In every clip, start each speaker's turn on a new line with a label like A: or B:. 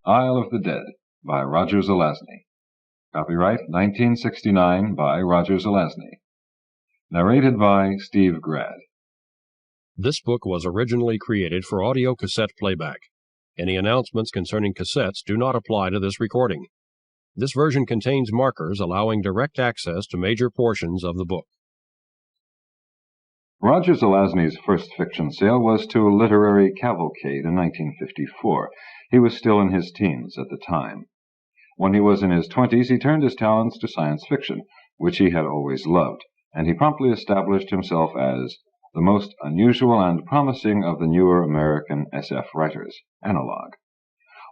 A: Isle of the Dead by Roger Zelazny. Copyright 1969 by Roger Zelazny. Narrated by Steve Grad.
B: This book was originally created for audio cassette playback. Any announcements concerning cassettes do not apply to this recording. This version contains markers allowing direct access to major portions of the book.
A: Roger Zelazny's first fiction sale was to a literary cavalcade in 1954. He was still in his teens at the time. When he was in his 20s, he turned his talents to science fiction, which he had always loved, and he promptly established himself as the most unusual and promising of the newer American SF writers, analog.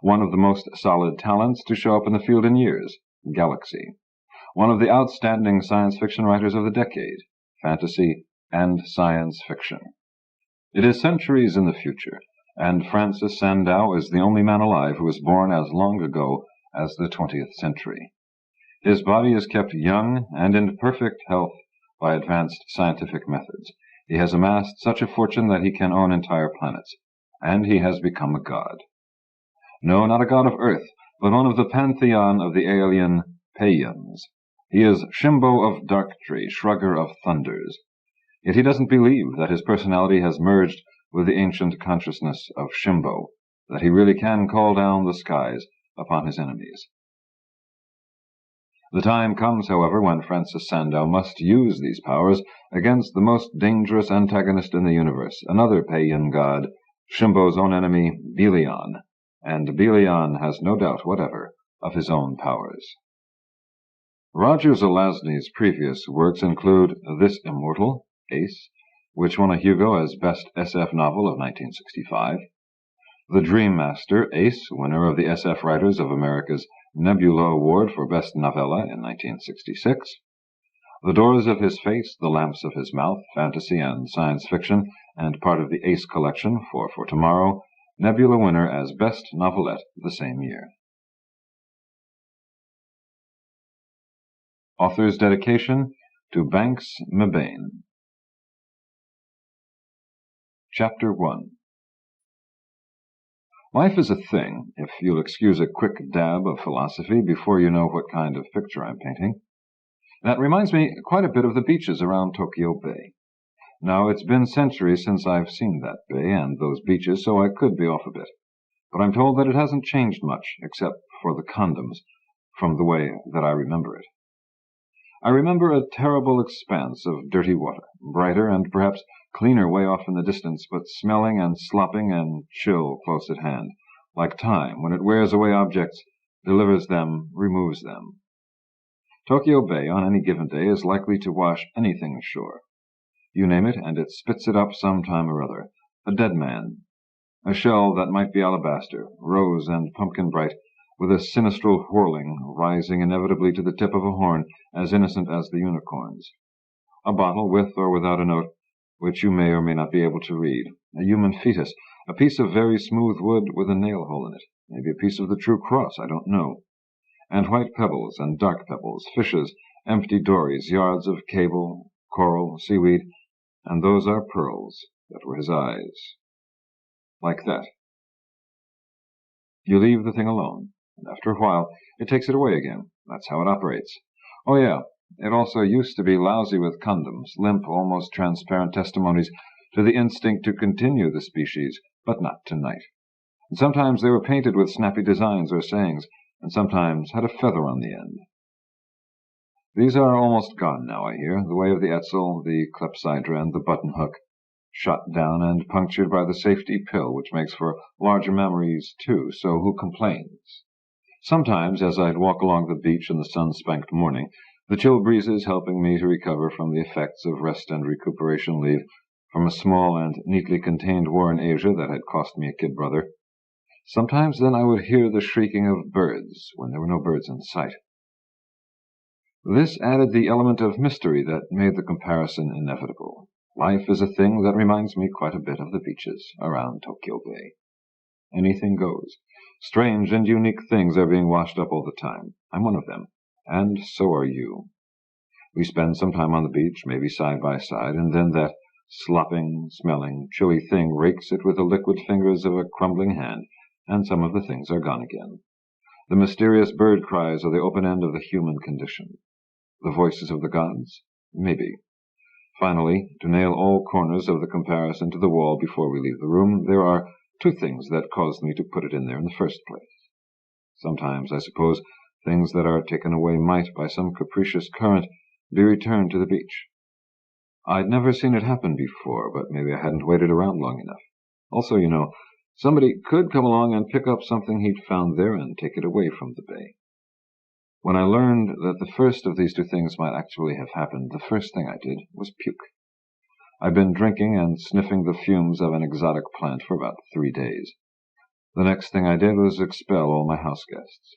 A: One of the most solid talents to show up in the field in years, Galaxy. One of the outstanding science fiction writers of the decade, fantasy and science fiction. It is centuries in the future, and Francis Sandow is the only man alive who was born as long ago as the 20th century. His body is kept young and in perfect health by advanced scientific methods. He has amassed such a fortune that he can own entire planets, and he has become a god. No, not a god of Earth, but one of the pantheon of the alien Peians. He is Shimbo of Darktree, Shrugger of Thunders. Yet he doesn't believe that his personality has merged with the ancient consciousness of Shimbo, that he really can call down the skies upon his enemies. The time comes, however, when Francis Sandow must use these powers against the most dangerous antagonist in the universe, another Peian god, Shimbo's own enemy, Belian, and Belian has no doubt whatever of his own powers. Roger Zelazny's previous works include This Immortal, Ace, which won a Hugo as Best SF Novel of 1965, The Dream Master, Ace, winner of the SF Writers of America's Nebula Award for Best Novella in 1966, The Doors of His Face, The Lamps of His Mouth, fantasy and science fiction, and part of the Ace collection for Tomorrow, Nebula winner as Best Novelette the same year. Author's dedication to Banks Mebane. Chapter 1. Life is a thing, if you'll excuse a quick dab of philosophy before you know what kind of picture I'm painting. That reminds me quite a bit of the beaches around Tokyo Bay. Now, it's been centuries since I've seen that bay and those beaches, so I could be off a bit. But I'm told that it hasn't changed much, except for the condoms, from the way that I remember it. I remember a terrible expanse of dirty water, brighter and perhaps cleaner way off in the distance, but smelling and slopping and chill close at hand, like time when it wears away objects, delivers them, removes them. Tokyo Bay on any given day is likely to wash anything ashore. You name it, and it spits it up some time or other. A dead man, a shell that might be alabaster, rose and pumpkin bright, with a sinistral whirling, rising inevitably to the tip of a horn, as innocent as the unicorns. A bottle with or without a note, which you may or may not be able to read. A human fetus, a piece of very smooth wood with a nail hole in it, maybe a piece of the True Cross, I don't know. And white pebbles and dark pebbles, fishes, empty dories, yards of cable, coral, seaweed, and those are pearls that were his eyes. Like that. You leave the thing alone, and after a while it takes it away again. That's how it operates. Oh yeah, it also used to be lousy with condoms, limp, almost transparent testimonies to the instinct to continue the species, but not tonight. And sometimes they were painted with snappy designs or sayings, and sometimes had a feather on the end. These are almost gone now, I hear, the way of the Etzel, the clepsydra, and the button-hook, shot down and punctured by the safety pill, which makes for larger memories, too, so who complains? Sometimes, as I'd walk along the beach in the sun-spanked morning, the chill breezes helping me to recover from the effects of rest and recuperation leave from a small and neatly contained war in Asia that had cost me a kid brother. Sometimes then I would hear the shrieking of birds when there were no birds in sight. This added the element of mystery that made the comparison inevitable. Life is a thing that reminds me quite a bit of the beaches around Tokyo Bay. Anything goes. Strange and unique things are being washed up all the time. I'm one of them, and so are you. We spend some time on the beach, maybe side by side, and then that slopping, smelling, chilly thing rakes it with the liquid fingers of a crumbling hand, and some of the things are gone again. The mysterious bird cries are the open end of the human condition. The voices of the gods? Maybe. Finally, to nail all corners of the comparison to the wall before we leave the room, there are two things that caused me to put it in there in the first place. Sometimes, I suppose, things that are taken away might, by some capricious current, be returned to the beach. I'd never seen it happen before, but maybe I hadn't waited around long enough. Also, somebody could come along and pick up something he'd found there and take it away from the bay. When I learned that the first of these two things might actually have happened, the first thing I did was puke. I'd been drinking and sniffing the fumes of an exotic plant for about 3 days. The next thing I did was expel all my house guests.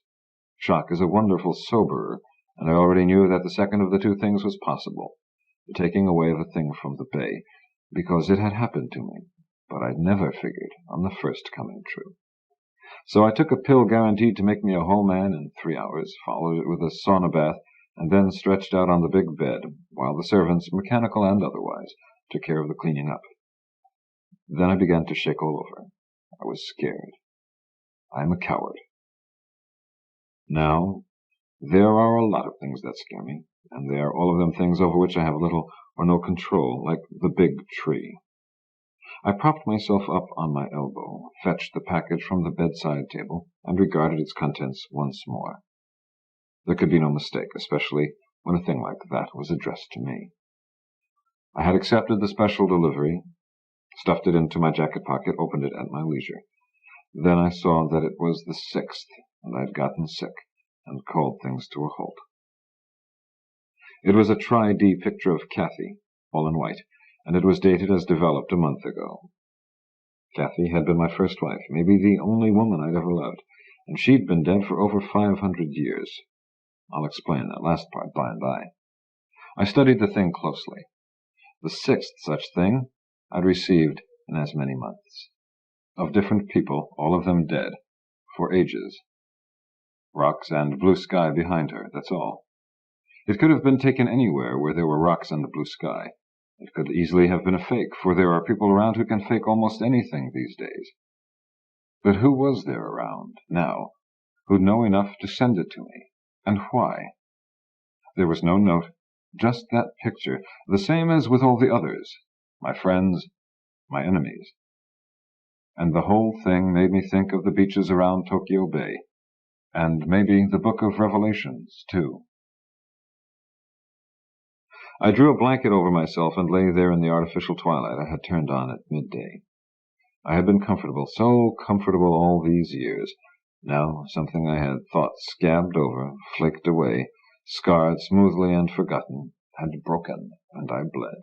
A: Shock is a wonderful soberer, and I already knew that the second of the two things was possible, the taking away of a thing from the bay, because it had happened to me, but I'd never figured on the first coming true. So I took a pill guaranteed to make me a whole man in 3 hours, followed it with a sauna bath, and then stretched out on the big bed, while the servants, mechanical and otherwise, took care of the cleaning up. Then I began to shake all over. I was scared. I'm a coward. Now, there are a lot of things that scare me, and they are all of them things over which I have little or no control, like the big tree. I propped myself up on my elbow, fetched the package from the bedside table, and regarded its contents once more. There could be no mistake, especially when a thing like that was addressed to me. I had accepted the special delivery, stuffed it into my jacket pocket, opened it at my leisure. Then I saw that it was the 6th, and I had gotten sick, and called things to a halt. It was a tri-D picture of Kathy, all in white, and it was dated as developed a month ago. Kathy had been my first wife, maybe the only woman I'd ever loved, and she'd been dead for over 500 years. I'll explain that last part by and by. I studied the thing closely. The 6th such thing I'd received in as many months. Of different people, all of them dead, for ages. Rocks and blue sky behind her, that's all. It could have been taken anywhere where there were rocks and blue sky. It could easily have been a fake, for there are people around who can fake almost anything these days. But who was there around, now, who'd know enough to send it to me? And why? There was no note, just that picture, the same as with all the others, my friends, my enemies. And the whole thing made me think of the beaches around Tokyo Bay, and maybe the Book of Revelations, too. I drew a blanket over myself and lay there in the artificial twilight I had turned on at midday. I had been comfortable, so comfortable all these years. Now something I had thought scabbed over, flaked away, scarred smoothly and forgotten, had broken, and I bled.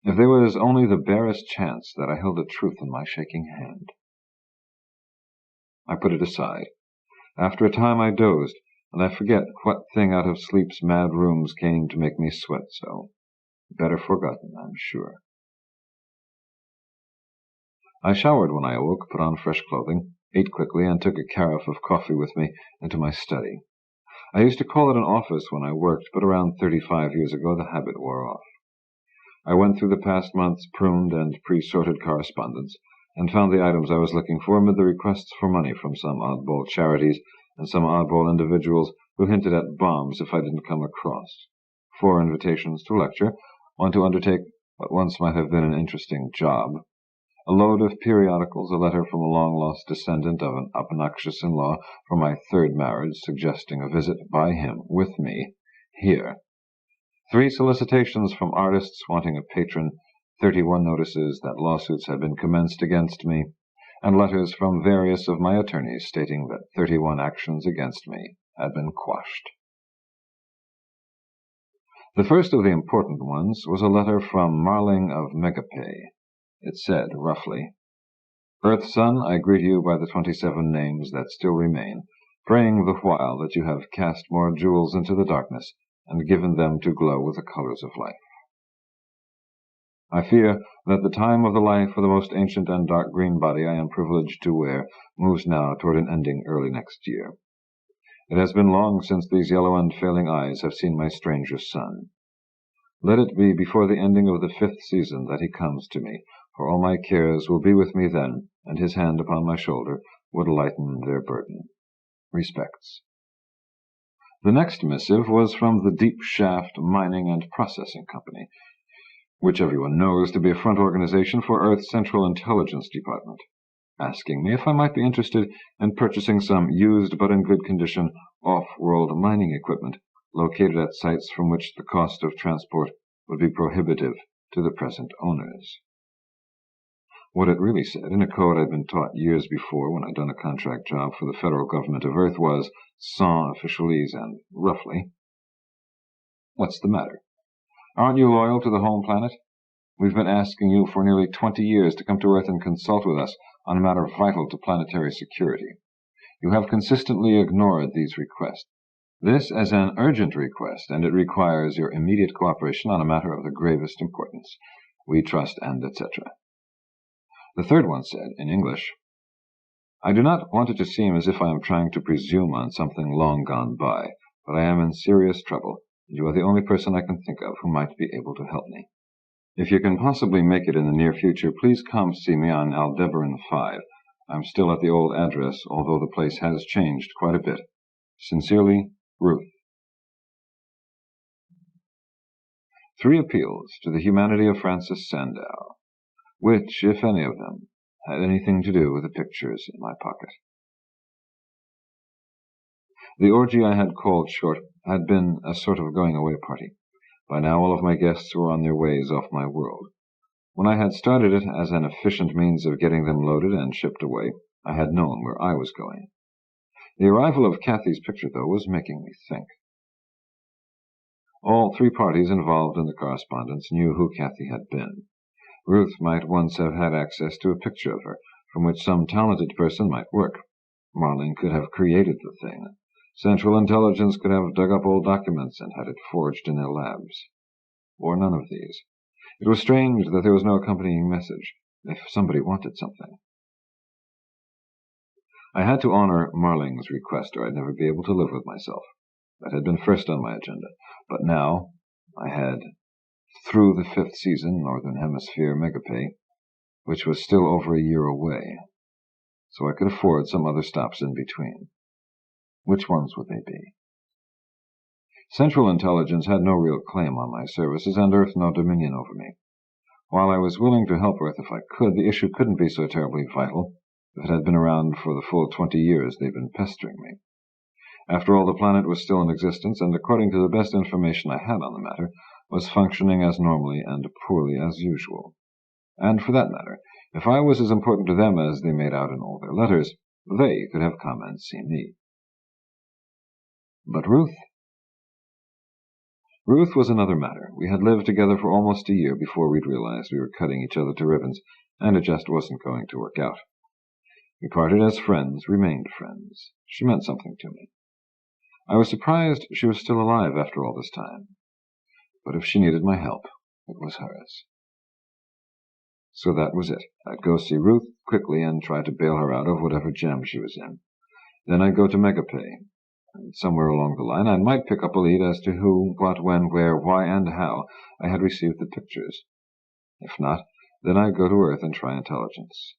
A: If there was only the barest chance that I held a truth in my shaking hand. I put it aside. After a time I dozed, and I forget what thing out of sleep's mad rooms came to make me sweat so. Better forgotten, I'm sure. I showered when I awoke, put on fresh clothing, ate quickly, and took a carafe of coffee with me into my study. I used to call it an office when I worked, but around 35 years ago the habit wore off. I went through the past month's pruned and pre-sorted correspondence, and found the items I was looking for amid the requests for money from some oddball charities and some oddball individuals who hinted at bombs if I didn't come across. 4 invitations to lecture, one to undertake what once might have been an interesting job, a load of periodicals, a letter from a long-lost descendant of an obnoxious in-law from my 3rd marriage suggesting a visit by him, with me, here. 3 solicitations from artists wanting a patron, 31 notices that lawsuits had been commenced against me, and letters from various of my attorneys stating that 31 actions against me had been quashed. The first of the important ones was a letter from Marling of Megapay. It said, roughly, Earth-son, I greet you by the 27 names that still remain, praying the while that you have cast more jewels into the darkness and given them to glow with the colors of life. I fear that the time of the life of the most ancient and dark green body I am privileged to wear moves now toward an ending early next year. It has been long since these yellow and failing eyes have seen my stranger son. Let it be before the ending of the 5th season that he comes to me, for all my cares will be with me then, and his hand upon my shoulder would lighten their burden. Respects. The next missive was from the Deep Shaft Mining and Processing Company, which everyone knows to be a front organization for Earth's Central Intelligence Department, asking me if I might be interested in purchasing some used but in good condition off-world mining equipment located at sites from which the cost of transport would be prohibitive to the present owners. What it really said, in a code I'd been taught years before when I'd done a contract job for the federal government of Earth, was sans officialese and roughly, "What's the matter? Aren't you loyal to the home planet? We've been asking you for nearly 20 years to come to Earth and consult with us on a matter vital to planetary security. You have consistently ignored these requests. This is an urgent request, and it requires your immediate cooperation on a matter of the gravest importance. We trust," and etc. The third one said, in English, "I do not want it to seem as if I am trying to presume on something long gone by, but I am in serious trouble, and you are the only person I can think of who might be able to help me. If you can possibly make it in the near future, please come see me on Aldebaran 5. I'm still at the old address, although the place has changed quite a bit. Sincerely, Ruth." 3 appeals to the humanity of Francis Sandow, which, if any of them, had anything to do with the pictures in my pocket. The orgy I had called short had been a sort of going-away party. By now all of my guests were on their ways off my world. When I had started it as an efficient means of getting them loaded and shipped away, I had known where I was going. The arrival of Kathy's picture, though, was making me think. All 3 parties involved in the correspondence knew who Kathy had been. Ruth might once have had access to a picture of her, from which some talented person might work. Marling could have created the thing. Central Intelligence could have dug up old documents and had it forged in their labs. Or none of these. It was strange that there was no accompanying message, if somebody wanted something. I had to honor Marling's request, or I'd never be able to live with myself. That had been first on my agenda. But now I had, through the 5th season, Northern Hemisphere Megapay, which was still over a year away, so I could afford some other stops in between. Which ones would they be? Central Intelligence had no real claim on my services, and Earth no dominion over me. While I was willing to help Earth if I could, the issue couldn't be so terribly vital if it had been around for the full 20 years they've been pestering me. After all, the planet was still in existence, and according to the best information I had on the matter, was functioning as normally and poorly as usual. And for that matter, if I was as important to them as they made out in all their letters, they could have come and seen me. But Ruth? Ruth was another matter. We had lived together for almost a year before we'd realized we were cutting each other to ribbons, and it just wasn't going to work out. We parted as friends, remained friends. She meant something to me. I was surprised she was still alive after all this time. But if she needed my help, it was hers. So that was it. I'd go see Ruth quickly and try to bail her out of whatever jam she was in. Then I'd go to Megapay, and somewhere along the line I might pick up a lead as to who, what, when, where, why, and how I had received the pictures. If not, then I'd go to Earth and try intelligence.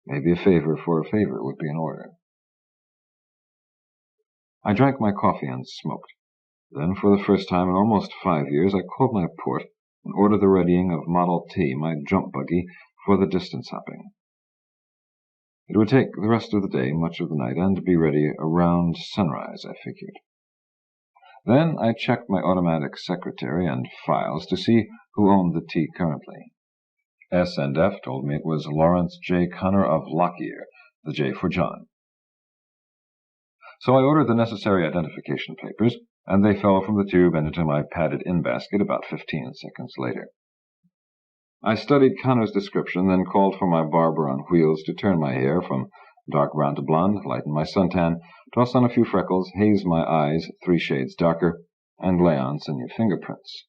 A: Maybe a favor for a favor would be in order. I drank my coffee and smoked. Then, for the first time in almost 5 years, I called my port and ordered the readying of Model T, my jump buggy, for the distance hopping. It would take the rest of the day, much of the night, and be ready around sunrise, I figured. Then I checked my automatic secretary and files to see who owned the T currently. S&F told me it was Lawrence J. Connor of Lockyer, the J for John. So I ordered the necessary identification papers, and they fell from the tube and into my padded-in basket about 15 seconds later. I studied Connor's description, then called for my barber on wheels to turn my hair from dark brown to blonde, lighten my suntan, toss on a few freckles, haze my eyes 3 shades darker, and lay on some new fingerprints.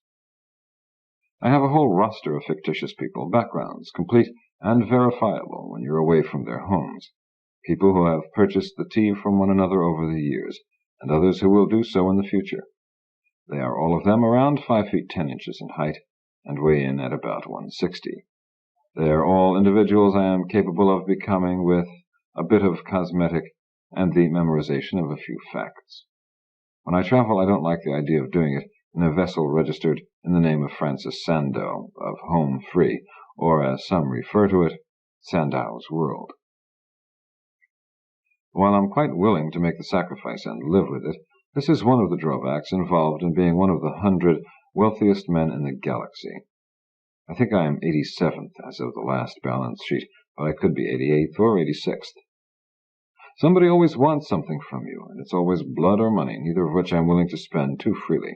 A: I have a whole roster of fictitious people, backgrounds, complete and verifiable when you're away from their homes, people who have purchased the tea from one another over the years, and others who will do so in the future. They are all of them around 5 feet 10 inches in height, and weigh in at about 160. They are all individuals I am capable of becoming with a bit of cosmetic and the memorization of a few facts. When I travel, I don't like the idea of doing it in a vessel registered in the name of Francis Sandow, of Home Free, or, as some refer to it, Sandow's World. While I'm quite willing to make the sacrifice and live with it, this is one of the drawbacks involved in being one of the 100 wealthiest men in the galaxy. I think I am 87th as of the last balance sheet, but I could be 88th or 86th. Somebody always wants something from you, and it's always blood or money, neither of which I'm willing to spend too freely.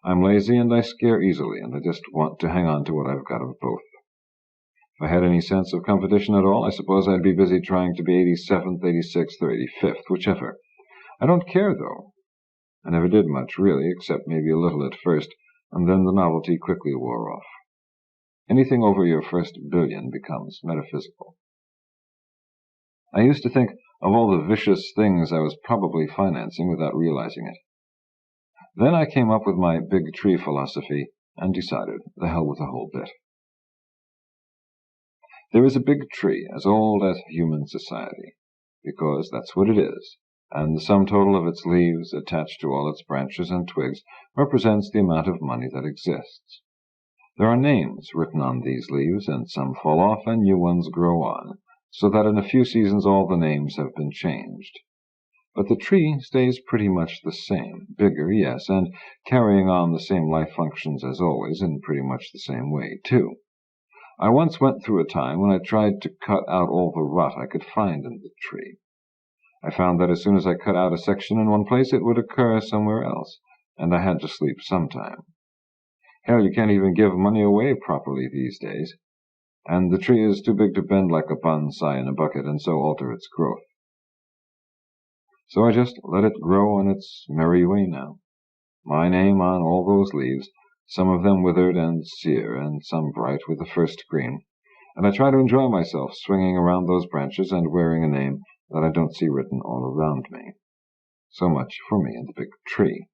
A: I'm lazy and I scare easily, and I just want to hang on to what I've got of both. If I had any sense of competition at all, I suppose I'd be busy trying to be 87th, 86th, or 85th, whichever. I don't care, though. I never did much, really, except maybe a little at first, and then the novelty quickly wore off. Anything over your first billion becomes metaphysical. I used to think of all the vicious things I was probably financing without realizing it. Then I came up with my big tree philosophy and decided, the hell with the whole bit. There is a big tree as old as human society, because that's what it is, and the sum total of its leaves, attached to all its branches and twigs, represents the amount of money that exists. There are names written on these leaves, and some fall off and new ones grow on, so that in a few seasons all the names have been changed. But the tree stays pretty much the same, bigger, yes, and carrying on the same life functions as always in pretty much the same way, too. I once went through a time when I tried to cut out all the rot I could find in the tree. I found that as soon as I cut out a section in one place, it would occur somewhere else, and I had to sleep sometime. Hell, you can't even give money away properly these days, and the tree is too big to bend like a bonsai in a bucket and so alter its growth. So I just let it grow on its merry way now. My name on all those leaves, some of them withered and sere, and some bright with the first green, and I try to enjoy myself swinging around those branches and wearing a name that I don't see written all around me. So much for me and the big tree.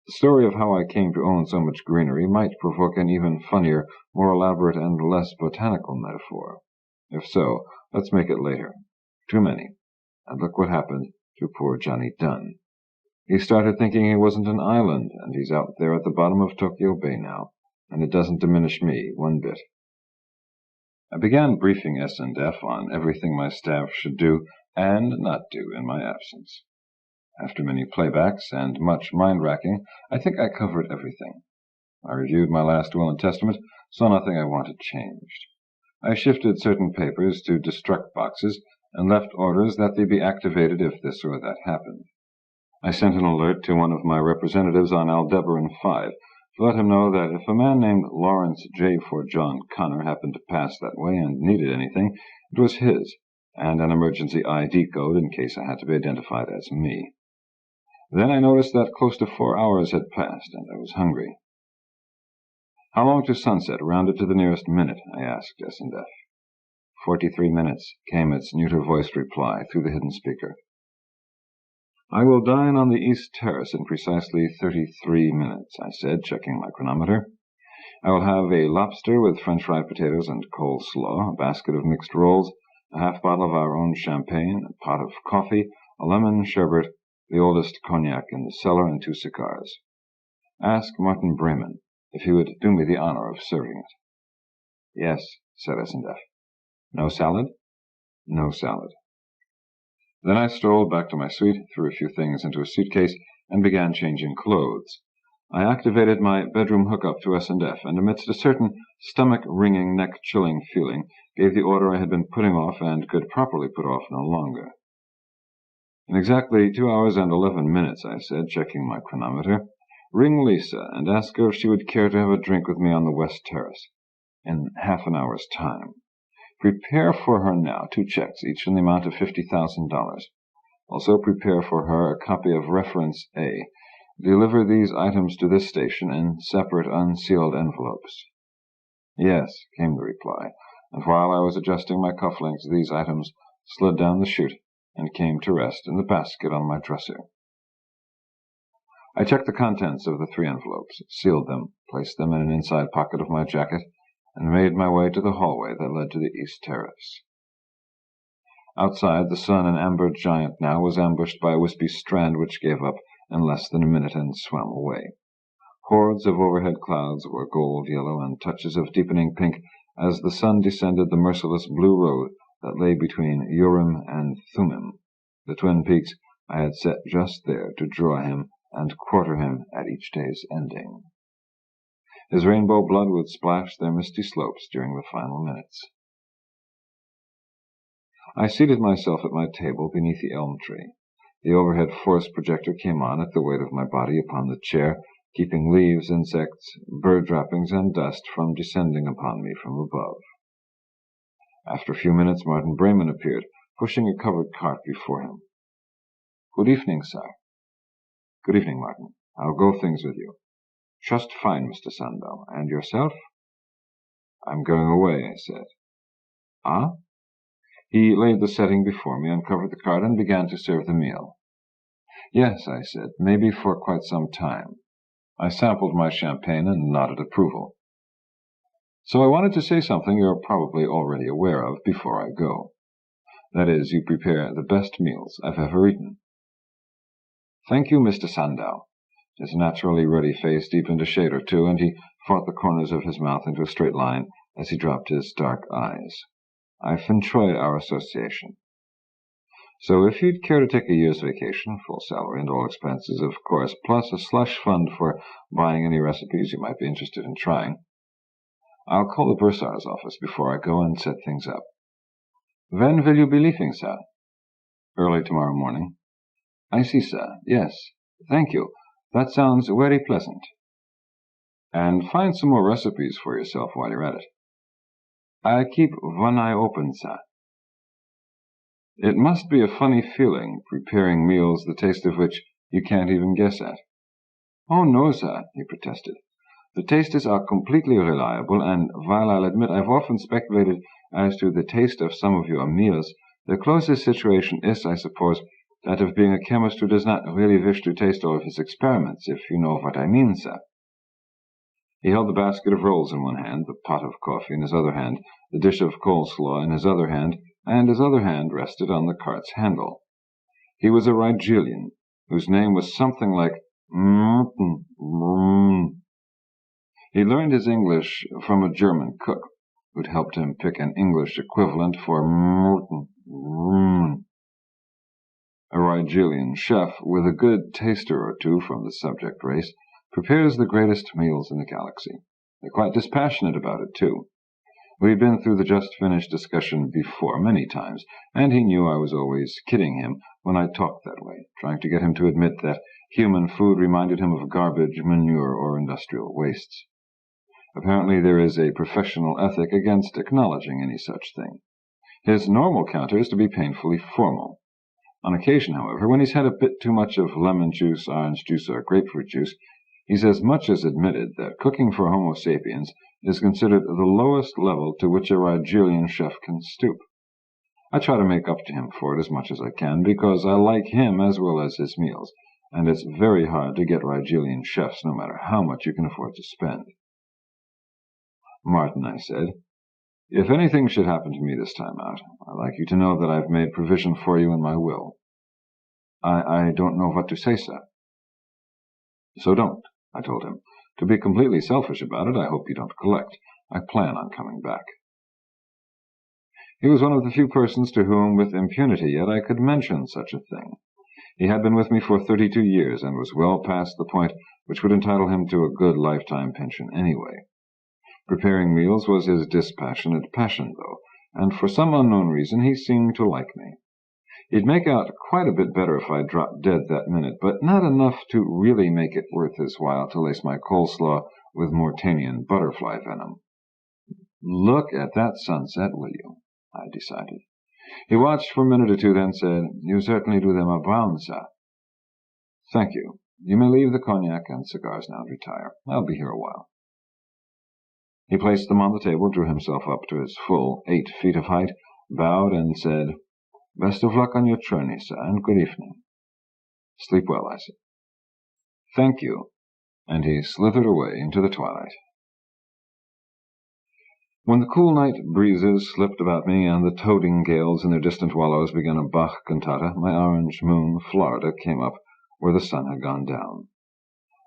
A: The story of how I came to own so much greenery might provoke an even funnier, more elaborate, and less botanical metaphor. If so, let's make it later. Too many. And look what happened to poor Johnny Dunn. He started thinking he wasn't an island, and he's out there at the bottom of Tokyo Bay now, and it doesn't diminish me one bit. I began briefing S&F on everything my staff should do and not do in my absence. After many playbacks and much mind-racking, I think I covered everything. I reviewed my last will and testament, saw nothing I wanted changed. I shifted certain papers to destruct boxes and left orders that they be activated if this or that happened. I sent an alert to one of my representatives on Aldebaran 5 to let him know that if a man named Lawrence J. for John Connor happened to pass that way and needed anything, it was his, and an emergency ID code in case I had to be identified as me. Then I noticed that close to 4 hours had passed, and I was hungry. How long to sunset, rounded to the nearest minute? I asked S&F. 43 minutes, came its neuter-voiced reply through the hidden speaker. I will dine on the East Terrace in precisely 33 minutes, I said, checking my chronometer. I will have a lobster with French fried potatoes and coleslaw, a basket of mixed rolls, a half bottle of our own champagne, a pot of coffee, a lemon sherbet, the oldest cognac in the cellar, and 2 cigars. Ask Martin Bremen if he would do me the honor of serving it. Yes, said S&F. No salad? No salad. Then I strolled back to my suite, threw a few things into a suitcase, and began changing clothes. I activated my bedroom hookup to S&F, and amidst a certain stomach-wringing, neck-chilling feeling, gave the order I had been putting off and could properly put off no longer. In exactly 2 hours and 11 minutes, I said, checking my chronometer, ring Lisa and ask her if she would care to have a drink with me on the West Terrace. In half an hour's time. Prepare for her now 2 checks, each in the amount of $50,000. Also prepare for her a copy of Reference A. Deliver these items to this station in separate unsealed envelopes. Yes, came the reply, and while I was adjusting my cufflinks, these items slid down the chute and came to rest in the basket on my dresser. I checked the contents of the 3 envelopes, sealed them, placed them in an inside pocket of my jacket, and made my way to the hallway that led to the east terrace. Outside, the sun, an amber giant now, was ambushed by a wispy strand which gave up in less than a minute and swam away. Hordes of overhead clouds were gold yellow and touches of deepening pink as the sun descended the merciless blue road that lay between Urim and Thummim, the twin peaks I had set just there to draw him and quarter him at each day's ending. His rainbow blood would splash their misty slopes during the final minutes. I seated myself at my table beneath the elm tree. The overhead force projector came on at the weight of my body upon the chair, keeping leaves, insects, bird droppings, and dust from descending upon me from above. After a few minutes, Martin Brayman appeared, pushing a covered cart before him. "Good evening, sir." "Good evening, Martin. How go things with you?" "Just fine, Mr. Sandow. And yourself?" "I'm going away," I said. "Ah?" He laid the setting before me, uncovered the cart, and began to serve the meal. "Yes," I said, "maybe for quite some time." I sampled my champagne and nodded approval. "So I wanted to say something you're probably already aware of before I go. That is, you prepare the best meals I've ever eaten." "Thank you, Mr. Sandow." His naturally ruddy face deepened a shade or two, and he fought the corners of his mouth into a straight line as he dropped his dark eyes. "I've enjoyed our association. So if you'd care to take a year's vacation, full salary and all expenses, of course, plus a slush fund for buying any recipes you might be interested in trying, I'll call the bursar's office before I go and set things up." "When will you be leaving, sir?" "Early tomorrow morning." "I see, sir. Yes. Thank you. That sounds very pleasant." "And find some more recipes for yourself while you're at it." "I'll keep one eye open, sir." It must be a funny feeling, preparing meals the taste of which you can't even guess at. "Oh, no, sir," he protested. "The tastes are completely reliable, and while I'll admit I've often speculated as to the taste of some of your meals, the closest situation is, I suppose, that of being a chemist who does not really wish to taste all of his experiments, if you know what I mean, sir." He held the basket of rolls in one hand, the pot of coffee in his other hand, the dish of coleslaw in his other hand, and his other hand rested on the cart's handle. He was a Rigelian, whose name was something like Martin. He learned his English from a German cook, who'd helped him pick an English equivalent for Martin. A Rigelian chef, with a good taster or two from the subject race, prepares the greatest meals in the galaxy. They're quite dispassionate about it, too. We'd been through the just-finished discussion before many times, and he knew I was always kidding him when I talked that way, trying to get him to admit that human food reminded him of garbage, manure, or industrial wastes. Apparently there is a professional ethic against acknowledging any such thing. His normal counter is to be painfully formal. On occasion, however, when he's had a bit too much of lemon juice, orange juice, or grapefruit juice, he's as much as admitted that cooking for Homo sapiens is considered the lowest level to which a Rigelian chef can stoop. I try to make up to him for it as much as I can, because I like him as well as his meals, and it's very hard to get Rigelian chefs no matter how much you can afford to spend. "Martin," I said, "if anything should happen to me this time out, I'd like you to know that I've made provision for you in my will." I don't know what to say, sir." "So don't," I told him. "To be completely selfish about it, I hope you don't collect. I plan on coming back." He was one of the few persons to whom, with impunity yet, I could mention such a thing. He had been with me for 32 years, and was well past the point which would entitle him to a good lifetime pension anyway. Preparing meals was his dispassionate passion, though, and for some unknown reason he seemed to like me. He'd make out quite a bit better if I dropped dead that minute, but not enough to really make it worth his while to lace my coleslaw with Mortanian butterfly venom. "Look at that sunset, will you?" I decided. He watched for a minute or two, then said, "You certainly do them a brown, sir." "Thank you. You may leave the cognac and cigars now and retire. I'll be here a while." He placed them on the table, drew himself up to his full 8 feet of height, bowed, and said, "Best of luck on your journey, sir, and good evening." "Sleep well," I said. "Thank you," and he slithered away into the twilight. When the cool night breezes slipped about me and the toading gales in their distant wallows began a Bach cantata, my orange moon, Florida, came up where the sun had gone down.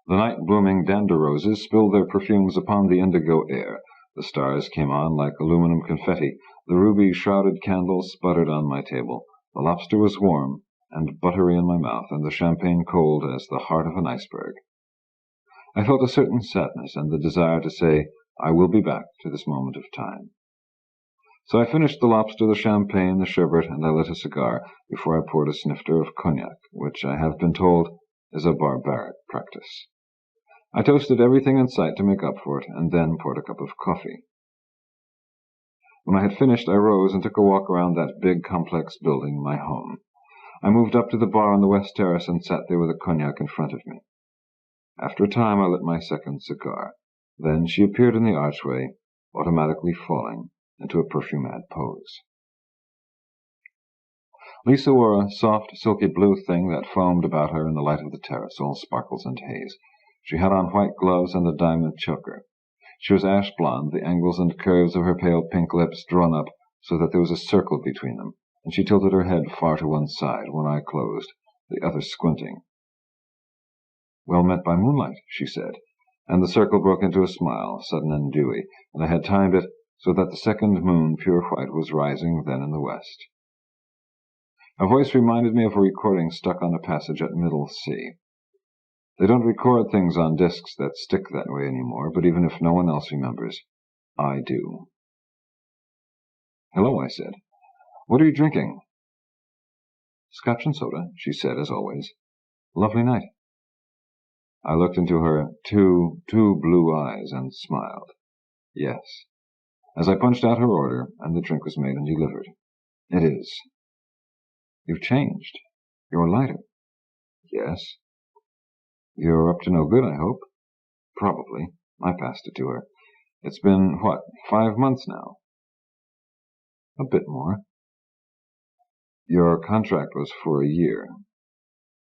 A: The night-blooming dander roses spilled their perfumes upon the indigo air. The stars came on like aluminum confetti. The ruby-shrouded candles sputtered on my table. The lobster was warm and buttery in my mouth, and the champagne cold as the heart of an iceberg. I felt a certain sadness and the desire to say, I will be back to this moment of time. So I finished the lobster, the champagne, the sherbet, and I lit a cigar before I poured a snifter of cognac, which I have been told is a barbaric practice. I toasted everything in sight to make up for it, and then poured a cup of coffee. When I had finished, I rose and took a walk around that big, complex building, my home. I moved up to the bar on the west terrace and sat there with a cognac in front of me. After a time, I lit my second cigar. Then she appeared in the archway, automatically falling into a perfumed pose. Lisa wore a soft, silky blue thing that foamed about her in the light of the terrace, all sparkles and haze. She had on white gloves and a diamond choker. She was ash blonde, the angles and curves of her pale pink lips drawn up so that there was a circle between them, and she tilted her head far to one side, one eye closed, the other squinting. Well met by moonlight, she said, and the circle broke into a smile, sudden and dewy, and I had timed it so that the second moon, pure white, was rising then in the west. Her voice reminded me of a recording stuck on a passage at Middle C. They don't record things on discs that stick that way anymore, but even if no one else remembers, I do. Hello, I said. What are you drinking? Scotch and soda, she said, as always. Lovely night. I looked into her two blue eyes and smiled. Yes. As I punched out her order, and the drink was made and delivered. It is. You've changed. You're lighter. Yes. You're up to no good, I hope. Probably. I passed it to her. It's been, 5 months now? A bit more. Your contract was for a year.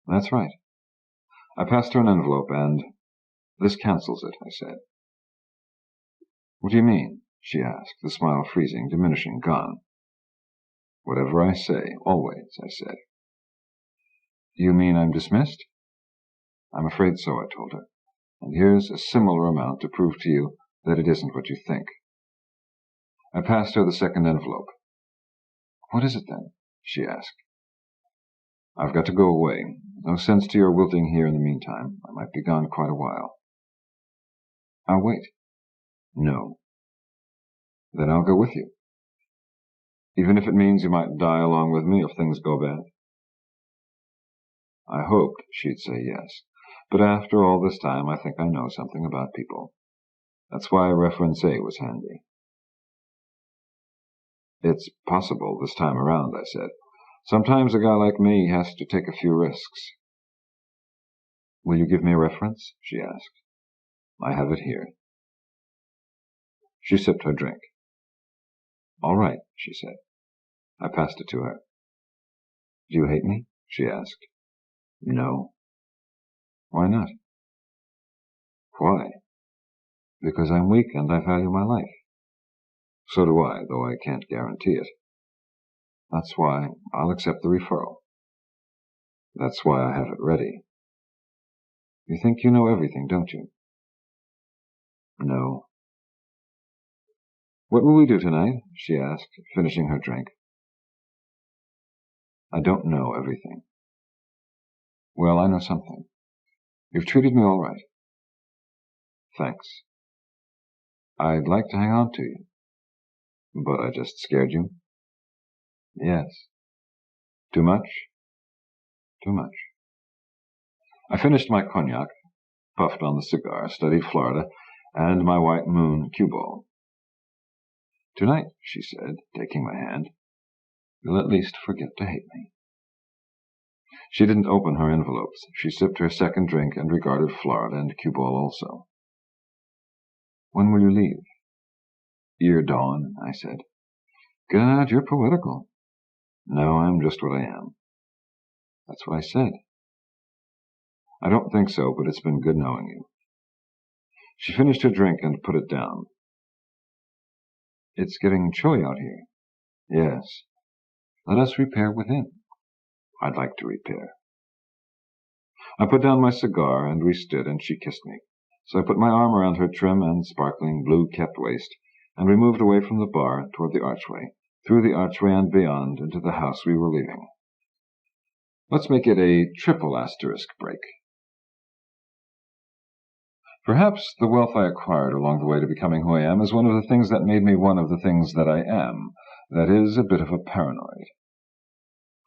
A: That's right. I passed her an envelope and... This cancels it, I said. What do you mean? She asked, the smile freezing, diminishing, gone. Whatever I say, always, I said. You mean I'm dismissed? I'm afraid so, I told her. And here's a similar amount to prove to you that it isn't what you think. I passed her the second envelope. What is it, then? She asked. I've got to go away. No sense to your wilting here in the meantime. I might be gone quite a while. I'll wait. No. Then I'll go with you. Even if it means you might die along with me if things go bad. I hoped she'd say yes, but after all this time I think I know something about people. That's why reference A was handy. It's possible this time around, I said. Sometimes a guy like me has to take a few risks. Will you give me a reference? She asked. I have it here. She sipped her drink. All right, she said. I passed it to her. Do you hate me? She asked. No. Why not? Why? Because I'm weak and I value my life. So do I, though I can't guarantee it. That's why I'll accept the referral. That's why I have it ready. You think you know everything, don't you? No. What will we do tonight? She asked, finishing her drink. I don't know everything. Well, I know something. You've treated me all right. Thanks. I'd like to hang on to you. But I just scared you? Yes. Too much? Too much. I finished my cognac, puffed on the cigar, studied Florida, and my white moon cue ball. Tonight, she said, taking my hand, you'll at least forget to hate me. She didn't open her envelopes. She sipped her second drink and regarded Florida and cue ball also. When will you leave? Ere dawn, I said. God, you're poetical. No, I'm just what I am. That's what I said. I don't think so, but it's been good knowing you. She finished her drink and put it down. It's getting chilly out here. Yes. Let us repair within. I'd like to repair. I put down my cigar, and we stood, and she kissed me. So I put my arm around her trim and sparkling blue-kept waist, and we moved away from the bar toward the archway, through the archway and beyond into the house we were leaving. Let's make it a triple asterisk break. Perhaps the wealth I acquired along the way to becoming who I am is one of the things that made me one of the things that I am. That is, a bit of a paranoid.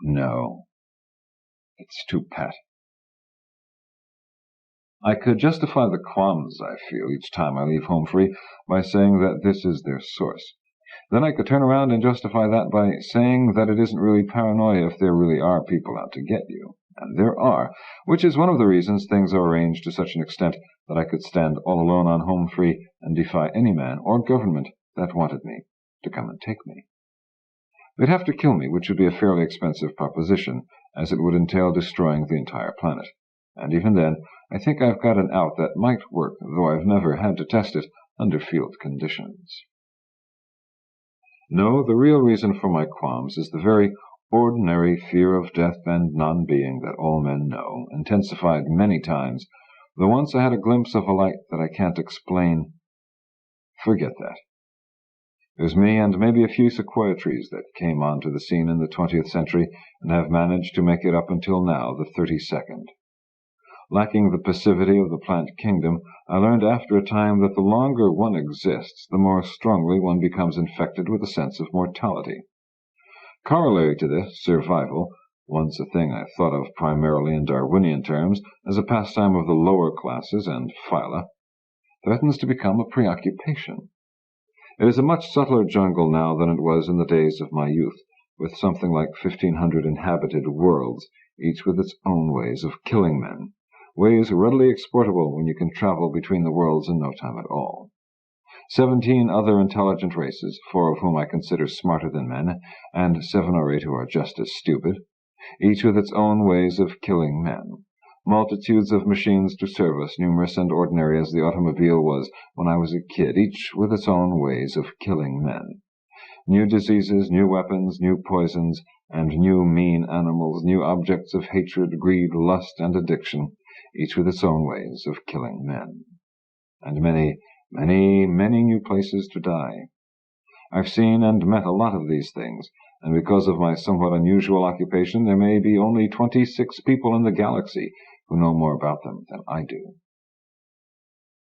A: No, it's too pat. I could justify the qualms I feel each time I leave home free by saying that this is their source. Then I could turn around and justify that by saying that it isn't really paranoia if there really are people out to get you. And there are, which is one of the reasons things are arranged to such an extent that I could stand all alone on home free and defy any man or government that wanted me to come and take me. They'd have to kill me, which would be a fairly expensive proposition, as it would entail destroying the entire planet. And even then, I think I've got an out that might work, though I've never had to test it under field conditions. No, the real reason for my qualms is the very ordinary fear of death and non-being that all men know, intensified many times, though once I had a glimpse of a light that I can't explain. Forget that. There's me and maybe a few sequoia trees that came onto the scene in the 20th century and have managed to make it up until now, the 32nd. Lacking the passivity of the plant kingdom, I learned after a time that the longer one exists, the more strongly one becomes infected with a sense of mortality. Corollary to this, survival, once a thing I thought of primarily in Darwinian terms as a pastime of the lower classes and phyla, threatens to become a preoccupation. It is a much subtler jungle now than it was in the days of my youth, with something like 1,500 inhabited worlds, each with its own ways of killing men, ways readily exportable when you can travel between the worlds in no time at all. 17 other intelligent races, 4 of whom I consider smarter than men, and 7 or 8 who are just as stupid, each with its own ways of killing men. Multitudes of machines to serve us, numerous and ordinary as the automobile was when I was a kid, each with its own ways of killing men. New diseases, new weapons, new poisons, and new mean animals, new objects of hatred, greed, lust, and addiction, each with its own ways of killing men. And many, many, many new places to die. I've seen and met a lot of these things, and because of my somewhat unusual occupation, there may be only 26 people in the galaxy who know more about them than I do.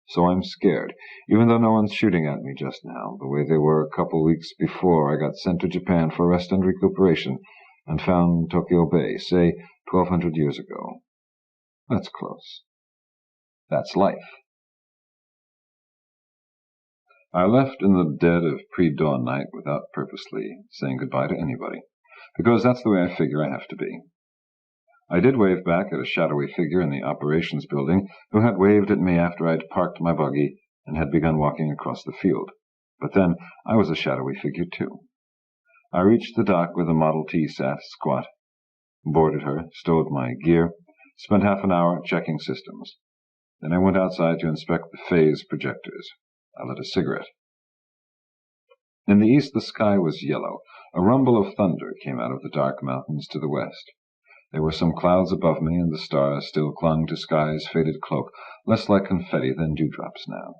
A: So I'm scared, even though no one's shooting at me just now, the way they were a couple weeks before I got sent to Japan for rest and recuperation and found Tokyo Bay, say 1,200 years ago. That's close. That's life. I left in the dead of pre-dawn night without purposely saying goodbye to anybody, because that's the way I figure I have to be. I did wave back at a shadowy figure in the operations building who had waved at me after I'd parked my buggy and had begun walking across the field. But then I was a shadowy figure too. I reached the dock where the Model T sat squat, boarded her, stowed my gear, spent half an hour checking systems. Then I went outside to inspect the phase projectors. I lit a cigarette. In the east the sky was yellow. A rumble of thunder came out of the dark mountains to the west. There were some clouds above me, and the stars still clung to sky's faded cloak, less like confetti than dewdrops now.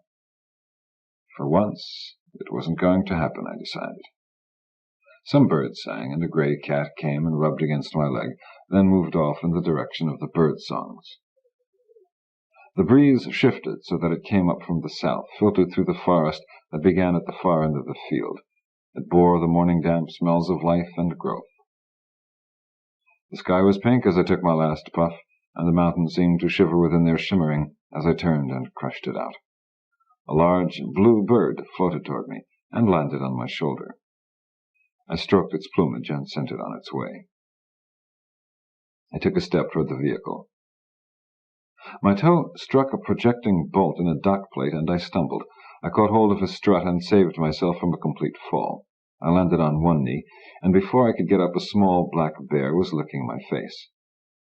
A: For once, it wasn't going to happen, I decided. Some birds sang, and a gray cat came and rubbed against my leg, then moved off in the direction of the bird songs. The breeze shifted so that it came up from the south, filtered through the forest that began at the far end of the field. It bore the morning damp smells of life and growth. The sky was pink as I took my last puff, and the mountains seemed to shiver within their shimmering as I turned and crushed it out. A large blue bird floated toward me and landed on my shoulder. I stroked its plumage and sent it on its way. I took a step toward the vehicle. My toe struck a projecting bolt in a dock plate, and I stumbled. I caught hold of a strut and saved myself from a complete fall. I landed on one knee, and before I could get up, a small black bear was licking my face.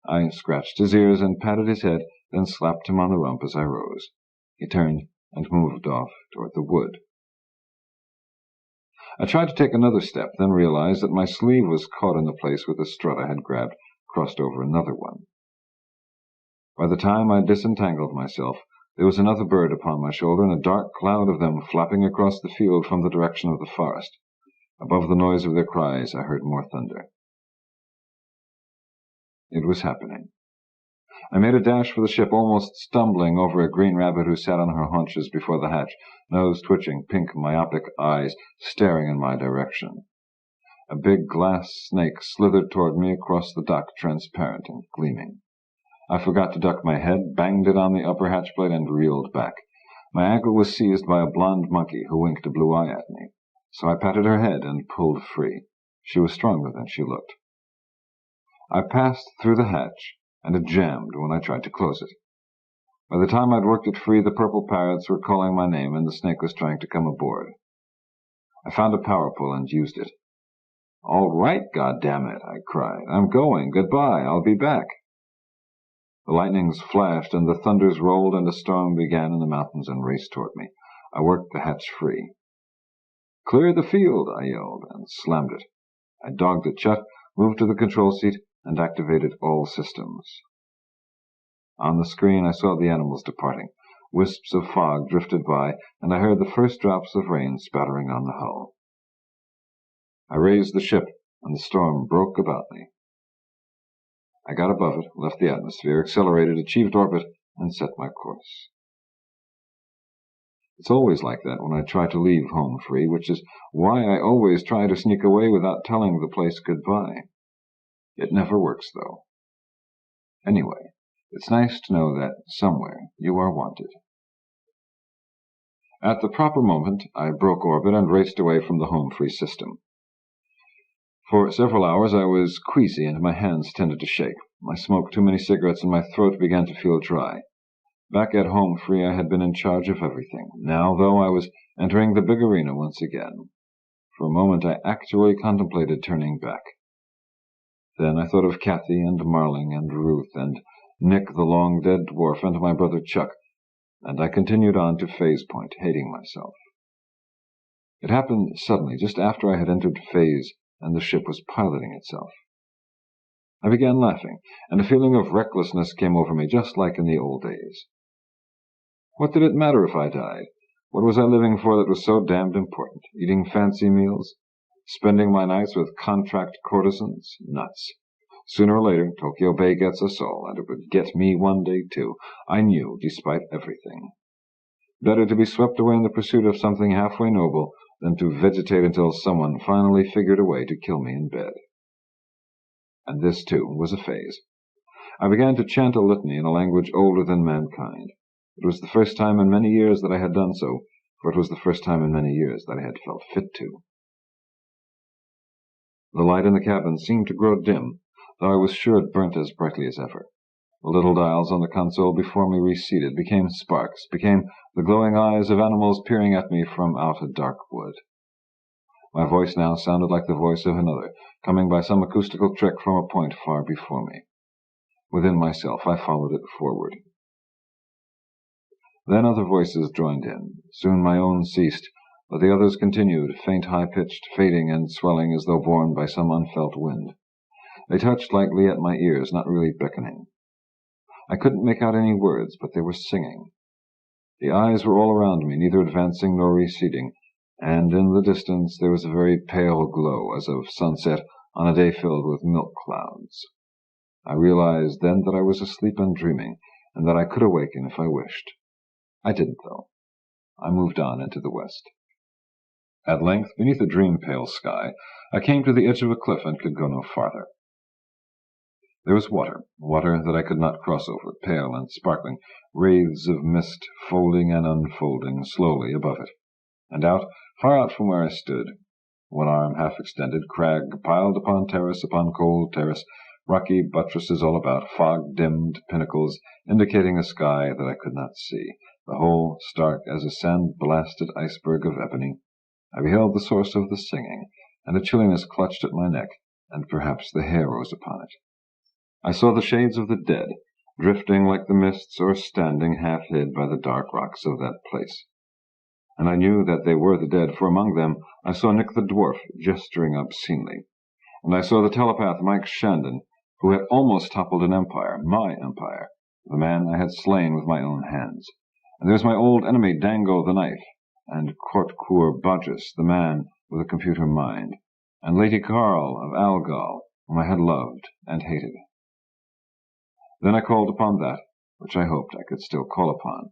A: I scratched his ears and patted his head, then slapped him on the rump as I rose. He turned and moved off toward the wood. I tried to take another step, then realized that my sleeve was caught in the place where the strut I had grabbed crossed over another one. By the time I disentangled myself, there was another bird upon my shoulder, and a dark cloud of them flapping across the field from the direction of the forest. Above the noise of their cries, I heard more thunder. It was happening. I made a dash for the ship, almost stumbling over a green rabbit who sat on her haunches before the hatch, nose twitching, pink, myopic eyes staring in my direction. A big glass snake slithered toward me across the dock, transparent and gleaming. I forgot to duck my head, banged it on the upper hatch plate, and reeled back. My ankle was seized by a blonde monkey who winked a blue eye at me, so I patted her head and pulled free. She was stronger than she looked. I passed through the hatch, and it jammed when I tried to close it. By the time I'd worked it free, the purple parrots were calling my name, and the snake was trying to come aboard. I found a power pull and used it. "All right, goddammit," I cried. "I'm going. Goodbye. I'll be back." The lightnings flashed, and the thunders rolled, and a storm began in the mountains and raced toward me. I worked the hatch free. "Clear the field," I yelled, and slammed it. I dogged it shut, moved to the control seat, and activated all systems. On the screen I saw the animals departing. Wisps of fog drifted by, and I heard the first drops of rain spattering on the hull. I raised the ship, and the storm broke about me. I got above it, left the atmosphere, accelerated, achieved orbit, and set my course. It's always like that when I try to leave home free, which is why I always try to sneak away without telling the place goodbye. It never works, though. Anyway, it's nice to know that somewhere you are wanted. At the proper moment, I broke orbit and raced away from the home-free system. For several hours I was queasy and my hands tended to shake. I smoked too many cigarettes and my throat began to feel dry. Back at home free I had been in charge of everything. Now, though, I was entering the big arena once again. For a moment I actually contemplated turning back. Then I thought of Kathy and Marling and Ruth and Nick the long-dead dwarf and my brother Chuck, and I continued on to Phase Point, hating myself. It happened suddenly, just after I had entered Phase and the ship was piloting itself. I began laughing, and a feeling of recklessness came over me, just like in the old days. What did it matter if I died? What was I living for that was so damned important? Eating fancy meals? Spending my nights with contract courtesans? Nuts. Sooner or later, Tokyo Bay gets us all, and it would get me one day, too. I knew, despite everything. Better to be swept away in the pursuit of something halfway noble than to vegetate until someone finally figured a way to kill me in bed. And this, too, was a phase. I began to chant a litany in a language older than mankind. It was the first time in many years that I had done so, for it was the first time in many years that I had felt fit to. The light in the cabin seemed to grow dim, though I was sure it burnt as brightly as ever. The little dials on the console before me receded, became sparks, became the glowing eyes of animals peering at me from out a dark wood. My voice now sounded like the voice of another, coming by some acoustical trick from a point far before me. Within myself, I followed it forward. Then other voices joined in. Soon my own ceased, but the others continued, faint, high-pitched, fading and swelling as though borne by some unfelt wind. They touched lightly at my ears, not really beckoning. I couldn't make out any words, but they were singing. The eyes were all around me, neither advancing nor receding, and in the distance there was a very pale glow, as of sunset on a day filled with milk clouds. I realized then that I was asleep and dreaming, and that I could awaken if I wished. I didn't, though. I moved on into the west. At length, beneath a dream-pale sky, I came to the edge of a cliff and could go no farther. There was water that I could not cross over, pale and sparkling, wraiths of mist folding and unfolding slowly above it. And out, far out from where I stood, one arm half extended, crag piled upon cold terrace, rocky buttresses all about, fog-dimmed pinnacles indicating a sky that I could not see, the whole stark as a sand-blasted iceberg of ebony. I beheld the source of the singing, and a chilliness clutched at my neck, and perhaps the hair rose upon it. I saw the shades of the dead, drifting like the mists or standing half hid by the dark rocks of that place. and I knew that they were the dead, for among them I saw Nick the Dwarf gesturing obscenely, and I saw the telepath Mike Shandon, who had almost toppled an empire, my empire, the man I had slain with my own hands. And there was my old enemy Dango the Knife, and Kortkur Bodgis, the man with a computer mind, and Lady Carl of Algol, whom I had loved and hated. Then I called upon that which I hoped I could still call upon.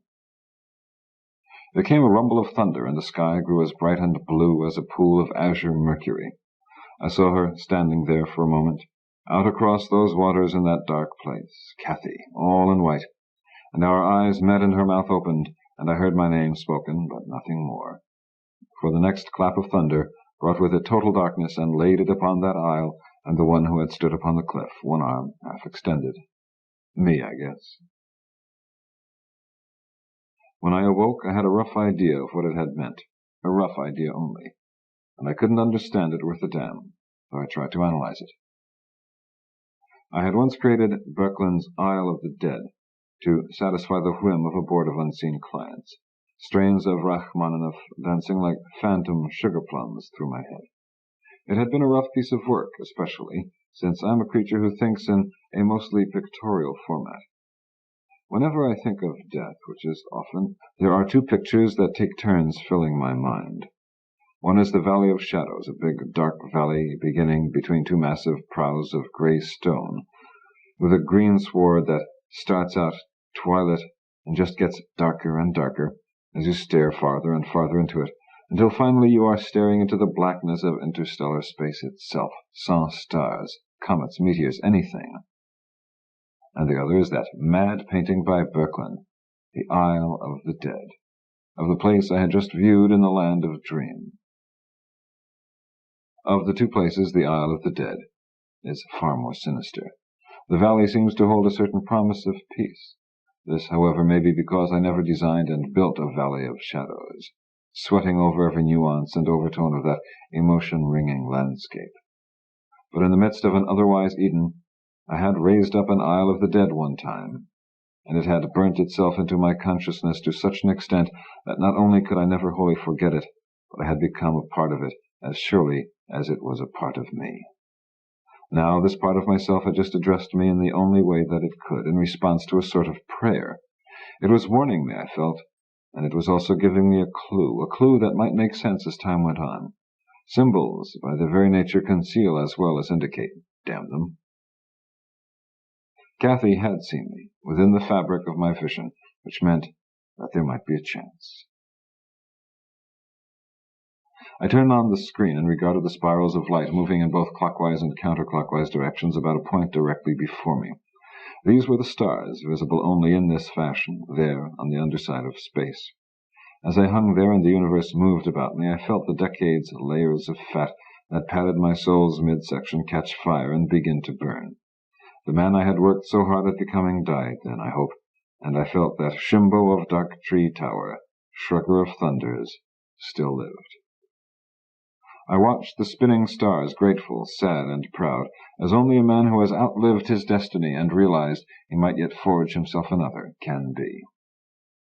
A: There came a rumble of thunder, and the sky grew as bright and blue as a pool of azure mercury. I saw her standing there for a moment, out across those waters in that dark place, Cathy, all in white, and our eyes met and her mouth opened, and I heard my name spoken, but nothing more. For the next clap of thunder brought with it total darkness, and laid it upon that isle and the one who had stood upon the cliff, one arm half extended. Me, I guess. When I awoke, I had a rough idea of what it had meant, a rough idea only, and I couldn't understand it worth a damn, though I tried to analyze it. I had once created Berklin's Isle of the Dead to satisfy the whim of a board of unseen clients, strains of Rachmaninoff dancing like phantom sugar plums through my head. It had been a rough piece of work, especially since I am a creature who thinks in a mostly pictorial format. Whenever I think of death, which is often, there are two pictures that take turns filling my mind. One is the Valley of Shadows, a big, dark valley beginning between two massive prows of grey stone, with a greensward that starts out twilit and just gets darker and darker as you stare farther and farther into it, until finally you are staring into the blackness of interstellar space itself, sans stars, comets, meteors, anything. And the other is that mad painting by Berklin, The Isle of the Dead, of the place I had just viewed in the land of dream. Of the two places, the Isle of the Dead is far more sinister. The valley seems to hold a certain promise of peace. This, however, may be because I never designed and built a valley of shadows, sweating over every nuance and overtone of that emotion-wringing landscape. But in the midst of an otherwise Eden, I had raised up an Isle of the Dead one time, and it had burnt itself into my consciousness to such an extent that not only could I never wholly forget it, but I had become a part of it as surely as it was a part of me. Now this part of myself had just addressed me in the only way that it could, in response to a sort of prayer. It was warning me, I felt, and it was also giving me a clue that might make sense as time went on. Symbols, by their very nature, conceal as well as indicate. Damn them. Cathy had seen me, within the fabric of my vision, which meant that there might be a chance. I turned on the screen and regarded the spirals of light moving in both clockwise and counterclockwise directions about a point directly before me. These were the stars, visible only in this fashion, there on the underside of space. As I hung there and the universe moved about me, I felt the decades' layers of fat that padded my soul's midsection catch fire and begin to burn. The man I had worked so hard at becoming died then, I hope, and I felt that Shimbo of Dark Tree Tower, Shrugger of Thunders, still lived. I watched the spinning stars, grateful, sad, and proud, as only a man who has outlived his destiny and realized he might yet forge himself another can be.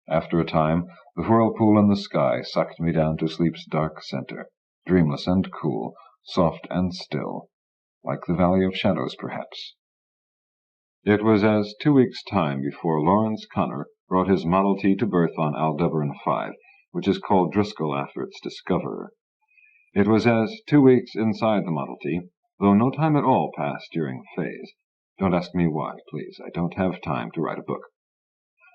A: After a time, the whirlpool in the sky sucked me down to sleep's dark center, dreamless and cool, soft and still, like the Valley of Shadows, perhaps. It was as 2 weeks' time before Lawrence Connor brought his Model T to birth on Aldebaran 5, which is called Driscoll after its discoverer. It was as 2 weeks inside the Model T, though no time at all passed during the phase. Don't ask me why, please. I don't have time to write a book.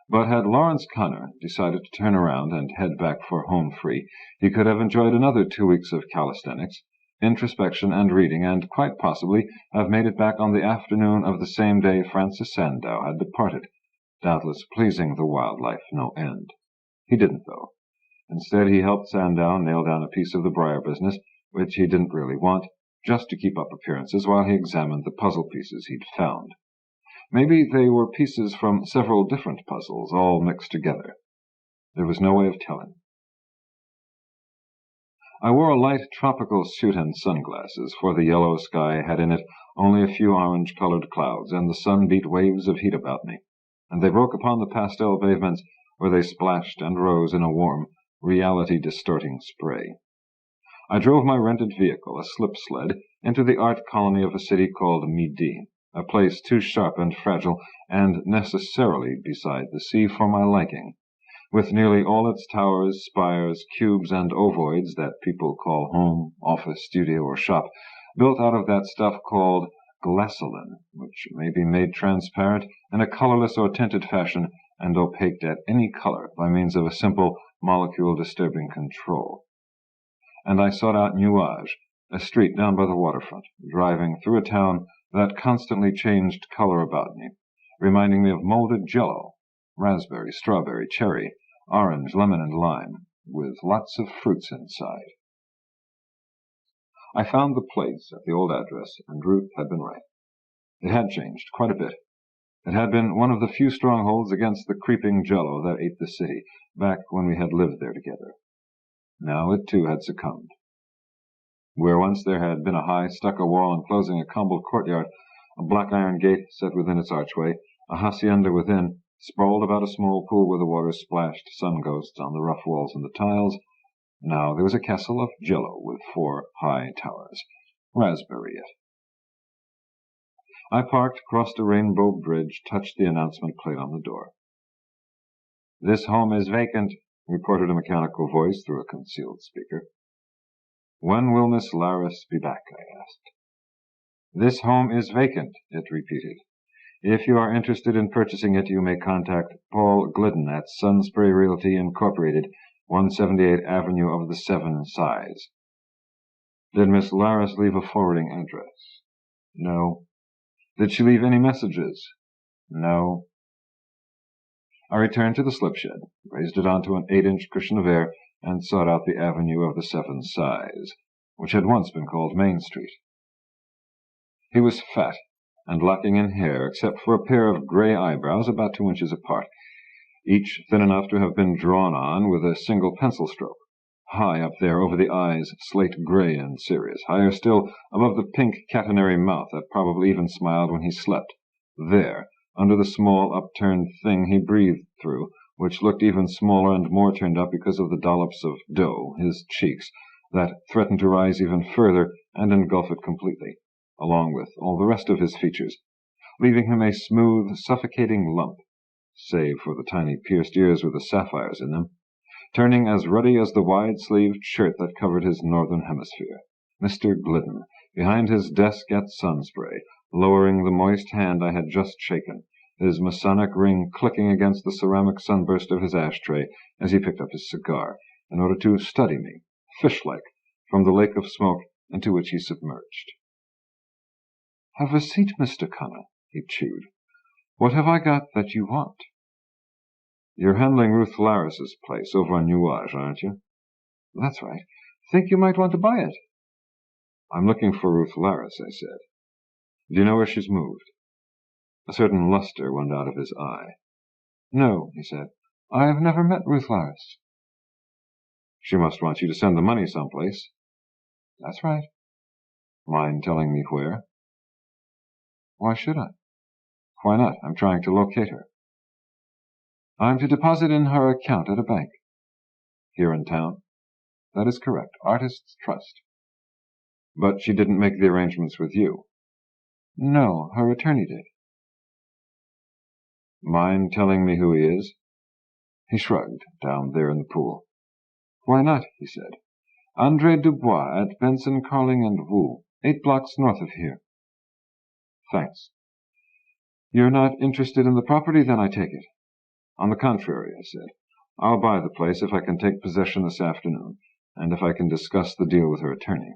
A: But had Lawrence Connor decided to turn around and head back for home free, he could have enjoyed another 2 weeks of calisthenics, introspection, and reading, and quite possibly have made it back on the afternoon of the same day Francis Sandow had departed, doubtless pleasing the wildlife no end. He didn't, though. Instead, he helped Sandow nail down a piece of the Briar business, which he didn't really want, just to keep up appearances while he examined the puzzle pieces he'd found. Maybe they were pieces from several different puzzles, all mixed together. There was no way of telling. I wore a light tropical suit and sunglasses, for the yellow sky had in it only a few orange-colored clouds, and the sun beat waves of heat about me, and they broke upon the pastel pavements, where they splashed and rose in a warm, reality-distorting spray. I drove my rented vehicle, a slip sled, into the art colony of a city called Midi, a place too sharp and fragile and necessarily beside the sea for my liking, with nearly all its towers, spires, cubes, and ovoids that people call home, office, studio, or shop, built out of that stuff called glacelin, which may be made transparent in a colorless or tinted fashion and opaqued at any color by means of a simple molecule-disturbing control. And I sought out Nuage, a street down by the waterfront, driving through a town that constantly changed color about me, reminding me of molded jello, raspberry, strawberry, cherry, orange, lemon, and lime, with lots of fruits inside. I found the place at the old address, and Ruth had been right. It had changed quite a bit. It had been one of the few strongholds against the creeping jello that ate the city, back when we had lived there together. Now it too had succumbed. Where once there had been a high stucco wall enclosing a cobbled courtyard, a black iron gate set within its archway, a hacienda within, sprawled about a small pool where the water splashed sun-ghosts on the rough walls and the tiles, now there was a castle of jello with 4 high towers. Raspberry it. I parked, crossed a rainbow bridge, touched the announcement plate on the door. "This home is vacant," reported a mechanical voice through a concealed speaker. "When will Miss Laris be back?" I asked. "This home is vacant," it repeated. "If you are interested in purchasing it, you may contact Paul Glidden at Sunspray Realty Incorporated, 178 Avenue of the Seven Sighs." "Did Miss Laris leave a forwarding address?" "No." "Did she leave any messages?" "No." I returned to the slip shed, raised it onto an 8-inch cushion of air, and sought out the Avenue of the Seven Sighs, which had once been called Main Street. He was fat and lacking in hair, except for a pair of gray eyebrows about 2 inches apart, each thin enough to have been drawn on with a single pencil stroke. High up there over the eyes, slate gray and serious. Higher still, above the pink catenary mouth that probably even smiled when he slept. There, under the small upturned thing he breathed through, which looked even smaller and more turned up because of the dollops of dough, his cheeks, that threatened to rise even further and engulf it completely, along with all the rest of his features, leaving him a smooth, suffocating lump, save for the tiny pierced ears with the sapphires in them, turning as ruddy as the wide-sleeved shirt that covered his northern hemisphere. Mr. Glidden, behind his desk at Sunspray, lowering the moist hand I had just shaken, his Masonic ring clicking against the ceramic sunburst of his ashtray as he picked up his cigar, in order to study me, fish-like, from the lake of smoke into which he submerged. "Have a seat, Mr. Connor," he chewed. "What have I got that you want?" "You're handling Ruth Laris's place over on Nuage, aren't you?" "That's right. Think you might want to buy it?" "I'm looking for Ruth Laris," I said. "Do you know where she's moved?" A certain luster went out of his eye. "No," he said. "I've never met Ruth Laris." "She must want you to send the money someplace." "That's right." "Mind telling me where?" "Why should I?" "Why not? I'm trying to locate her." "I'm to deposit in her account at a bank." "Here in town?" "That is correct. Artists' Trust." "But she didn't make the arrangements with you?" "No, her attorney did." "Mind telling me who he is?" He shrugged, down there in the pool. "Why not?" he said. "Andre Dubois at Benson, Carling & Wu, 8 blocks north of here." "Thanks." "You're not interested in the property, then, I take it?" "On the contrary," I said. "I'll buy the place if I can take possession this afternoon, and if I can discuss the deal with her attorney.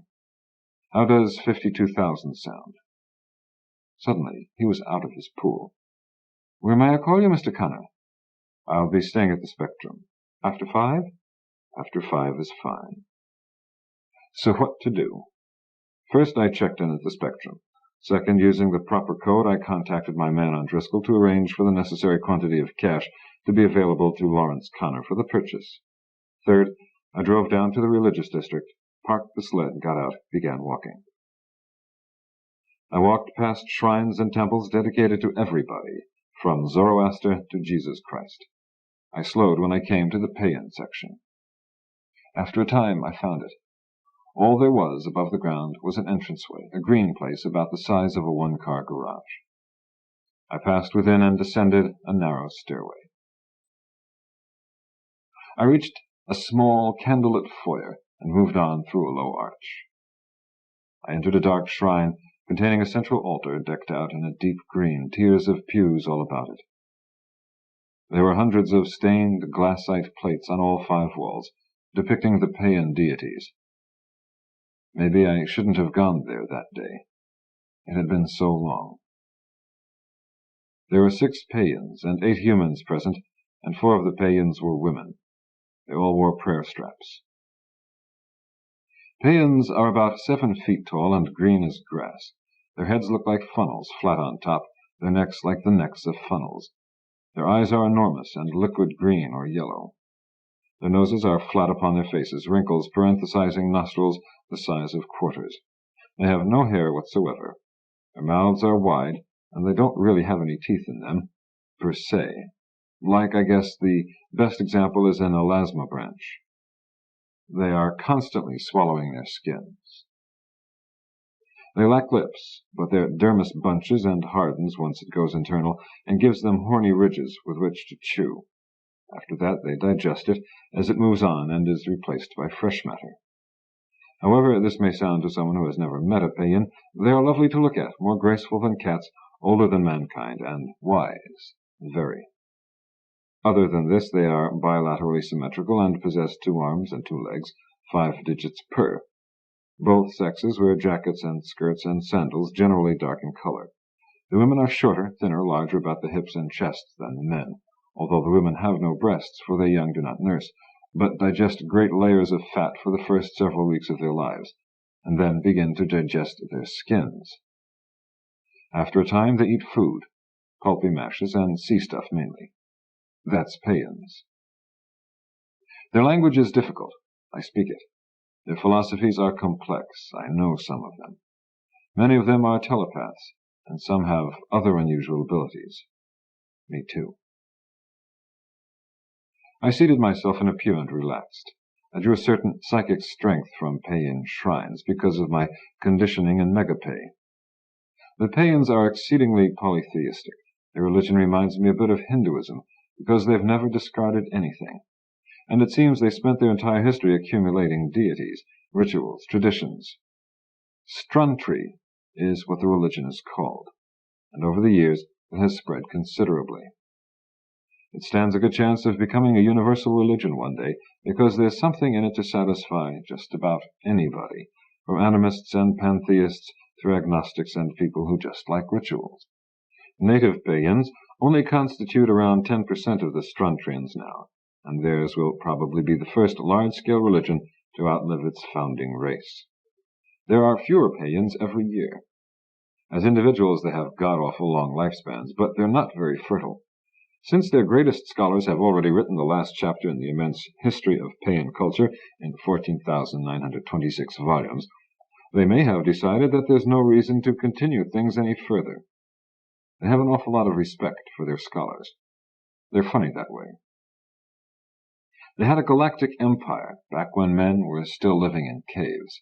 A: How does 52,000 sound?" Suddenly he was out of his pool. "Where may I call you, Mr. Connor?" "I'll be staying at the Spectrum." "After 5?" "After 5 is fine." So what to do? First, I checked in at the Spectrum. Second, using the proper code, I contacted my man on Driscoll to arrange for the necessary quantity of cash to be available to Lawrence Connor for the purchase. Third, I drove down to the religious district, parked the sled, got out, began walking. I walked past shrines and temples dedicated to everybody, from Zoroaster to Jesus Christ. I slowed when I came to the Peian section. After a time I found it. All there was above the ground was an entranceway, a green place about the size of a one-car garage. I passed within and descended a narrow stairway. I reached a small, candlelit foyer and moved on through a low arch. I entered a dark shrine containing a central altar decked out in a deep green, tiers of pews all about it. There were hundreds of stained glassite plates on all 5 walls, depicting the Peian deities. Maybe I shouldn't have gone there that day. It had been so long. There were 6 Peians and 8 humans present, and 4 of the Peians were women. They all wore prayer straps. Peians are about 7 feet tall and green as grass. Their heads look like funnels, flat on top, their necks like the necks of funnels. Their eyes are enormous and liquid green or yellow. Their noses are flat upon their faces, wrinkles parenthesizing nostrils the size of quarters. They have no hair whatsoever. Their mouths are wide, and they don't really have any teeth in them, per se. Like, I guess, the best example is an elasma branch. They are constantly swallowing their skins. They lack lips, but their dermis bunches and hardens once it goes internal, and gives them horny ridges with which to chew. After that they digest it as it moves on and is replaced by fresh matter. However this may sound to someone who has never met a Peian, they are lovely to look at, more graceful than cats, older than mankind, and wise, very. Other than this, they are bilaterally symmetrical and possess 2 arms and 2 legs, 5 digits per. Both sexes wear jackets and skirts and sandals, generally dark in color. The women are shorter, thinner, larger about the hips and chest than the men, although the women have no breasts, for they young do not nurse, but digest great layers of fat for the first several weeks of their lives, and then begin to digest their skins. After a time they eat food, pulpy mashes and sea stuff mainly. That's Peians. Their language is difficult. I speak it. Their philosophies are complex. I know some of them. Many of them are telepaths, and some have other unusual abilities. Me too. I seated myself in a pew and relaxed. I drew a certain psychic strength from Peian shrines because of my conditioning in Megapei. The Peians are exceedingly polytheistic. Their religion reminds me a bit of Hinduism, because they've never discarded anything. And it seems they spent their entire history accumulating deities, rituals, traditions. Struntry is what the religion is called, and over the years it has spread considerably. It stands a good chance of becoming a universal religion one day, because there's something in it to satisfy just about anybody, from animists and pantheists through agnostics and people who just like rituals. Native Peians only constitute around 10% of the Struntrians now, and theirs will probably be the first large-scale religion to outlive its founding race. There are fewer Peians every year. As individuals they have god-awful long lifespans, but they're not very fertile. Since their greatest scholars have already written the last chapter in the immense history of Peian culture in 14,926 volumes, they may have decided that there's no reason to continue things any further. They have an awful lot of respect for their scholars. They're funny that way. They had a galactic empire back when men were still living in caves.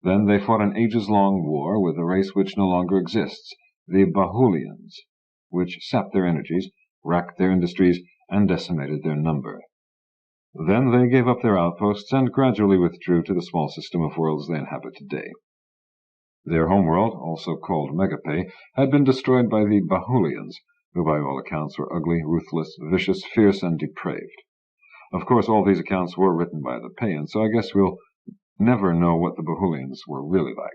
A: Then they fought an ages-long war with a race which no longer exists, the Bahulians, which sapped their energies, racked their industries, and decimated their number. Then they gave up their outposts and gradually withdrew to the small system of worlds they inhabit today. Their homeworld, also called Megapei, had been destroyed by the Bahulians, who by all accounts were ugly, ruthless, vicious, fierce, and depraved. Of course, all these accounts were written by the Peians, so I guess we'll never know what the Bahulians were really like.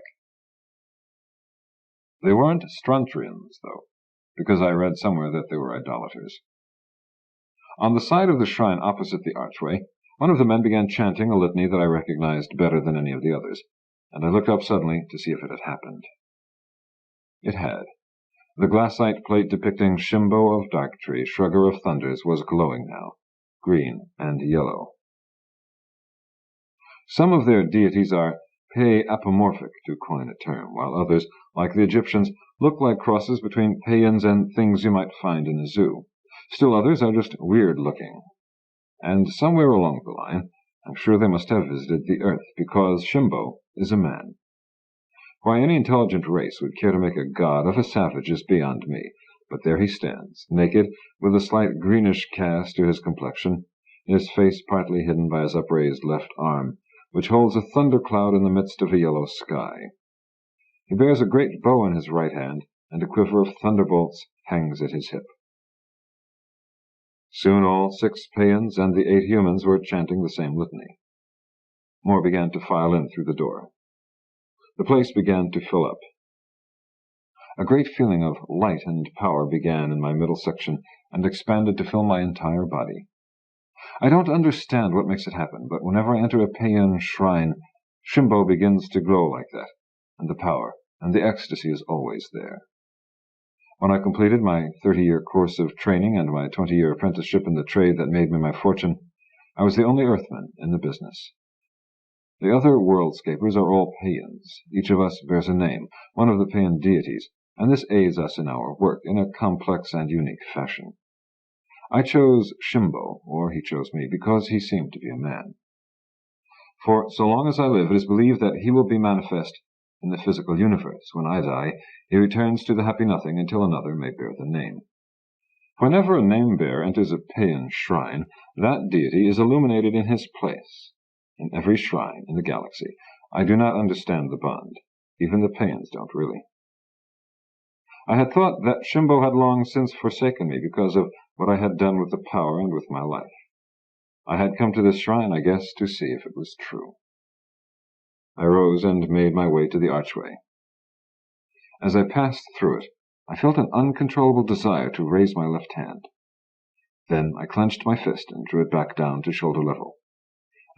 A: They weren't Struntrians, though, because I read somewhere that they were idolaters. On the side of the shrine opposite the archway, one of the men began chanting a litany that I recognized better than any of the others, and I looked up suddenly to see if it had happened. It had. The glassite plate depicting Shimbo of Darktree, Shrugger of Thunders, was glowing now, green and yellow. Some of their deities are Pei-apomorphic, to coin a term, while others, like the Egyptians, look like crosses between Peians and things you might find in a zoo. Still others are just weird-looking. And somewhere along the line, I'm sure they must have visited the earth, because Shimbo is a man. Why any intelligent race would care to make a god of a savage is beyond me, but there he stands, naked, with a slight greenish cast to his complexion, his face partly hidden by his upraised left arm, which holds a thundercloud in the midst of a yellow sky. He bears a great bow in his right hand, and a quiver of thunderbolts hangs at his hip. Soon all 6 Peians and the 8 humans were chanting the same litany. More began to file in through the door. The place began to fill up. A great feeling of light and power began in my middle section and expanded to fill my entire body. I don't understand what makes it happen, but whenever I enter a Peian shrine, Shimbo begins to glow like that, and the power and the ecstasy is always there. When I completed my 30-year course of training and my 20-year apprenticeship in the trade that made me my fortune, I was the only Earthman in the business. The other worldscapers are all Peians. Each of us bears a name, one of the Peian deities, and this aids us in our work in a complex and unique fashion. I chose Shimbo, or he chose me, because he seemed to be a man. For so long as I live, it is believed that he will be manifest in the physical universe. When I die, he returns to the happy nothing until another may bear the name. Whenever a name-bearer enters a Peian shrine, that deity is illuminated in his place. In every shrine in the galaxy. I do not understand the bond. Even the Peians don't really. I had thought that Shimbo had long since forsaken me because of what I had done with the power and with my life. I had come to this shrine, I guess, to see if it was true. I rose and made my way to the archway. As I passed through it, I felt an uncontrollable desire to raise my left hand. Then I clenched my fist and drew it back down to shoulder level.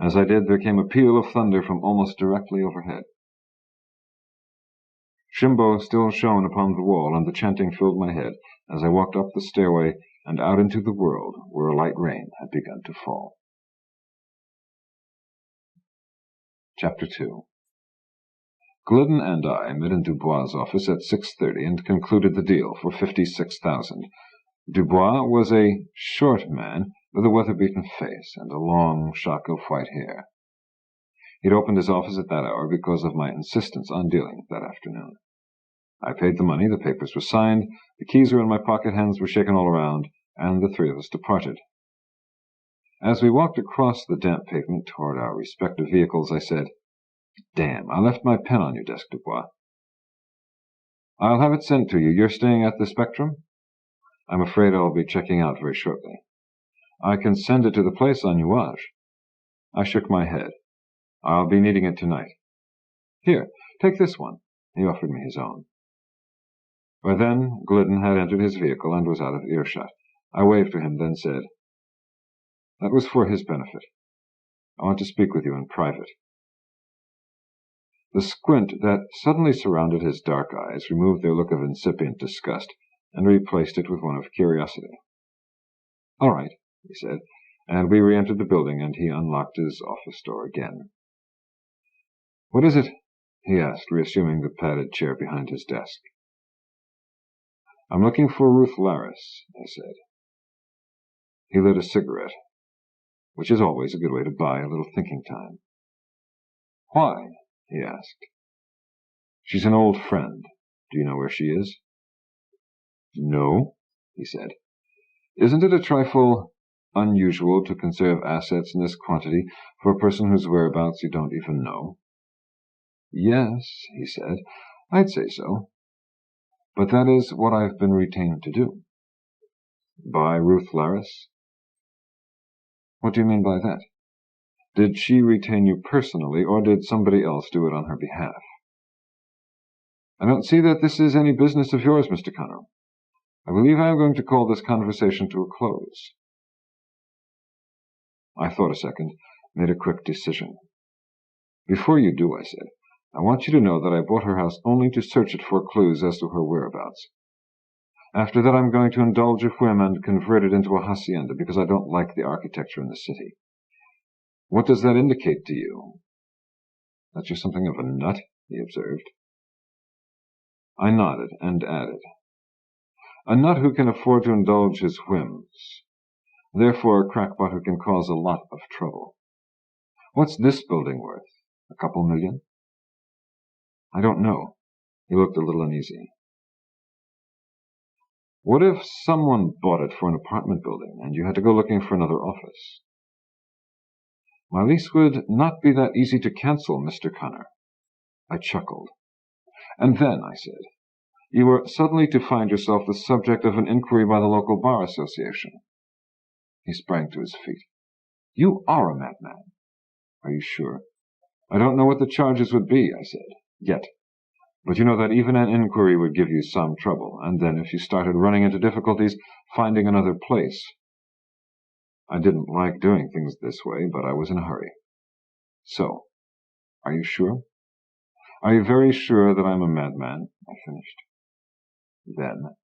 A: As I did, there came a peal of thunder from almost directly overhead. Shimbo still shone upon the wall, and the chanting filled my head as I walked up the stairway and out into the world where a light rain had begun to fall. Chapter 2. Glidden and I met in Dubois' office at 6:30 and concluded the deal for $56,000. Dubois was a short man with a weather-beaten face and a long shock of white hair. He'd opened his office at that hour because of my insistence on dealing that afternoon. I paid the money, the papers were signed, the keys were in my pocket, hands were shaken all around, and the 3 of us departed. As we walked across the damp pavement toward our respective vehicles, I said, "Damn, I left my pen on your desk, Dubois." "I'll have it sent to you. You're staying at the Spectrum?" "I'm afraid I'll be checking out very shortly." "I can send it to the place on Nuage." I shook my head. "I'll be needing it tonight." "Here, take this one." He offered me his own. By then, Glidden had entered his vehicle and was out of earshot. I waved to him, then said, "That was for his benefit. I want to speak with you in private." The squint that suddenly surrounded his dark eyes removed their look of incipient disgust and replaced it with one of curiosity. "All right," he said, and we re-entered the building, and he unlocked his office door again. "What is it?" he asked, reassuming the padded chair behind his desk. "I'm looking for Ruth Laris," I said. He lit a cigarette, which is always a good way to buy a little thinking time. "Why?" he asked. "She's an old friend. Do you know where she is?" "No," he said. "Isn't it a trifle unusual to conserve assets in this quantity for a person whose whereabouts you don't even know?" "Yes," he said, "I'd say so. But that is what I've been retained to do." "By Ruth Laris?" "What do you mean by that? Did she retain you personally, or did somebody else do it on her behalf?" "I don't see that this is any business of yours, Mr. Connor. I believe I am going to call this conversation to a close." I thought a second, made a quick decision. "Before you do," I said, "I want you to know that I bought her house only to search it for clues as to her whereabouts. After that, I'm going to indulge a whim and convert it into a hacienda because I don't like the architecture in the city. What does that indicate to you?" "That you're something of a nut," he observed. I nodded and added, "A nut who can afford to indulge his whims. Therefore, a crackpot who can cause a lot of trouble. What's this building worth? A couple million? I don't know. He looked a little uneasy. What if someone bought it for an apartment building, and you had to go looking for another office? My lease would not be that easy to cancel, Mr. Connor. I chuckled. And then, I said, you were suddenly to find yourself the subject of an inquiry by the local bar association. He sprang to his feet. You are a madman. Are you sure? I don't know what the charges would be, I said, yet. But you know that even an inquiry would give you some trouble, and then if you started running into difficulties, finding another place. I didn't like doing things this way, but I was in a hurry. So, are you sure? Are you very sure that I'm a madman? I finished. Then,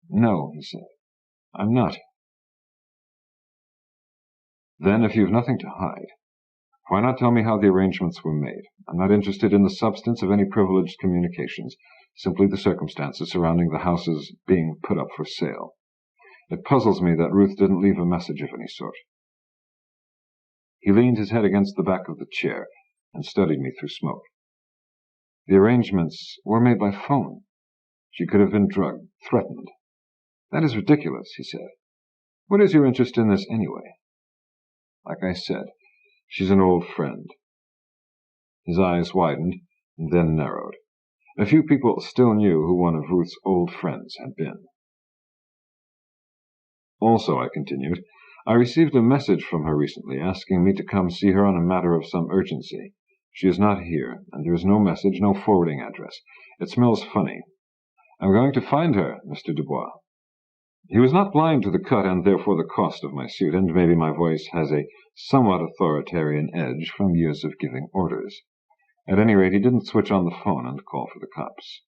A: no, he said, I'm not. Then, if you've nothing to hide, why not tell me how the arrangements were made? I'm not interested in the substance of any privileged communications, simply the circumstances surrounding the house's being put up for sale. It puzzles me that Ruth didn't leave a message of any sort. He leaned his head against the back of the chair and studied me through smoke. The arrangements were made by phone. She could have been drugged, threatened. That is ridiculous, he said. What is your interest in this anyway? Like I said, she's an old friend. His eyes widened and then narrowed. A few people still knew who one of Ruth's old friends had been. Also, I continued, I received a message from her recently asking me to come see her on a matter of some urgency. She is not here, and there is no message, no forwarding address. It smells funny. I'm going to find her, Mr. Dubois. He was not blind to the cut and therefore the cost of my suit, and maybe my voice has a somewhat authoritarian edge from years of giving orders. At any rate, he didn't switch on the phone and call for the cops.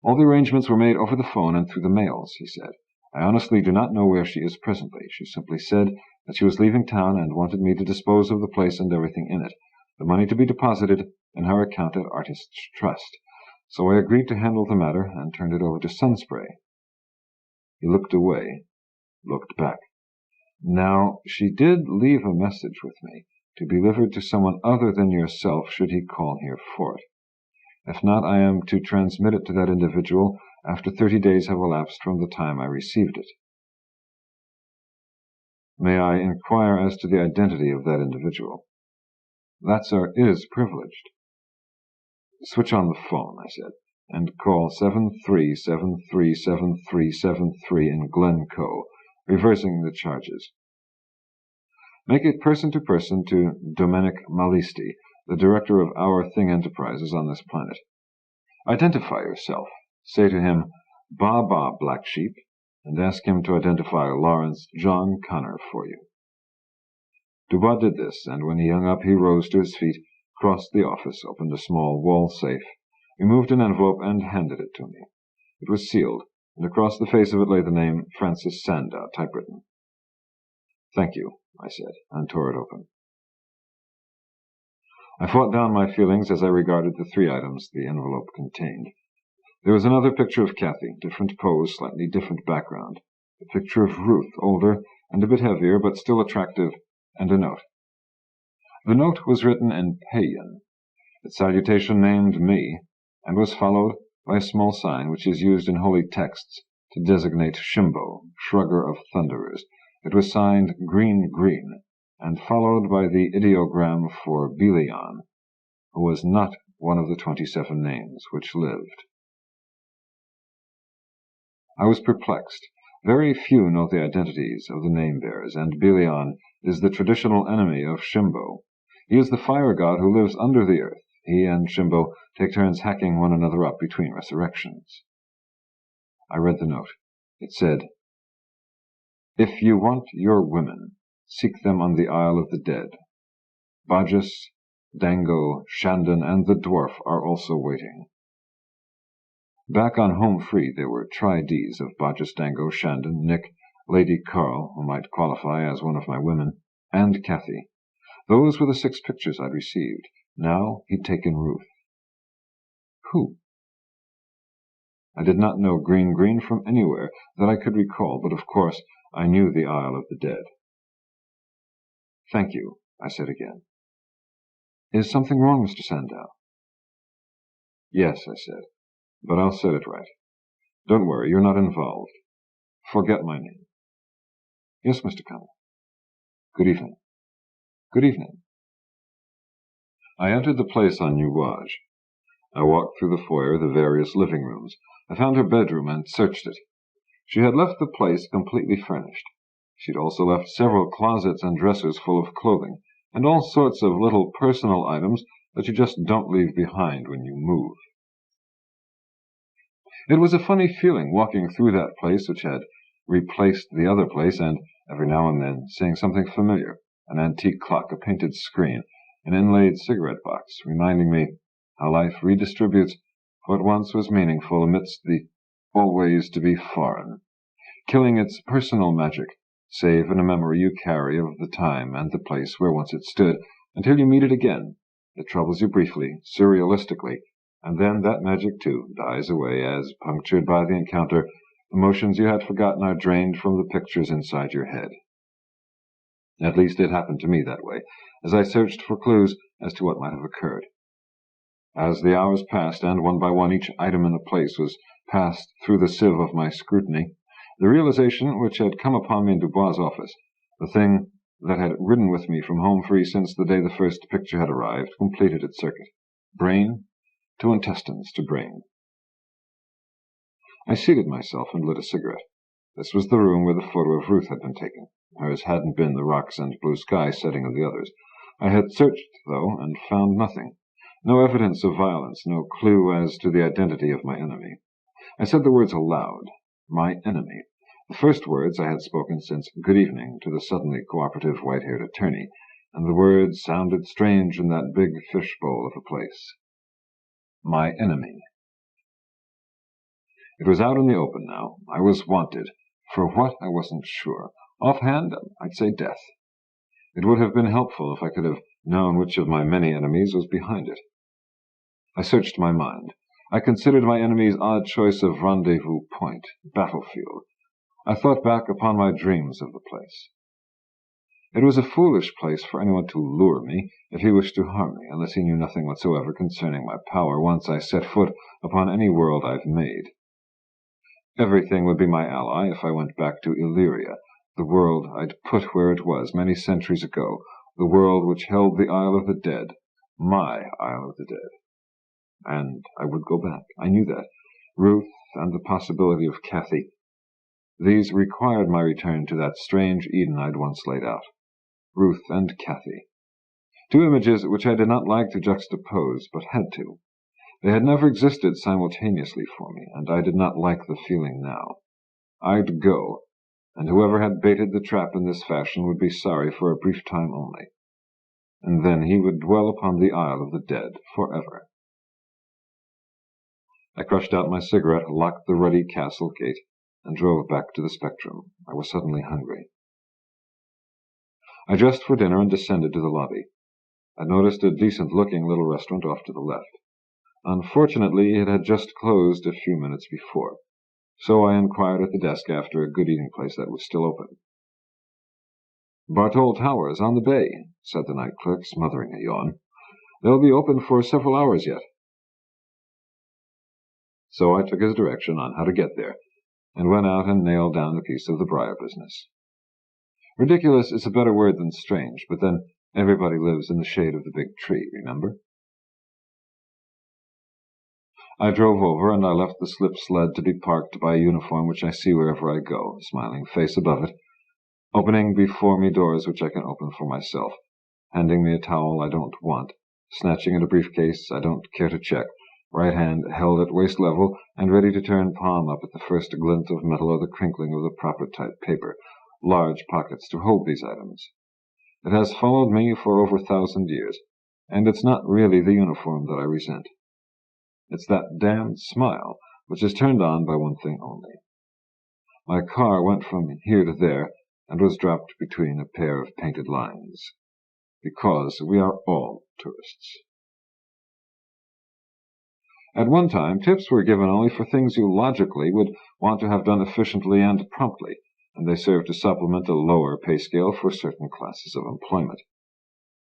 A: All the arrangements were made over the phone and through the mails, he said. I honestly do not know where she is presently. She simply said that she was leaving town and wanted me to dispose of the place and everything in it, the money to be deposited in her account at Artists' Trust. So I agreed to handle the matter and turned it over to Sunspray. He looked away, looked back. Now, she did leave a message with me, to be delivered to someone other than yourself should he call here for it. If not, I am to transmit it to that individual after 30 days have elapsed from the time I received it. May I inquire as to the identity of that individual? That, sir, is privileged. Switch on the phone, I said, and call 73737373 in Glencoe, reversing the charges. Make it person-to-person to Domenic Malisti, the director of Our Thing Enterprises on this planet. Identify yourself. Say to him, Ba Ba, Black Sheep, and ask him to identify Lawrence John Connor for you. Dubois did this, and when he hung up, he rose to his feet, crossed the office, opened a small wall safe, removed an envelope, and handed it to me. It was sealed, and across the face of it lay the name Francis Sandow, typewritten. Thank you, I said, and tore it open. I fought down my feelings as I regarded the 3 items the envelope contained. There was another picture of Kathy, different pose, slightly different background. A picture of Ruth, older and a bit heavier, but still attractive, and a note. The note was written in Peian. Its salutation named me, and was followed by a small sign which is used in holy texts to designate Shimbo, shrugger of thunderers. It was signed Green Green, and followed by the ideogram for Belian, who was not one of the 27 names which lived. I was perplexed. Very few know the identities of the name-bearers, and Belian is the traditional enemy of Shimbo. He is the fire god who lives under the earth. He and Shimbo take turns hacking one another up between resurrections. I read the note. It said, If you want your women, seek them on the Isle of the Dead. Bajus, Dango, Shandon, and the dwarf are also waiting. Back on Home Free there were Tri-Ds of Bajus, Dango, Shandon, Nick, Lady Carl, who might qualify as one of my women, and Kathy. Those were the 6 pictures I'd received. Now he'd taken Ruth. Who? I did not know Green Green from anywhere that I could recall, but of course I knew the Isle of the Dead. "Thank you," I said again. "Is something wrong, Mr. Sandow?" "Yes," I said, "but I'll set it right. Don't worry, you're not involved. Forget my name." "Yes, Mr. Connell." "Good evening." "Good evening." I entered the place on Nuage. I walked through the foyer, the various living rooms. I found her bedroom and searched it. She had left the place completely furnished. She'd also left several closets and dressers full of clothing, and all sorts of little personal items that you just don't leave behind when you move. It was a funny feeling walking through that place which had replaced the other place, and every now and then seeing something familiar, an antique clock, a painted screen, an inlaid cigarette box, reminding me how life redistributes what once was meaningful amidst the always to be foreign, killing its personal magic, save in a memory you carry of the time and the place where once it stood, until you meet it again. It troubles you briefly, surrealistically, and then that magic, too, dies away as, punctured by the encounter, emotions you had forgotten are drained from the pictures inside your head. At least it happened to me that way, as I searched for clues as to what might have occurred. As the hours passed, and one by one each item in the place was passed through the sieve of my scrutiny, the realization which had come upon me in Dubois' office, the thing that had ridden with me from home free since the day the first picture had arrived, completed its circuit. Brain to intestines to brain. I seated myself and lit a cigarette. This was the room where the photo of Ruth had been taken. Hers hadn't been the rocks and blue sky setting of the others. I had searched, though, and found nothing. No evidence of violence, no clue as to the identity of my enemy. I said the words aloud. My enemy. The first words I had spoken since "good evening" to the suddenly cooperative white-haired attorney, and the words sounded strange in that big fishbowl of a place. My enemy. It was out in the open now. I was wanted. For what, I wasn't sure. Offhand, I'd say death. It would have been helpful if I could have known which of my many enemies was behind it. I searched my mind. I considered my enemy's odd choice of rendezvous point, battlefield. I thought back upon my dreams of the place. It was a foolish place for anyone to lure me if he wished to harm me, unless he knew nothing whatsoever concerning my power once I set foot upon any world I've made. Everything would be my ally if I went back to Illyria, the world I'd put where it was many centuries ago, the world which held the Isle of the Dead, my Isle of the Dead. And I would go back. I knew that. Ruth and the possibility of Cathy. These required my return to that strange Eden I'd once laid out. Ruth and Cathy. Two images which I did not like to juxtapose, but had to. They had never existed simultaneously for me, and I did not like the feeling now. I'd go, and whoever had baited the trap in this fashion would be sorry for a brief time only. And then he would dwell upon the Isle of the Dead forever. I crushed out my cigarette, locked the ruddy castle gate, and drove back to the Spectrum. I was suddenly hungry. I dressed for dinner and descended to the lobby. I noticed a decent-looking little restaurant off to the left. Unfortunately, it had just closed a few minutes before, so I inquired at the desk after a good eating place that was still open. "Bartol Towers, on the bay," said the night clerk, smothering a yawn. "They'll be open for several hours yet." So I took his direction on how to get there, and went out and nailed down a piece of the briar business. Ridiculous is a better word than strange, but then everybody lives in the shade of the big tree, remember? I drove over, and I left the slip sled to be parked by a uniform which I see wherever I go, a smiling face above it, opening before me doors which I can open for myself, handing me a towel I don't want, snatching at a briefcase I don't care to check, right hand held at waist level and ready to turn palm up at the first glint of metal or the crinkling of the proper type paper, large pockets to hold these items. It has followed me for over 1,000 years, and it's not really the uniform that I resent. It's that damned smile, which is turned on by one thing only. My car went from here to there, and was dropped between a pair of painted lines. Because we are all tourists. At one time, tips were given only for things you logically would want to have done efficiently and promptly, and they served to supplement a lower pay scale for certain classes of employment.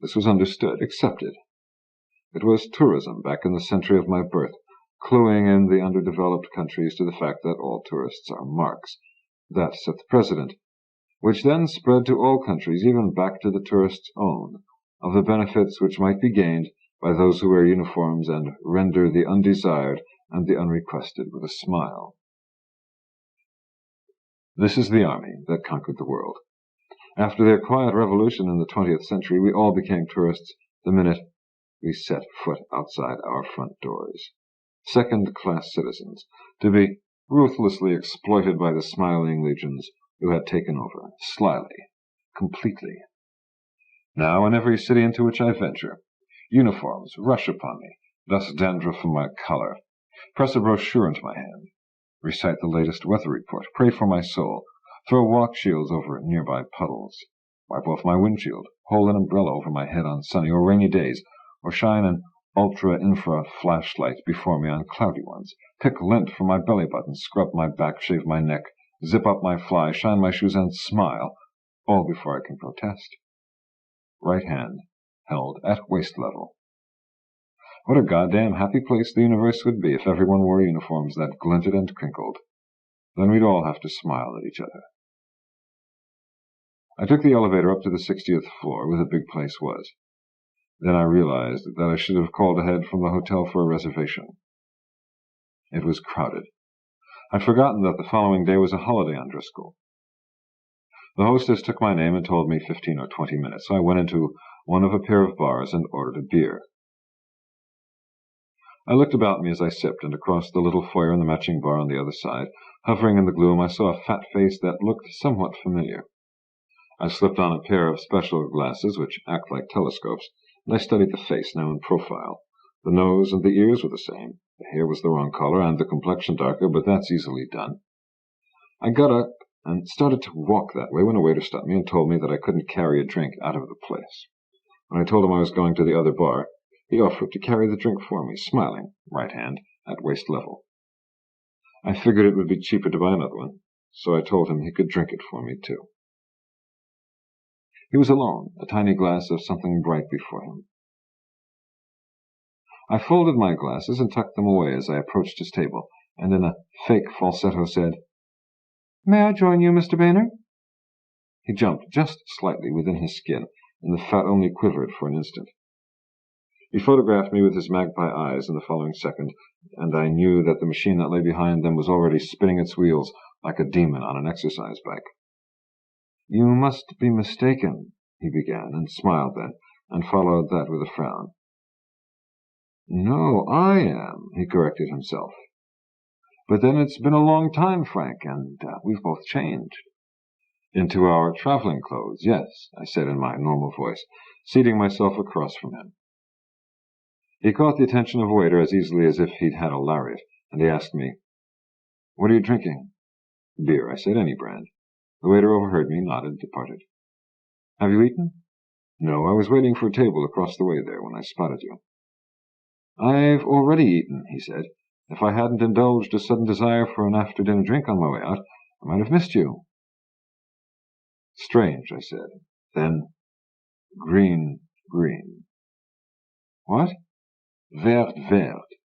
A: This was understood, accepted. It was tourism back in the century of my birth, cluing in the underdeveloped countries to the fact that all tourists are marks. That set the precedent, which then spread to all countries, even back to the tourist's own, of the benefits which might be gained by those who wear uniforms and render the undesired and the unrequested with a smile. This is the army that conquered the world. After their quiet revolution in the 20th century, we all became tourists the minute we set foot outside our front doors. Second-class citizens, to be ruthlessly exploited by the smiling legions who had taken over, slyly, completely. Now, in every city into which I venture, uniforms rush upon me, dust dandruff from my collar, press a brochure into my hand, recite the latest weather report, pray for my soul, throw walk shields over nearby puddles, wipe off my windshield, hold an umbrella over my head on sunny or rainy days, or shine an ultra-infra flashlight before me on cloudy ones, pick lint from my belly button, scrub my back, shave my neck, zip up my fly, shine my shoes, and smile, all before I can protest. Right hand held at waist level. What a goddamn happy place the universe would be if everyone wore uniforms that glinted and crinkled. Then we'd all have to smile at each other. I took the elevator up to the 60th floor, where the big place was. Then I realized that I should have called ahead from the hotel for a reservation. It was crowded. I'd forgotten that the following day was a holiday on Driscoll. The hostess took my name and told me 15 or 20 minutes, so I went into one of a pair of bars and ordered a beer. I looked about me as I sipped, and across the little foyer and the matching bar on the other side, hovering in the gloom, I saw a fat face that looked somewhat familiar. I slipped on a pair of special glasses which act like telescopes, and I studied the face now in profile. The nose and the ears were the same. The hair was the wrong color and the complexion darker, but that's easily done. I got up and started to walk that way when a waiter stopped me and told me that I couldn't carry a drink out of the place. When I told him I was going to the other bar, he offered to carry the drink for me, smiling, right hand, at waist level. I figured it would be cheaper to buy another one, so I told him he could drink it for me, too. He was alone, a tiny glass of something bright before him. I folded my glasses and tucked them away as I approached his table, and in a fake falsetto said, "May I join you, Mr. Boehner?" He jumped just slightly within his skin, and the fat only quivered for an instant. He photographed me with his magpie eyes in the following second, and I knew that the machine that lay behind them was already spinning its wheels like a demon on an exercise bike. "You must be mistaken," he began, and smiled then, and followed that with a frown. "No, I am," he corrected himself. "But then it's been a long time, Frank, and we've both changed." "Into our traveling clothes, yes," I said in my normal voice, seating myself across from him. He caught the attention of a waiter as easily as if he'd had a lariat, and he asked me, "What are you drinking?" "Beer," I said, "any brand." The waiter overheard me, nodded, departed. "Have you eaten?" "No, I was waiting for a table across the way there when I spotted you." "I've already eaten," he said. "If I hadn't indulged a sudden desire for an after-dinner drink on my way out, I might have missed you." "Strange," I said. Then, green. "What?" "Vert,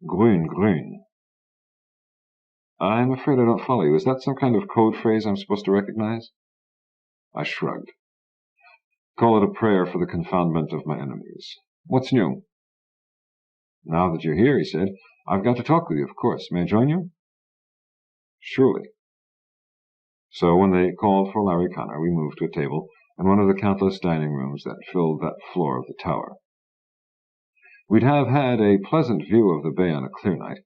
A: grün. "I'm afraid I don't follow you. Is that some kind of code phrase I'm supposed to recognize?" I shrugged. "Call it a prayer for the confoundment of my enemies. What's new?" "Now that you're here," he said, "I've got to talk with you, of course. May I join you?" "Surely." So when they called for Larry Connor, we moved to a table in one of the countless dining rooms that filled that floor of the tower. We'd have had a pleasant view of the bay on a clear night,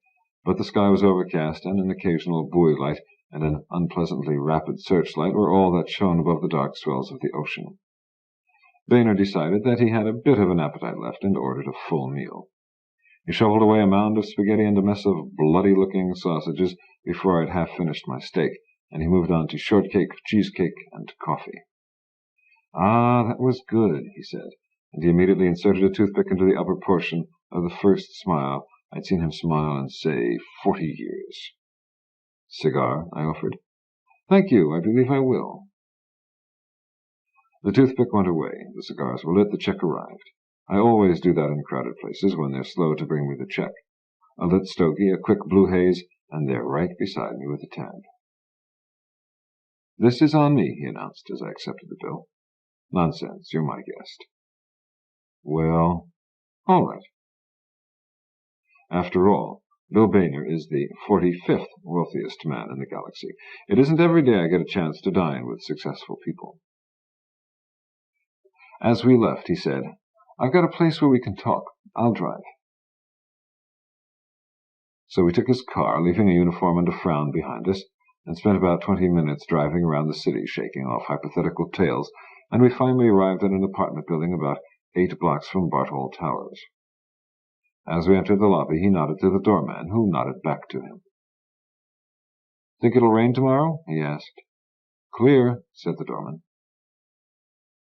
A: but the sky was overcast, and an occasional buoy light and an unpleasantly rapid searchlight were all that shone above the dark swells of the ocean. Boehner decided that he had a bit of an appetite left and ordered a full meal. He shoveled away a mound of spaghetti and a mess of bloody-looking sausages before I'd half finished my steak, and he moved on to shortcake, cheesecake, and coffee. "Ah, that was good," he said, and he immediately inserted a toothpick into the upper portion of the first smile I'd seen him smile in, say, 40 years. "Cigar?" I offered. Thank you, I believe I will. The toothpick went away. The cigars were lit. The check arrived. I always do that in crowded places when they're slow to bring me the check. A lit stogie, a quick blue haze, and they're right beside me with the tab. This is on me, he announced as I accepted the bill. Nonsense, you're my guest. Well, all right. After all, Bill Boehner is the 45th wealthiest man in the galaxy. It isn't every day I get a chance to dine with successful people. As we left, he said, I've got a place where we can talk. I'll drive. So we took his car, leaving a uniform and a frown behind us, and spent about 20 minutes driving around the city, shaking off hypothetical tales, and we finally arrived at an apartment building about 8 blocks from Bartol Towers. As we entered the lobby, he nodded to the doorman, who nodded back to him. Think it'll rain tomorrow? He asked. Clear, said the doorman.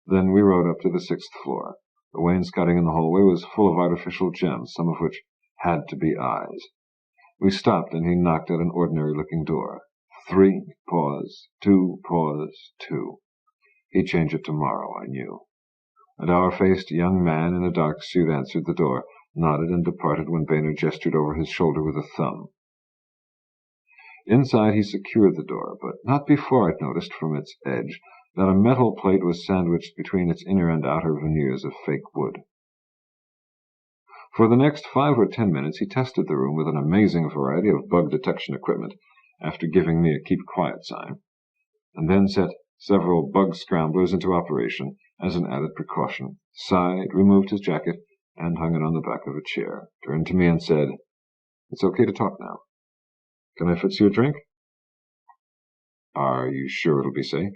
A: Then we rode up to the 6th floor. The wainscoting in the hallway was full of artificial gems, some of which had to be eyes. We stopped, and he knocked at an ordinary-looking door. 3, pause, 2, pause, 2. He'd change it tomorrow, I knew. A dour-faced young man in a dark suit answered the door, nodded, and departed when Boehner gestured over his shoulder with a thumb. Inside he secured the door, but not before I'd noticed from its edge that a metal plate was sandwiched between its inner and outer veneers of fake wood. For the next 5 or 10 minutes he tested the room with an amazing variety of bug detection equipment, after giving me a keep-quiet sign, and then set several bug scramblers into operation as an added precaution, sighed, removed his jacket, and hung it on the back of a chair, turned to me and said, It's okay to talk now. Can I fix you a drink? Are you sure it'll be safe?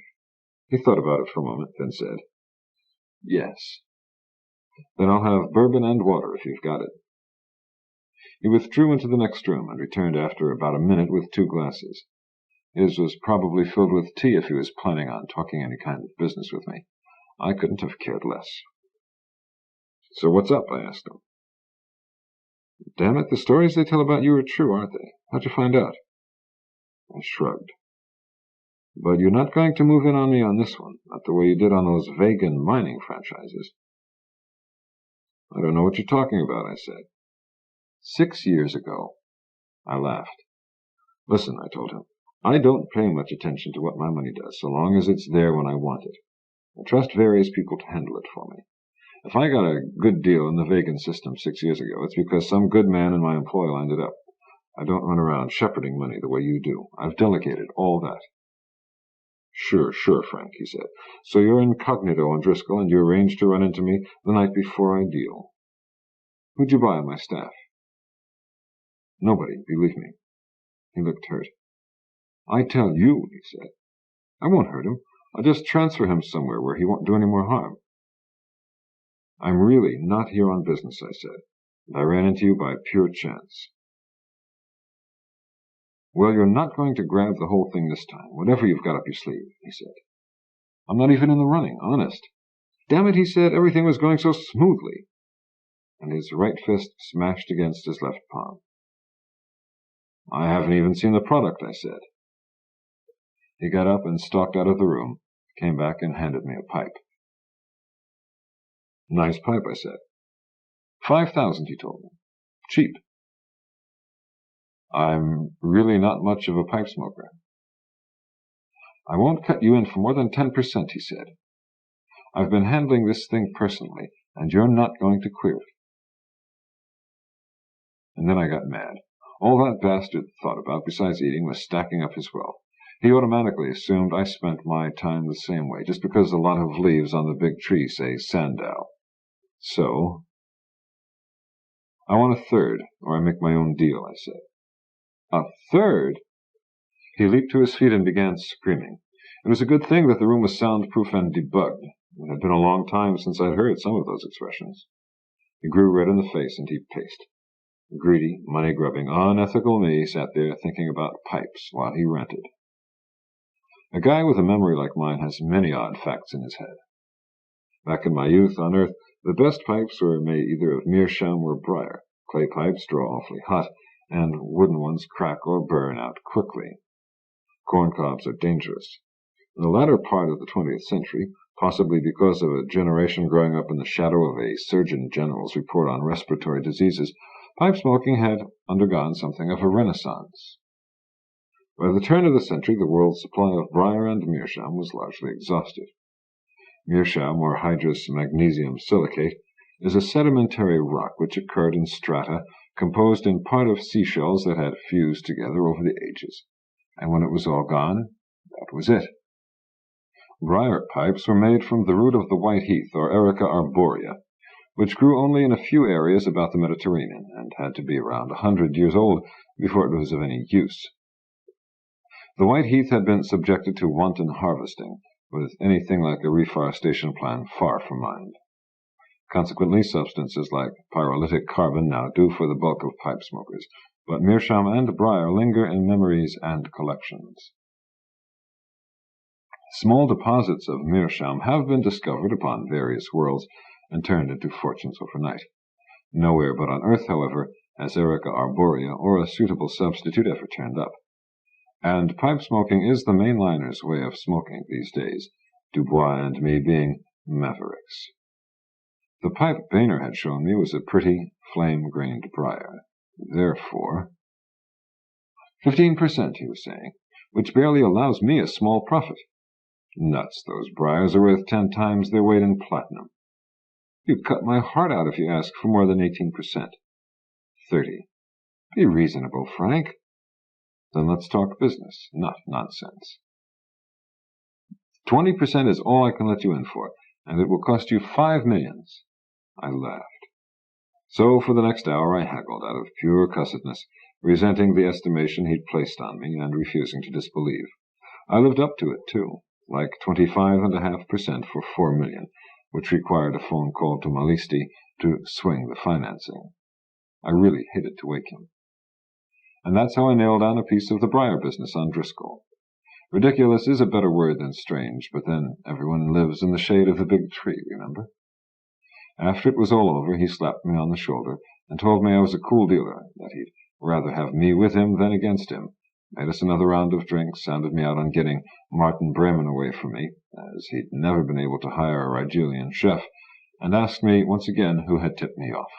A: He thought about it for a moment, then said, Yes. Then I'll have bourbon and water if you've got it. He withdrew into the next room and returned after about a minute with 2 glasses. His was probably filled with tea if he was planning on talking any kind of business with me. I couldn't have cared less. So what's up? I asked him. Damn it, the stories they tell about you are true, aren't they? How'd you find out? I shrugged. But you're not going to move in on me on this one, not the way you did on those vegan mining franchises. I don't know what you're talking about, I said. 6 years ago. I laughed. Listen, I told him, I don't pay much attention to what my money does, so long as it's there when I want it. I trust various people to handle it for me. If I got a good deal in the vegan system 6 years ago, it's because some good man in my employ lined it up. I don't run around shepherding money the way you do. I've delegated all that. Sure, Frank, he said. So you're incognito on Driscoll, and you arranged to run into me the night before I deal. Who'd you buy on my staff? Nobody, believe me. He looked hurt. I tell you, he said. I won't hurt him. I'll just transfer him somewhere where he won't do any more harm. I'm really not here on business, I said, and I ran into you by pure chance. Well, you're not going to grab the whole thing this time, whatever you've got up your sleeve, he said. I'm not even in the running, honest. Damn it, he said, everything was going so smoothly. And his right fist smashed against his left palm. I haven't even seen the product, I said. He got up and stalked out of the room, came back and handed me a pipe. Nice pipe, I said. 5,000, he told me. Cheap. I'm really not much of a pipe smoker. I won't cut you in for more than 10%, he said. I've been handling this thing personally, and you're not going to queer it. And then I got mad. All that bastard thought about, besides eating, was stacking up his wealth. He automatically assumed I spent my time the same way, just because a lot of leaves on the big tree say Sandow. So, I want a third, or I make my own deal, I said. A third? He leaped to his feet and began screaming. It was a good thing that the room was soundproof and debugged. It had been a long time since I'd heard some of those expressions. He grew red in the face, and he paced. Greedy, money-grubbing, unethical me sat there thinking about pipes while he ranted. A guy with a memory like mine has many odd facts in his head. Back in my youth on Earth, the best pipes were made either of meerschaum or briar. Clay pipes draw awfully hot, and wooden ones crack or burn out quickly. Corncobs are dangerous. In the latter part of the 20th century, possibly because of a generation growing up in the shadow of a Surgeon General's report on respiratory diseases, pipe smoking had undergone something of a renaissance. By the turn of the century, the world's supply of briar and meerschaum was largely exhausted. Meerschaum, or hydrous magnesium silicate, is a sedimentary rock which occurred in strata composed in part of seashells that had fused together over the ages, and when it was all gone, that was it. Briar pipes were made from the root of the white heath, or Erica arborea, which grew only in a few areas about the Mediterranean, and had to be around 100 years old before it was of any use. The white heath had been subjected to wanton harvesting, with anything like a reforestation plan far from mind. Consequently, substances like pyrolytic carbon now do for the bulk of pipe smokers, but meerschaum and briar linger in memories and collections. Small deposits of meerschaum have been discovered upon various worlds and turned into fortunes overnight. Nowhere but on Earth, however, has Erica arborea or a suitable substitute ever turned up. And pipe smoking is the mainliner's way of smoking these days, Dubois and me being mavericks. The pipe Boehner had shown me was a pretty, flame-grained briar. Therefore, 15%, he was saying, which barely allows me a small profit. Nuts, those briars are worth 10 times their weight in platinum. You'd cut my heart out if you ask for more than 18%. 30. Be reasonable, Frank. Then let's talk business, not nonsense. 20% is all I can let you in for, and it will cost you 5 millions. I laughed. So for the next hour I haggled out of pure cussedness, resenting the estimation he'd placed on me and refusing to disbelieve. I lived up to it, too, like 25.5% for 4 million, which required a phone call to Malisti to swing the financing. I really hated to wake him. And that's how I nailed down a piece of the briar business on Driscoll. Ridiculous is a better word than strange, but then everyone lives in the shade of the big tree, remember? After it was all over, he slapped me on the shoulder and told me I was a cool dealer, that he'd rather have me with him than against him, made us another round of drinks, sounded me out on getting Martin Bremen away from me, as he'd never been able to hire a Rigelian chef, and asked me once again who had tipped me off.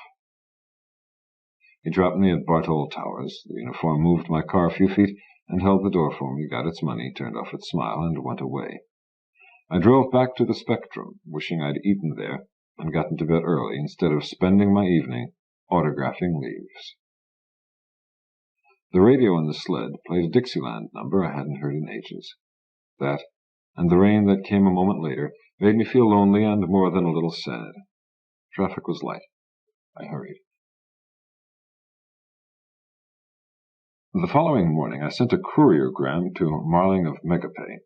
A: He dropped me at Bartol Towers. The uniform moved my car a few feet and held the door for me, got its money, turned off its smile, and went away. I drove back to the Spectrum, wishing I'd eaten there and gotten to bed early instead of spending my evening autographing leaves. The radio in the sled played a Dixieland number I hadn't heard in ages. That, and the rain that came a moment later, made me feel lonely and more than a little sad. Traffic was light. I hurried. The following morning I sent a couriergram to Marling of Megapay,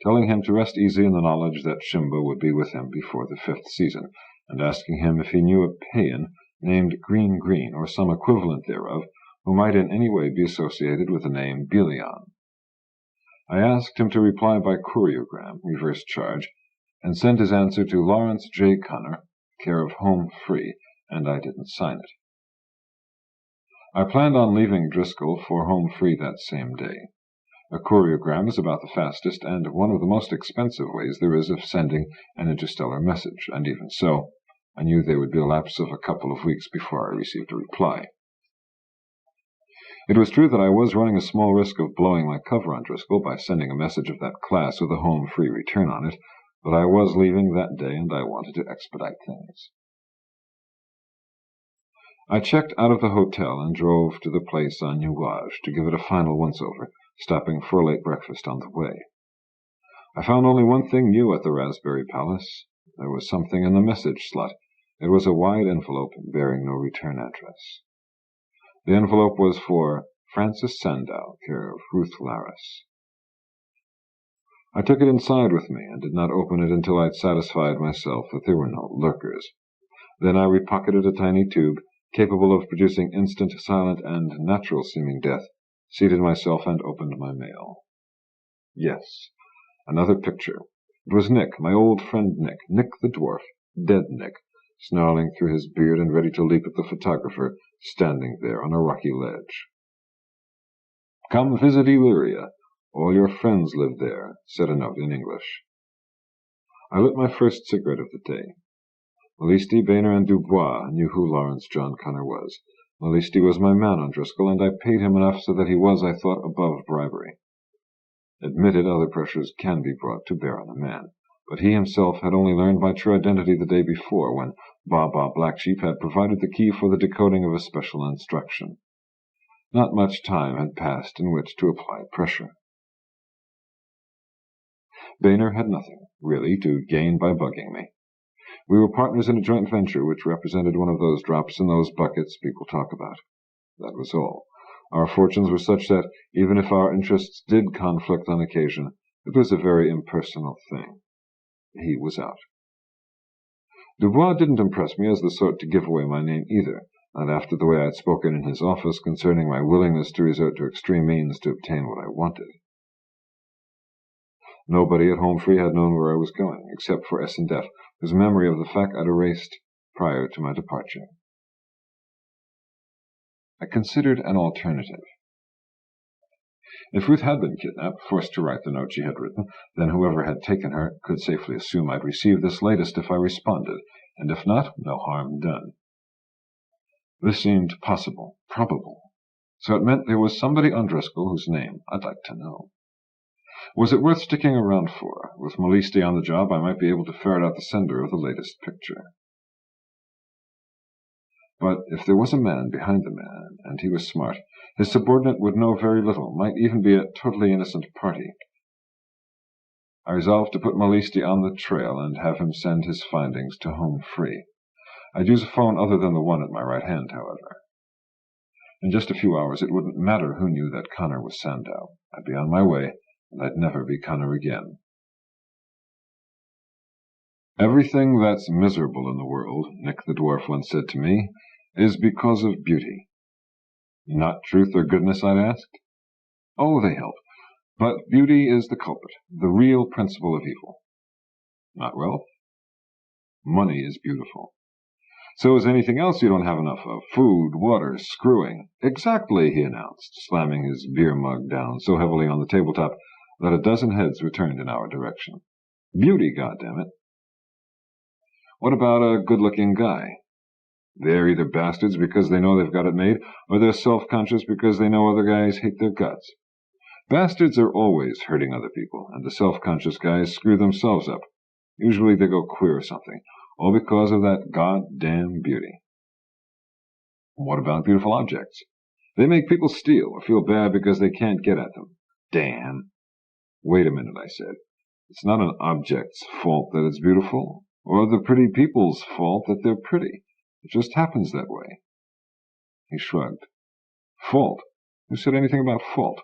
A: telling him to rest easy in the knowledge that Shimba would be with him before the 5th season, and asking him if he knew a Peian named Green Green, or some equivalent thereof, who might in any way be associated with the name Belian. I asked him to reply by couriergram, reverse charge, and send his answer to Lawrence J. Connor, care of Home Free, and I didn't sign it. I planned on leaving Driscoll for Home Free that same day. A couriergram is about the fastest and one of the most expensive ways there is of sending an interstellar message, and even so, I knew there would be a lapse of a couple of weeks before I received a reply. It was true that I was running a small risk of blowing my cover on Driscoll by sending a message of that class with a Home Free return on it, but I was leaving that day, and I wanted to expedite things. I checked out of the hotel and drove to the place on Nuage to give it a final once-over, stopping for a late breakfast on the way. I found only one thing new at the Raspberry Palace. There was something in the message slot. It was a wide envelope bearing no return address. The envelope was for Francis Sandow, care of Ruth Laris. I took it inside with me and did not open it until I'd satisfied myself that there were no lurkers. Then I repocketed a tiny tube, capable of producing instant, silent, and natural-seeming death, seated myself and opened my mail. Yes, another picture. It was Nick, my old friend Nick the dwarf, dead Nick, snarling through his beard and ready to leap at the photographer, standing there on a rocky ledge. Come visit Illyria, All your friends live there, said a note in English. I lit my first cigarette of the day. Malisti, Boehner, and Dubois knew who Lawrence John Connor was. Malisti was my man on Driscoll, and I paid him enough so that he was, I thought, above bribery. Admitted, other pressures can be brought to bear on a man, but he himself had only learned my true identity the day before, when Baa Black Sheep had provided the key for the decoding of a special instruction. Not much time had passed in which to apply pressure. Boehner had nothing, really, to gain by bugging me. We were partners in a joint venture which represented one of those drops in those buckets people talk about. That was all. Our fortunes were such that, even if our interests did conflict on occasion, it was a very impersonal thing. He was out. Dubois didn't impress me as the sort to give away my name either, not after the way I had spoken in his office concerning my willingness to resort to extreme means to obtain what I wanted. Nobody at Home Free had known where I was going, except for S&F, whose memory of the fact I'd erased prior to my departure. I considered an alternative. If Ruth had been kidnapped, forced to write the note she had written, then whoever had taken her could safely assume I'd receive this latest if I responded, and if not, no harm done. This seemed possible, probable. So it meant there was somebody on Driscoll whose name I'd like to know. Was it worth sticking around for? With Malisti on the job, I might be able to ferret out the sender of the latest picture. But if there was a man behind the man, and he was smart, his subordinate would know very little, might even be a totally innocent party. I resolved to put Malisti on the trail and have him send his findings to Home Free. I'd use a phone other than the one at my right hand, however. In just a few hours it wouldn't matter who knew that Connor was Sandow. I'd be on my way, and I'd never be Connor again. Everything that's miserable in the world, Nick the Dwarf once said to me, is because of beauty. Not truth or goodness, I'd asked. Oh, they help. But beauty is the culprit, the real principle of evil. Not wealth. Money is beautiful. So is anything else you don't have enough of. Food, water, screwing. Exactly, he announced, slamming his beer mug down so heavily on the tabletop that a dozen heads were turned in our direction. Beauty, goddammit. What about a good-looking guy? They're either bastards because they know they've got it made, or they're self-conscious because they know other guys hate their guts. Bastards are always hurting other people, and the self-conscious guys screw themselves up. Usually they go queer or something, all because of that goddamn beauty. What about beautiful objects? They make people steal or feel bad because they can't get at them. Damn. Wait a minute, I said. It's not an object's fault that it's beautiful, or the pretty people's fault that they're pretty. It just happens that way. He shrugged. Fault? Who said anything about fault?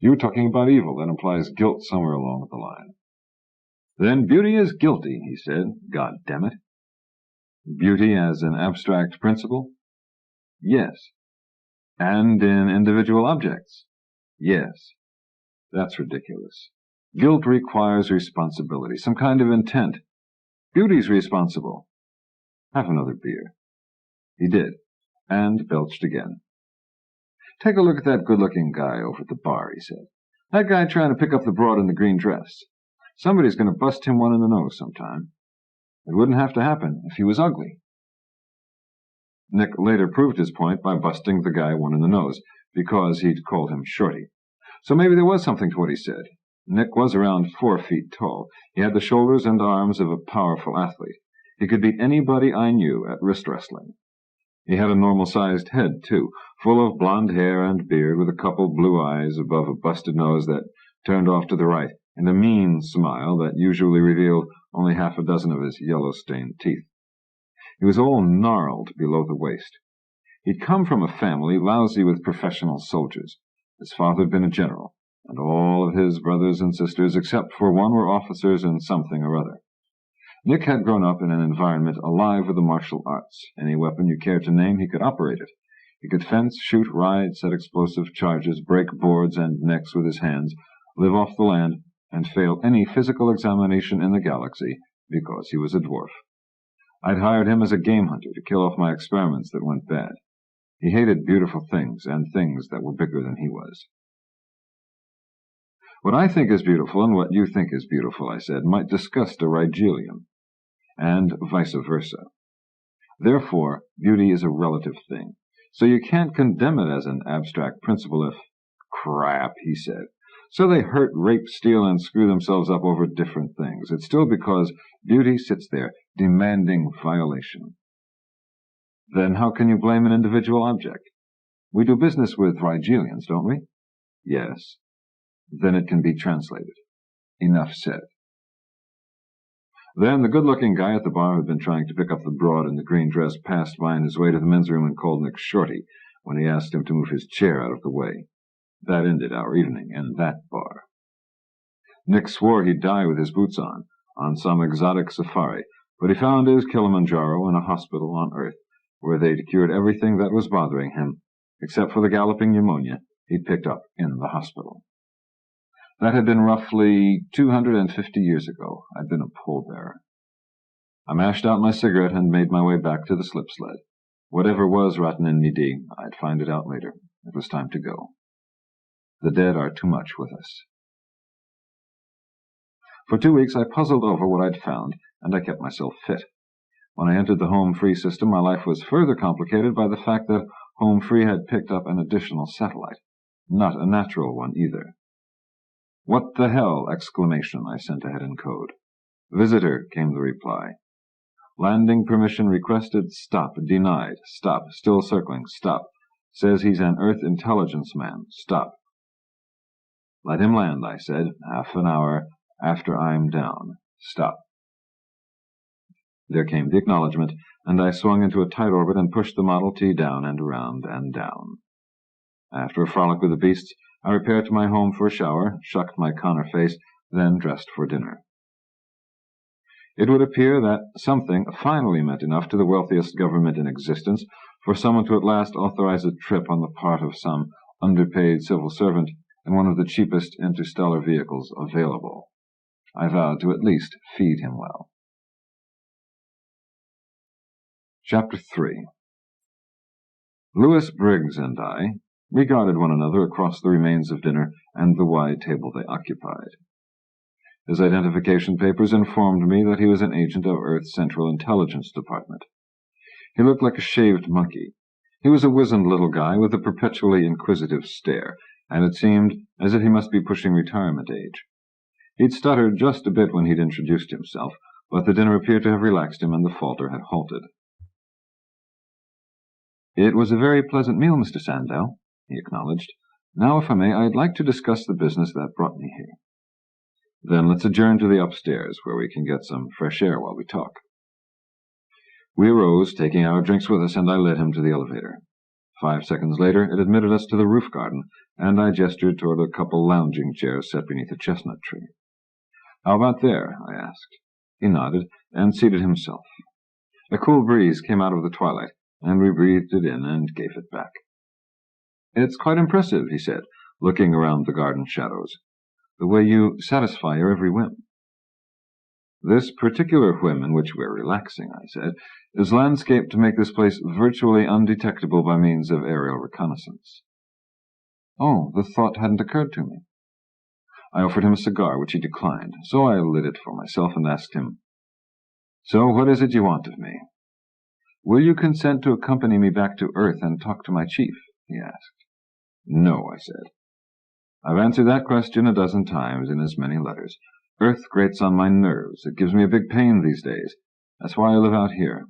A: You were talking about evil. That implies guilt somewhere along the line. Then beauty is guilty, he said. God damn it. Beauty as an abstract principle? Yes. And in individual objects? Yes. That's ridiculous. Guilt requires responsibility, some kind of intent. Beauty's responsible. Have another beer. He did, and belched again. Take a look at that good-looking guy over at the bar, he said. That guy trying to pick up the broad in the green dress. Somebody's going to bust him one in the nose sometime. It wouldn't have to happen if he was ugly. Nick later proved his point by busting the guy one in the nose, because he'd called him Shorty. So maybe there was something to what he said. Nick was around 4 feet tall. He had the shoulders and arms of a powerful athlete. He could beat anybody I knew at wrist wrestling. He had a normal-sized head, too, full of blond hair and beard, with a couple blue eyes above a busted nose that turned off to the right, and a mean smile that usually revealed only half a dozen of his yellow-stained teeth. He was all gnarled below the waist. He'd come from a family lousy with professional soldiers. His father had been a general, and all of his brothers and sisters, except for one, were officers in something or other. Nick had grown up in an environment alive with the martial arts. Any weapon you cared to name, he could operate it. He could fence, shoot, ride, set explosive charges, break boards and necks with his hands, live off the land, and fail any physical examination in the galaxy because he was a dwarf. I'd hired him as a game hunter to kill off my experiments that went bad. He hated beautiful things and things that were bigger than he was. What I think is beautiful and what you think is beautiful, I said, might disgust a Rigelian, and vice versa. Therefore, beauty is a relative thing, so you can't condemn it as an abstract principle if— Crap, he said. So they hurt, rape, steal, and screw themselves up over different things. It's still because beauty sits there, demanding violation. Then how can you blame an individual object? We do business with Rigelians, don't we? Yes. Then it can be translated. Enough said. Then the good-looking guy at the bar who had been trying to pick up the broad in the green dress passed by on his way to the men's room and called Nick shorty when he asked him to move his chair out of the way. That ended our evening in that bar. Nick swore he'd die with his boots on some exotic safari, but he found his Kilimanjaro in a hospital on Earth, where they'd cured everything that was bothering him, except for the galloping pneumonia he'd picked up in the hospital. That had been roughly 250 years ago. I'd been a pallbearer. I mashed out my cigarette and made my way back to the slip sled. Whatever was rotten in Midi, I'd find it out later. It was time to go. The dead are too much with us. For 2 weeks I puzzled over what I'd found, and I kept myself fit. When I entered the Home Free system, my life was further complicated by the fact that Home Free had picked up an additional satellite. Not a natural one, either. "What the hell!" exclamation I sent ahead in code. "Visitor," came the reply. "Landing permission requested. Stop. Denied. Stop. Still circling. Stop. Says he's an Earth intelligence man. Stop." "Let him land," I said. "Half an hour after I'm down. Stop." There came the acknowledgement, and I swung into a tight orbit and pushed the Model T down and around and down. After a frolic with the beasts, I repaired to my home for a shower, shucked my Connor face, then dressed for dinner. It would appear that something finally meant enough to the wealthiest government in existence for someone to at last authorize a trip on the part of some underpaid civil servant in one of the cheapest interstellar vehicles available. I vowed to at least feed him well. Chapter 3. Louis Briggs and I regarded one another across the remains of dinner and the wide table they occupied. His identification papers informed me that he was an agent of Earth's Central Intelligence Department. He looked like a shaved monkey. He was a wizened little guy with a perpetually inquisitive stare, and it seemed as if he must be pushing retirement age. He'd stuttered just a bit when he'd introduced himself, but the dinner appeared to have relaxed him, and the falter had halted. "It was a very pleasant meal, Mr. Sandow," he acknowledged. "Now, if I may, I'd like to discuss the business that brought me here." "Then let's adjourn to the upstairs, where we can get some fresh air while we talk." We arose, taking our drinks with us, and I led him to the elevator. 5 seconds later, it admitted us to the roof garden, and I gestured toward a couple lounging chairs set beneath a chestnut tree. "How about there?" I asked. He nodded, and seated himself. A cool breeze came out of the twilight, and we breathed it in and gave it back. "It's quite impressive," he said, looking around the garden shadows, "the way you satisfy your every whim." "This particular whim in which we're relaxing," I said, "is landscaped to make this place virtually undetectable by means of aerial reconnaissance." "Oh, the thought hadn't occurred to me." I offered him a cigar, which he declined, so I lit it for myself and asked him, "So what is it you want of me?" "Will you consent to accompany me back to Earth and talk to my chief?" he asked. "No," I said. "I've answered that question a dozen times in as many letters. Earth grates on my nerves. It gives me a big pain these days. That's why I live out here.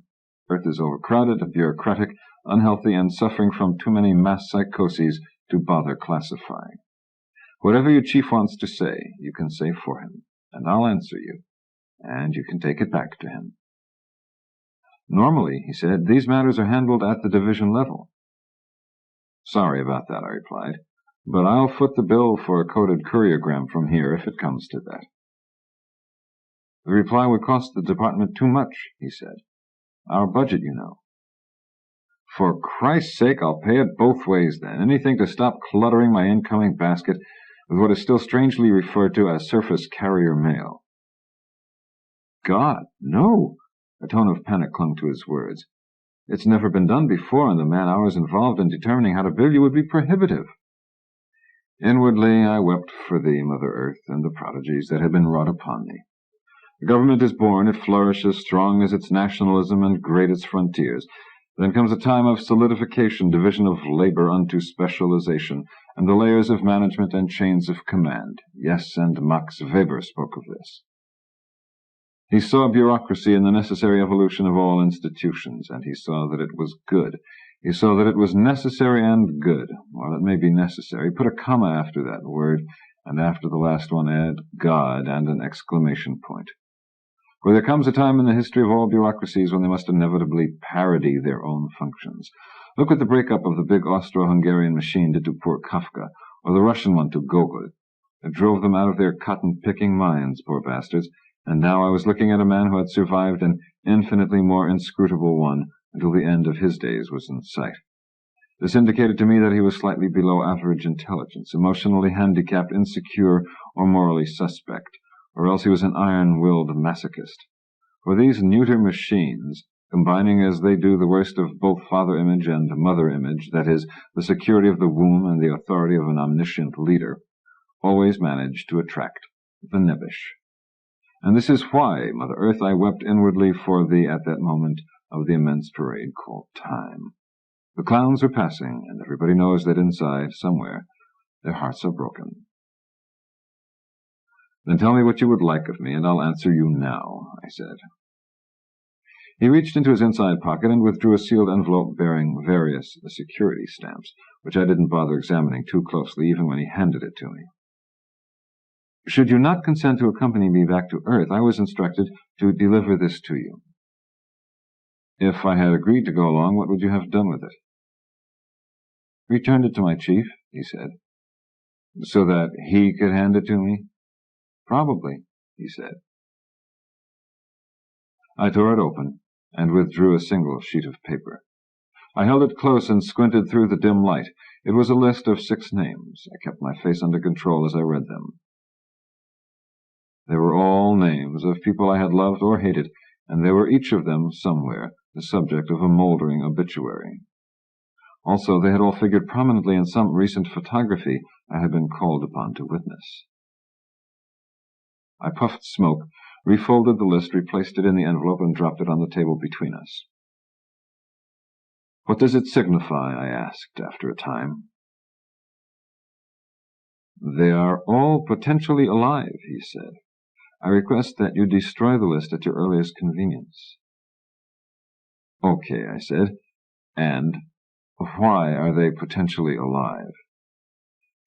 A: Earth is overcrowded, bureaucratic, unhealthy, and suffering from too many mass psychoses to bother classifying. Whatever your chief wants to say, you can say for him, and I'll answer you, and you can take it back to him." "Normally," he said, "these matters are handled at the division level." "Sorry about that," I replied, "but I'll foot the bill for a coded couriergram from here if it comes to that." "The reply would cost the department too much," he said. "Our budget, you know." "For Christ's sake, I'll pay it both ways, then. Anything to stop cluttering my incoming basket with what is still strangely referred to as surface carrier mail." "God, no!" A tone of panic clung to his words. "It's never been done before, and the man-hours involved in determining how to bill you would be prohibitive." Inwardly I wept for thee, Mother Earth, and the prodigies that had been wrought upon thee. The government is born, it flourishes, strong as its nationalism and great its frontiers. Then comes a time of solidification, division of labor unto specialization, and the layers of management and chains of command. Yes, and Max Weber spoke of this. He saw bureaucracy in the necessary evolution of all institutions, and he saw that it was good. He saw that it was necessary and good. While it may be necessary, put a comma after that word, and after the last one add God and an exclamation point. For there comes a time in the history of all bureaucracies when they must inevitably parody their own functions. Look what the breakup of the big Austro-Hungarian machine did to poor Kafka, or the Russian one to Gogol. It drove them out of their cotton-picking minds, poor bastards, and now I was looking at a man who had survived an infinitely more inscrutable one until the end of his days was in sight. This indicated to me that he was slightly below average intelligence, emotionally handicapped, insecure, or morally suspect, or else he was an iron-willed masochist. For these neuter machines, combining as they do the worst of both father-image and mother-image, that is, the security of the womb and the authority of an omniscient leader, always manage to attract the nebbish. And this is why, Mother Earth, I wept inwardly for thee at that moment of the immense parade called Time. The clowns are passing, and everybody knows that inside, somewhere, their hearts are broken. Then tell me what you would like of me, and I'll answer you now, I said. He reached into his inside pocket and withdrew a sealed envelope bearing various security stamps, which I didn't bother examining too closely even when he handed it to me. Should you not consent to accompany me back to Earth, I was instructed to deliver this to you. If I had agreed to go along, what would you have done with it? Returned it to my chief, he said. So that he could hand it to me? Probably, he said. I tore it open and withdrew a single sheet of paper. I held it close and squinted through the dim light. It was a list of 6 names. I kept my face under control as I read them. They were all names of people I had loved or hated, and they were each of them, somewhere, the subject of a moldering obituary. Also, they had all figured prominently in some recent photography I had been called upon to witness. I puffed smoke, refolded the list, replaced it in the envelope, and dropped it on the table between us. What does it signify? I asked after a time. They are all potentially alive, he said. I request that you destroy the list at your earliest convenience. Okay, I said. And why are they potentially alive?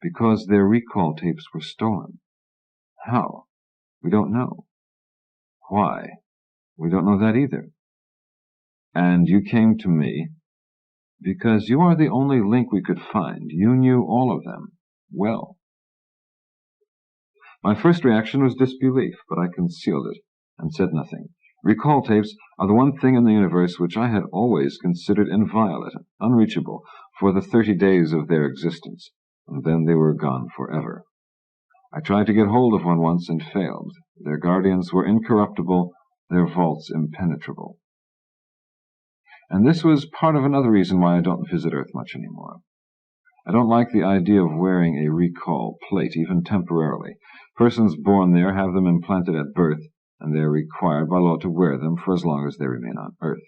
A: Because their recall tapes were stolen. How? We don't know. Why? We don't know that either. And you came to me because you are the only link we could find. You knew all of them well. My first reaction was disbelief, but I concealed it and said nothing. Recall tapes are the one thing in the universe which I had always considered inviolate, unreachable, for the 30 days of their existence, and then they were gone forever. I tried to get hold of one once and failed. Their guardians were incorruptible, their vaults impenetrable. And this was part of another reason why I don't visit Earth much anymore. I don't like the idea of wearing a recall plate, even temporarily. Persons born there have them implanted at birth, and they are required by law to wear them for as long as they remain on Earth.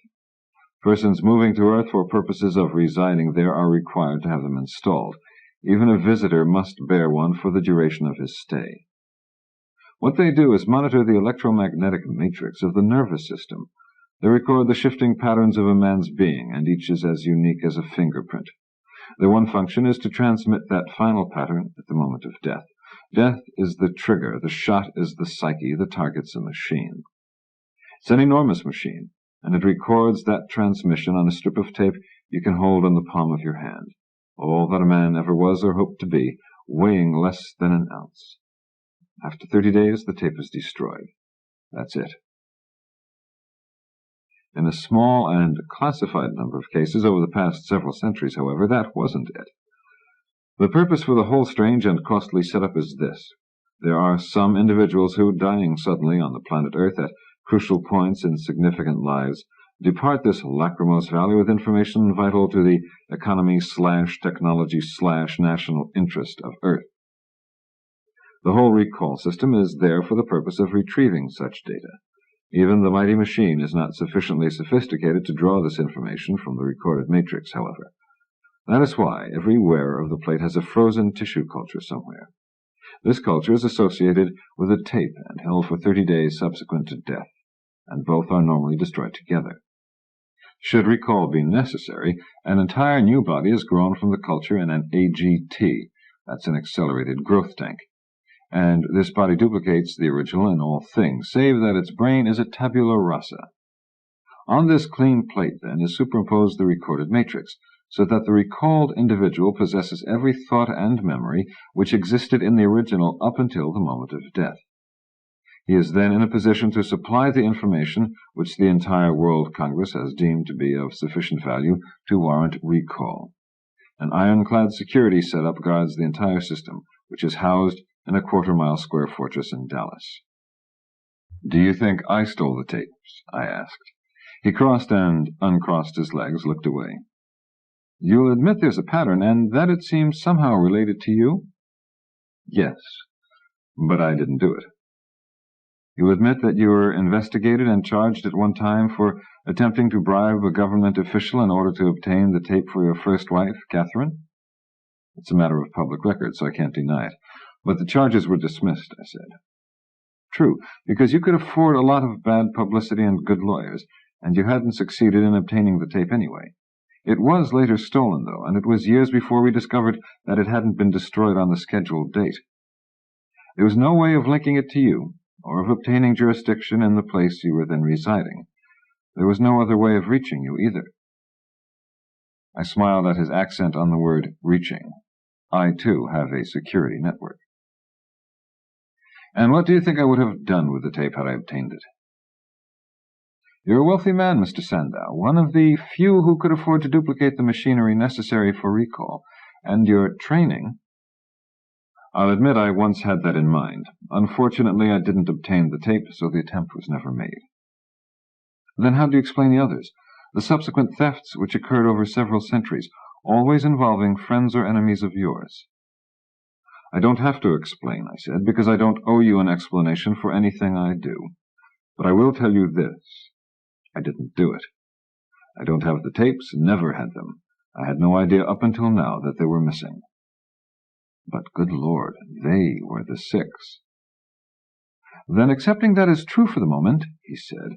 A: Persons moving to Earth for purposes of residing there are required to have them installed. Even a visitor must bear one for the duration of his stay. What they do is monitor the electromagnetic matrix of the nervous system. They record the shifting patterns of a man's being, and each is as unique as a fingerprint. Their one function is to transmit that final pattern at the moment of death. Death is the trigger, the shot is the psyche, the target's a machine. It's an enormous machine, and it records that transmission on a strip of tape you can hold in the palm of your hand. All that a man ever was or hoped to be, weighing less than an ounce. After 30 days, the tape is destroyed. That's it. In a small and classified number of cases over the past several centuries, however, that wasn't it. The purpose for the whole strange and costly setup is this. There are some individuals who, dying suddenly on the planet Earth at crucial points in significant lives, depart this lachrymose valley with information vital to the economy/technology/national interest of Earth. The whole recall system is there for the purpose of retrieving such data. Even the mighty machine is not sufficiently sophisticated to draw this information from the recorded matrix, however. That is why every wearer of the plate has a frozen tissue culture somewhere. This culture is associated with a tape and held for 30 days subsequent to death, and both are normally destroyed together. Should recall be necessary, an entire new body is grown from the culture in an AGT, that's an accelerated growth tank, and this body duplicates the original in all things, save that its brain is a tabula rasa. On this clean plate, then, is superimposed the recorded matrix, so that the recalled individual possesses every thought and memory which existed in the original up until the moment of death. He is then in a position to supply the information which the entire World Congress has deemed to be of sufficient value to warrant recall. An ironclad security setup guards the entire system, which is housed in a quarter-mile square fortress in Dallas. "Do you think I stole the tapes?" I asked. He crossed and uncrossed his legs, looked away. "You'll admit there's a pattern, and that it seems somehow related to you?" "Yes, but I didn't do it." "You admit that you were investigated and charged at one time for attempting to bribe a government official in order to obtain the tape for your first wife, Catherine?" "It's a matter of public record, so I can't deny it. But the charges were dismissed," I said. "True, because you could afford a lot of bad publicity and good lawyers, and you hadn't succeeded in obtaining the tape anyway. It was later stolen, though, and it was years before we discovered that it hadn't been destroyed on the scheduled date. There was no way of linking it to you, or of obtaining jurisdiction in the place you were then residing. There was no other way of reaching you, either." I smiled at his accent on the word reaching. I, too, have a security network. "And what do you think I would have done with the tape had I obtained it?" "You're a wealthy man, Mr. Sandow, one of the few who could afford to duplicate the machinery necessary for recall, and your training—" "I'll admit I once had that in mind. Unfortunately, I didn't obtain the tape, so the attempt was never made." "Then how do you explain the others? The subsequent thefts which occurred over several centuries, always involving friends or enemies of yours?" "I don't have to explain," I said, "because I don't owe you an explanation for anything I do. But I will tell you this. I didn't do it. I don't have the tapes, never had them. I had no idea up until now that they were missing." "But, good Lord, they were the 6. "Then, accepting that is true for the moment," he said,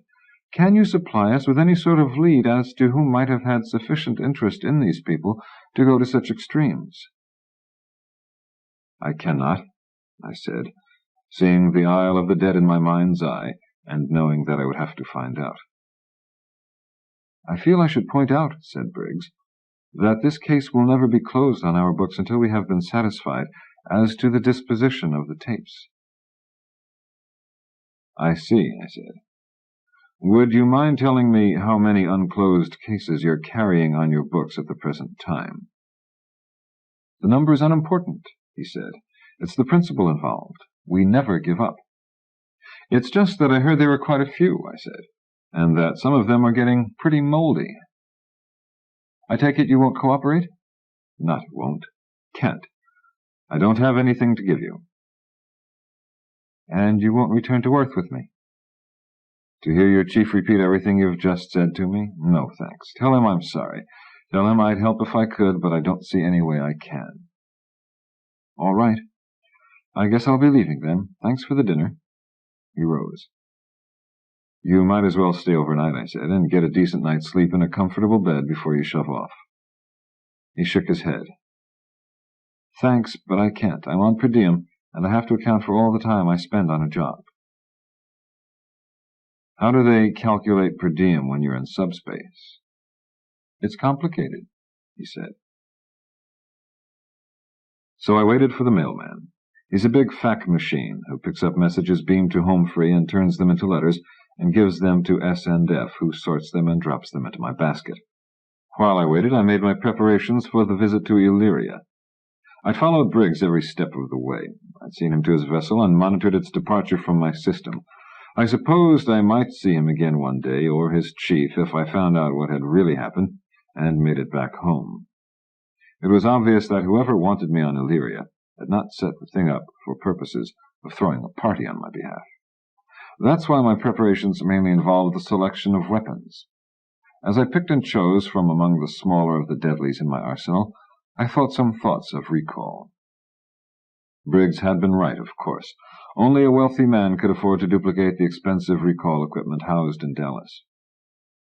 A: "can you supply us with any sort of lead as to who might have had sufficient interest in these people to go to such extremes?" "I cannot," I said, seeing the Isle of the Dead in my mind's eye, and knowing that I would have to find out. "I feel I should point out," said Briggs, "that this case will never be closed on our books until we have been satisfied as to the disposition of the tapes." "I see," I said. "Would you mind telling me how many unclosed cases you're carrying on your books at the present time?" "The number is unimportant," he said. "It's the principle involved. We never give up." "It's just that I heard there were quite a few," I said, "and that some of them are getting pretty moldy." "I take it you won't cooperate?" "Not won't. Can't. I don't have anything to give you." "And you won't return to Earth with me?" "To hear your chief repeat everything you've just said to me? No, thanks. Tell him I'm sorry. Tell him I'd help if I could, but I don't see any way I can." "All right. I guess I'll be leaving then. Thanks for the dinner." He rose. "You might as well stay overnight," I said, "and get a decent night's sleep in a comfortable bed before you shove off." He shook his head. "Thanks, but I can't. I'm on per diem, and I have to account for all the time I spend on a job." "How do they calculate per diem when you're in subspace?" "It's complicated," he said. So I waited for the mailman. He's a big fax machine who picks up messages beamed to home free and turns them into letters and gives them to S&F, who sorts them and drops them into my basket. While I waited, I made my preparations for the visit to Illyria. I'd followed Briggs every step of the way. I'd seen him to his vessel and monitored its departure from my system. I supposed I might see him again one day, or his chief, if I found out what had really happened and made it back home. It was obvious that whoever wanted me on Illyria had not set the thing up for purposes of throwing a party on my behalf. That's why my preparations mainly involved the selection of weapons. As I picked and chose from among the smaller of the deadlies in my arsenal, I thought some thoughts of recall. Briggs had been right, of course. Only a wealthy man could afford to duplicate the expensive recall equipment housed in Dallas.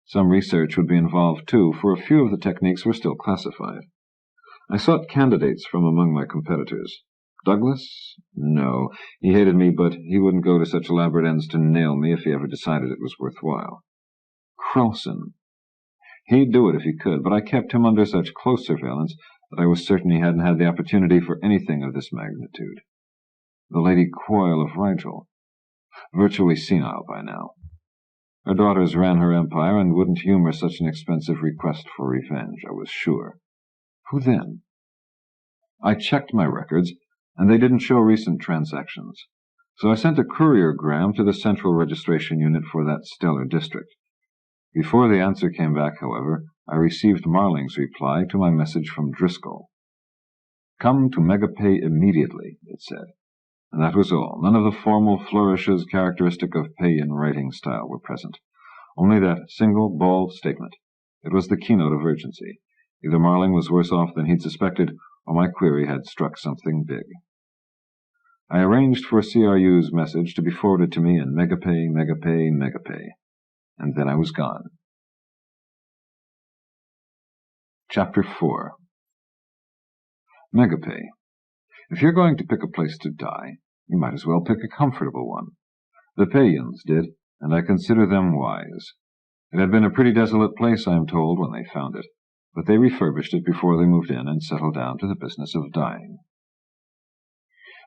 A: Some research would be involved, too, for a few of the techniques were still classified. I sought candidates from among my competitors. Douglas? No, he hated me, but he wouldn't go to such elaborate ends to nail me if he ever decided it was worthwhile. Crowson? He'd do it if he could, but I kept him under such close surveillance that I was certain he hadn't had the opportunity for anything of this magnitude. The Lady Coyle of Rigel, virtually senile by now. Her daughters ran her empire and wouldn't humor such an expensive request for revenge, I was sure. Who then? I checked my records, and they didn't show recent transactions, so I sent a couriergram to the Central Registration Unit for that stellar district. Before the answer came back, however, I received Marling's reply to my message from Driscoll. "Come to Megapay immediately," it said. And that was all. None of the formal flourishes characteristic of Peian writing style were present. Only that single, bald statement. It was the keynote of urgency. Either Marling was worse off than he'd suspected, or my query had struck something big. I arranged for CRU's message to be forwarded to me in Megapay, Megapay, Megapay. And then I was gone. Chapter 4. Megapay. If you're going to pick a place to die, you might as well pick a comfortable one. The Peians did, and I consider them wise. It had been a pretty desolate place, I am told, when they found it, but they refurbished it before they moved in and settled down to the business of dying.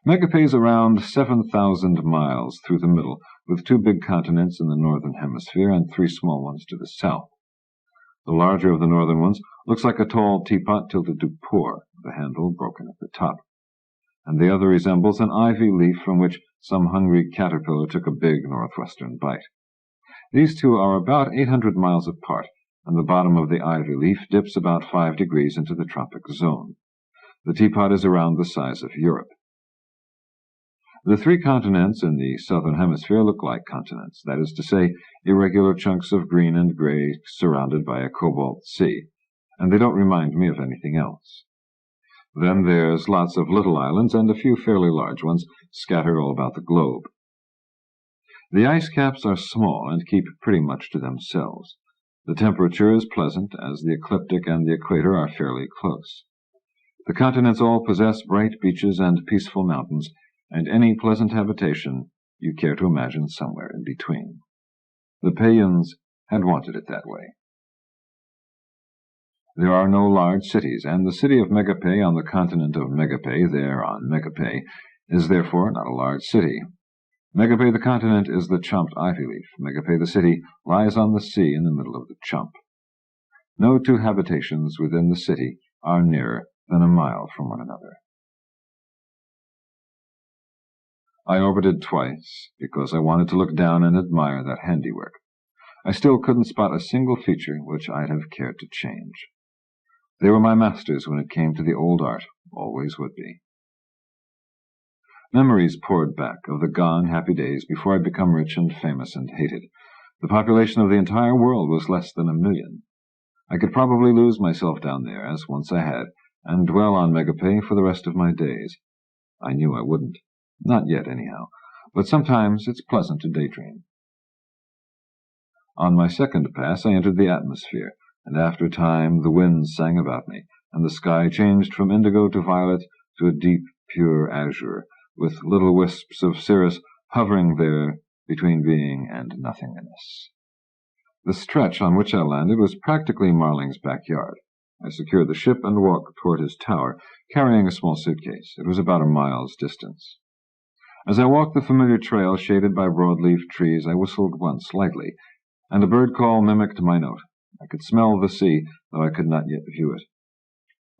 A: Megapay's around 7,000 miles through the middle, with 2 big continents in the northern hemisphere and 3 small ones to the south. The larger of the northern ones looks like a tall teapot tilted to pour, the handle broken at the top, and the other resembles an ivy leaf from which some hungry caterpillar took a big northwestern bite. These 2 are about 800 miles apart, and the bottom of the ivy leaf dips about 5 degrees into the tropic zone. The teapot is around the size of Europe. The 3 continents in the southern hemisphere look like continents, that is to say, irregular chunks of green and gray surrounded by a cobalt sea, and they don't remind me of anything else. Then there's lots of little islands and a few fairly large ones scattered all about the globe. The ice caps are small and keep pretty much to themselves. The temperature is pleasant, as the ecliptic and the equator are fairly close. The continents all possess bright beaches and peaceful mountains, and any pleasant habitation you care to imagine somewhere in between. The Peians had wanted it that way. There are no large cities, and the city of Megapay on the continent of Megapay, there on Megapay, is therefore not a large city. Megapay the continent is the chumped ivy leaf. Megapay the city lies on the sea in the middle of the chump. No 2 habitations within the city are nearer than a mile from one another. I orbited twice, because I wanted to look down and admire that handiwork. I still couldn't spot a single feature which I'd have cared to change. They were my masters when it came to the old art, always would be. Memories poured back of the gone, happy days before I'd become rich and famous and hated. The population of the entire world was less than 1 million. I could probably lose myself down there, as once I had, and dwell on Megapay for the rest of my days. I knew I wouldn't. Not yet, anyhow, but sometimes it's pleasant to daydream. On my second pass I entered the atmosphere, and after a time the winds sang about me, and the sky changed from indigo to violet to a deep, pure azure, with little wisps of cirrus hovering there between being and nothingness. The stretch on which I landed was practically Marling's backyard. I secured the ship and walked toward his tower, carrying a small suitcase. It was about a mile's distance. As I walked the familiar trail shaded by broadleaf trees, I whistled once lightly, and a bird call mimicked my note. I could smell the sea, though I could not yet view it.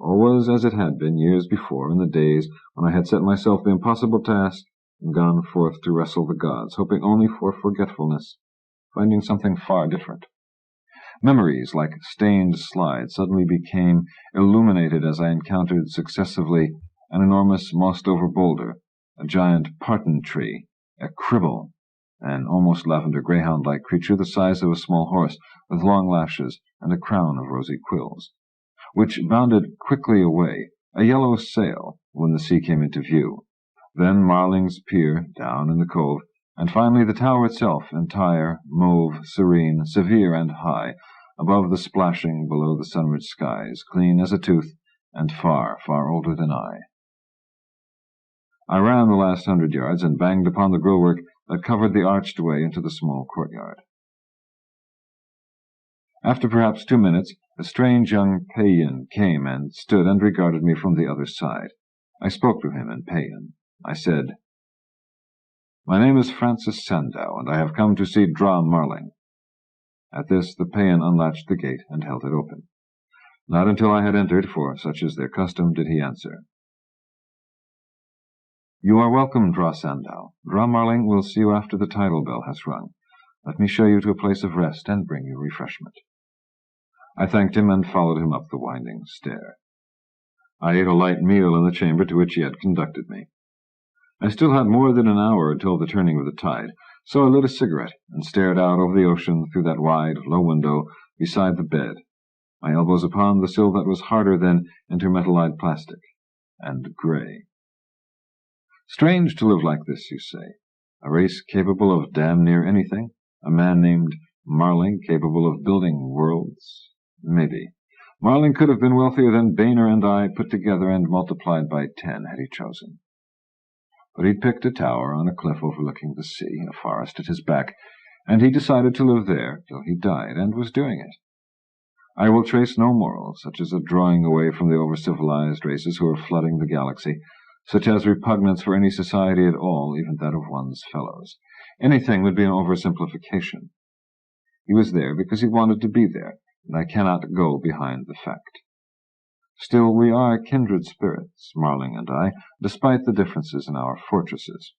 A: All was as it had been years before, in the days when I had set myself the impossible task and gone forth to wrestle the gods, hoping only for forgetfulness, finding something far different. Memories, like stained slides, suddenly became illuminated as I encountered successively an enormous mossed-over boulder, a giant parton tree, a cribble, an almost lavender greyhound-like creature the size of a small horse, with long lashes and a crown of rosy quills, which bounded quickly away, a yellow sail, when the sea came into view, then Marling's pier down in the cove, and finally the tower itself, entire, mauve, serene, severe, and high, above the splashing, below the sunward skies, clean as a tooth, and far, far older than I. I ran the last 100 yards and banged upon the grillwork that covered the arched way into the small courtyard. After perhaps 2 minutes, a strange young Peian came and stood and regarded me from the other side. I spoke to him in Peian. I said, "My name is Francis Sandow, and I have come to see Dra Marling." At this the Peian unlatched the gate and held it open. Not until I had entered, for such is their custom, did he answer. "You are welcome, Dra Sandow. Dra Marling will see you after the tidal bell has rung. Let me show you to a place of rest and bring you refreshment." I thanked him and followed him up the winding stair. I ate a light meal in the chamber to which he had conducted me. I still had more than an hour until the turning of the tide, so I lit a cigarette and stared out over the ocean through that wide, low window beside the bed, my elbows upon the sill that was harder than intermetallized plastic, and grey. Strange to live like this, you say. A race capable of damn near anything? A man named Marling capable of building worlds? Maybe. Marling could have been wealthier than Boehner and I put together and multiplied by 10 had he chosen. But he'd picked a tower on a cliff overlooking the sea, a forest at his back, and he decided to live there till he died, and was doing it. I will trace no moral, such as a drawing away from the over-civilized races who are flooding the galaxy, such as repugnance for any society at all, even that of one's fellows. Anything would be an oversimplification. He was there because he wanted to be there, and I cannot go behind the fact. Still, we are kindred spirits, Marling and I, despite the differences in our fortresses.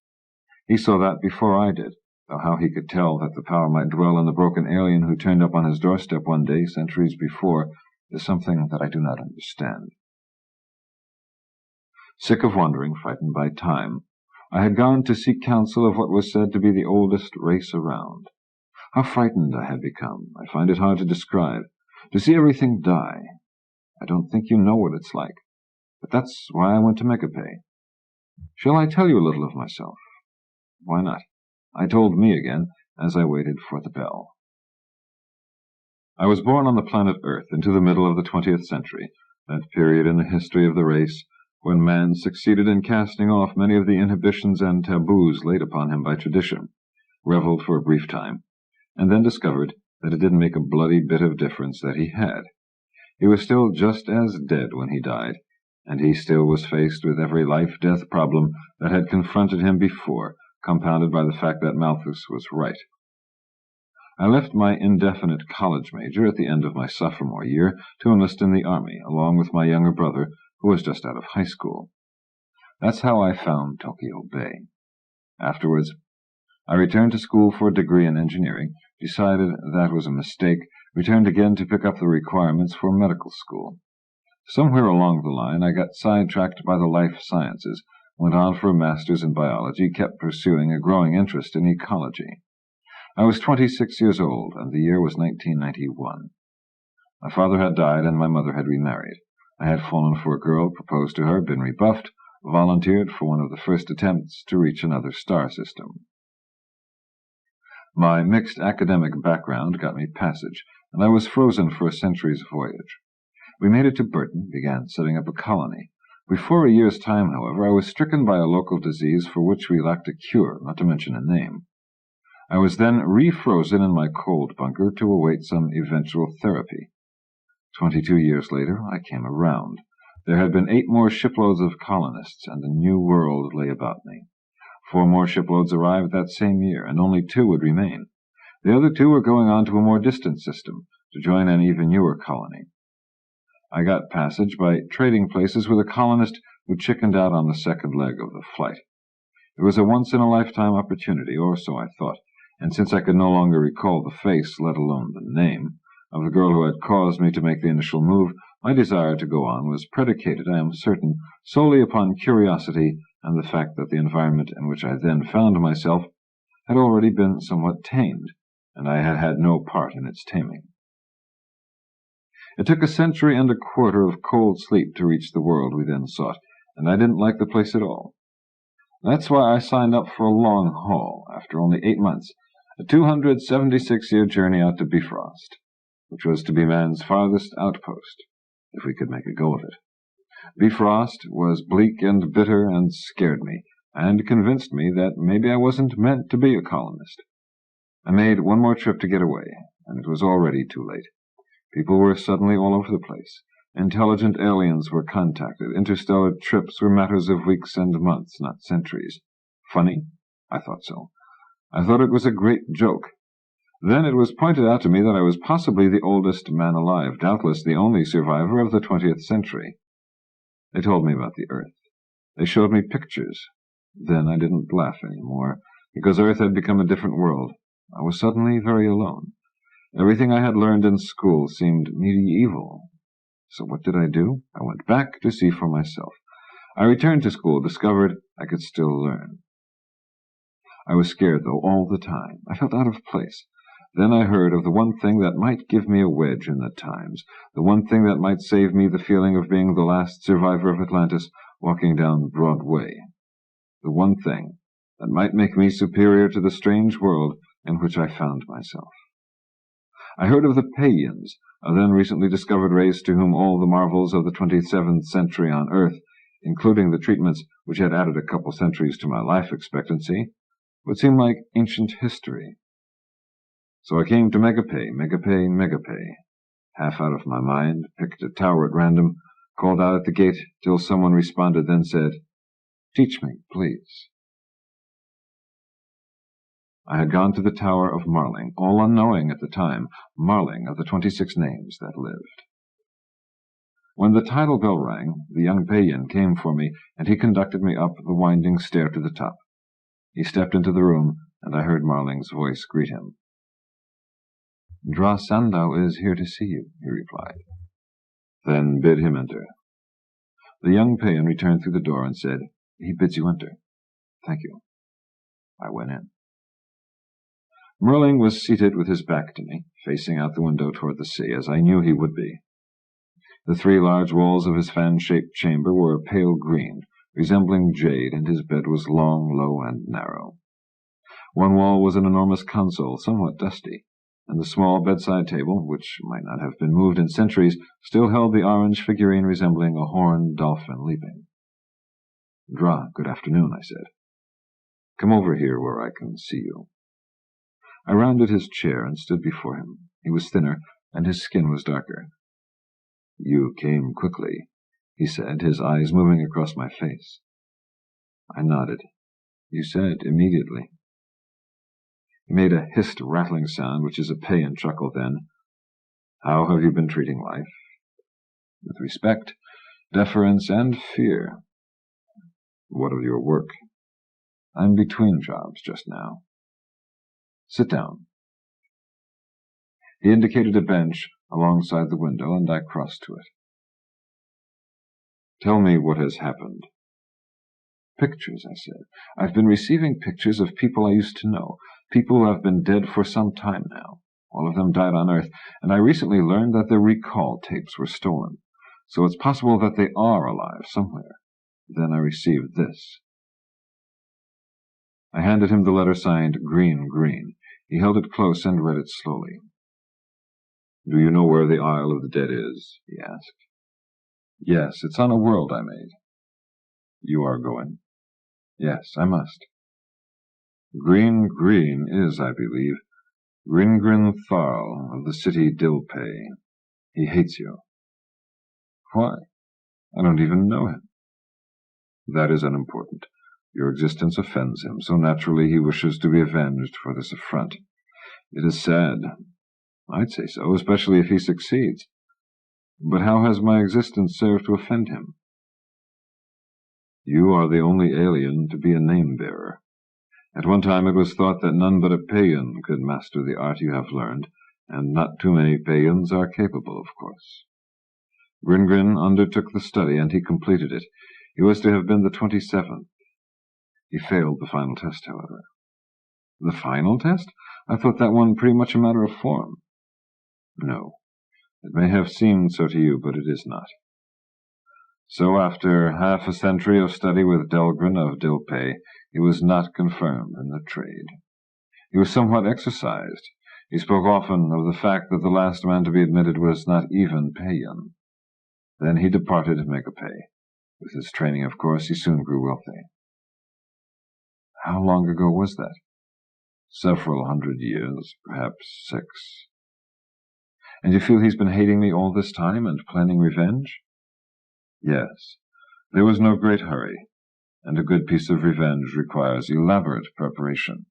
A: He saw that before I did, though how he could tell that the power might dwell in the broken alien who turned up on his doorstep one day, centuries before, is something that I do not understand. Sick of wandering, frightened by time, I had gone to seek counsel of what was said to be the oldest race around. How frightened I had become, I find it hard to describe. To see everything die. I don't think you know what it's like, but that's why I went to Megapay. Shall I tell you a little of myself? Why not? I told me again, as I waited for the bell. I was born on the planet Earth into the middle of the 20th century, that period in the history of the race when man succeeded in casting off many of the inhibitions and taboos laid upon him by tradition, reveled for a brief time, and then discovered that it didn't make a bloody bit of difference that he had. He was still just as dead when he died, and he still was faced with every life-death problem that had confronted him before, compounded by the fact that Malthus was right. I left my indefinite college major at the end of my sophomore year to enlist in the Army, along with my younger brother, who was just out of high school. That's how I found Tokyo Bay. Afterwards, I returned to school for a degree in engineering, decided that was a mistake, returned again to pick up the requirements for medical school. Somewhere along the line, I got sidetracked by the life sciences, went on for a master's in biology, kept pursuing a growing interest in ecology. I was 26 years old, and the year was 1991. My father had died, and my mother had remarried. I had fallen for a girl, proposed to her, been rebuffed, volunteered for one of the first attempts to reach another star system. My mixed academic background got me passage, and I was frozen for a century's voyage. We made it to Burton, began setting up a colony. Before a year's time, however, I was stricken by a local disease for which we lacked a cure, not to mention a name. I was then refrozen in my cold bunker to await some eventual therapy. 22 years later, I came around. There had been 8 more shiploads of colonists, and a new world lay about me. 4 more shiploads arrived that same year, and only 2 would remain. The other 2 were going on to a more distant system, to join an even newer colony. I got passage by trading places with a colonist who chickened out on the second leg of the flight. It was a once-in-a-lifetime opportunity, or so I thought, and since I could no longer recall the face, let alone the name, of the girl who had caused me to make the initial move, My desire to go on was predicated, I am certain, solely upon curiosity and the fact that the environment in which I then found myself had already been somewhat tamed, and I had had no part in its taming. It took a century and a quarter of cold sleep to reach the world we then sought, and I didn't like the place at all. That's why I signed up for a long haul, after only 8 months, a 276-year journey out to Bifrost, which was to be man's farthest outpost, if we could make a go of it. Bifrost was bleak and bitter and scared me, and convinced me that maybe I wasn't meant to be a colonist. I made one more trip to get away, and it was already too late. People were suddenly all over the place. Intelligent aliens were contacted. Interstellar trips were matters of weeks and months, not centuries. Funny? I thought so. I thought it was a great joke. Then it was pointed out to me that I was possibly the oldest man alive, doubtless the only survivor of the 20th century. They told me about the Earth. They showed me pictures. Then I didn't laugh any more, because Earth had become a different world. I was suddenly very alone. Everything I had learned in school seemed medieval. So what did I do? I went back to see for myself. I returned to school, discovered I could still learn. I was scared, though, all the time. I felt out of place. Then I heard of the one thing that might give me a wedge in the times, the one thing that might save me the feeling of being the last survivor of Atlantis walking down Broadway. The one thing that might make me superior to the strange world in which I found myself. I heard of the Peians, a then recently discovered race to whom all the marvels of the 27th century on Earth, including the treatments which had added a couple centuries to my life expectancy, would seem like ancient history. So I came to Megapay, Megapay, Megapay. Half out of my mind, picked a tower at random, called out at the gate till someone responded, then said, "Teach me, please." I had gone to the Tower of Marling, all unknowing at the time, Marling of the 26 names that lived. When the title bell rang, the young Peian came for me, and he conducted me up the winding stair to the top. He stepped into the room, and I heard Marling's voice greet him. "Dra Sandow is here to see you," he replied. "Then bid him enter." The young Peian returned through the door and said, "He bids you enter." "Thank you." I went in. Marling was seated with his back to me, facing out the window toward the sea, as I knew he would be. The 3 large walls of his fan-shaped chamber were a pale green, resembling jade, and his bed was long, low, and narrow. One wall was an enormous console, somewhat dusty, and the small bedside table, which might not have been moved in centuries, still held the orange figurine resembling a horned dolphin leaping. "Dra, good afternoon," I said. "Come over here where I can see you." I rounded his chair and stood before him. He was thinner, and his skin was darker. "You came quickly," he said, his eyes moving across my face. I nodded. "You said immediately." He made a hissed, rattling sound, which is a Peian chuckle, then. "How have you been treating life?" "With respect, deference, and fear." "What of your work?" "I'm between jobs just now." "Sit down." He indicated a bench alongside the window, and I crossed to it. "Tell me what has happened." "Pictures," I said. "I've been receiving pictures of people I used to know, people who have been dead for some time now. All of them died on Earth, and I recently learned that their recall tapes were stolen. So it's possible that they are alive somewhere. Then I received this." I handed him the letter signed Green Green. He held it close and read it slowly. "Do you know where the Isle of the Dead is?" he asked. "Yes, it's on a world I made." "You are going?" "Yes, I must." "Green Green is, I believe, Gringrin Tharl of the city Dilpay. He hates you." "Why? I don't even know him." "That is unimportant. Your existence offends him, so naturally he wishes to be avenged for this affront. It is sad. I'd say so, especially if he succeeds. But how has my existence served to offend him?" "You are the only alien to be a name-bearer. At one time it was thought that none but a Peian could master the art you have learned, and not too many Peians are capable, of course. Grin undertook the study, and he completed it. He was to have been the 27th. He failed the final test, however. The final test? I thought that one pretty much a matter of form. No. It may have seemed so to you, but it is not. So after half a century of study with Dahlgren of Dilpay, he was not confirmed in the trade. He was somewhat exercised. He spoke often of the fact that the last man to be admitted was not even Peian. Then he departed Megapay. With his training, of course, he soon grew wealthy. How long ago was that? Several hundred years, perhaps 6. And you feel he's been hating me all this time and planning revenge? Yes. There was no great hurry, and a good piece of revenge requires elaborate preparation.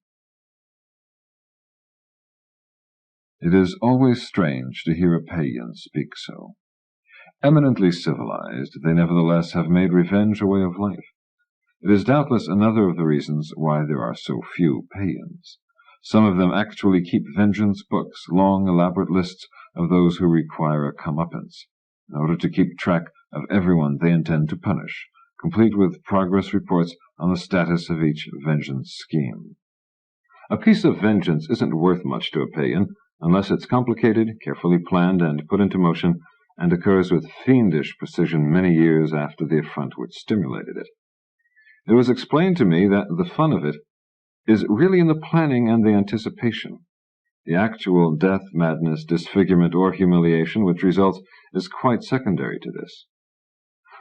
A: It is always strange to hear a Peian speak so. Eminently civilized, they nevertheless have made revenge a way of life. It is doubtless another of the reasons why there are so few Peians. Some of them actually keep vengeance books, long, elaborate lists of those who require a comeuppance, in order to keep track of everyone they intend to punish, complete with progress reports on the status of each vengeance scheme. A piece of vengeance isn't worth much to a Peian unless it's complicated, carefully planned, and put into motion, and occurs with fiendish precision many years after the affront which stimulated it. It was explained to me that the fun of it is really in the planning and the anticipation. The actual death, madness, disfigurement, or humiliation which results is quite secondary to this.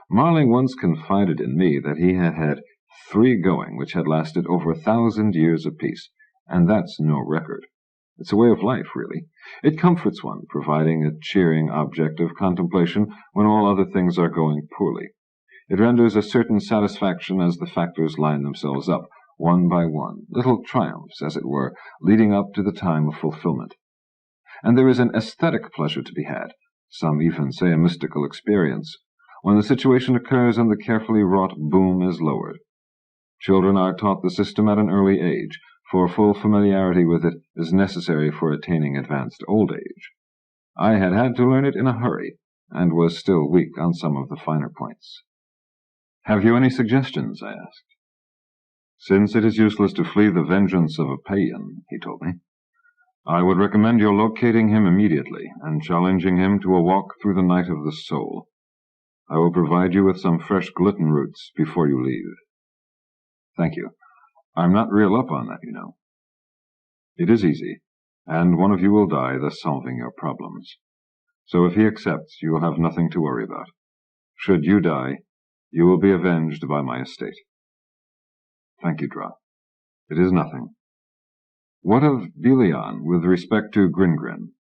A: Marling once confided in me that he had had 3 going which had lasted over 1,000 years apiece, and that's no record. It's a way of life, really. It comforts one, providing a cheering object of contemplation when all other things are going poorly. It renders a certain satisfaction as the factors line themselves up, one by one, little triumphs, as it were, leading up to the time of fulfillment. And there is an aesthetic pleasure to be had, some even say a mystical experience, when the situation occurs and the carefully wrought boom is lowered. Children are taught the system at an early age, for full familiarity with it is necessary for attaining advanced old age. I had to learn it in a hurry, and was still weak on some of the finer points. "Have you any suggestions?" I asked. "Since it is useless to flee the vengeance of a Peian," he told me, "I would recommend your locating him immediately and challenging him to a walk through the night of the soul. I will provide you with some fresh gluten roots before you leave." "Thank you. I'm not real up on that, you know." "It is easy, and one of you will die, thus solving your problems. So if he accepts, you will have nothing to worry about. Should you die, you will be avenged by my estate." "Thank you, Dra. It is nothing. What of Belian with respect to Grin?"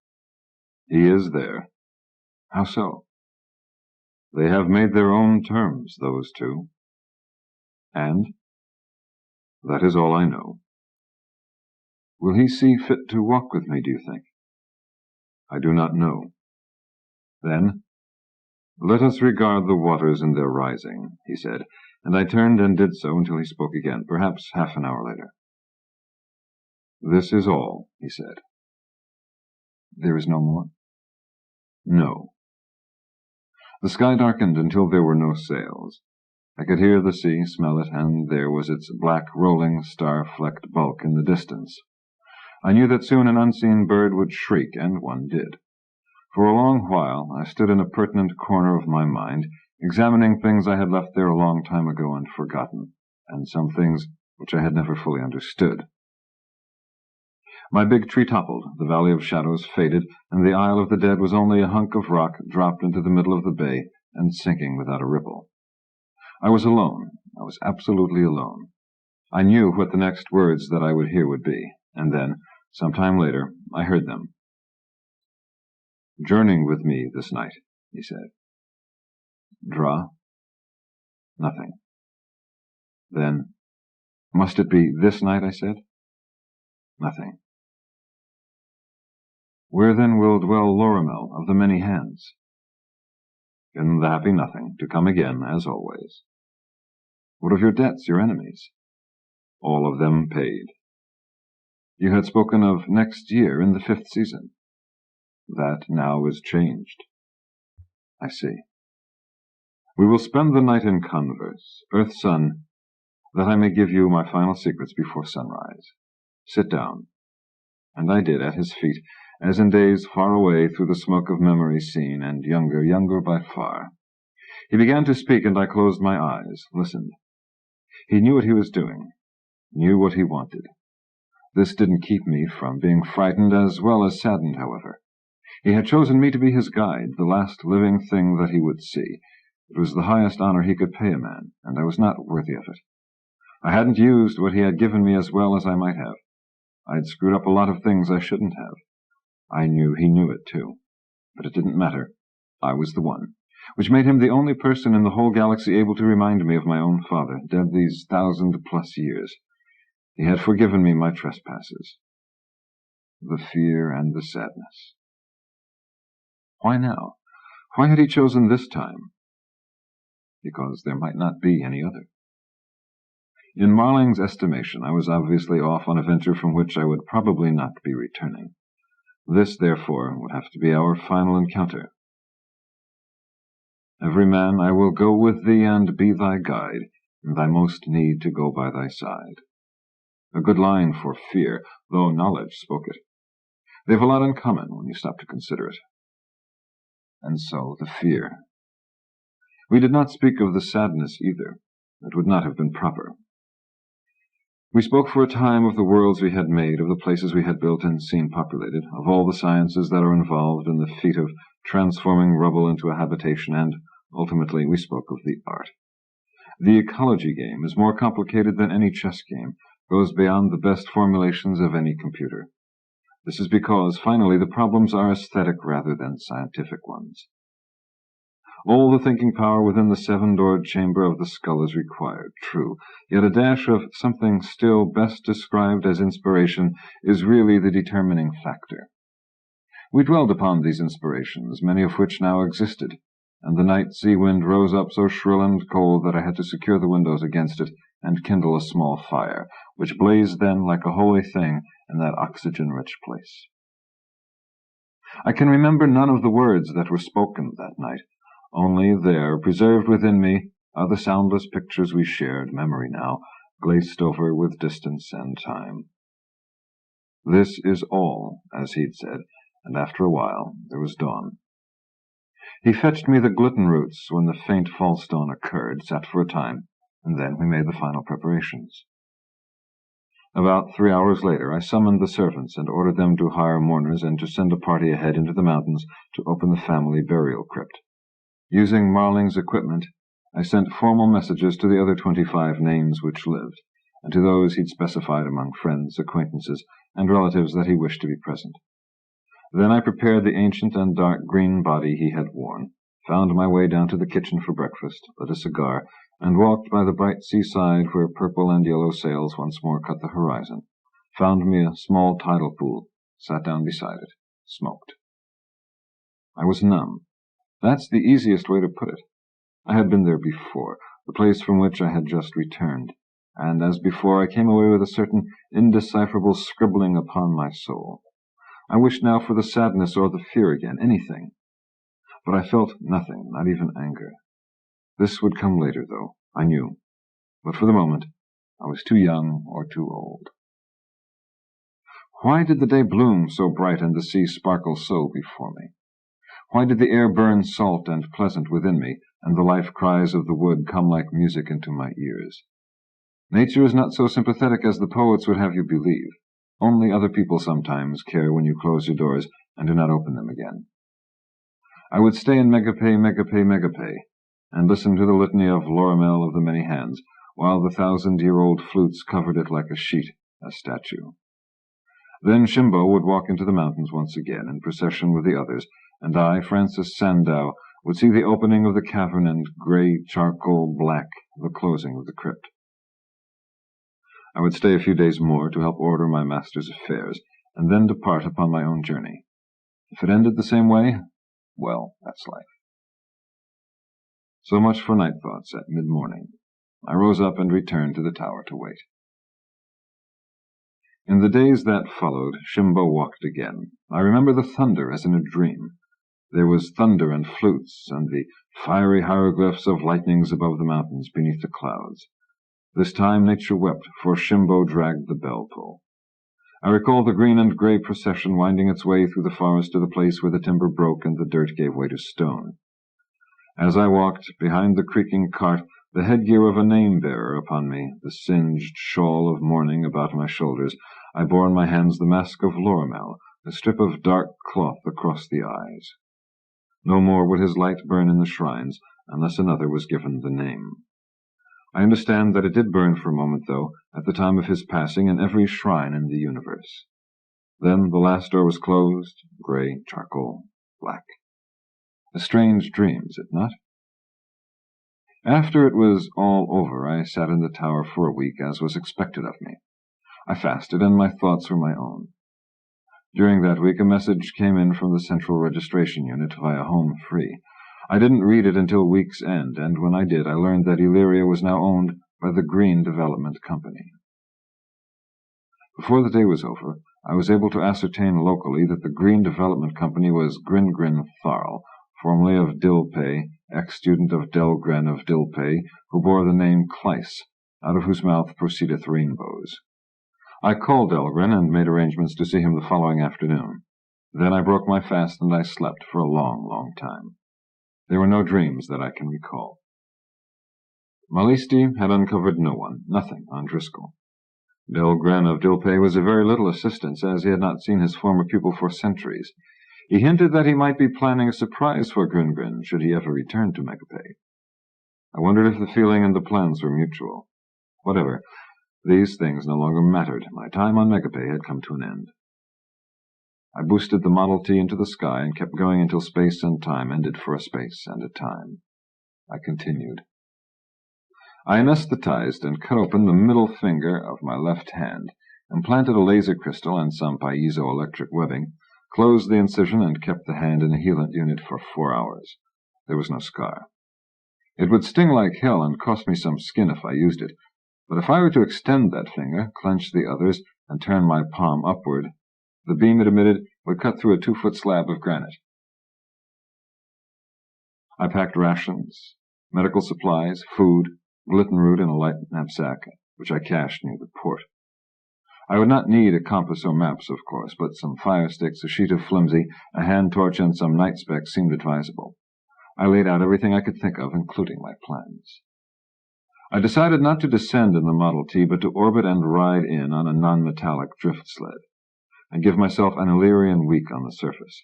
A: "He is there." "How so?" "They have made their own terms, those two." "And?" "That is all I know." "Will he see fit to walk with me, do you think?" "I do not know." "Then let us regard the waters in their rising," he said, and I turned and did so until he spoke again, perhaps half an hour later. "This is all," he said. "There is no more?" "No." The sky darkened until there were no sails. I could hear the sea, smell it, and there was its black, rolling, star-flecked bulk in the distance. I knew that soon an unseen bird would shriek, and one did. For a long while I stood in a pertinent corner of my mind, examining things I had left there a long time ago and forgotten, and some things which I had never fully understood. My big tree toppled, the Valley of Shadows faded, and the Isle of the Dead was only a hunk of rock dropped into the middle of the bay and sinking without a ripple. I was alone. I was absolutely alone. I knew what the next words that I would hear would be, and then, some time later, I heard them. "Journeying with me this night," he said. "Dra?" "Nothing." "Then, must it be this night?" I said. "Nothing." "Where then will dwell Loramel of the many hands?" "In the happy nothing, to come again, as always." "What of your debts, your enemies?" "All of them paid." "You had spoken of next year in the 5th season." "That now is changed." "I see." We will spend the night in converse, Earth-Sun, that I may give you my final secrets before sunrise. Sit down. And I did, at his feet, as in days far away through the smoke of memory seen, and younger, younger by far. He began to speak, and I closed my eyes, listened. He knew what he was doing, knew what he wanted. This didn't keep me from being frightened as well as saddened, however. He had chosen me to be his guide, the last living thing that he would see. It was the highest honor he could pay a man, and I was not worthy of it. I hadn't used what he had given me as well as I might have. I'd screwed up a lot of things I shouldn't have. I knew he knew it, too. But it didn't matter. I was the one, which made him the only person in the whole galaxy able to remind me of my own father, dead these 1,000+ years. He had forgiven me my trespasses. The fear and the sadness. Why now? Why had he chosen this time? Because there might not be any other. In Marling's estimation, I was obviously off on a venture from which I would probably not be returning. This, therefore, would have to be our final encounter. Every man, I will go with thee and be thy guide, and thy most need to go by thy side. A good line for fear, though knowledge spoke it. They've a lot in common when you stop to consider it. And so the fear. We did not speak of the sadness either. It would not have been proper. We spoke for a time of the worlds we had made, of the places we had built and seen populated, of all the sciences that are involved in the feat of transforming rubble into a habitation, and, ultimately, we spoke of the art. The ecology game is more complicated than any chess game, goes beyond the best formulations of any computer. This is because, finally, the problems are aesthetic rather than scientific ones. All the thinking power within the seven-doored chamber of the skull is required, true, yet a dash of something still best described as inspiration is really the determining factor. We dwelled upon these inspirations, many of which now existed, and the night sea wind rose up so shrill and cold that I had to secure the windows against it and kindle a small fire, which blazed then like a holy thing in that oxygen-rich place. I can remember none of the words that were spoken that night. Only there, preserved within me, are the soundless pictures we shared, memory now, glazed over with distance and time. This is all, as he'd said, and after a while there was dawn. He fetched me the gluten roots when the faint false dawn occurred, sat for a time, and then we made the final preparations. About 3 hours later I summoned the servants and ordered them to hire mourners and to send a party ahead into the mountains to open the family burial crypt. Using Marling's equipment, I sent formal messages to the other 25 names which lived, and to those he'd specified among friends, acquaintances, and relatives that he wished to be present. Then I prepared the ancient and dark green body he had worn, found my way down to the kitchen for breakfast, lit a cigar, and walked by the bright seaside where purple and yellow sails once more cut the horizon, found me a small tidal pool, sat down beside it, smoked. I was numb. That's the easiest way to put it. I had been there before, the place from which I had just returned, and as before I came away with a certain indecipherable scribbling upon my soul. I wished now for the sadness or the fear again, anything. But I felt nothing, not even anger. This would come later, though, I knew. But for the moment, I was too young or too old. Why did the day bloom so bright and the sea sparkle so before me? Why did the air burn salt and pleasant within me, and the life cries of the wood come like music into my ears? Nature is not so sympathetic as the poets would have you believe. Only other people sometimes care when you close your doors and do not open them again. I would stay in Megape, Megape, Megape, and listen to the litany of Loramel of the many hands, while the 1,000-year-old flutes covered it like a sheet, a statue. Then Shimbo would walk into the mountains once again, in procession with the others, and I, Francis Sandow, would see the opening of the cavern and grey charcoal black the closing of the crypt. I would stay a few days more to help order my master's affairs, and then depart upon my own journey. If it ended the same way, well, that's life. So much for night thoughts at mid-morning. I rose up and returned to the tower to wait. In the days that followed, Shimbo walked again. I remember the thunder as in a dream. There was thunder and flutes, and the fiery hieroglyphs of lightnings above the mountains beneath the clouds. This time nature wept, for Shimbo dragged the bell-pull. I recall the green and grey procession winding its way through the forest to the place where the timber broke and the dirt gave way to stone. As I walked, behind the creaking cart, the headgear of a name-bearer upon me, the singed shawl of mourning about my shoulders, I bore in my hands the mask of Lorrimel, a strip of dark cloth across the eyes. No more would his light burn in the shrines, unless another was given the name. I understand that it did burn for a moment, though, at the time of his passing in every shrine in the universe. Then the last door was closed, grey, charcoal, black. A strange dream, is it not? After it was all over, I sat in the tower for a week, as was expected of me. I fasted, and my thoughts were my own. During that week, a message came in from the Central Registration Unit via Home Free. I didn't read it until week's end, and when I did, I learned that Illyria was now owned by the Green Development Company. Before the day was over, I was able to ascertain locally that the Green Development Company was Grin Tharl, formerly of Dilpay, ex-student of Delgren of Dilpay, who bore the name Cleiss, out of whose mouth proceedeth rainbows. I called Delgren and made arrangements to see him the following afternoon. Then I broke my fast and I slept for a long, long time. There were no dreams that I can recall. Malisti had uncovered no one, nothing on Driscoll. Delgren of Dilpay was of very little assistance, as he had not seen his former pupil for centuries. He hinted that he might be planning a surprise for Grin should he ever return to Megapay. I wondered if the feeling and the plans were mutual. Whatever, these things no longer mattered. My time on Megapay had come to an end. I boosted the Model T into the sky and kept going until space and time ended for a space and a time. I continued. I anesthetized and cut open the middle finger of my left hand, implanted a laser crystal and some piezoelectric webbing, closed the incision and kept the hand in a healant unit for 4 hours. There was no scar. It would sting like hell and cost me some skin if I used it, but if I were to extend that finger, clench the others, and turn my palm upward, the beam it emitted would cut through a 2-foot slab of granite. I packed rations, medical supplies, food, gluten root in a light knapsack, which I cached near the port. I would not need a compass or maps, of course, but some fire sticks, a sheet of flimsy, a hand torch, and some night specs seemed advisable. I laid out everything I could think of, including my plans. I decided not to descend in the Model T, but to orbit and ride in on a non-metallic drift sled, and give myself an Illyrian week on the surface.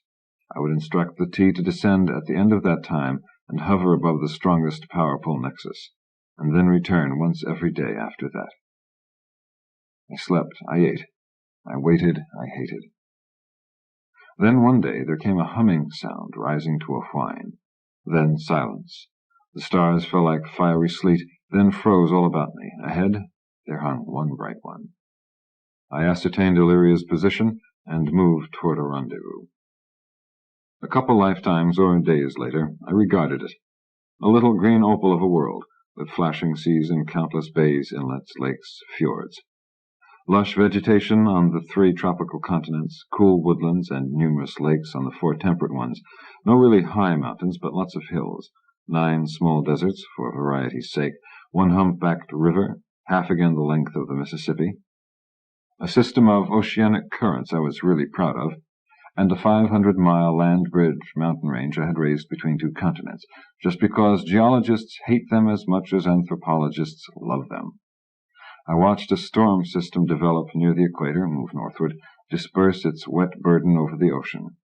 A: I would instruct the T to descend at the end of that time and hover above the strongest power pull nexus, and then return once every day after that. I slept, I ate, I waited, I hated. Then one day there came a humming sound rising to a whine. Then silence. The stars fell like fiery sleet, then froze all about me. Ahead there hung one bright one. I ascertained Illyria's position and moved toward a rendezvous. A couple lifetimes or days later, I regarded it, a little green opal of a world, with flashing seas and countless bays, inlets, lakes, fjords. Lush vegetation on the 3 tropical continents, cool woodlands, and numerous lakes on the 4 temperate ones. No really high mountains, but lots of hills. 9 small deserts, for variety's sake. 1 humpbacked river, half again the length of the Mississippi. A system of oceanic currents I was really proud of, and a 500-mile land bridge mountain range I had raised between 2 continents, just because geologists hate them as much as anthropologists love them. I watched a storm system develop near the equator, move northward, disperse its wet burden over the ocean.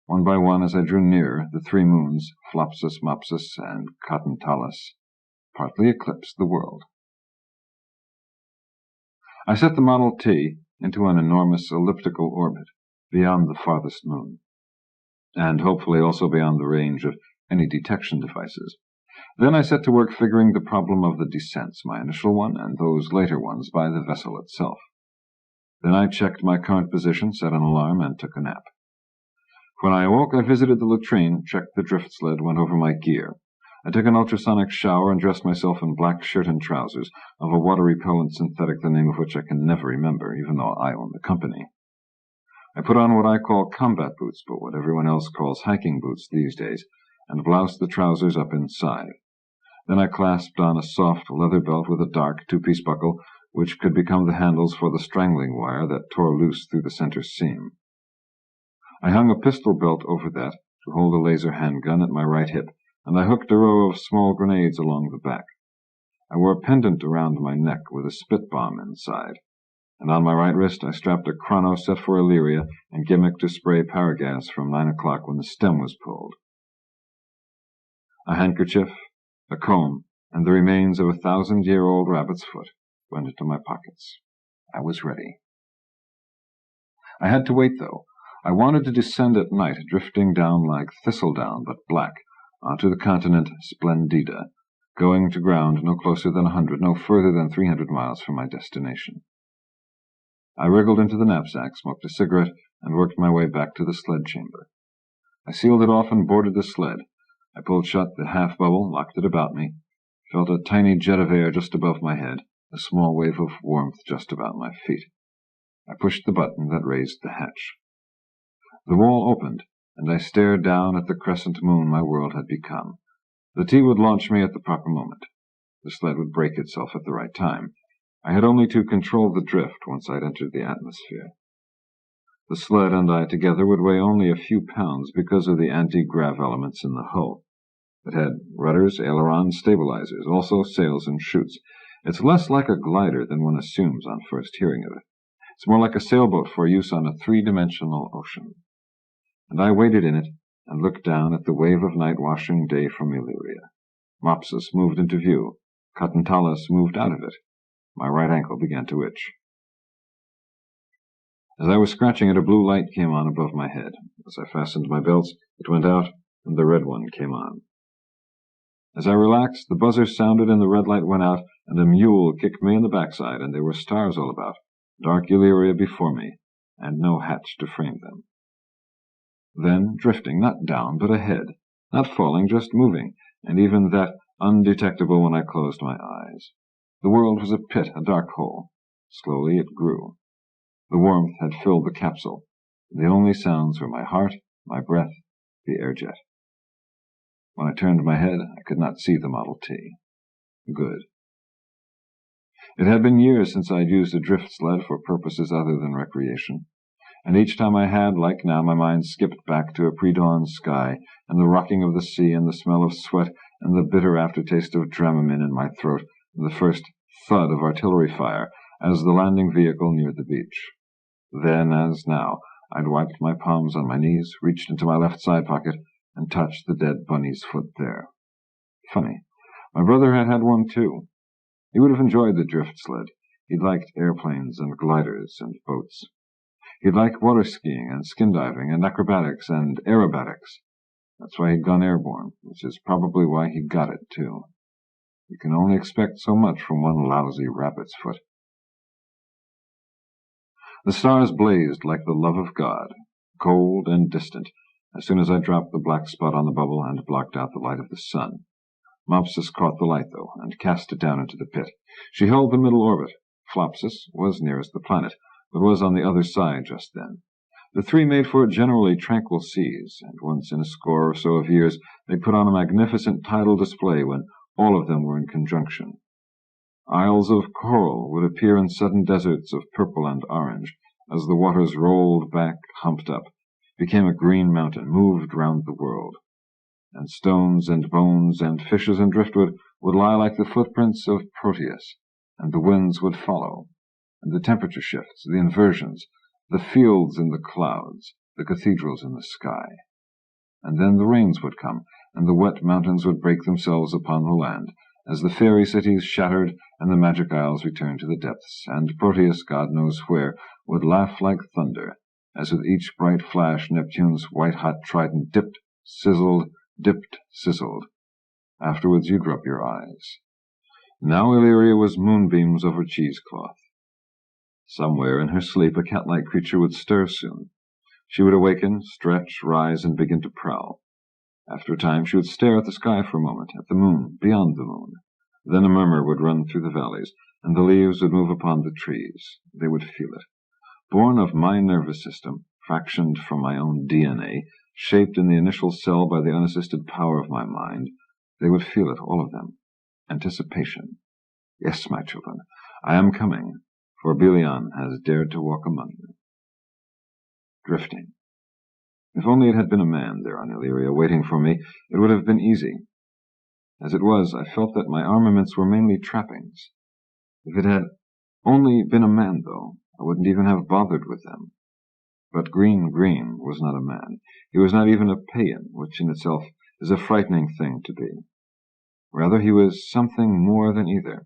A: One by one, as I drew nearer, the 3 moons, Flopsus, Mopsus, and Cottontalis, partly eclipsed the world. I set the Model T into an enormous elliptical orbit, beyond the farthest moon, and hopefully also beyond the range of any detection devices. Then I set to work figuring the problem of the descents, my initial one and those later ones by the vessel itself. Then I checked my current position, set an alarm, and took a nap. When I awoke, I visited the latrine, checked the drift sled, went over my gear. I took an ultrasonic shower and dressed myself in black shirt and trousers, of a water-repellent synthetic the name of which I can never remember, even though I own the company. I put on what I call combat boots, but what everyone else calls hiking boots these days, and bloused the trousers up inside. Then I clasped on a soft leather belt with a dark two-piece buckle, which could become the handles for the strangling wire that tore loose through the center seam. I hung a pistol belt over that to hold a laser handgun at my right hip, and I hooked a row of small grenades along the back. I wore a pendant around my neck with a spit bomb inside, and on my right wrist I strapped a chrono set for Illyria and gimmick to spray paragas from 9 o'clock when the stem was pulled. A handkerchief, a comb, and the remains of a 1,000-year-old rabbit's foot went into my pockets. I was ready. I had to wait, though. I wanted to descend at night, drifting down like thistledown, but black, onto the continent Splendida, going to ground no closer than 100, no further than 300 miles from my destination. I wriggled into the knapsack, smoked a cigarette, and worked my way back to the sled chamber. I sealed it off and boarded the sled. I pulled shut the half-bubble, locked it about me, felt a tiny jet of air just above my head, a small wave of warmth just about my feet. I pushed the button that raised the hatch. The wall opened, and I stared down at the crescent moon my world had become. The tea would launch me at the proper moment. The sled would break itself at the right time. I had only to control the drift once I'd entered the atmosphere. The sled and I together would weigh only a few pounds because of the anti-grav elements in the hull. It had rudders, ailerons, stabilizers, also sails and chutes. It's less like a glider than one assumes on first hearing of it. It's more like a sailboat for use on a three-dimensional ocean. And I waited in it and looked down at the wave of night washing day from Illyria. Mopsus moved into view. Cottontalis moved out of it. My right ankle began to itch. As I was scratching it, a blue light came on above my head. As I fastened my belts, it went out, and the red one came on. As I relaxed, the buzzer sounded and the red light went out, and a mule kicked me in the backside, and there were stars all about, dark Illyria before me, and no hatch to frame them. Then, drifting, not down, but ahead, not falling, just moving, and even that undetectable when I closed my eyes. The world was a pit, a dark hole. Slowly it grew. The warmth had filled the capsule. The only sounds were my heart, my breath, the air jet. When I turned my head, I could not see the Model T. Good. It had been years since I'd used a drift sled for purposes other than recreation, and each time I had, like now, my mind skipped back to a pre-dawn sky, and the rocking of the sea, and the smell of sweat, and the bitter aftertaste of Dramamine in my throat, and the first thud of artillery fire as the landing vehicle neared the beach. Then, as now, I'd wiped my palms on my knees, reached into my left side pocket, and touched the dead bunny's foot there. Funny. My brother had had one, too. He would have enjoyed the drift sled. He'd liked airplanes and gliders and boats. He'd liked water skiing and skin diving and acrobatics and aerobatics. That's why he'd gone airborne, which is probably why he got it, too. You can only expect so much from one lousy rabbit's foot. The stars blazed like the love of God, cold and distant, as soon as I dropped the black spot on the bubble and blocked out the light of the sun. Mopsus caught the light, though, and cast it down into the pit. She held the middle orbit. Flopsus was nearest the planet, but was on the other side just then. The three made for generally tranquil seas, and once in a score or so of years they put on a magnificent tidal display when all of them were in conjunction. Isles of coral would appear in sudden deserts of purple and orange, as the waters rolled back, humped up, became a green mountain, moved round the world. And stones and bones and fishes and driftwood would lie like the footprints of Proteus, and the winds would follow, and the temperature shifts, the inversions, the fields in the clouds, the cathedrals in the sky. And then the rains would come, and the wet mountains would break themselves upon the land, as the fairy cities shattered and the magic isles returned to the depths, and Proteus, God knows where, would laugh like thunder, as with each bright flash Neptune's white-hot trident dipped, sizzled, dipped, sizzled. Afterwards you'd rub your eyes. Now Illyria was moonbeams over cheesecloth. Somewhere in her sleep a cat-like creature would stir soon. She would awaken, stretch, rise, and begin to prowl. After a time she would stare at the sky for a moment, at the moon, beyond the moon. Then a murmur would run through the valleys, and the leaves would move upon the trees. They would feel it. Born of my nervous system, fractioned from my own DNA, shaped in the initial cell by the unassisted power of my mind, they would feel it, all of them. Anticipation. Yes, my children, I am coming, for Belian has dared to walk among you. Drifting. If only it had been a man there on Illyria waiting for me, it would have been easy. As it was, I felt that my armaments were mainly trappings. If it had only been a man, though, I wouldn't even have bothered with them. But Green was not a man. He was not even a Peian, which in itself is a frightening thing to be. Rather, he was something more than either.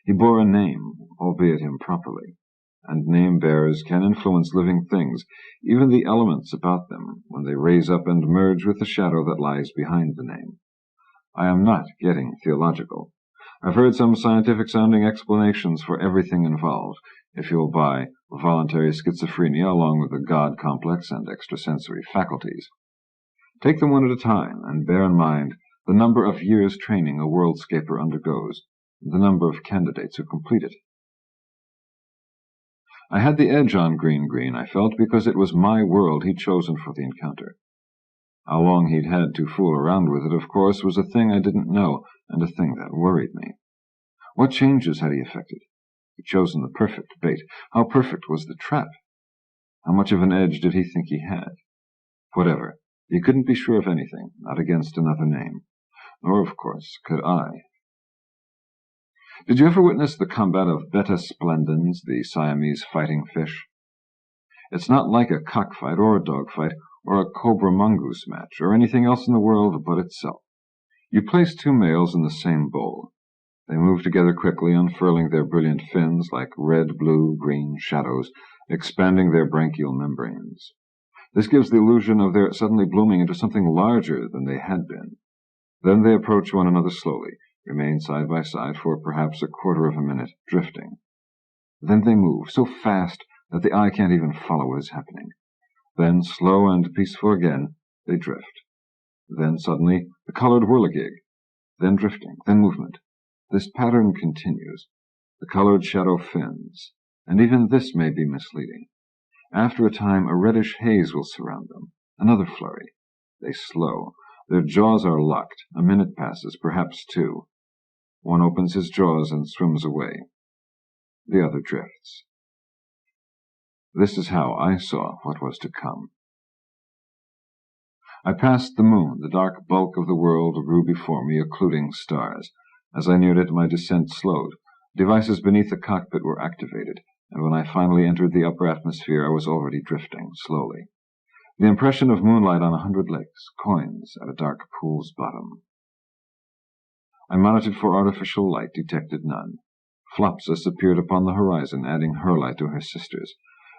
A: He bore a name, albeit improperly, and name-bearers can influence living things, even the elements about them, when they raise up and merge with the shadow that lies behind the name. I am not getting theological. I've heard some scientific-sounding explanations for everything involved, if you'll buy voluntary schizophrenia along with the God complex and extrasensory faculties. Take them one at a time, and bear in mind the number of years' training a worldscaper undergoes, and the number of candidates who complete it. I had the edge on Green, I felt, because it was my world he'd chosen for the encounter. How long he'd had to fool around with it, of course, was a thing I didn't know, and a thing that worried me. What changes had he effected? He'd chosen the perfect bait. How perfect was the trap? How much of an edge did he think he had? Whatever. He couldn't be sure of anything, not against another name. Nor, of course, could I. Did you ever witness the combat of Beta splendens, the Siamese fighting fish? It's not like a cockfight or a dogfight or a cobra-mongoose match or anything else in the world but itself. You place two males in the same bowl. They move together quickly, unfurling their brilliant fins like red, blue, green shadows, expanding their branchial membranes. This gives the illusion of their suddenly blooming into something larger than they had been. Then they approach one another slowly, remain side by side for perhaps a quarter of a minute, drifting. Then they move, so fast that the eye can't even follow what is happening. Then, slow and peaceful again, they drift. Then, suddenly, the colored whirligig. Then drifting, then movement. This pattern continues. The colored shadow fins, and even this may be misleading. After a time, a reddish haze will surround them. Another flurry. They slow. Their jaws are locked. A minute passes, perhaps two. One opens his jaws and swims away. The other drifts. This is how I saw what was to come. I passed the moon. The dark bulk of the world grew before me, occluding stars. As I neared it, my descent slowed. Devices beneath the cockpit were activated, and when I finally entered the upper atmosphere, I was already drifting, slowly. The impression of moonlight on 100 lakes, coins at a dark pool's bottom. I monitored for artificial light, detected none. Flopsus appeared upon the horizon, adding her light to her sister's.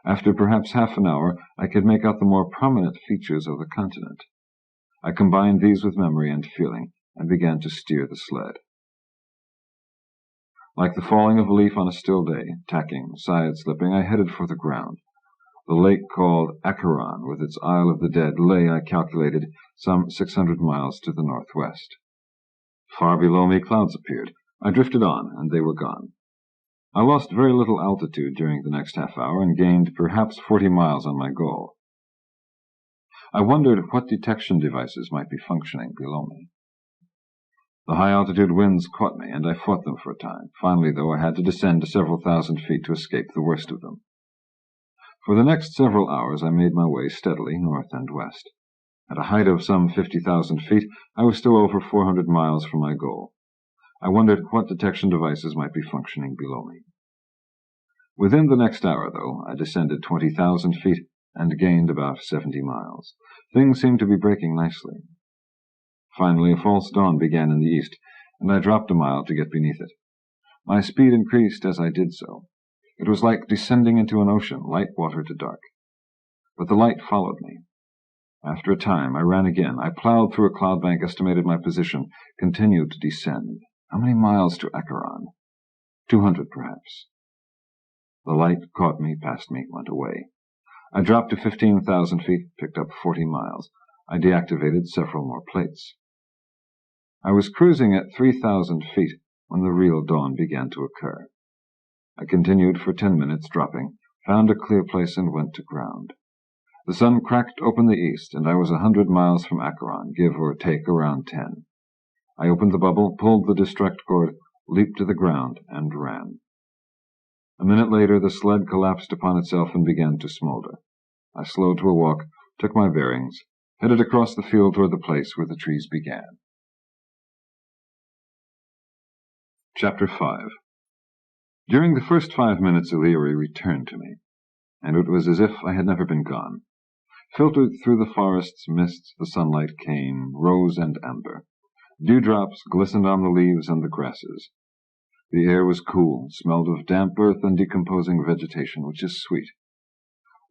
A: After perhaps half an hour, I could make out the more prominent features of the continent. I combined these with memory and feeling, and began to steer the sled. Like the falling of a leaf on a still day, tacking, side-slipping, I headed for the ground. The lake called Acheron, with its Isle of the Dead, lay, I calculated, some 600 miles to the northwest. Far below me, clouds appeared. I drifted on, and they were gone. I lost very little altitude during the next half-hour and gained perhaps 40 miles on my goal. I wondered what detection devices might be functioning below me. The high-altitude winds caught me, and I fought them for a time. Finally, though, I had to descend to several thousand feet to escape the worst of them. For the next several hours I made my way steadily north and west. At a height of some 50,000 feet, I was still over 400 miles from my goal. I wondered what detection devices might be functioning below me. Within the next hour, though, I descended 20,000 feet and gained about 70 miles. Things seemed to be breaking nicely. Finally, a false dawn began in the east, and I dropped a mile to get beneath it. My speed increased as I did so. It was like descending into an ocean, light water to dark. But the light followed me. After a time, I ran again. I plowed through a cloud bank, estimated my position, continued to descend. How many miles to Acheron? 200, perhaps. The light caught me, passed me, went away. I dropped to 15,000 feet, picked up 40 miles. I deactivated several more plates. I was cruising at 3,000 feet when the real dawn began to occur. I continued for 10 minutes, dropping, found a clear place and went to ground. The sun cracked open the east, and I was 100 miles from Acheron, give or take around 10. I opened the bubble, pulled the distract cord, leaped to the ground, and ran. A minute later, the sled collapsed upon itself and began to smolder. I slowed to a walk, took my bearings, headed across the field toward the place where the trees began. Chapter 5. During the first 5 minutes, Illyria returned to me, and it was as if I had never been gone. Filtered through the forest's mists, the sunlight came, rose and amber. Dewdrops glistened on the leaves and the grasses. The air was cool, smelled of damp earth and decomposing vegetation, which is sweet.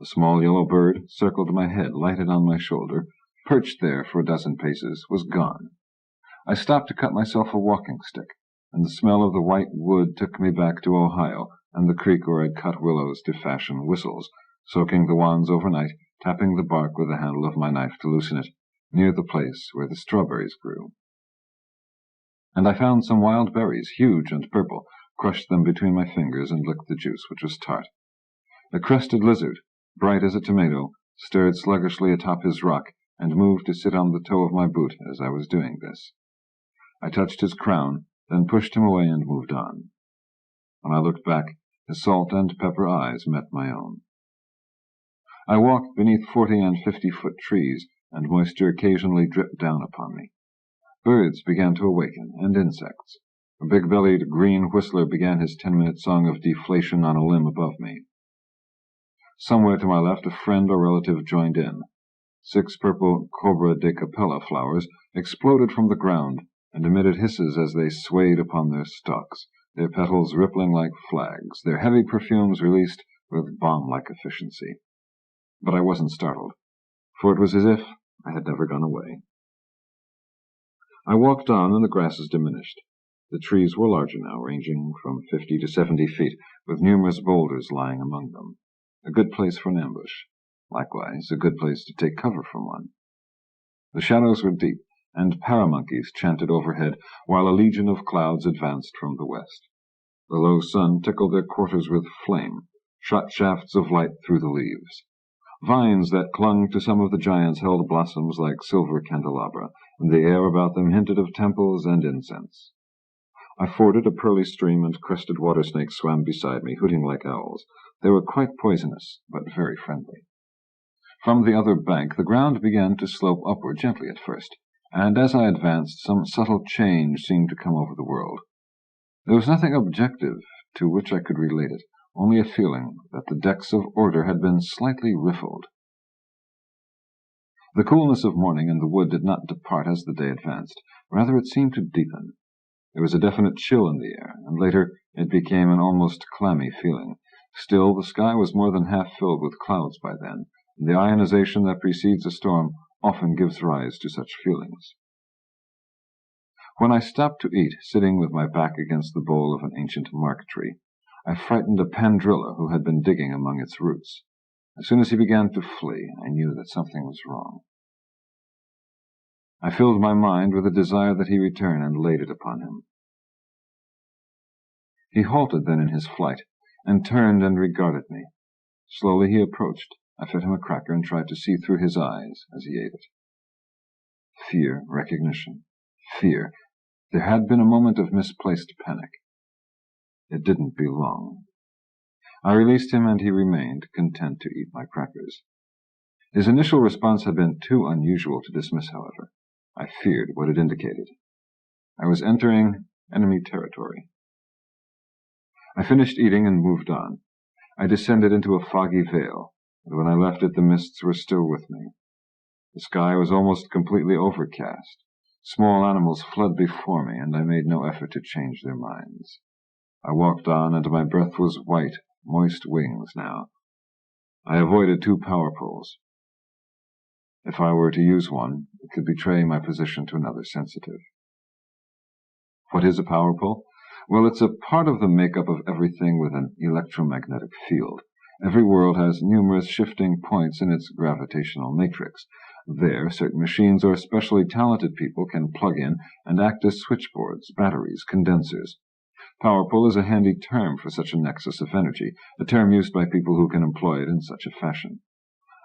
A: A small yellow bird circled my head, lighted on my shoulder, perched there for a dozen paces, was gone. I stopped to cut myself a walking stick, and the smell of the white wood took me back to Ohio and the creek where I'd cut willows to fashion whistles, soaking the wands overnight, tapping the bark with the handle of my knife to loosen it, near the place where the strawberries grew. And I found some wild berries, huge and purple, crushed them between my fingers and licked the juice, which was tart. A crested lizard, bright as a tomato, stirred sluggishly atop his rock and moved to sit on the toe of my boot as I was doing this. I touched his crown, then pushed him away and moved on. When I looked back, his salt and pepper eyes met my own. I walked beneath 40 and 50-foot trees, and moisture occasionally dripped down upon me. Birds began to awaken, and insects. A big-bellied green whistler began his 10-minute song of deflation on a limb above me. Somewhere to my left, a friend or relative joined in. 6 purple cobra de capella flowers exploded from the ground and emitted hisses as they swayed upon their stalks, their petals rippling like flags, their heavy perfumes released with bomb-like efficiency. But I wasn't startled, for it was as if I had never gone away. I walked on, and the grasses diminished. The trees were larger now, ranging from 50 to 70 feet, with numerous boulders lying among them. A good place for an ambush. Likewise, a good place to take cover from one. The shadows were deep, and paramonkeys chanted overhead, while a legion of clouds advanced from the west. The low sun tickled their quarters with flame, shot shafts of light through the leaves. Vines that clung to some of the giants held blossoms like silver candelabra, and the air about them hinted of temples and incense. I forded a pearly stream, and crested water snakes swam beside me, hooting like owls. They were quite poisonous, but very friendly. From the other bank, the ground began to slope upward gently at first, and as I advanced, some subtle change seemed to come over the world. There was nothing objective to which I could relate it, only a feeling that the decks of order had been slightly riffled. The coolness of morning in the wood did not depart as the day advanced. Rather, it seemed to deepen. There was a definite chill in the air, and later it became an almost clammy feeling. Still, the sky was more than half filled with clouds by then, and the ionization that precedes a storm often gives rise to such feelings. When I stopped to eat, sitting with my back against the bole of an ancient mark tree, I frightened a pandrilla who had been digging among its roots. As soon as he began to flee, I knew that something was wrong. I filled my mind with a desire that he return, and laid it upon him. He halted then in his flight, and turned and regarded me. Slowly he approached. I fed him a cracker and tried to see through his eyes as he ate it. Fear, recognition, fear. There had been a moment of misplaced panic. It didn't be long. I released him, and he remained, content to eat my crackers. His initial response had been too unusual to dismiss, however. I feared what it indicated. I was entering enemy territory. I finished eating and moved on. I descended into a foggy vale, and when I left it the mists were still with me. The sky was almost completely overcast. Small animals fled before me, and I made no effort to change their minds. I walked on, and my breath was white, moist wings now. I avoided 2 power poles. If I were to use one, it could betray my position to another sensitive. What is a power pole? Well, it's a part of the makeup of everything with an electromagnetic field. Every world has numerous shifting points in its gravitational matrix. There, certain machines or especially talented people can plug in and act as switchboards, batteries, condensers. Power pole is a handy term for such a nexus of energy, a term used by people who can employ it in such a fashion.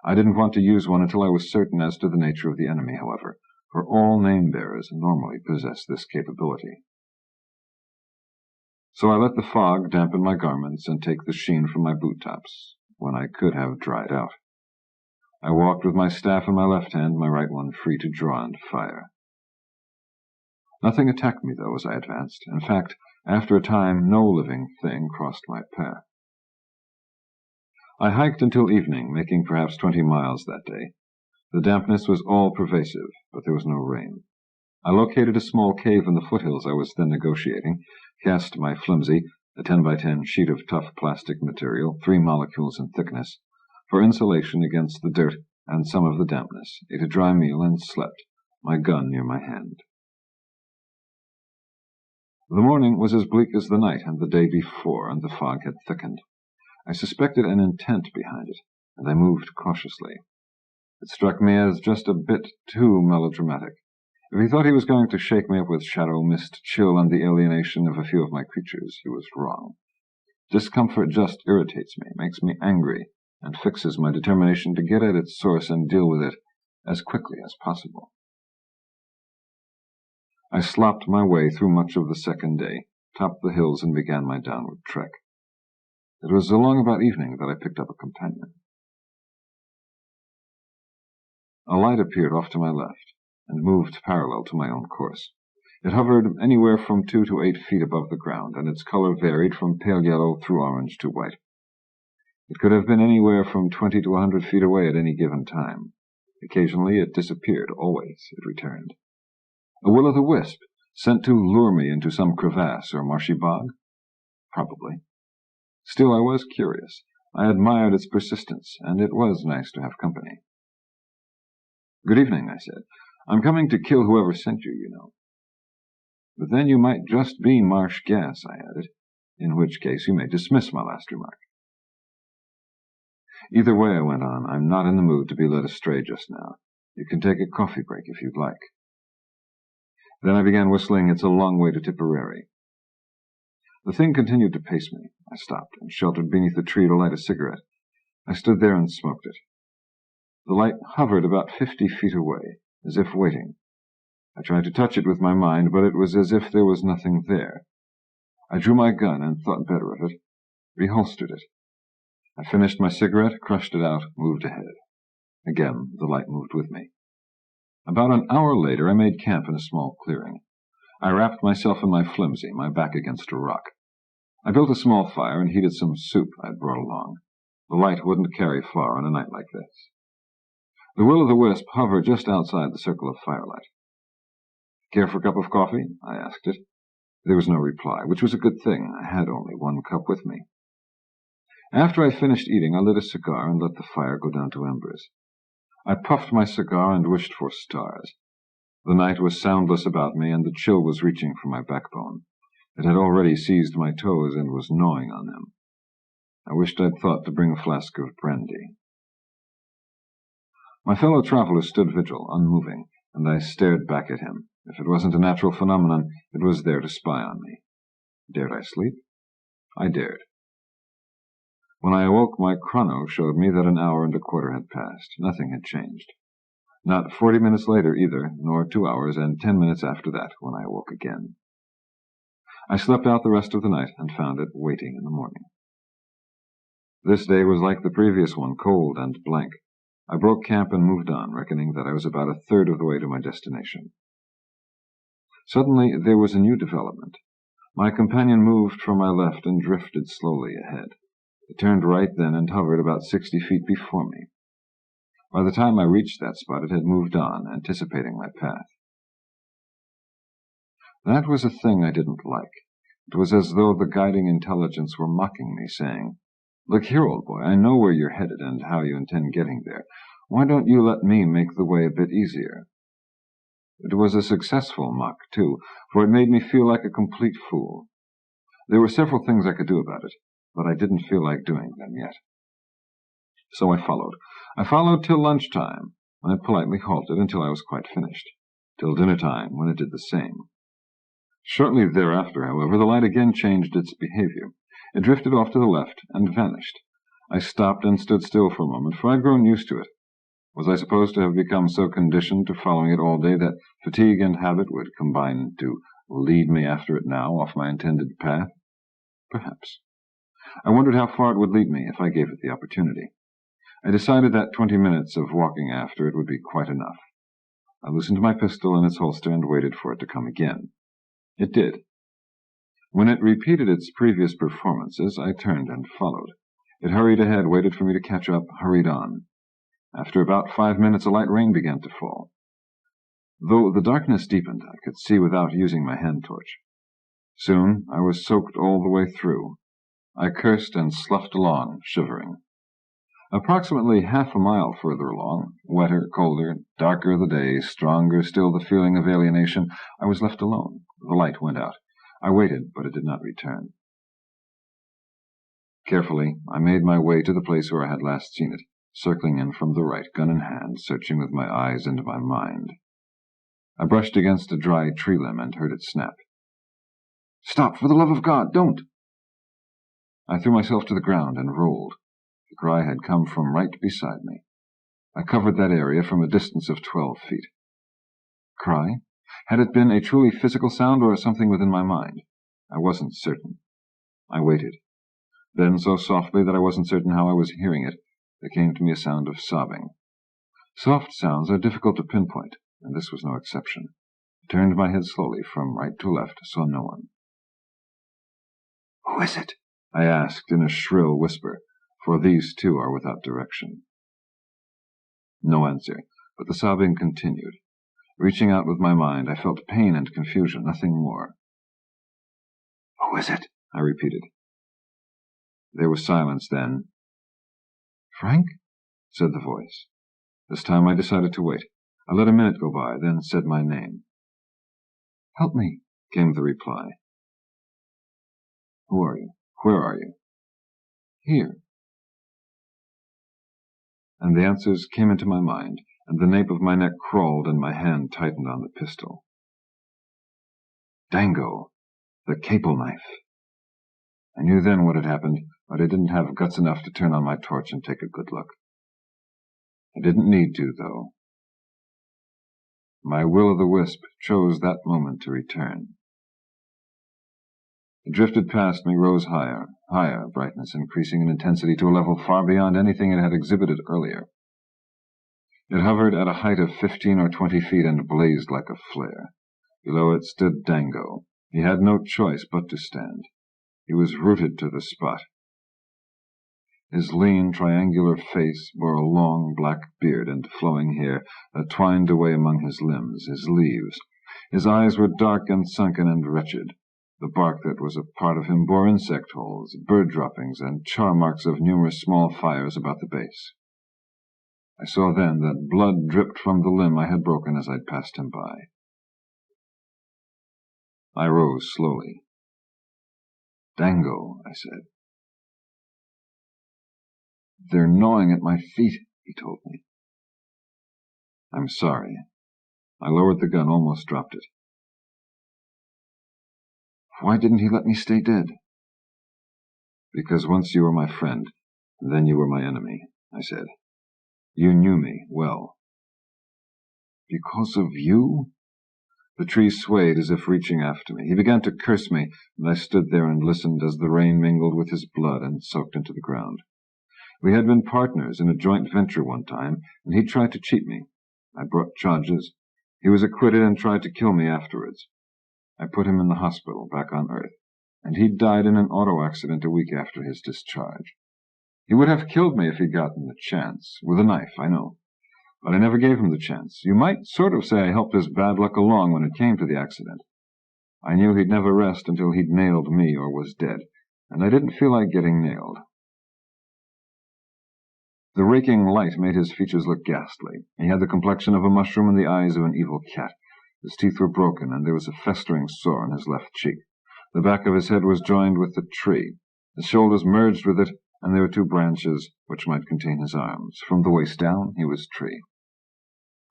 A: I didn't want to use one until I was certain as to the nature of the enemy, however, for all name-bearers normally possess this capability. So I let the fog dampen my garments and take the sheen from my boot-tops, when I could have dried out. I walked with my staff in my left hand, my right one free to draw and fire. Nothing attacked me, though, as I advanced. In fact, after a time, no living thing crossed my path. I hiked until evening, making perhaps 20 miles that day. The dampness was all-pervasive, but there was no rain. I located a small cave in the foothills I was then negotiating, cast my flimsy, a 10-by-10 sheet of tough plastic material, 3 molecules in thickness, for insulation against the dirt and some of the dampness, ate a dry meal, and slept, my gun near my hand. The morning was as bleak as the night and the day before, and the fog had thickened. I suspected an intent behind it, and I moved cautiously. It struck me as just a bit too melodramatic. If he thought he was going to shake me up with shadow, mist, chill, and the alienation of a few of my creatures, he was wrong. Discomfort just irritates me, makes me angry, and fixes my determination to get at its source and deal with it as quickly as possible. I slopped my way through much of the second day, topped the hills, and began my downward trek. It was along about evening that I picked up a companion. A light appeared off to my left, and moved parallel to my own course. It hovered anywhere from 2 to 8 feet above the ground, and its color varied from pale yellow through orange to white. It could have been anywhere from 20 to 100 feet away at any given time. Occasionally it disappeared, always it returned. A will-o'-the-wisp, sent to lure me into some crevasse or marshy bog? Probably. Still, I was curious. I admired its persistence, and it was nice to have company. "Good evening," I said. "I'm coming to kill whoever sent you, you know." "But then you might just be marsh gas," I added, "in which case you may dismiss my last remark." "Either way," I went on, "I'm not in the mood to be led astray just now. You can take a coffee break if you'd like." Then I began whistling "It's a Long Way to Tipperary." The thing continued to pace me. I stopped and sheltered beneath a tree to light a cigarette. I stood there and smoked it. The light hovered about 50 feet away, as if waiting. I tried to touch it with my mind, but it was as if there was nothing there. I drew my gun and thought better of it, reholstered it. I finished my cigarette, crushed it out, moved ahead. Again, the light moved with me. About an hour later, I made camp in a small clearing. I wrapped myself in my flimsy, my back against a rock. I built a small fire and heated some soup I'd brought along. The light wouldn't carry far on a night like this. The will-o'-the-wisp hovered just outside the circle of firelight. "Care for a cup of coffee?" I asked it. There was no reply, which was a good thing. I had only 1 cup with me. After I finished eating, I lit a cigar and let the fire go down to embers. I puffed my cigar and wished for stars. The night was soundless about me, and the chill was reaching for my backbone. It had already seized my toes and was gnawing on them. I wished I'd thought to bring a flask of brandy. My fellow traveler stood vigil, unmoving, and I stared back at him. If it wasn't a natural phenomenon, it was there to spy on me. Dared I sleep? I dared. When I awoke, my chrono showed me that an hour and a quarter had passed. Nothing had changed. Not 40 minutes later either, nor 2 hours and 10 minutes after that, when I awoke again. I slept out the rest of the night and found it waiting in the morning. This day was like the previous one, cold and blank. I broke camp and moved on, reckoning that I was about a third of the way to my destination. Suddenly there was a new development. My companion moved from my left and drifted slowly ahead. It turned right then and hovered about 60 feet before me. By the time I reached that spot, it had moved on, anticipating my path. That was a thing I didn't like. It was as though the guiding intelligence were mocking me, saying, "Look here, old boy, I know where you're headed and how you intend getting there. Why don't you let me make the way a bit easier?" It was a successful mock, too, for it made me feel like a complete fool. There were several things I could do about it, but I didn't feel like doing them yet. So I followed. I followed till lunchtime, when it politely halted until I was quite finished, till dinner-time, when it did the same. Shortly thereafter, however, the light again changed its behavior. It drifted off to the left and vanished. I stopped and stood still for a moment, for I'd grown used to it. Was I supposed to have become so conditioned to following it all day that fatigue and habit would combine to lead me after it now off my intended path? Perhaps. I wondered how far it would lead me if I gave it the opportunity. I decided that 20 minutes of walking after it would be quite enough. I loosened my pistol in its holster and waited for it to come again. It did. When it repeated its previous performances, I turned and followed. It hurried ahead, waited for me to catch up, hurried on. After about 5 minutes, a light rain began to fall. Though the darkness deepened, I could see without using my hand torch. Soon I was soaked all the way through. I cursed and sloughed along, shivering. Approximately half a mile further along, wetter, colder, darker the day, stronger still the feeling of alienation, I was left alone. The light went out. I waited, but it did not return. Carefully, I made my way to the place where I had last seen it, circling in from the right, gun in hand, searching with my eyes and my mind. I brushed against a dry tree limb and heard it snap. "Stop, for the love of God, don't!" I threw myself to the ground and rolled. The cry had come from right beside me. I covered that area from a distance of 12 feet. Cry? Had it been a truly physical sound or something within my mind? I wasn't certain. I waited. Then, so softly that I wasn't certain how I was hearing it, there came to me a sound of sobbing. Soft sounds are difficult to pinpoint, and this was no exception. I turned my head slowly from right to left, saw no one. "Who is it?" I asked in a shrill whisper, for these too are without direction. No answer, but the sobbing continued. Reaching out with my mind, I felt pain and confusion, nothing more. "Who is it?" I repeated. There was silence then. "Frank?" said the voice. This time I decided to wait. I let a minute go by, then said my name. "Help me," came the reply. "Who are you? Where are you?" "Here." And the answers came into my mind, and the nape of my neck crawled and my hand tightened on the pistol. Dango! The capel knife! I knew then what had happened, but I didn't have guts enough to turn on my torch and take a good look. I didn't need to, though. My will-o'-the-wisp chose that moment to return. It drifted past me, rose higher, higher, brightness increasing in intensity to a level far beyond anything it had exhibited earlier. It hovered at a height of 15 or 20 feet and blazed like a flare. Below it stood Dango. He had no choice but to stand. He was rooted to the spot. His lean, triangular face bore a long black beard and flowing hair that twined away among his limbs, his leaves. His eyes were dark and sunken and wretched. The bark that was a part of him bore insect holes, bird droppings, and char marks of numerous small fires about the base. I saw then that blood dripped from the limb I had broken as I passed him by. I rose slowly. "Dango," I said. "They're gnawing at my feet," he told me. "I'm sorry." I lowered the gun, almost dropped it. "Why didn't he let me stay dead?" "Because once you were my friend, and then you were my enemy," I said. "You knew me well." "Because of you?" The tree swayed as if reaching after me. He began to curse me, and I stood there and listened as the rain mingled with his blood and soaked into the ground. We had been partners in a joint venture one time, and he tried to cheat me. I brought charges. He was acquitted and tried to kill me afterwards. I put him in the hospital back on Earth, and he died in an auto accident a week after his discharge. He would have killed me if he'd gotten the chance, with a knife, I know. But I never gave him the chance. You might sort of say I helped his bad luck along when it came to the accident. I knew he'd never rest until he'd nailed me or was dead, and I didn't feel like getting nailed. The raking light made his features look ghastly. He had the complexion of a mushroom and the eyes of an evil cat. His teeth were broken, and there was a festering sore on his left cheek. The back of his head was joined with the tree. His shoulders merged with it, and there were 2 branches which might contain his arms. From the waist down, he was tree.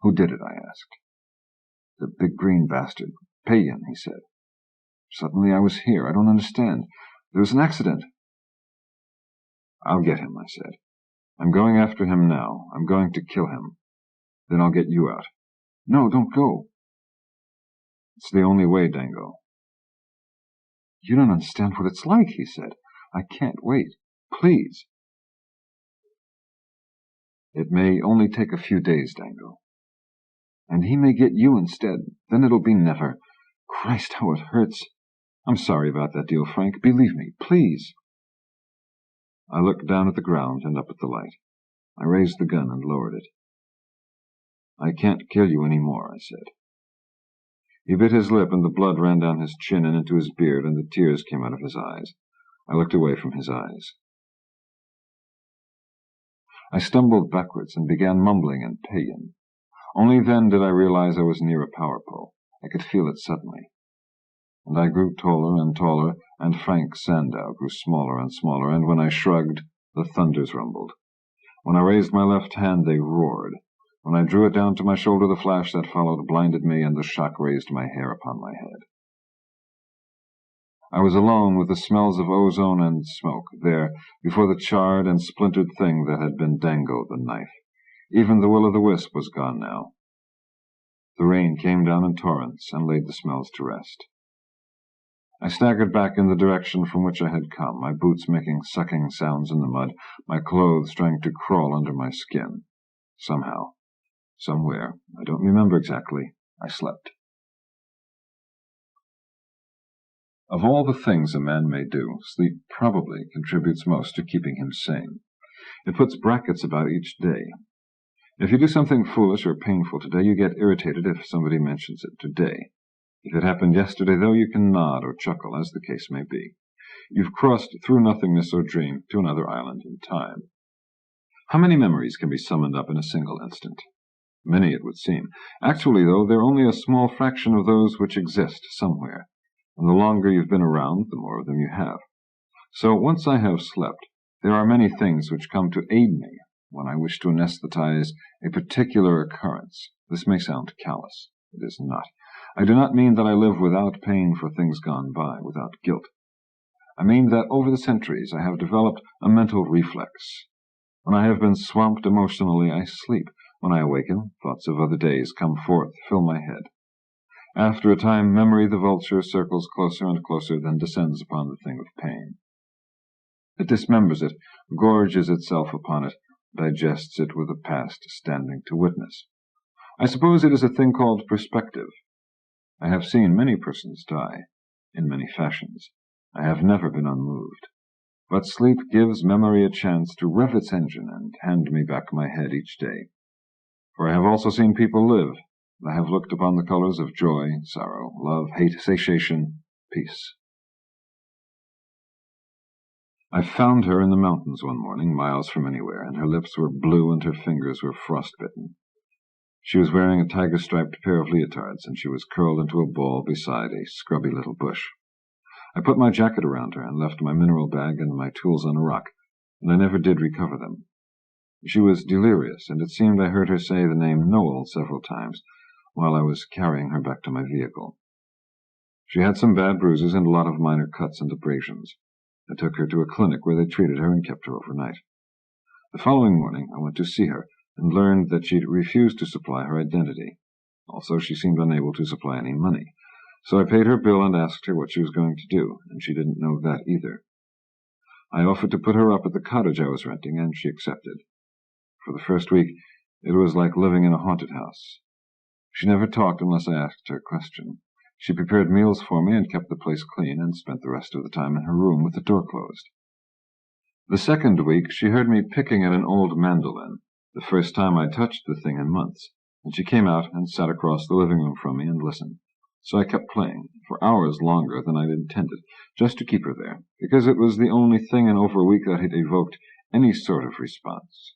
A: "Who did it?" I asked. "The big green bastard. Peian," he said. "Suddenly I was here. I don't understand. There was an accident." I'll get him, I said. I'm going after him now. I'm going to kill him. Then I'll get you out. No, don't go. It's the only way, Dango. You don't understand what it's like, he said. I can't wait. Please. It may only take a few days, Dango. And he may get you instead. Then it'll be never. Christ, how it hurts. I'm sorry about that deal, Frank. Believe me, please. I looked down at the ground and up at the light. I raised the gun and lowered it. I can't kill you any more, I said. He bit his lip, and the blood ran down his chin and into his beard, and the tears came out of his eyes. I looked away from his eyes. I stumbled backwards and began mumbling in Peian. Only then did I realize I was near a power pole. I could feel it suddenly. And I grew taller and taller, and Frank Sandow grew smaller and smaller, and when I shrugged, the thunders rumbled. When I raised my left hand, they roared. When I drew it down to my shoulder, the flash that followed blinded me, and the shock raised my hair upon my head. I was alone with the smells of ozone and smoke, there, before the charred and splintered thing that had been Dango the knife. Even the will-o'-the-wisp was gone now. The rain came down in torrents and laid the smells to rest. I staggered back in the direction from which I had come, my boots making sucking sounds in the mud, my clothes trying to crawl under my skin. Somehow, somewhere, I don't remember exactly, I slept. Of all the things a man may do, sleep probably contributes most to keeping him sane. It puts brackets about each day. If you do something foolish or painful today, you get irritated if somebody mentions it today. If it happened yesterday, though, you can nod or chuckle, as the case may be. You've crossed through nothingness or dream to another island in time. How many memories can be summoned up in a single instant? Many, it would seem. Actually, though, they're only a small fraction of those which exist somewhere, and the longer you've been around, the more of them you have. So, once I have slept, there are many things which come to aid me when I wish to anesthetize a particular occurrence. This may sound callous. It is not. I do not mean that I live without pain for things gone by, without guilt. I mean that over the centuries I have developed a mental reflex. When I have been swamped emotionally, I sleep. When I awaken, thoughts of other days come forth, fill my head. After a time, memory, the vulture, circles closer and closer, then descends upon the thing of pain. It dismembers it, gorges itself upon it, digests it with the past standing to witness. I suppose it is a thing called perspective. I have seen many persons die, in many fashions. I have never been unmoved. But sleep gives memory a chance to rev its engine and hand me back my head each day. For I have also seen people live. I have looked upon the colors of joy, sorrow, love, hate, satiation, peace. I found her in the mountains one morning, miles from anywhere, and her lips were blue and her fingers were frostbitten. She was wearing a tiger-striped pair of leotards, and she was curled into a ball beside a scrubby little bush. I put my jacket around her and left my mineral bag and my tools on a rock, and I never did recover them. She was delirious, and it seemed I heard her say the name Noel several times while I was carrying her back to my vehicle. She had some bad bruises and a lot of minor cuts and abrasions. I took her to a clinic where they treated her and kept her overnight. The following morning I went to see her, and learned that she refused to supply her identity. Also, she seemed unable to supply any money. So I paid her bill and asked her what she was going to do, and she didn't know that either. I offered to put her up at the cottage I was renting, and she accepted. For the first week, it was like living in a haunted house. She never talked unless I asked her a question. She prepared meals for me and kept the place clean, and spent the rest of the time in her room with the door closed. The second week, she heard me picking at an old mandolin, the first time I touched the thing in months, and she came out and sat across the living room from me and listened. So I kept playing, for hours longer than I'd intended, just to keep her there, because it was the only thing in over a week that had evoked any sort of response.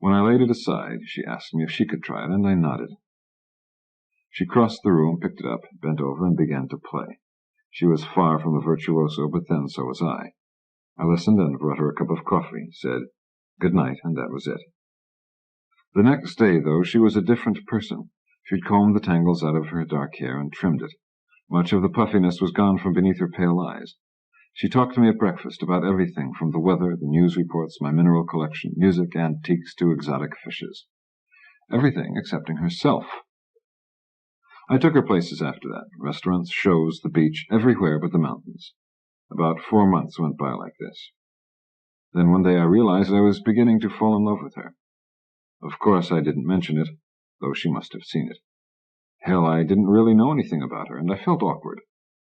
A: When I laid it aside, she asked me if she could try it, and I nodded. She crossed the room, picked it up, bent over, and began to play. She was far from a virtuoso, but then so was I. I listened and brought her a cup of coffee, said good night, and that was it. The next day, though, she was a different person. She'd combed the tangles out of her dark hair and trimmed it. Much of the puffiness was gone from beneath her pale eyes. She talked to me at breakfast about everything from the weather, the news reports, my mineral collection, music, antiques, to exotic fishes. Everything excepting herself. I took her places after that. Restaurants, shows, the beach, everywhere but the mountains. About 4 months went by like this. Then one day I realized I was beginning to fall in love with her. Of course I didn't mention it, though she must have seen it. Hell, I didn't really know anything about her, and I felt awkward.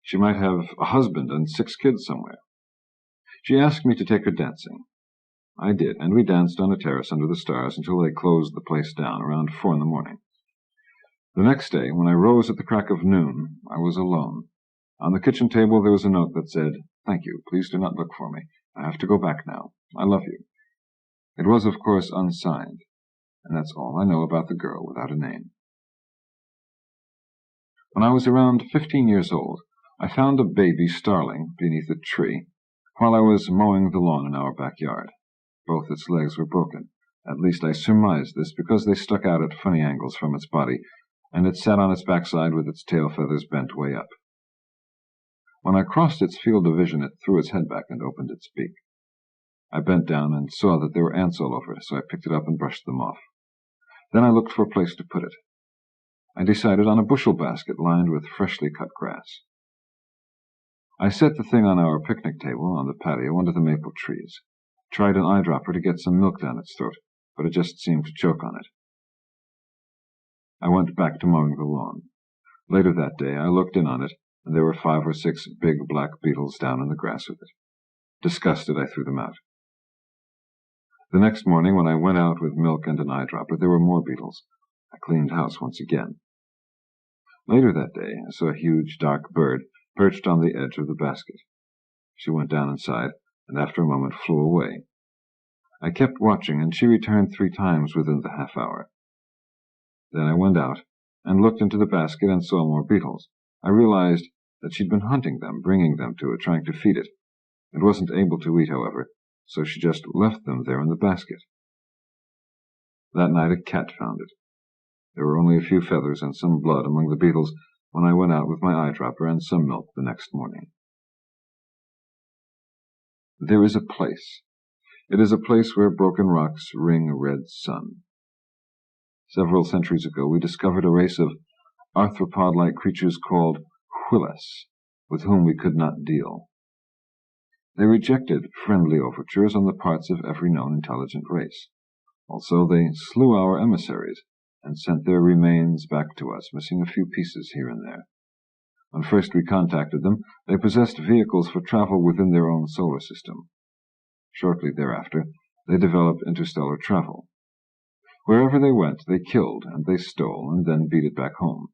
A: She might have a husband and 6 kids somewhere. She asked me to take her dancing. I did, and we danced on a terrace under the stars until they closed the place down around 4 in the morning. The next day, when I rose at the crack of noon, I was alone. On the kitchen table there was a note that said, "Thank you. Please do not look for me. I have to go back now. I love you." It was, of course, unsigned, and that's all I know about the girl without a name. When I was around 15 years old, I found a baby starling beneath a tree while I was mowing the lawn in our backyard. Both its legs were broken. At least I surmised this because they stuck out at funny angles from its body, and it sat on its backside with its tail feathers bent way up. When I crossed its field of vision, it threw its head back and opened its beak. I bent down and saw that there were ants all over it, so I picked it up and brushed them off. Then I looked for a place to put it. I decided on a bushel basket lined with freshly cut grass. I set the thing on our picnic table on the patio under the maple trees, tried an eyedropper to get some milk down its throat, but it just seemed to choke on it. I went back to mowing the lawn. Later that day I looked in on it, and there were 5 or 6 big black beetles down in the grass with it. Disgusted, I threw them out. The next morning, when I went out with milk and an eyedropper, there were more beetles. I cleaned house once again. Later that day I saw a huge, dark bird perched on the edge of the basket. She went down inside, and after a moment flew away. I kept watching, and she returned 3 times within the half hour. Then I went out and looked into the basket and saw more beetles. I realized that she'd been hunting them, bringing them to it, trying to feed it. It wasn't able to eat, however, so she just left them there in the basket. That night a cat found it. There were only a few feathers and some blood among the beetles when I went out with my eyedropper and some milk the next morning. There is a place. It is a place where broken rocks ring a red sun. Several centuries ago we discovered a race of arthropod-like creatures called Huilas, with whom we could not deal. They rejected friendly overtures on the parts of every known intelligent race. Also, they slew our emissaries and sent their remains back to us, missing a few pieces here and there. When first we contacted them, they possessed vehicles for travel within their own solar system. Shortly thereafter, they developed interstellar travel. Wherever they went, they killed and they stole and then beat it back home.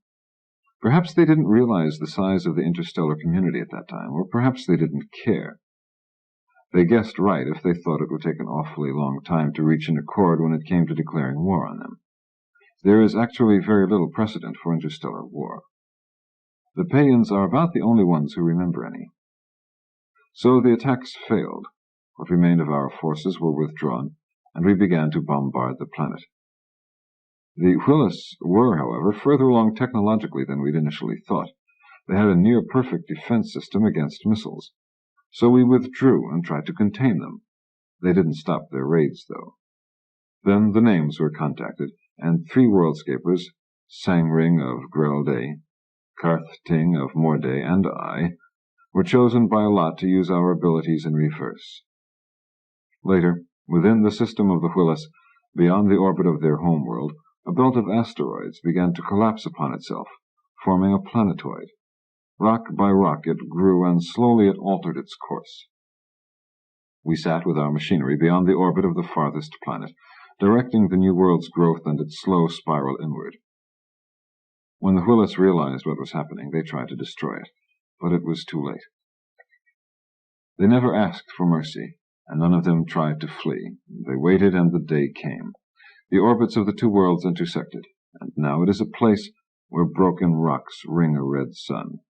A: Perhaps they didn't realize the size of the interstellar community at that time, or perhaps they didn't care. They guessed right if they thought it would take an awfully long time to reach an accord when it came to declaring war on them. There is actually very little precedent for interstellar war. The Peians are about the only ones who remember any. So the attacks failed. What remained of our forces were withdrawn, and we began to bombard the planet. The Huilas were, however, further along technologically than we'd initially thought. They had a near-perfect defense system against missiles. So we withdrew and tried to contain them. They didn't stop their raids, though. Then the names were contacted, and 3 worldscapers, Sangring of Grad, Karth Ting of Morday, and I, were chosen by a lot to use our abilities in reverse. Later, within the system of the Huilas, beyond the orbit of their homeworld, a belt of asteroids began to collapse upon itself, forming a planetoid. Rock by rock it grew, and slowly it altered its course. We sat with our machinery beyond the orbit of the farthest planet, directing the new world's growth and its slow spiral inward. When the Huilas realized what was happening, they tried to destroy it, but it was too late. They never asked for mercy, and none of them tried to flee. They waited, and the day came. The orbits of the 2 worlds intersected, and now it is a place where broken rocks ring a red sun.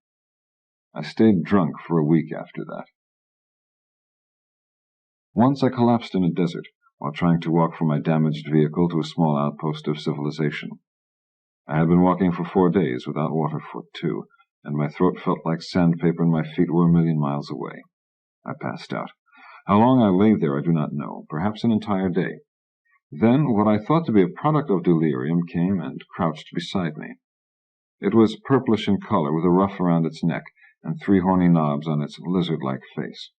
A: I stayed drunk for a week after that. Once I collapsed in a desert while trying to walk from my damaged vehicle to a small outpost of civilization. I had been walking for 4 days without water for 2, and my throat felt like sandpaper and my feet were a million miles away. I passed out. How long I lay there I do not know, perhaps an entire day. Then what I thought to be a product of delirium came and crouched beside me. It was purplish in color, with a ruff around its neck and 3 horny knobs on its lizard-like face.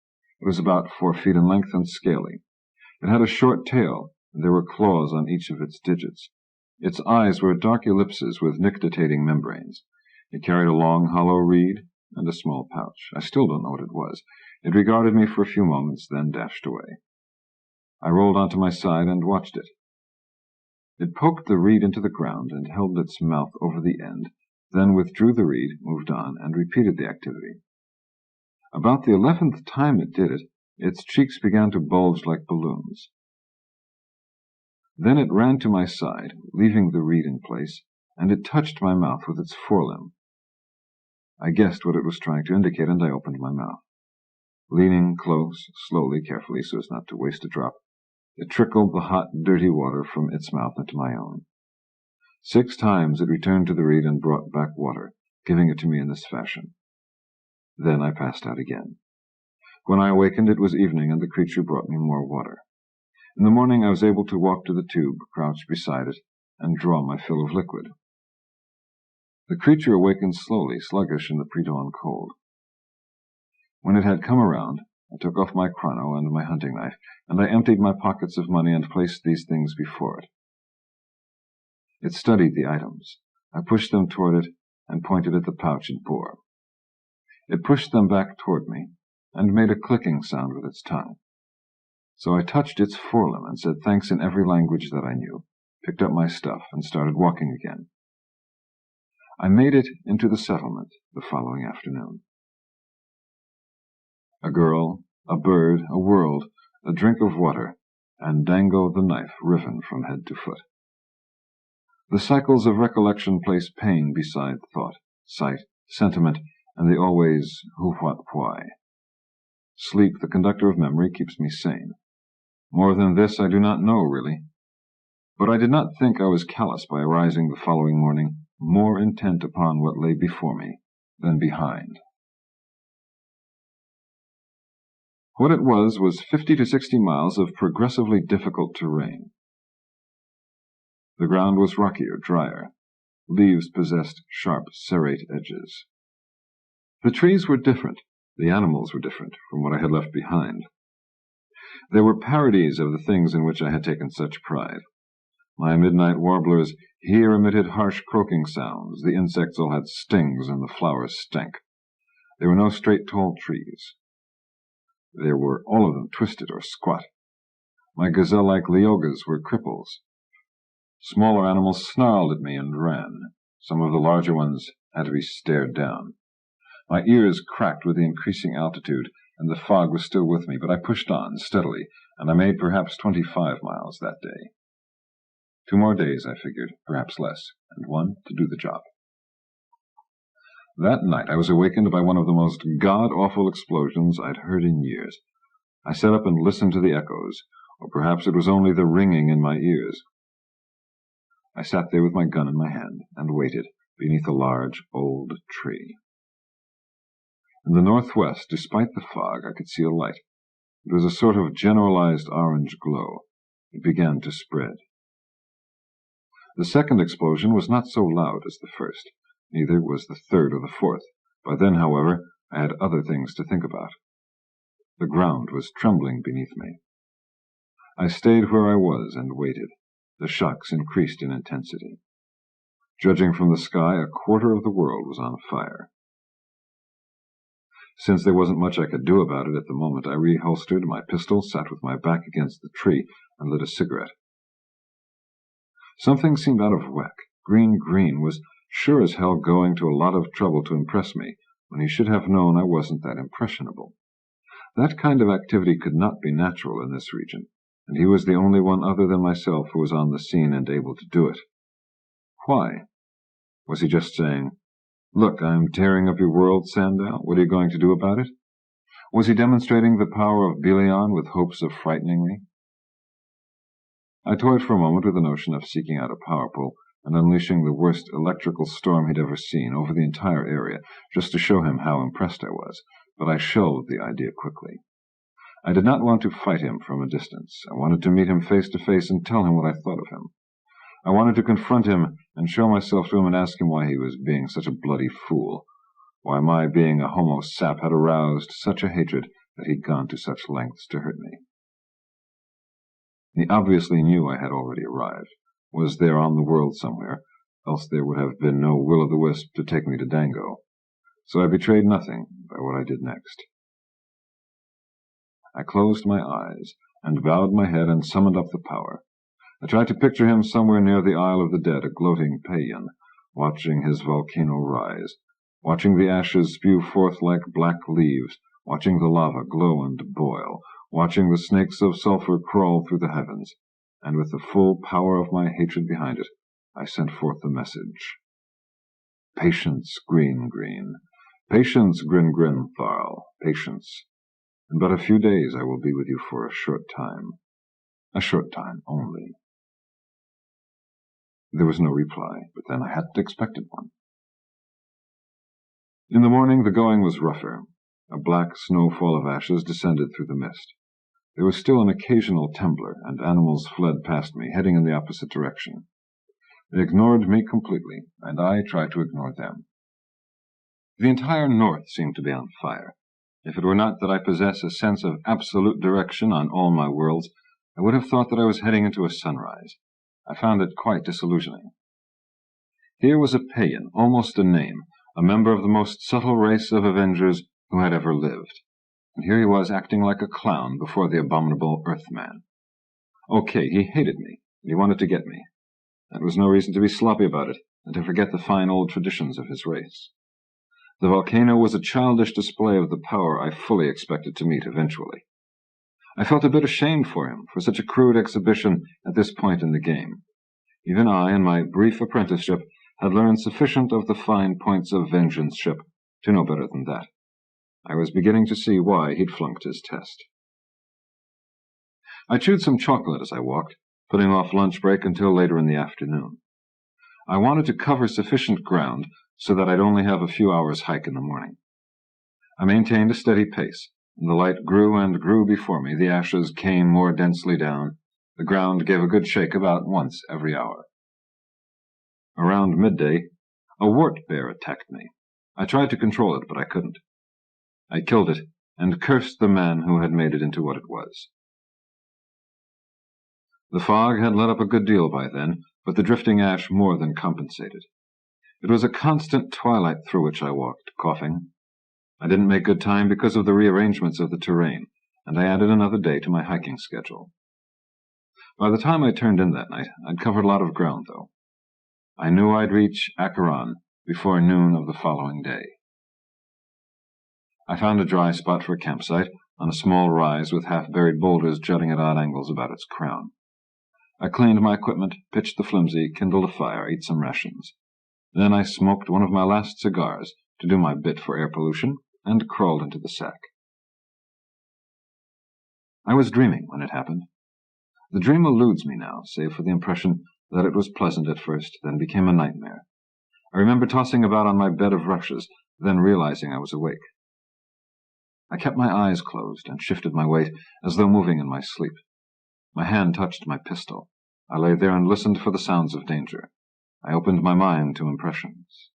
A: It was about 4 feet in length and scaly. It had a short tail, and there were claws on each of its digits. Its eyes were dark ellipses with nictitating membranes. It carried a long, hollow reed and a small pouch. I still don't know what it was. It regarded me for a few moments, then dashed away. I rolled onto my side and watched it. It poked the reed into the ground and held its mouth over the end, then withdrew the reed, moved on, and repeated the activity. About the 11th time it did it, its cheeks began to bulge like balloons. Then it ran to my side, leaving the reed in place, and it touched my mouth with its forelimb. I guessed what it was trying to indicate, and I opened my mouth. Leaning close, slowly, carefully, so as not to waste a drop, it trickled the hot, dirty water from its mouth into my own. 6 times it returned to the reed and brought back water, giving it to me in this fashion. Then I passed out again. When I awakened, it was evening, and the creature brought me more water. In the morning I was able to walk to the tube, crouch beside it, and draw my fill of liquid. The creature awakened slowly, sluggish in the pre-dawn cold. When it had come around, I took off my chrono and my hunting knife, and I emptied my pockets of money and placed these things before it. It studied the items. I pushed them toward it and pointed at the pouch it bore. It pushed them back toward me and made a clicking sound with its tongue. So I touched its forelimb and said thanks in every language that I knew, picked up my stuff, and started walking again. I made it into the settlement the following afternoon. A girl, a bird, a world, a drink of water, and Dango the knife riven from head to foot. The cycles of recollection place pain beside thought, sight, sentiment, and the always who, what, why. Sleep, the conductor of memory, keeps me sane. More than this I do not know, really. But I did not think I was callous by arising the following morning, more intent upon what lay before me than behind. What it was 50 to 60 miles of progressively difficult terrain. The ground was rockier, drier. Leaves possessed sharp, serrate edges. The trees were different. The animals were different from what I had left behind. There were parodies of the things in which I had taken such pride. My midnight warblers here emitted harsh croaking sounds. The insects all had stings, and the flowers stank. There were no straight, tall trees. There were all of them twisted or squat. My gazelle-like leogas were cripples. Smaller animals snarled at me and ran. Some of the larger ones had to be stared down. My ears cracked with the increasing altitude, and the fog was still with me, but I pushed on steadily, and I made perhaps 25 miles that day. 2 more days, I figured, perhaps less, and 1 to do the job. That night I was awakened by one of the most god-awful explosions I'd heard in years. I sat up and listened to the echoes, or perhaps it was only the ringing in my ears. I sat there with my gun in my hand and waited beneath a large, old tree. In the northwest, despite the fog, I could see a light. It was a sort of generalized orange glow. It began to spread. The second explosion was not so loud as the first. Neither was the third or the fourth. By then, however, I had other things to think about. The ground was trembling beneath me. I stayed where I was and waited. The shocks increased in intensity. Judging from the sky, a quarter of the world was on fire. Since there wasn't much I could do about it at the moment, I reholstered my pistol, sat with my back against the tree, and lit a cigarette. Something seemed out of whack. Green was sure as hell going to a lot of trouble to impress me, when he should have known I wasn't that impressionable. That kind of activity could not be natural in this region, and he was the only one other than myself who was on the scene and able to do it. Why? Was he just saying, "Look, I'm tearing up your world, Sandow. What are you going to do about it?" Was he demonstrating the power of Belion with hopes of frightening me? I toyed for a moment with the notion of seeking out a power pole and unleashing the worst electrical storm he'd ever seen over the entire area, just to show him how impressed I was, but I shelved the idea quickly. I did not want to fight him from a distance. I wanted to meet him face to face and tell him what I thought of him. I wanted to confront him and show myself to him and ask him why he was being such a bloody fool, why my being a homo sap had aroused such a hatred that he'd gone to such lengths to hurt me. He obviously knew I had already arrived, was there on the world somewhere, else there would have been no will-o'-the-wisp to take me to Dango. So I betrayed nothing by what I did next. I closed my eyes and bowed my head and summoned up the power. I tried to picture him somewhere near the Isle of the Dead, a gloating Peian, watching his volcano rise, watching the ashes spew forth like black leaves, watching the lava glow and boil, watching the snakes of sulphur crawl through the heavens, and with the full power of my hatred behind it, I sent forth the message. Patience, Green Green. Patience, Grin Grin Tharl. Patience. In but a few days I will be with you for a short time. A short time only. There was no reply, but then I hadn't expected one. In the morning the going was rougher. A black snowfall of ashes descended through the mist. There was still an occasional tumbler, and animals fled past me, heading in the opposite direction. They ignored me completely, and I tried to ignore them. The entire north seemed to be on fire. If it were not that I possess a sense of absolute direction on all my worlds, I would have thought that I was heading into a sunrise. I found it quite disillusioning. Here was a Peian, almost a name, a member of the most subtle race of avengers who had ever lived. And here he was acting like a clown before the abominable Earthman. Okay, he hated me, and he wanted to get me. That was no reason to be sloppy about it, and to forget the fine old traditions of his race. The volcano was a childish display of the power I fully expected to meet eventually. I felt a bit ashamed for him, for such a crude exhibition at this point in the game. Even I, in my brief apprenticeship, had learned sufficient of the fine points of vengeance-ship to know better than that. I was beginning to see why he'd flunked his test. I chewed some chocolate as I walked, putting off lunch break until later in the afternoon. I wanted to cover sufficient ground so that I'd only have a few hours' hike in the morning. I maintained a steady pace, and the light grew and grew before me. The ashes came more densely down. The ground gave a good shake about once every hour. Around midday, a wart bear attacked me. I tried to control it, but I couldn't. I killed it, and cursed the man who had made it into what it was. The fog had let up a good deal by then, but the drifting ash more than compensated. It was a constant twilight through which I walked, coughing. I didn't make good time because of the rearrangements of the terrain, and I added another day to my hiking schedule. By the time I turned in that night, I'd covered a lot of ground, though. I knew I'd reach Acheron before noon of the following day. I found a dry spot for a campsite on a small rise with half-buried boulders jutting at odd angles about its crown. I cleaned my equipment, pitched the flimsy, kindled a fire, ate some rations. Then I smoked one of my last cigars to do my bit for air pollution, and crawled into the sack. I was dreaming when it happened. The dream eludes me now, save for the impression that it was pleasant at first, then became a nightmare. I remember tossing about on my bed of rushes, then realizing I was awake. I kept my eyes closed and shifted my weight as though moving in my sleep. My hand touched my pistol. I lay there and listened for the sounds of danger. I opened my mind to impressions.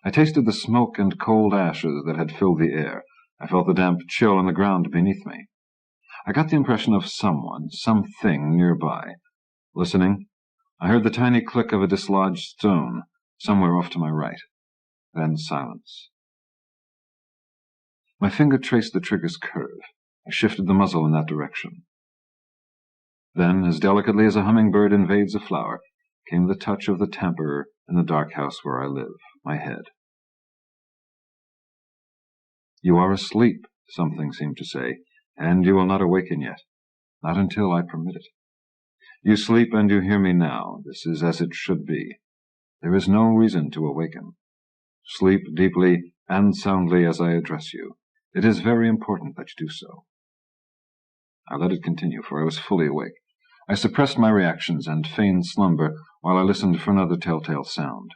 A: I tasted the smoke and cold ashes that had filled the air. I felt the damp chill on the ground beneath me. I got the impression of someone, something nearby. Listening, I heard the tiny click of a dislodged stone somewhere off to my right. Then silence. My finger traced the trigger's curve. I shifted the muzzle in that direction. Then, as delicately as a hummingbird invades a flower, came the touch of the tamperer in the dark house where I live, my head. "You are asleep," something seemed to say, "and you will not awaken yet. Not until I permit it. You sleep and you hear me now. This is as it should be. There is no reason to awaken. Sleep deeply and soundly as I address you. It is very important that you do so." I let it continue, for I was fully awake. I suppressed my reactions and feigned slumber while I listened for another telltale sound.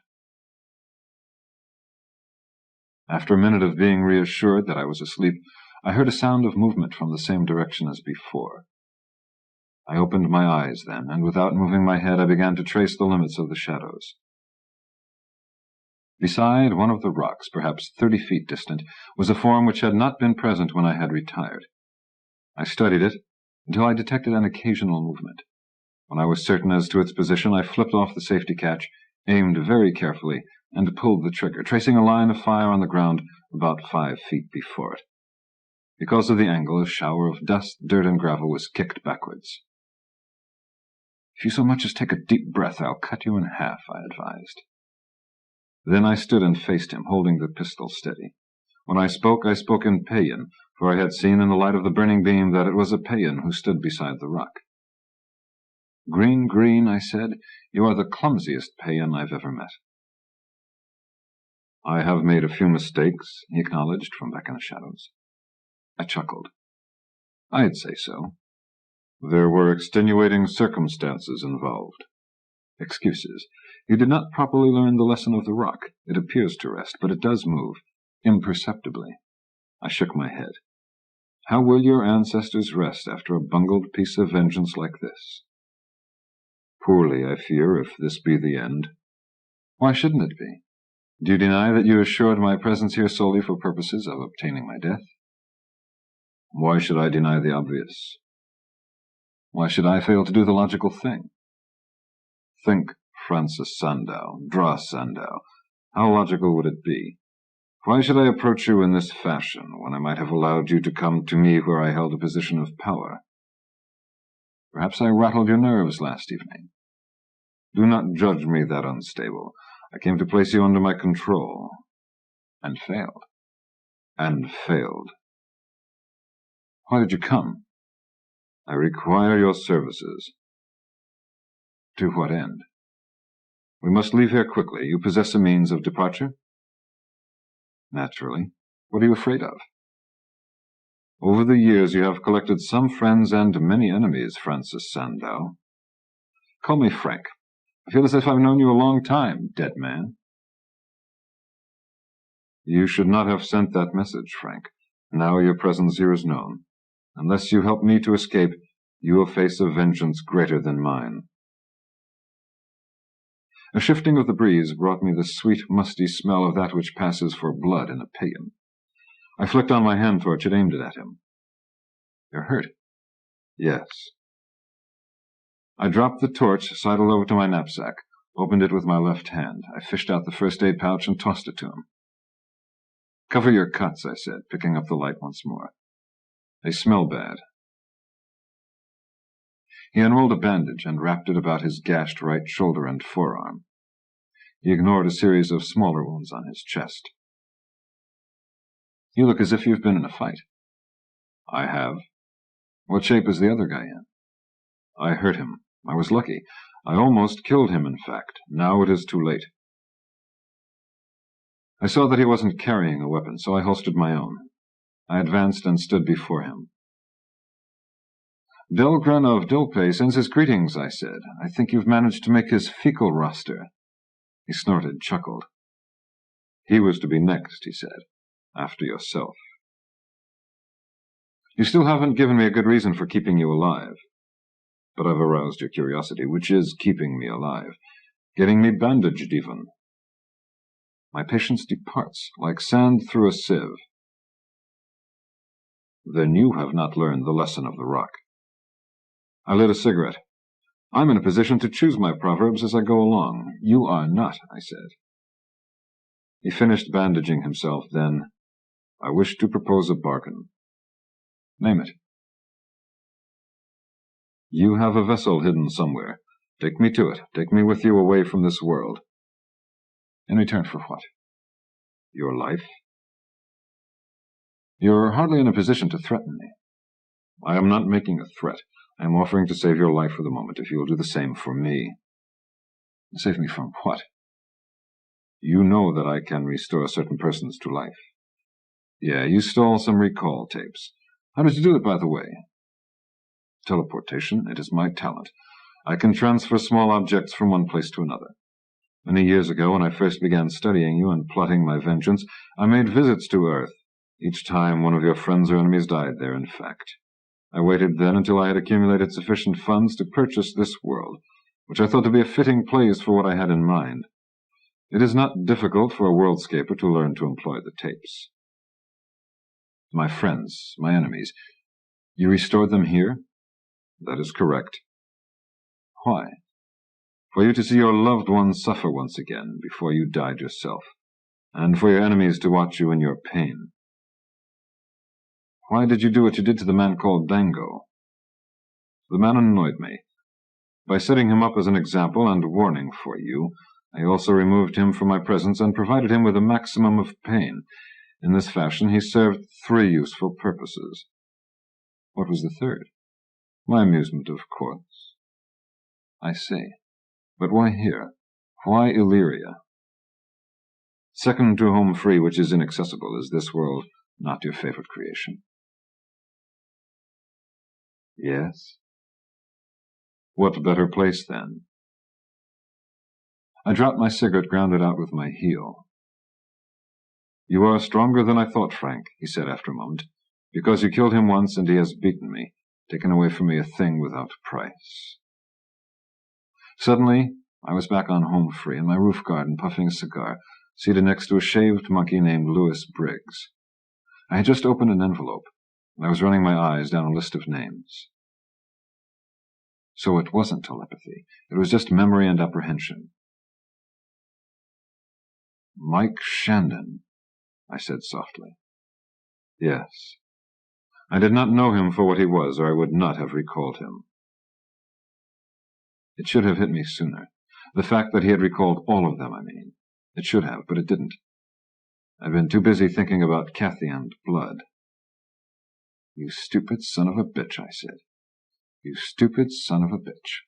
A: After a minute of being reassured that I was asleep, I heard a sound of movement from the same direction as before. I opened my eyes then, and without moving my head I began to trace the limits of the shadows. Beside one of the rocks, perhaps 30 feet distant, was a form which had not been present when I had retired. I studied it until I detected an occasional movement. When I was certain as to its position, I flipped off the safety catch, aimed very carefully, and pulled the trigger, tracing a line of fire on the ground about 5 feet before it. Because of the angle, a shower of dust, dirt, and gravel was kicked backwards. "If you so much as take a deep breath, I'll cut you in half," I advised. Then I stood and faced him, holding the pistol steady. When I spoke in Peian, for I had seen in the light of the burning beam that it was a Peian who stood beside the rock. "Green," I said, "you are the clumsiest Peian I've ever met." "I have made a few mistakes," he acknowledged from back in the shadows. I chuckled. "I'd say so. There were extenuating circumstances involved. Excuses. You did not properly learn the lesson of the rock. It appears to rest, but it does move, imperceptibly." I shook my head. "How will your ancestors rest after a bungled piece of vengeance like this?" "Poorly, I fear, if this be the end." "Why shouldn't it be? Do you deny that you assured my presence here solely for purposes of obtaining my death?" "Why should I deny the obvious?" "Why should I fail to do the logical thing?" Think, Francis Sandow, Dras Sandow. How logical would it be? Why should I approach you in this fashion, when I might have allowed you to come to me where I held a position of power? Perhaps I rattled your nerves last evening. Do not judge me that unstable. I came to place you under my control, and failed. And failed. Why did you come? I require your services. To what end? We must leave here quickly. You possess a means of departure? Naturally. What are you afraid of? Over the years you have collected some friends and many enemies, Francis Sandow. Call me Frank. I feel as if I've known you a long time, dead man. You should not have sent that message, Frank. Now your presence here is known. Unless you help me to escape, you will face a vengeance greater than mine. A shifting of the breeze brought me the sweet, musty smell of that which passes for blood in a Peian. I flicked on my hand torch and aimed it at him. "You're hurt?" "Yes." I dropped the torch, sidled over to my knapsack, opened it with my left hand. I fished out the first aid pouch and tossed it to him. "Cover your cuts," I said, picking up the light once more. "They smell bad." He unrolled a bandage and wrapped it about his gashed right shoulder and forearm. He ignored a series of smaller wounds on his chest. "You look as if you've been in a fight." "I have." "What shape is the other guy in?" "I hurt him. I was lucky. I almost killed him, in fact. Now it is too late." I saw that he wasn't carrying a weapon, so I holstered my own. I advanced and stood before him. "Delgren of Dilpay sends his greetings," I said. "I think you've managed to make his fecal roster." He snorted, chuckled. "He was to be next," he said, "after yourself." "You still haven't given me a good reason for keeping you alive." "But I've aroused your curiosity, which is keeping me alive. Getting me bandaged, even." "My patience departs, like sand through a sieve." "Then you have not learned the lesson of the rock." I lit a cigarette. "I'm in a position to choose my proverbs as I go along. You are not," I said. He finished bandaging himself, then, "I wish to propose a bargain." "Name it." "You have a vessel hidden somewhere. Take me to it. Take me with you away from this world." "In return for what?" "Your life." "You're hardly in a position to threaten me." "I am not making a threat. I am offering to save your life for the moment, if you will do the same for me." "Save me from what?" "You know that I can restore certain persons to life." "Yeah, you stole some recall tapes. How did you do it, by the way?" "Teleportation. It is my talent. I can transfer small objects from one place to another. Many years ago, when I first began studying you and plotting my vengeance, I made visits to Earth. Each time one of your friends or enemies died there, in fact. I waited then until I had accumulated sufficient funds to purchase this world, which I thought to be a fitting place for what I had in mind. It is not difficult for a worldscaper to learn to employ the tapes. My friends, my enemies, you restored them here? That is correct. Why? For you to see your loved ones suffer once again before you died yourself, and for your enemies to watch you in your pain. Why did you do what you did to the man called Dango? The man annoyed me. By setting him up as an example and warning for you, I also removed him from my presence and provided him with a maximum of pain. In this fashion he served 3 useful purposes. What was the third? My amusement, of course. I see. But why here? Why Illyria? Second to home free, which is inaccessible, is this world not your favorite creation? Yes. What better place, then? I dropped my cigarette, ground it out with my heel. You are stronger than I thought, Frank, he said after a moment, because you killed him once and he has beaten me, taken away from me a thing without price. Suddenly, I was back on home free in my roof garden, puffing a cigar, seated next to a shaved monkey named Louis Briggs. I had just opened an envelope, and I was running my eyes down a list of names. So it wasn't telepathy. It was just memory and apprehension. Mike Shandon, I said softly. Yes. I did not know him for what he was, or I would not have recalled him. It should have hit me sooner. The fact that he had recalled all of them, I mean. It should have, but it didn't. I've been too busy thinking about Cathy and blood. You stupid son of a bitch, I said. You stupid son of a bitch.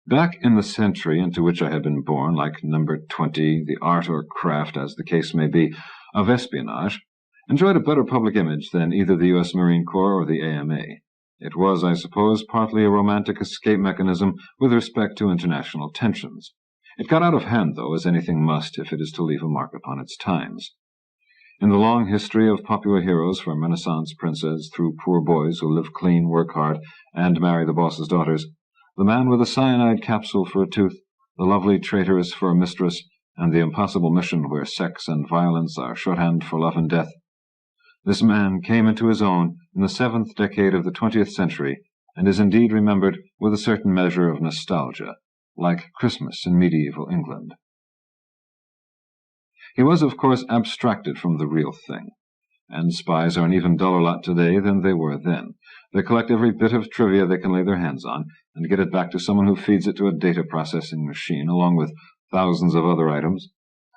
A: Back in the century into which I had been born, like number 20, the art or craft, as the case may be, of espionage, enjoyed a better public image than either the U.S. Marine Corps or the AMA. It was, I suppose, partly a romantic escape mechanism with respect to international tensions. It got out of hand, though, as anything must if it is to leave a mark upon its times. In the long history of popular heroes, from Renaissance princes through poor boys who live clean, work hard, and marry the boss's daughters, the man with a cyanide capsule for a tooth, the lovely traitress for a mistress, and the impossible mission where sex and violence are shorthand for love and death, this man came into his own in the 7th decade of the 20th century, and is indeed remembered with a certain measure of nostalgia, like Christmas in medieval England. He was, of course, abstracted from the real thing, and spies are an even duller lot today than they were then. They collect every bit of trivia they can lay their hands on, and get it back to someone who feeds it to a data processing machine, along with thousands of other items.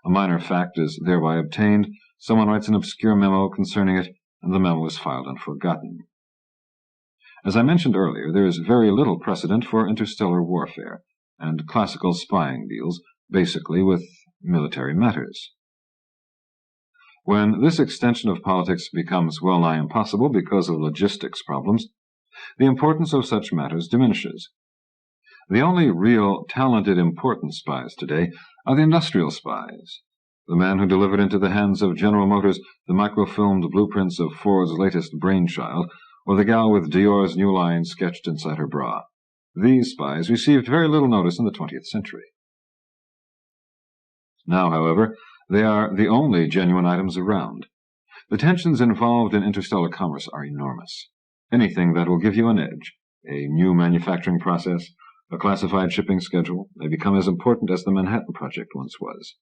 A: A minor fact is thereby obtained, someone writes an obscure memo concerning it, and the memo is filed and forgotten. As I mentioned earlier, there is very little precedent for interstellar warfare, and classical spying deals basically with military matters. When this extension of politics becomes well-nigh impossible because of logistics problems, the importance of such matters diminishes. The only real, talented, important spies today are the industrial spies, the man who delivered into the hands of General Motors the microfilmed blueprints of Ford's latest brainchild, or the gal with Dior's new line sketched inside her bra. These spies received very little notice in the 20th century. Now, however, they are the only genuine items around. The tensions involved in interstellar commerce are enormous. Anything that will give you an edge, a new manufacturing process, a classified shipping schedule, may become as important as the Manhattan Project once was.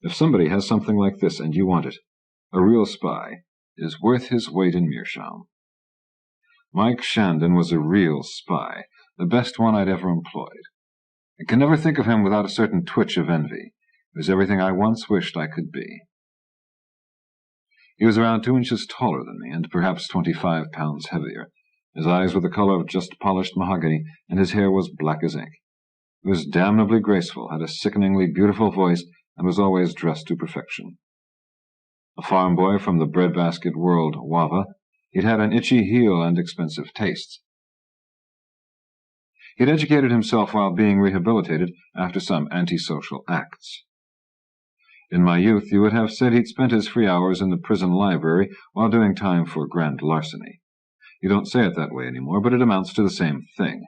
A: If somebody has something like this and you want it, a real spy is worth his weight in meerschaum. Mike Shandon was a real spy, the best one I'd ever employed. I can never think of him without a certain twitch of envy. He was everything I once wished I could be. He was around 2 inches taller than me, and perhaps 25 pounds heavier. His eyes were the color of just polished mahogany, and his hair was black as ink. He was damnably graceful, had a sickeningly beautiful voice, and was always dressed to perfection. A farm boy from the breadbasket world, Wava, he'd had an itchy heel and expensive tastes. He'd educated himself while being rehabilitated after some antisocial acts. In my youth, you would have said he'd spent his free hours in the prison library while doing time for grand larceny. You don't say it that way anymore, but it amounts to the same thing.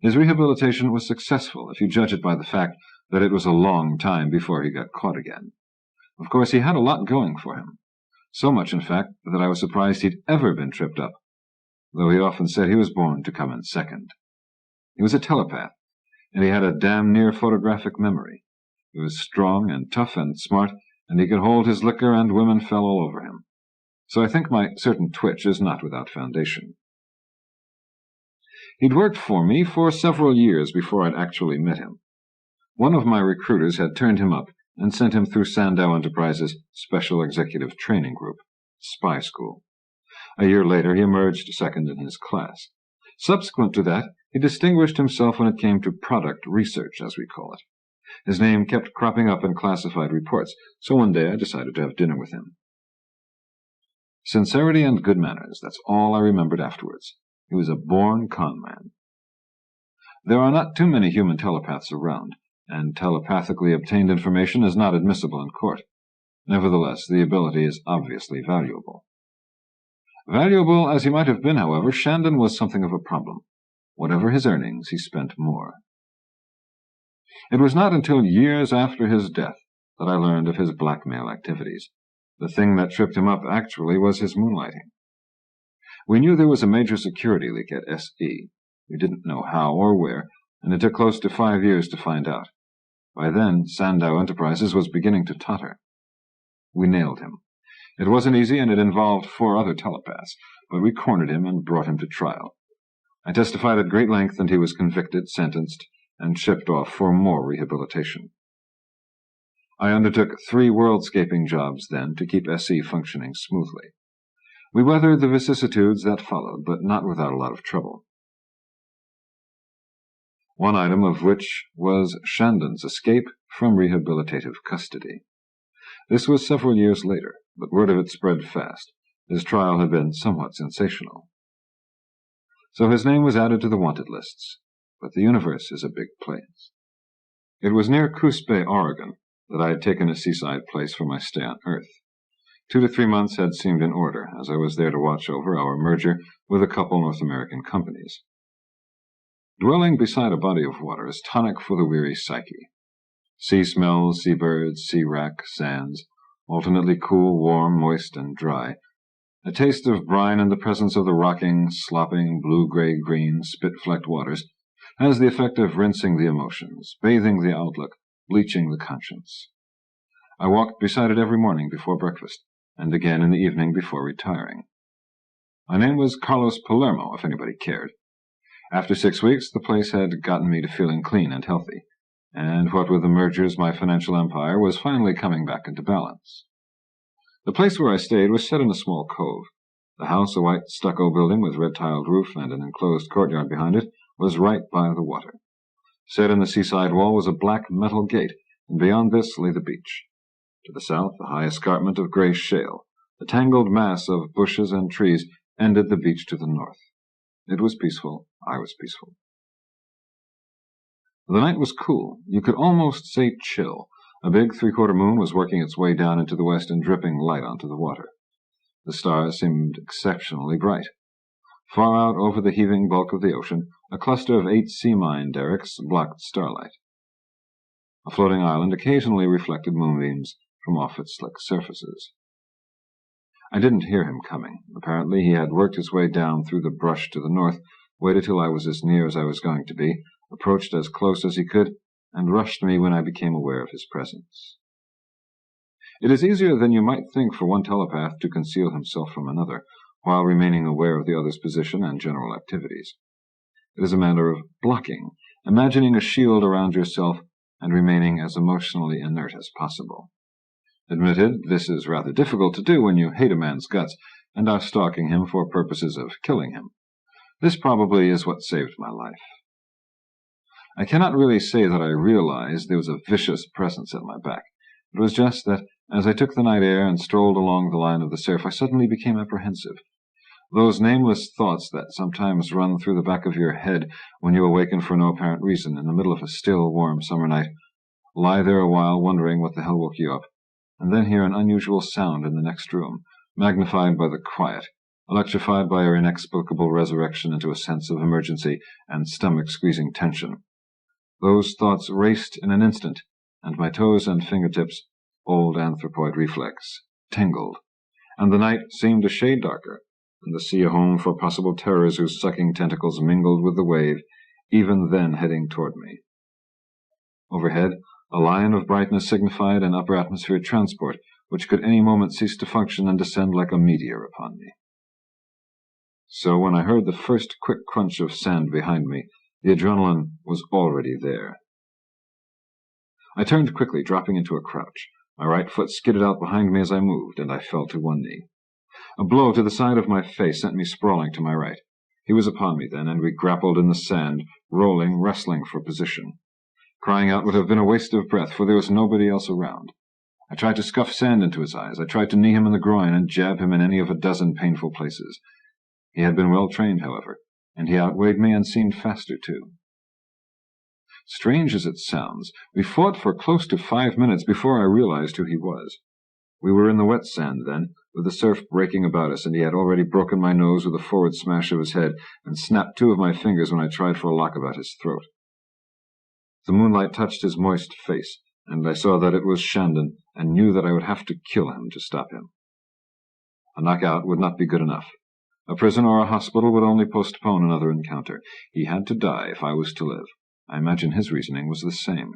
A: His rehabilitation was successful, if you judge it by the fact that it was a long time before he got caught again. Of course, he had a lot going for him. So much, in fact, that I was surprised he'd ever been tripped up, though he often said he was born to come in second. He was a telepath, and he had a damn near photographic memory. He was strong and tough and smart, and he could hold his liquor, and women fell all over him. So I think my certain twitch is not without foundation. He'd worked for me for several years before I'd actually met him. One of my recruiters had turned him up and sent him through Sandow Enterprises' Special Executive Training Group, spy school. A year later, he emerged second in his class. Subsequent to that, he distinguished himself when it came to product research, as we call it. His name kept cropping up in classified reports, so one day I decided to have dinner with him. Sincerity and good manners, that's all I remembered afterwards. He was a born con man. There are not too many human telepaths around, and telepathically obtained information is not admissible in court. Nevertheless, the ability is obviously valuable. Valuable as he might have been, however, Shandon was something of a problem. Whatever his earnings, he spent more. It was not until years after his death that I learned of his blackmail activities. The thing that tripped him up, actually, was his moonlighting. We knew there was a major security leak at SE. We didn't know how or where, and it took close to 5 years to find out. By then, Sandow Enterprises was beginning to totter. We nailed him. It wasn't easy, and it involved 4 other telepaths, but we cornered him and brought him to trial. I testified at great length, and he was convicted, sentenced, and shipped off for more rehabilitation. I undertook 3 worldscaping jobs then to keep SE functioning smoothly. We weathered the vicissitudes that followed, but not without a lot of trouble. One item of which was Shandon's escape from rehabilitative custody. This was several years later, but word of it spread fast. His trial had been somewhat sensational. So his name was added to the wanted lists, but the universe is a big place. It was near Coos Bay, Oregon, that I had taken a seaside place for my stay on Earth. 2 to 3 months had seemed in order, as I was there to watch over our merger with a couple North American companies. Dwelling beside a body of water is tonic for the weary psyche. Sea smells, seabirds, sea wrack, sands, alternately cool, warm, moist, and dry. A taste of brine in the presence of the rocking, slopping, blue-gray-green, spit-flecked waters has the effect of rinsing the emotions, bathing the outlook, bleaching the conscience. I walked beside it every morning before breakfast, and again in the evening before retiring. My name was Carlos Palermo, if anybody cared. After 6 weeks, the place had gotten me to feeling clean and healthy, and what with the mergers, my financial empire was finally coming back into balance. The place where I stayed was set in a small cove. The house, a white stucco building with red-tiled roof and an enclosed courtyard behind it, was right by the water. Set in the seaside wall was a black metal gate, and beyond this lay the beach. To the south, a high escarpment of gray shale. A tangled mass of bushes and trees ended the beach to the north. It was peaceful. I was peaceful. The night was cool. You could almost say chill. A big 3/4 moon was working its way down into the west and dripping light onto the water. The stars seemed exceptionally bright. Far out over the heaving bulk of the ocean, a cluster of 8 sea mine derricks blocked starlight. A floating island occasionally reflected moonbeams from off its slick surfaces. I didn't hear him coming. Apparently he had worked his way down through the brush to the north, waited till I was as near as I was going to be, approached as close as he could, and rushed me when I became aware of his presence. It is easier than you might think for one telepath to conceal himself from another, while remaining aware of the other's position and general activities. It is a matter of blocking, imagining a shield around yourself, and remaining as emotionally inert as possible. Admitted, this is rather difficult to do when you hate a man's guts and are stalking him for purposes of killing him. This probably is what saved my life. I cannot really say that I realized there was a vicious presence at my back. It was just that, as I took the night air and strolled along the line of the surf, I suddenly became apprehensive. Those nameless thoughts that sometimes run through the back of your head when you awaken for no apparent reason in the middle of a still, warm summer night, lie there a while wondering what the hell woke you up, and then hear an unusual sound in the next room, magnified by the quiet, electrified by our inexplicable resurrection into a sense of emergency and stomach-squeezing tension. Those thoughts raced in an instant, and my toes and fingertips, old anthropoid reflex, tingled, and the night seemed a shade darker, and the sea a home for possible terrors whose sucking tentacles mingled with the wave, even then heading toward me. Overhead, a line of brightness signified an upper atmosphere transport, which could any moment cease to function and descend like a meteor upon me. So when I heard the first quick crunch of sand behind me, the adrenaline was already there. I turned quickly, dropping into a crouch. My right foot skidded out behind me as I moved, and I fell to one knee. A blow to the side of my face sent me sprawling to my right. He was upon me then, and we grappled in the sand, rolling, wrestling for position. Crying out would have been a waste of breath, for there was nobody else around. I tried to scuff sand into his eyes. I tried to knee him in the groin and jab him in any of a dozen painful places. He had been well trained, however, and he outweighed me and seemed faster, too. Strange as it sounds, we fought for close to 5 minutes before I realized who he was. We were in the wet sand then, with the surf breaking about us, and he had already broken my nose with a forward smash of his head and snapped 2 of my fingers when I tried for a lock about his throat. The moonlight touched his moist face, and I saw that it was Shandon, and knew that I would have to kill him to stop him. A knockout would not be good enough. A prison or a hospital would only postpone another encounter. He had to die if I was to live. I imagine his reasoning was the same.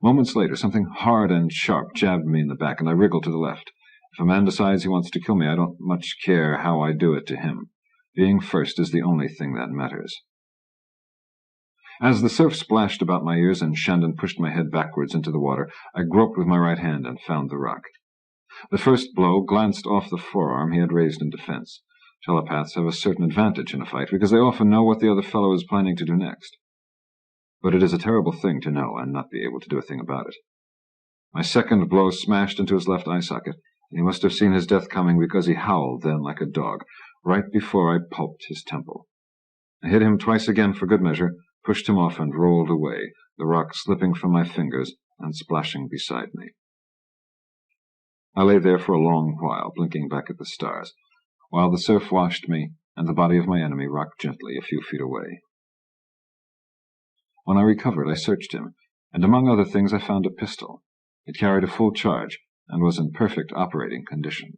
A: Moments later, something hard and sharp jabbed me in the back, and I wriggled to the left. If a man decides he wants to kill me, I don't much care how I do it to him. Being first is the only thing that matters. As the surf splashed about my ears and Shandon pushed my head backwards into the water, I groped with my right hand and found the rock. The first blow glanced off the forearm he had raised in defense. Telepaths have a certain advantage in a fight, because they often know what the other fellow is planning to do next. But it is a terrible thing to know and not be able to do a thing about it. My second blow smashed into his left eye socket, and he must have seen his death coming, because he howled then like a dog, right before I pulped his temple. I hit him twice again for good measure, pushed him off and rolled away, the rock slipping from my fingers and splashing beside me. I lay there for a long while, blinking back at the stars, while the surf washed me and the body of my enemy rocked gently a few feet away. When I recovered, I searched him, and among other things I found a pistol. It carried a full charge and was in perfect operating condition.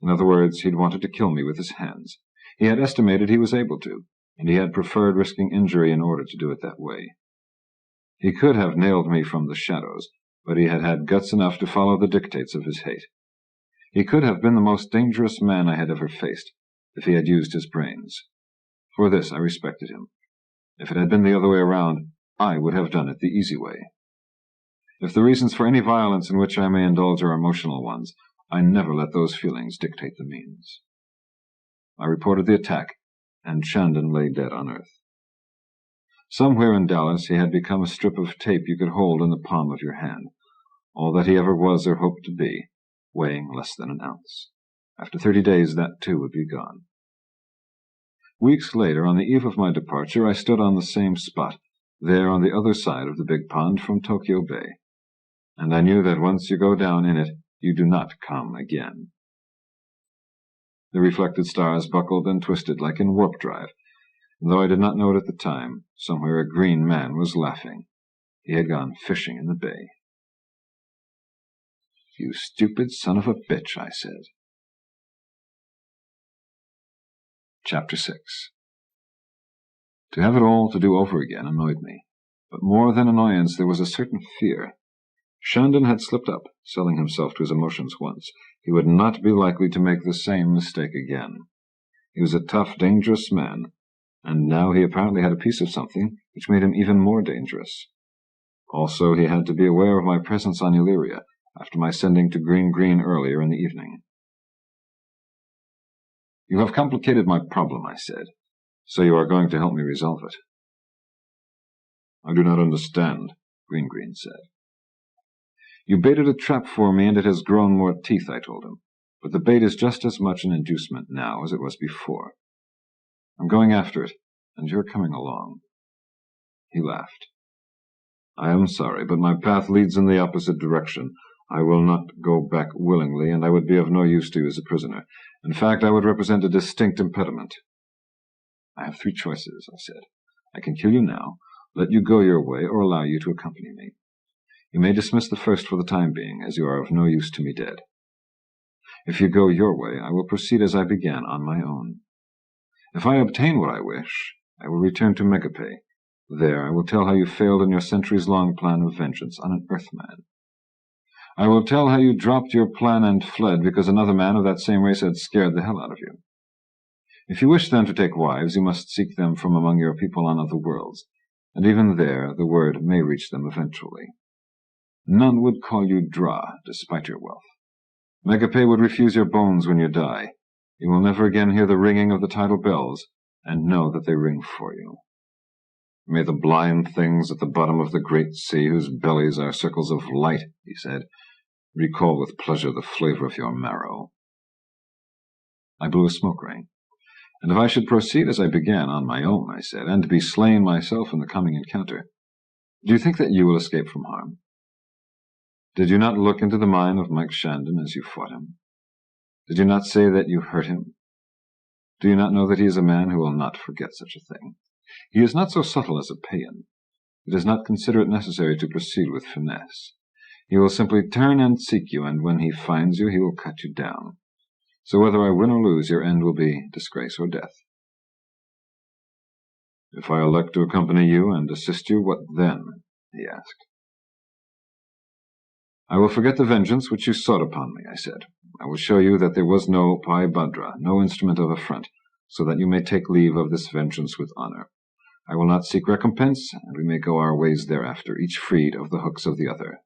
A: In other words, he'd wanted to kill me with his hands. He had estimated he was able to, and he had preferred risking injury in order to do it that way. He could have nailed me from the shadows, but he had had guts enough to follow the dictates of his hate. He could have been the most dangerous man I had ever faced, if he had used his brains. For this I respected him. If it had been the other way around, I would have done it the easy way. If the reasons for any violence in which I may indulge are emotional ones, I never let those feelings dictate the means. I reported the attack, and Shandon lay dead on earth. Somewhere in Dallas he had become a strip of tape you could hold in the palm of your hand, all that he ever was or hoped to be, weighing less than an ounce. After 30 days, that too would be gone. Weeks later, on the eve of my departure, I stood on the same spot, there on the other side of the big pond from Tokyo Bay, and I knew that once you go down in it, you do not come again. The reflected stars buckled and twisted like in warp drive, and though I did not know it at the time, somewhere a green man was laughing. He had gone fishing in the bay. "You stupid son of a bitch," I said. Chapter 6. To have it all to do over again annoyed me, but more than annoyance there was a certain fear. Shandon had slipped up, selling himself to his emotions once. He would not be likely to make the same mistake again. He was a tough, dangerous man, and now he apparently had a piece of something which made him even more dangerous. Also, he had to be aware of my presence on Illyria, after my sending to Green earlier in the evening. "You have complicated my problem," I said, "so you are going to help me resolve it." "I do not understand," Green said. "You baited a trap for me, and it has grown more teeth," I told him. "But the bait is just as much an inducement now as it was before. I'm going after it, and you're coming along." He laughed. I am sorry, but my path leads in the opposite direction. I will not go back willingly, and I would be of no use to you as a prisoner. In fact, I would represent a distinct impediment. I have three choices, I said. I can kill you now, let you go your way, or allow you to accompany me. You may dismiss the first for the time being, as you are of no use to me dead. If you go your way, I will proceed as I began, on my own. If I obtain what I wish, I will return to Megape. There I will tell how you failed in your centuries-long plan of vengeance on an Earthman. I will tell how you dropped your plan and fled because another man of that same race had scared the hell out of you. If you wish then to take wives, you must seek them from among your people on other worlds, and even there the word may reach them eventually. None would call you Dra, despite your wealth. Megape would refuse your bones when you die. You will never again hear the ringing of the tidal bells, and know that they ring for you. May the blind things at the bottom of the great sea, whose bellies are circles of light, he said, recall with pleasure the flavor of your marrow. I blew a smoke ring. And if I should proceed as I began, on my own, I said, and be slain myself in the coming encounter, do you think that you will escape from harm? Did you not look into the mind of Mike Shandon as you fought him? Did you not say that you hurt him? Do you not know that he is a man who will not forget such a thing? He is not so subtle as a Peian. He does not consider it necessary to proceed with finesse. He will simply turn and seek you, and when he finds you, he will cut you down. So whether I win or lose, your end will be disgrace or death. If I elect to accompany you and assist you, what then? He asked. I will forget the vengeance which you sought upon me, I said. I will show you that there was no Paibhadra, no instrument of affront, so that you may take leave of this vengeance with honor. I will not seek recompense, and we may go our ways thereafter, each freed of the hooks of the other.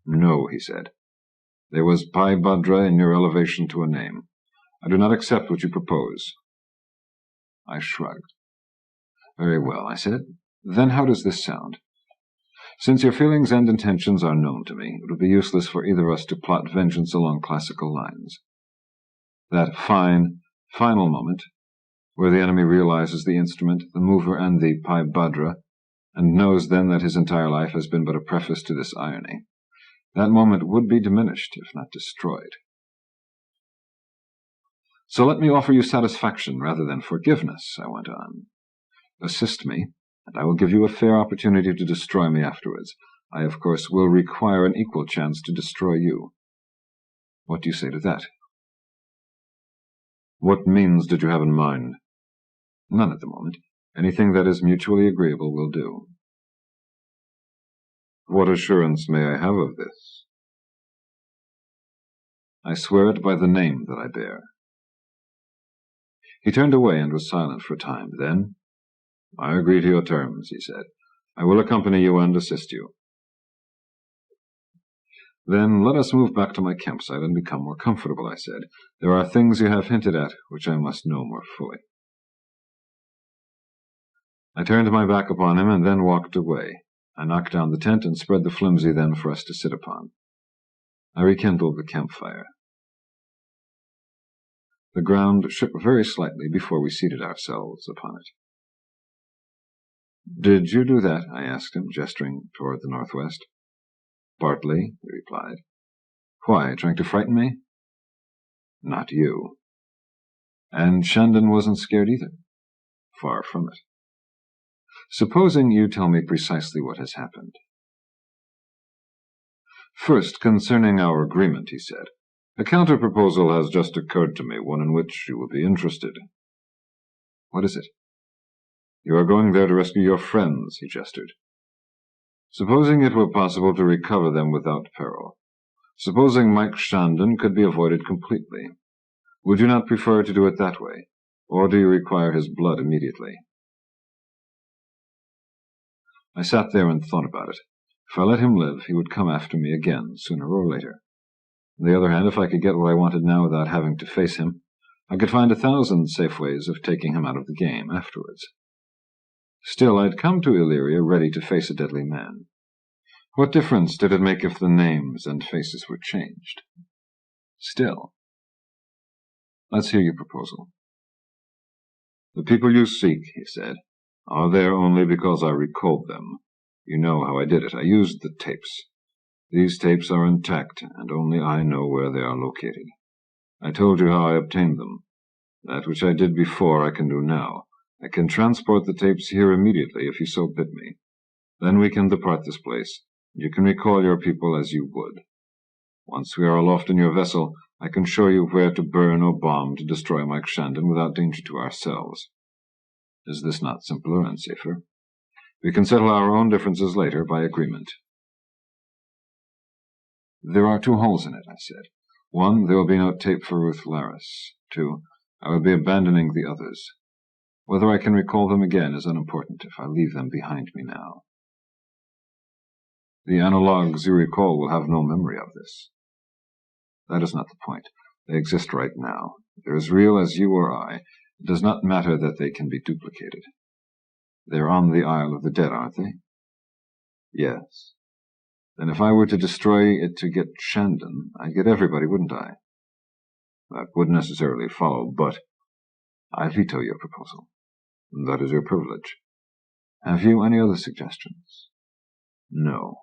A: No, he said. There was Paibhadra in your elevation to a name. I do not accept what you propose. I shrugged. Very well, I said. Then how does this sound? Since your feelings and intentions are known to me, it would be useless for either of us to plot vengeance along classical lines. That fine, final moment, where the enemy realizes the instrument, the mover, and the Paibhadra, and knows then that his entire life has been but a preface to this irony, that moment would be diminished, if not destroyed. So let me offer you satisfaction rather than forgiveness, I went on. Assist me, and I will give you a fair opportunity to destroy me afterwards. I, of course, will require an equal chance to destroy you. What do you say to that? What means did you have in mind? None at the moment. Anything that is mutually agreeable will do. What assurance may I have of this? I swear it by the name that I bear. He turned away and was silent for a time. Then, I agree to your terms, he said. I will accompany you and assist you. Then let us move back to my campsite and become more comfortable, I said. There are things you have hinted at which I must know more fully. I turned my back upon him and then walked away. I knocked down the tent and spread the flimsy then for us to sit upon. I rekindled the campfire. The ground shook very slightly before we seated ourselves upon it. Did you do that? I asked him, gesturing toward the northwest. Partly, he replied. Why, trying to frighten me? Not you. And Shandon wasn't scared either. Far from it. Supposing you tell me precisely what has happened. First, concerning our agreement, he said. A counter-proposal has just occurred to me, one in which you will be interested. What is it? You are going there to rescue your friends, he gestured. Supposing it were possible to recover them without peril. Supposing Mike Shandon could be avoided completely. Would you not prefer to do it that way, or do you require his blood immediately? I sat there and thought about it. If I let him live, he would come after me again, sooner or later. On the other hand, if I could get what I wanted now without having to face him, I could find 1,000 safe ways of taking him out of the game afterwards. Still, I'd come to Illyria ready to face a deadly man. What difference did it make if the names and faces were changed? Still, let's hear your proposal. The people you seek, he said, are there only because I recalled them. You know how I did it. I used the tapes. These tapes are intact, and only I know where they are located. I told you how I obtained them. That which I did before I can do now. I can transport the tapes here immediately if you so bid me. Then we can depart this place, and you can recall your people as you would. Once we are aloft in your vessel, I can show you where to burn or bomb to destroy Mike Shandon without danger to ourselves. Is this not simpler and safer? We can settle our own differences later by agreement. There are 2 holes in it, I said. 1, there will be no tape for Ruth Laris. 2, I will be abandoning the others. Whether I can recall them again is unimportant if I leave them behind me now. The analogues you recall will have no memory of this. That is not the point. They exist right now. They're as real as you or I. It does not matter that they can be duplicated. They're on the Isle of the Dead, aren't they? Yes. Then if I were to destroy it to get Shandon, I'd get everybody, wouldn't I? That wouldn't necessarily follow, but I veto your proposal. That is your privilege. Have you any other suggestions? No.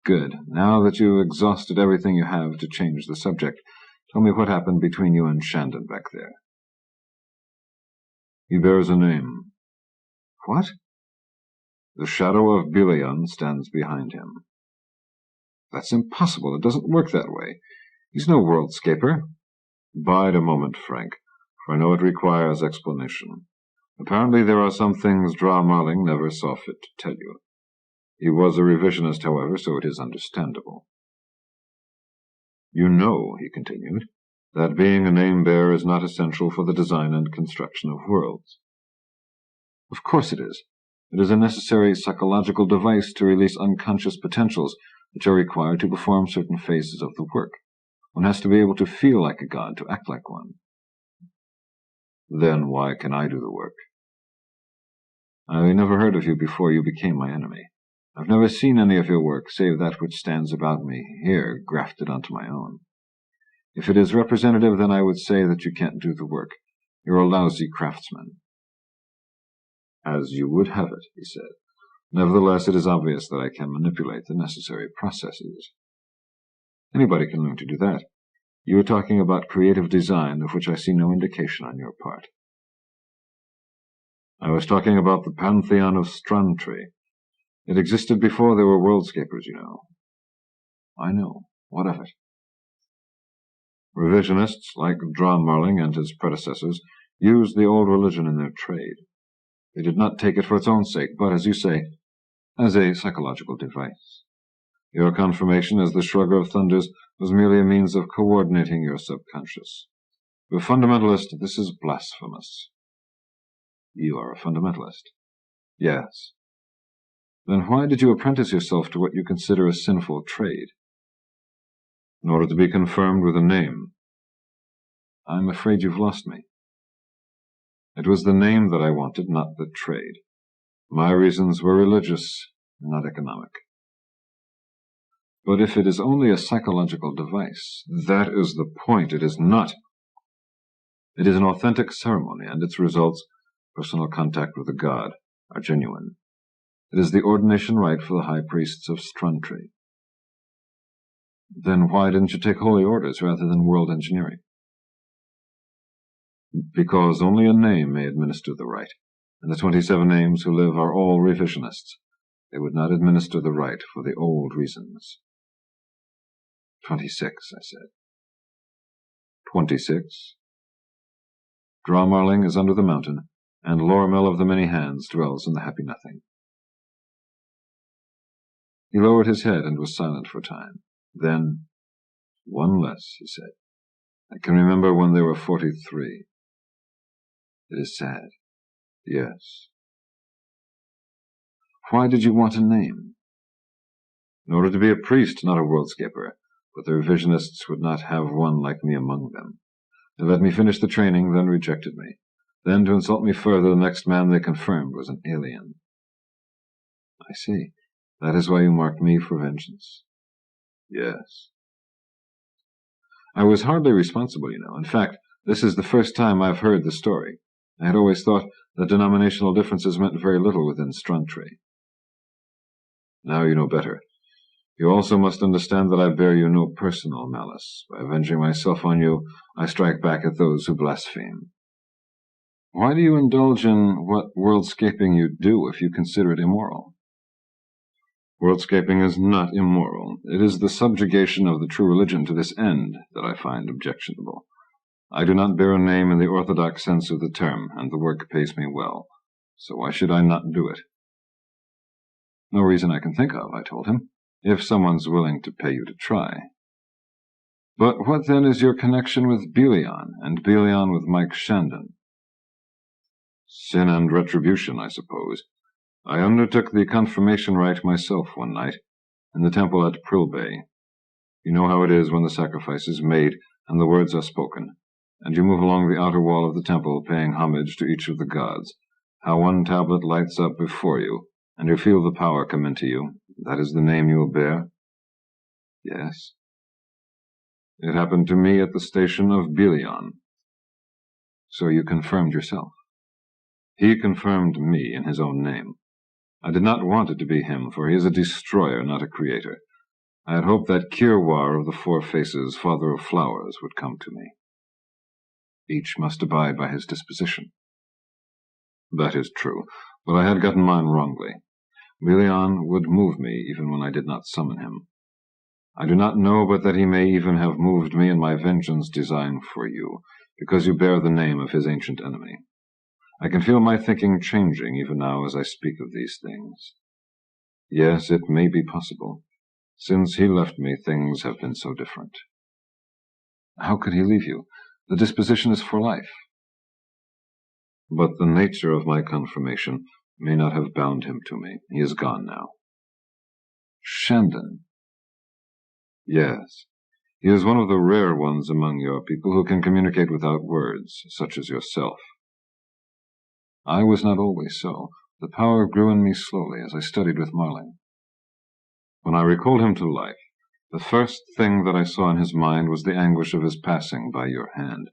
A: Good. Now that you've exhausted everything you have to change the subject, tell me what happened between you and Shandon back there. He bears a name. What? The shadow of Bilion stands behind him. That's impossible. It doesn't work that way. He's no worldscaper. Bide a moment, Frank, for I know it requires explanation. Apparently there are some things Dra Marling never saw fit to tell you. He was a revisionist, however, so it is understandable. You know, he continued, that being a name-bearer is not essential for the design and construction of worlds. Of course it is. It is a necessary psychological device to release unconscious potentials which are required to perform certain phases of the work. One has to be able to feel like a god, to act like one. Then why can I do the work? I never heard of you before you became my enemy. I've never seen any of your work, save that which stands about me here, grafted onto my own. If it is representative, then I would say that you can't do the work. You're a lousy craftsman. As you would have it, he said. Nevertheless, it is obvious that I can manipulate the necessary processes. Anybody can learn to do that. You were talking about creative design, of which I see no indication on your part. I was talking about the pantheon of Strantry. It existed before there were worldscapers, you know. I know. What of it? Revisionists, like Dra Marling and his predecessors, used the old religion in their trade. They did not take it for its own sake, but, as you say, as a psychological device. Your confirmation as the Shrugger of Thunders was merely a means of coordinating your subconscious. To a fundamentalist, this is blasphemous. You are a fundamentalist. Yes. Then why did you apprentice yourself to what you consider a sinful trade? In order to be confirmed with a name. I'm afraid you've lost me. It was the name that I wanted, not the trade. My reasons were religious, not economic. But if it is only a psychological device, that is the point. It is not. It is an authentic ceremony, and its results, personal contact with the god, are genuine. It is the ordination rite for the high priests of Strantry. Then why didn't you take holy orders rather than world engineering? Because only a name may administer the rite, and the 27 names who live are all revisionists. They would not administer the rite for the old reasons. 26, I said. 26. Dra Marling is under the mountain, and Lormel of the Many Hands dwells in the Happy Nothing. He lowered his head and was silent for a time. Then, one less, he said. I can remember when they were 43. It is sad. Yes. Why did you want a name? In order to be a priest, not a worldscaper, but the revisionists would not have one like me among them. They let me finish the training, then rejected me. Then, to insult me further, the next man they confirmed was an alien. I see. That is why you marked me for vengeance. Yes. I was hardly responsible, you know. In fact, this is the first time I've heard the story. I had always thought that denominational differences meant very little within Strantry. Now you know better. You also must understand that I bear you no personal malice. By avenging myself on you, I strike back at those who blaspheme. Why do you indulge in what worldscaping you do if you consider it immoral? Worldscaping is not immoral. It is the subjugation of the true religion to this end that I find objectionable. I do not bear a name in the orthodox sense of the term, and the work pays me well. So why should I not do it? No reason I can think of, I told him, if someone's willing to pay you to try. But what then is your connection with Belian, and Belian with Mike Shandon? Sin and retribution, I suppose. I undertook the confirmation rite myself one night, in the temple at Prilbay. You know how it is when the sacrifice is made and the words are spoken, and you move along the outer wall of the temple paying homage to each of the gods, how one tablet lights up before you, and you feel the power come into you. That is the name you will bear? Yes. It happened to me at the station of Belian. So you confirmed yourself? He confirmed me in his own name. I did not want it to be him, for he is a destroyer, not a creator. I had hoped that Kirwar of the Four Faces, father of flowers, would come to me. Each must abide by his disposition. That is true, but I had gotten mine wrongly. Belian would move me even when I did not summon him. I do not know but that he may even have moved me in my vengeance design for you, because you bear the name of his ancient enemy. I can feel my thinking changing even now as I speak of these things. Yes, it may be possible. Since he left me, things have been so different. How could he leave you? The disposition is for life. But the nature of my confirmation may not have bound him to me. He is gone now. Shandon. Yes. He is one of the rare ones among your people who can communicate without words, such as yourself. I was not always so. The power grew in me slowly as I studied with Marling. When I recalled him to life, the first thing that I saw in his mind was the anguish of his passing by your hand.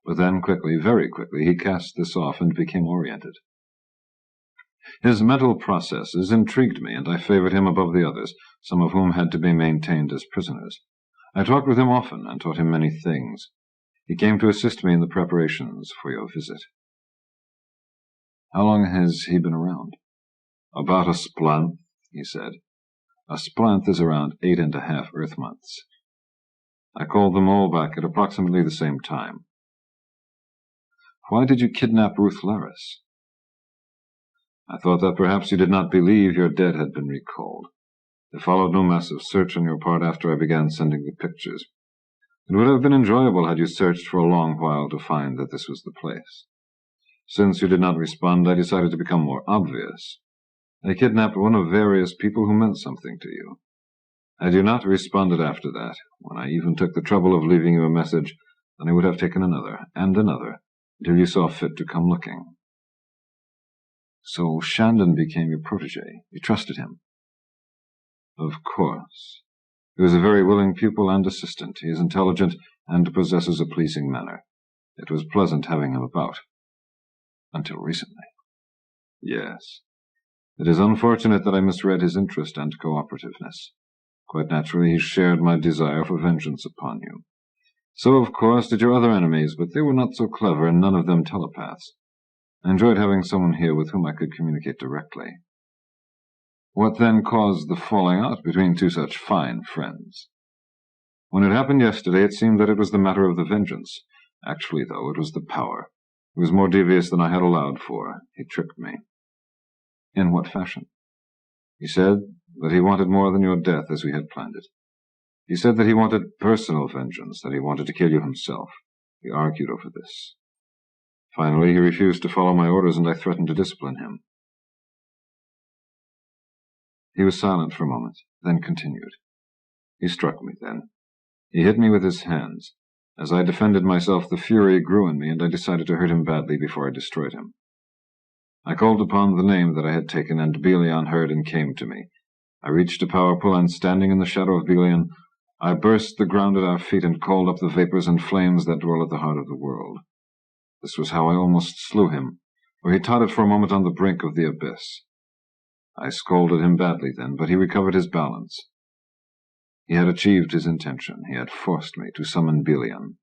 A: But then quickly, very quickly, he cast this off and became oriented. His mental processes intrigued me, and I favored him above the others, some of whom had to be maintained as prisoners. I talked with him often and taught him many things. He came to assist me in the preparations for your visit. How long has he been around? About a splanth, he said. A splanth is around 8½ Earth months. I called them all back at approximately the same time. Why did you kidnap Ruth Laris? I thought that perhaps you did not believe your dead had been recalled. There followed no massive search on your part after I began sending the pictures. It would have been enjoyable had you searched for a long while to find that this was the place. Since you did not respond, I decided to become more obvious. I kidnapped one of various people who meant something to you. Had you not responded after that, when I even took the trouble of leaving you a message, then I would have taken another, and another, until you saw fit to come looking. So Shandon became your protege. You trusted him. Of course. He was a very willing pupil and assistant. He is intelligent and possesses a pleasing manner. It was pleasant having him about. Until recently. Yes. It is unfortunate that I misread his interest and cooperativeness. Quite naturally, he shared my desire for vengeance upon you. So, of course, did your other enemies, but they were not so clever, and none of them telepaths. I enjoyed having someone here with whom I could communicate directly. What then caused the falling out between two such fine friends? When it happened yesterday, it seemed that it was the matter of the vengeance. Actually, though, it was the power. It was more devious than I had allowed for. He tricked me. In what fashion? He said that he wanted more than your death as we had planned it. He said that he wanted personal vengeance, that he wanted to kill you himself. We argued over this. Finally, he refused to follow my orders, and I threatened to discipline him. He was silent for a moment, then continued. He struck me then. He hit me with his hands. As I defended myself, the fury grew in me, and I decided to hurt him badly before I destroyed him. I called upon the name that I had taken, and Belian heard and came to me. I reached a power pull, and standing in the shadow of Belian, I burst the ground at our feet and called up the vapors and flames that dwell at the heart of the world. This was how I almost slew him, for he tottered for a moment on the brink of the abyss. I scolded him badly then, but he recovered his balance. He had achieved his intention. He had forced me to summon Peian.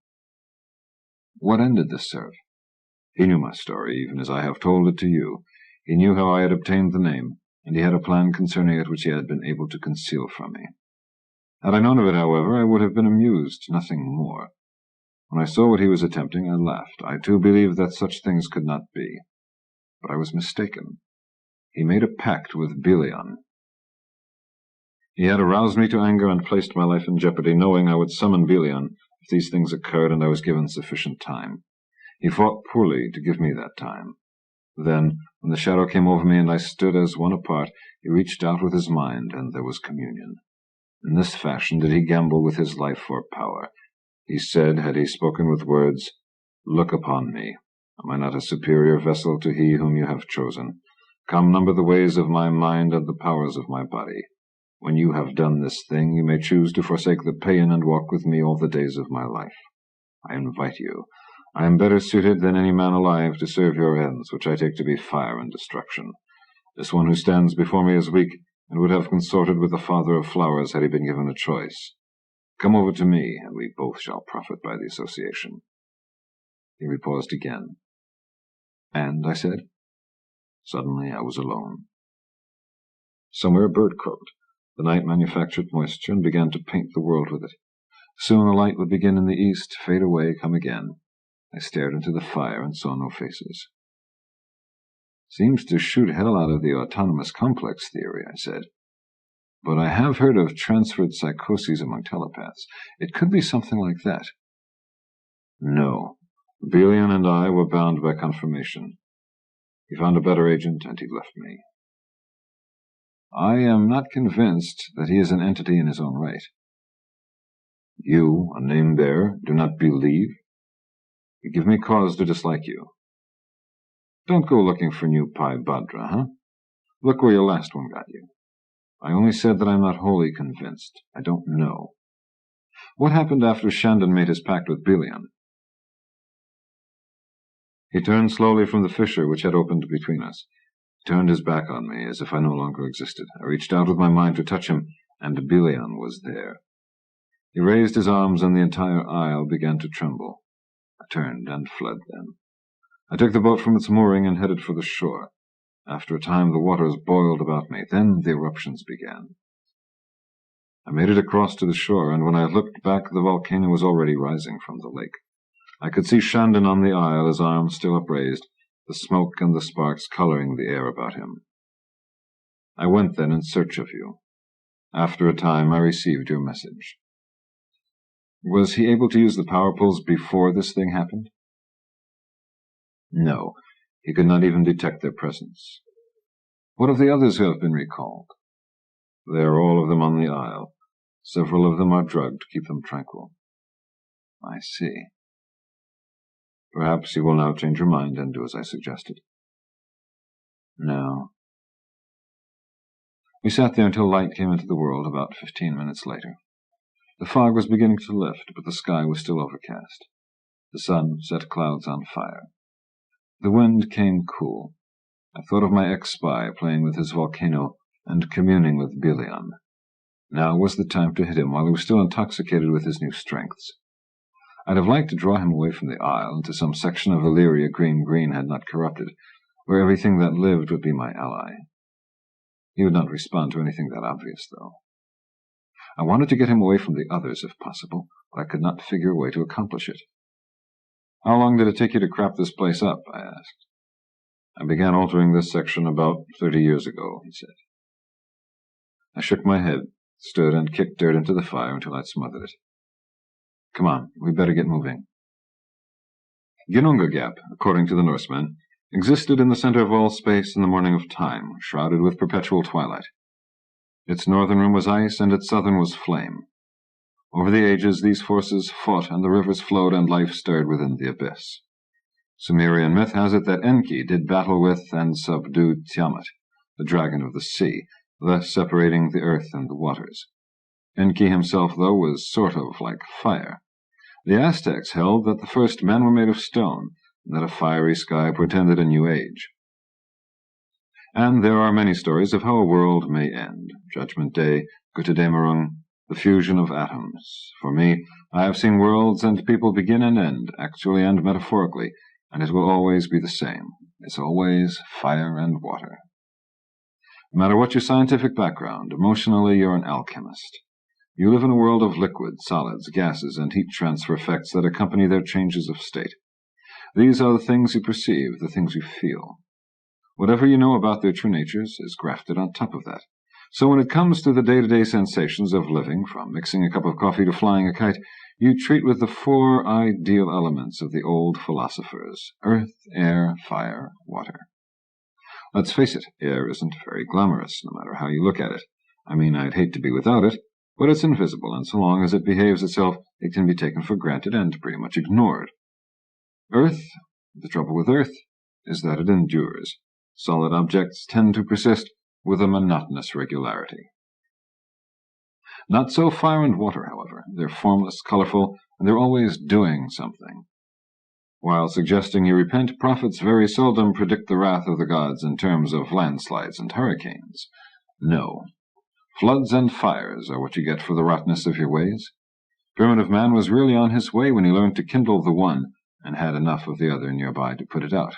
A: What end did this serve? He knew my story, even as I have told it to you. He knew how I had obtained the name, and he had a plan concerning it which he had been able to conceal from me. Had I known of it, however, I would have been amused, nothing more. When I saw what he was attempting, I laughed. I, too, believed that such things could not be. But I was mistaken. He made a pact with Peian. He had aroused me to anger and placed my life in jeopardy, knowing I would summon Peian if these things occurred and I was given sufficient time. He fought poorly to give me that time. Then, when the shadow came over me and I stood as one apart, he reached out with his mind, and there was communion. In this fashion did he gamble with his life for power. He said, had he spoken with words, "Look upon me. Am I not a superior vessel to he whom you have chosen? Come, number the ways of my mind and the powers of my body. When you have done this thing, you may choose to forsake the Peian and walk with me all the days of my life. I invite you. I am better suited than any man alive to serve your ends, which I take to be fire and destruction. This one who stands before me is weak, and would have consorted with the father of flowers had he been given a choice. Come over to me, and we both shall profit by the association." Here he paused again. "And?" I said. Suddenly I was alone. Somewhere a bird croaked. The night manufactured moisture and began to paint the world with it. Soon a light would begin in the east, fade away, come again. I stared into the fire and saw no faces. "Seems to shoot hell out of the autonomous complex theory," I said. "But I have heard of transferred psychoses among telepaths. It could be something like that." "No. Peian and I were bound by confirmation. He found a better agent, and he left me. I am not convinced that he is an entity in his own right." "You, a name-bearer, do not believe? You give me cause to dislike you. Don't go looking for new Pi Bhadra, huh? Look where your last one got you. I only said that I'm not wholly convinced. I don't know. What happened after Shandon made his pact with Peian?" He turned slowly from the fissure which had opened between us. He turned his back on me, as if I no longer existed. I reached out with my mind to touch him, and Peian was there. He raised his arms, and the entire isle began to tremble. I turned and fled then. I took the boat from its mooring and headed for the shore. After a time the waters boiled about me. Then the eruptions began. I made it across to the shore, and when I looked back the volcano was already rising from the lake. I could see Shandon on the isle, his arms still upraised, the smoke and the sparks coloring the air about him. I went then in search of you. After a time I received your message." "Was he able to use the power pulls before this thing happened?" "No. He could not even detect their presence." "What of the others who have been recalled?" "They are all of them on the isle. Several of them are drugged to keep them tranquil." "I see. Perhaps you will now change your mind and do as I suggested." "No." We sat there until light came into the world about 15 minutes later. The fog was beginning to lift, but the sky was still overcast. The sun set clouds on fire. The wind came cool. I thought of my ex-spy playing with his volcano and communing with Peian. Now was the time to hit him while he was still intoxicated with his new strengths. I'd have liked to draw him away from the isle into some section of Illyria green had not corrupted, where everything that lived would be my ally. He would not respond to anything that obvious, though. I wanted to get him away from the others, if possible, but I could not figure a way to accomplish it. "How long did it take you to crap this place up?" I asked. "I began altering this section about 30 years ago," he said. I shook my head, stood, and kicked dirt into the fire until I'd smothered it. "Come on, we'd better get moving." Ginnunga Gap, according to the Norsemen, existed in the center of all space in the morning of time, shrouded with perpetual twilight. Its northern rim was ice, and its southern was flame. Over the ages these forces fought, and the rivers flowed, and life stirred within the abyss. Sumerian myth has it that Enki did battle with and subdued Tiamat, the dragon of the sea, thus separating the earth and the waters. Enki himself, though, was sort of like fire. The Aztecs held that the first men were made of stone, and that a fiery sky portended a new age. And there are many stories of how a world may end. Judgment Day, Götterdämmerung, the fusion of atoms. For me, I have seen worlds and people begin and end, actually and metaphorically, and it will always be the same. It's always fire and water. No matter what your scientific background, emotionally you're an alchemist. You live in a world of liquids, solids, gases, and heat transfer effects that accompany their changes of state. These are the things you perceive, the things you feel. Whatever you know about their true natures is grafted on top of that. So when it comes to the day-to-day sensations of living, from mixing a cup of coffee to flying a kite, you treat with the 4 ideal elements of the old philosophers: earth, air, fire, water. Let's face it, air isn't very glamorous, no matter how you look at it. I mean, I'd hate to be without it, but it's invisible, and so long as it behaves itself, it can be taken for granted and pretty much ignored. Earth, the trouble with Earth is that it endures. Solid objects tend to persist with a monotonous regularity. Not so fire and water, however. They're formless, colorful, and they're always doing something. While suggesting you repent, prophets very seldom predict the wrath of the gods in terms of landslides and hurricanes. No. Floods and fires are what you get for the rottenness of your ways. Primitive man was really on his way when he learned to kindle the one and had enough of the other nearby to put it out.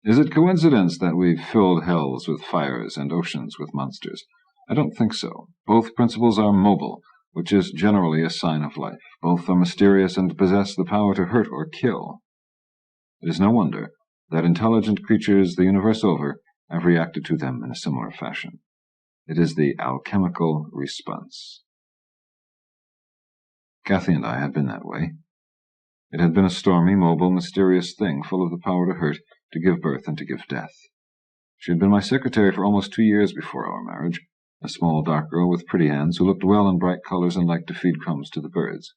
A: Is it coincidence that we've filled hells with fires and oceans with monsters? I don't think so. Both principles are mobile, which is generally a sign of life. Both are mysterious and possess the power to hurt or kill. It is no wonder that intelligent creatures the universe over have reacted to them in a similar fashion. It is the alchemical response. Kathy and I had been that way. It had been a stormy, mobile, mysterious thing, full of the power to hurt, to give birth, and to give death. She had been my secretary for almost 2 years before our marriage, a small, dark girl with pretty hands who looked well in bright colors and liked to feed crumbs to the birds.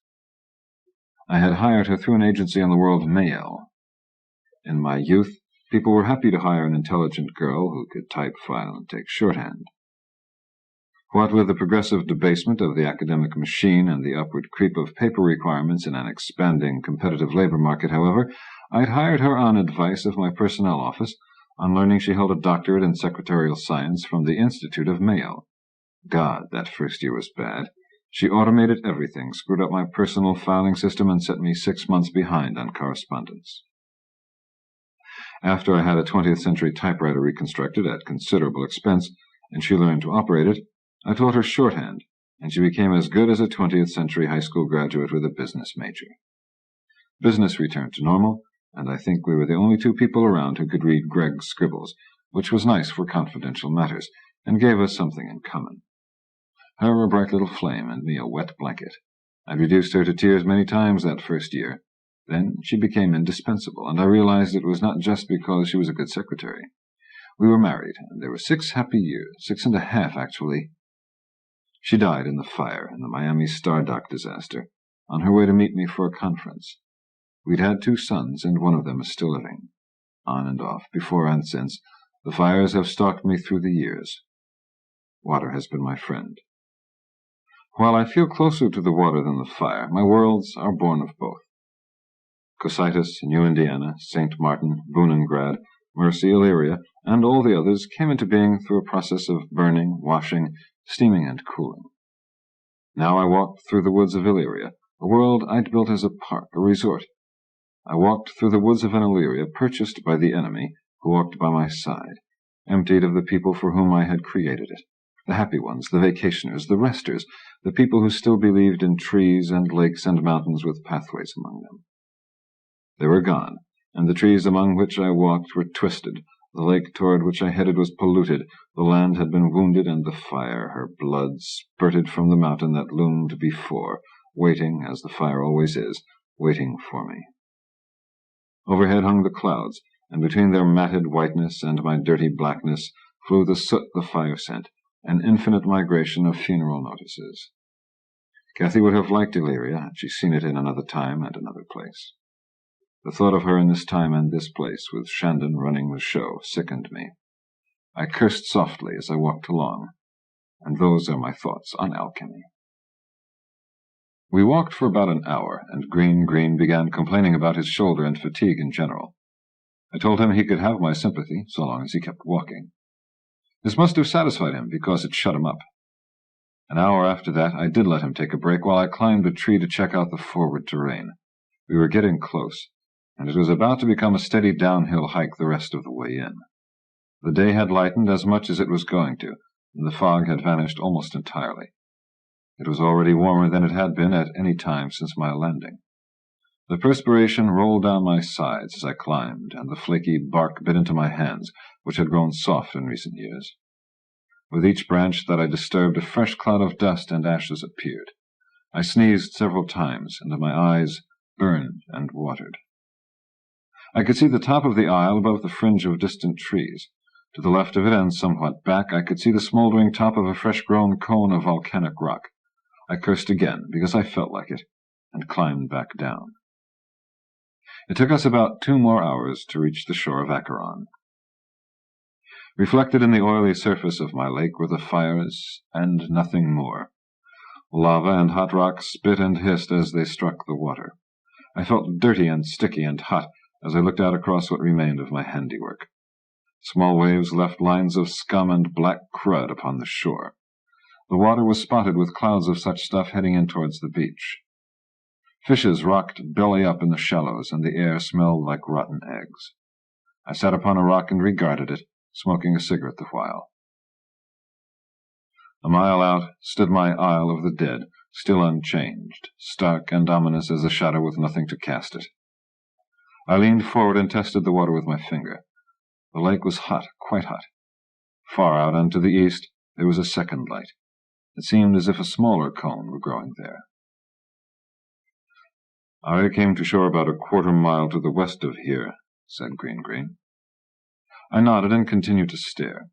A: I had hired her through an agency on the world Mail. In my youth, people were happy to hire an intelligent girl who could type, file, and take shorthand. What with the progressive debasement of the academic machine and the upward creep of paper requirements in an expanding competitive labor market, however, I'd hired her on advice of my personnel office, on learning she held a doctorate in secretarial science from the Institute of Mail. God, that first year was bad. She automated everything, screwed up my personal filing system, and set me 6 months behind on correspondence. After I had a 20th century typewriter reconstructed at considerable expense, and she learned to operate it, I taught her shorthand, and she became as good as a 20th century high school graduate with a business major. Business returned to normal, and I think we were the only 2 people around who could read Greg's scribbles, which was nice for confidential matters, and gave us something in common. Her a bright little flame, and me a wet blanket. I'd reduced her to tears many times that first year. Then she became indispensable, and I realized it was not just because she was a good secretary. We were married, and there were 6 happy years, 6.5 actually. She died in the fire in the Miami Stardock disaster, on her way to meet me for a conference. We'd had 2 sons, and one of them is still living. On and off, before and since, the fires have stalked me through the years. Water has been my friend. While I feel closer to the water than the fire, my worlds are born of both. Cocytus, New Indiana, St. Martin, Boone, Grad, Mercy, Illyria, and all the others came into being through a process of burning, washing, steaming, and cooling. Now I walked through the woods of Illyria, a world I'd built as a park, a resort. I walked through the woods of an Illyria purchased by the enemy, who walked by my side, emptied of the people for whom I had created it, the happy ones, the vacationers, the resters, the people who still believed in trees and lakes and mountains with pathways among them. They were gone, and the trees among which I walked were twisted. The lake toward which I headed was polluted. The land had been wounded, and the fire, her blood, spurted from the mountain that loomed before, waiting, as the fire always is, waiting for me. Overhead hung the clouds, and between their matted whiteness and my dirty blackness flew the soot the fire sent, an infinite migration of funeral notices. Kathy would have liked Illyria had she seen it in another time and another place. The thought of her in this time and this place, with Shandon running the show, sickened me. I cursed softly as I walked along, and those are my thoughts on alchemy. We walked for about an hour, and Green began complaining about his shoulder and fatigue in general. I told him he could have my sympathy so long as he kept walking. This must have satisfied him, because it shut him up. An hour after that, I did let him take a break while I climbed a tree to check out the forward terrain. We were getting close, and it was about to become a steady downhill hike the rest of the way in. The day had lightened as much as it was going to, and the fog had vanished almost entirely. It was already warmer than it had been at any time since my landing. The perspiration rolled down my sides as I climbed, and the flaky bark bit into my hands, which had grown soft in recent years. With each branch that I disturbed, a fresh cloud of dust and ashes appeared. I sneezed several times, and my eyes burned and watered. I could see the top of the aisle above the fringe of distant trees. To the left of it, and somewhat back, I could see the smoldering top of a fresh-grown cone of volcanic rock. I cursed again, because I felt like it, and climbed back down. It took us about 2 more hours to reach the shore of Acheron. Reflected in the oily surface of my lake were the fires, and nothing more. Lava and hot rocks spit and hissed as they struck the water. I felt dirty and sticky and hot as I looked out across what remained of my handiwork. Small waves left lines of scum and black crud upon the shore. The water was spotted with clouds of such stuff heading in towards the beach. Fishes rocked belly up in the shallows, and the air smelled like rotten eggs. I sat upon a rock and regarded it, smoking a cigarette the while. A mile out stood my Isle of the Dead, still unchanged, stark and ominous as a shadow with nothing to cast it. I leaned forward and tested the water with my finger. The lake was hot, quite hot. Far out and to the east there was a second light. It seemed as if a smaller cone were growing there. "I came to shore about a quarter-mile to the west of here," said Green. I nodded and continued to stare.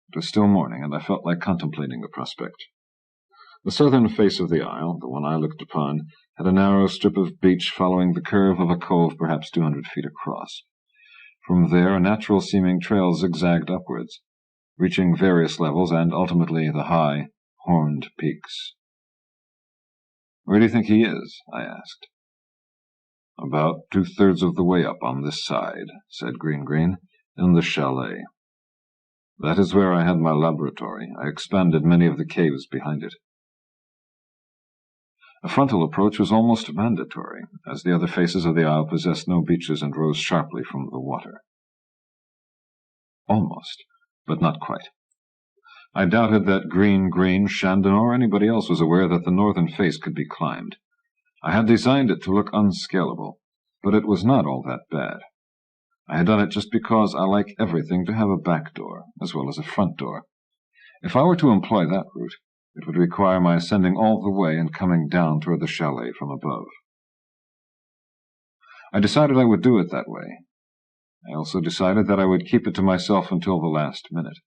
A: It was still morning, and I felt like contemplating the prospect. The southern face of the isle, the one I looked upon, had a narrow strip of beach following the curve of a cove perhaps 200 feet across. From there a natural-seeming trail zigzagged upwards, reaching various levels and ultimately the high, horned peaks. "Where do you think he is?" I asked. "About 2/3 of the way up on this side," said Green, "in the chalet. That is where I had my laboratory. I expanded many of the caves behind it." A frontal approach was almost mandatory, as the other faces of the isle possessed no beaches and rose sharply from the water. Almost, but not quite. I doubted that Green, Shandon, or anybody else was aware that the northern face could be climbed. I had designed it to look unscalable, but it was not all that bad. I had done it just because I like everything to have a back door, as well as a front door. If I were to employ that route, it would require my ascending all the way and coming down toward the chalet from above. I decided I would do it that way. I also decided that I would keep it to myself until the last minute.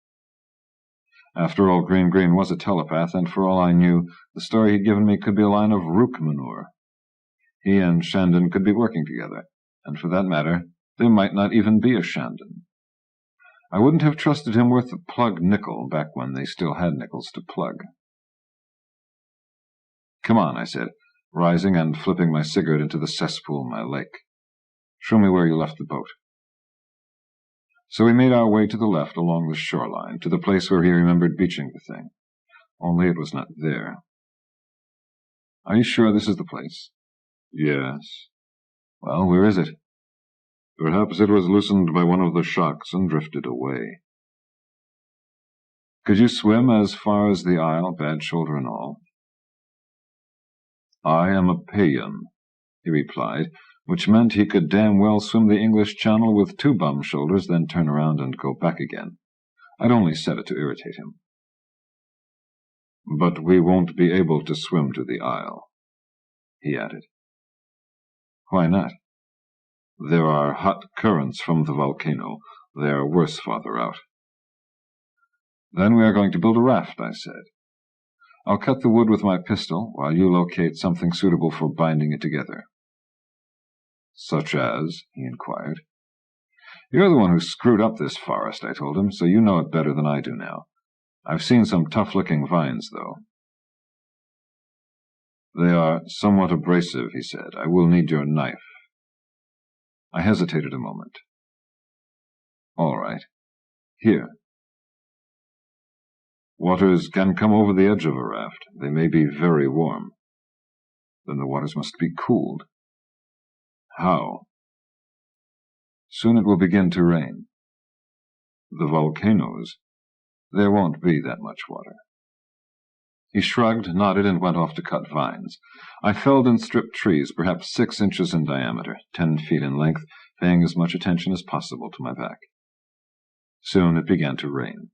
A: After all, Green was a telepath, and for all I knew, the story he'd given me could be a line of rook manure. He and Shandon could be working together, and for that matter, there might not even be a Shandon. I wouldn't have trusted him worth a plug nickel back when they still had nickels to plug. "Come on," I said, rising and flipping my cigarette into the cesspool of my lake. "Show me where you left the boat." So we made our way to the left along the shoreline, to the place where he remembered beaching the thing. Only it was not there. "Are you sure this is the place?" "Yes." "Well, where is it?" "Perhaps it was loosened by one of the shocks and drifted away." "Could you swim as far as the isle, bad shoulder and all?" "I am a Peian," he replied, which meant he could damn well swim the English Channel with 2 bum shoulders, then turn around and go back again. I'd only said it to irritate him. "But we won't be able to swim to the isle," he added. "Why not?" "There are hot currents from the volcano. They are worse farther out." "Then we are going to build a raft," I said. "I'll cut the wood with my pistol, while you locate something suitable for binding it together." "Such as?" he inquired. "You're the one who screwed up this forest," I told him, "so you know it better than I do now. I've seen some tough-looking vines, though." "They are somewhat abrasive," he said. "I will need your knife." I hesitated a moment. All right. Here. Waters can come over the edge of a raft. They may be very warm. Then the waters must be cooled. How? Soon it will begin to rain. The volcanoes. There won't be that much water. He shrugged, nodded, and went off to cut vines. I felled and stripped trees, perhaps 6 inches in diameter, 10 feet in length, paying as much attention as possible to my back. Soon it began to rain.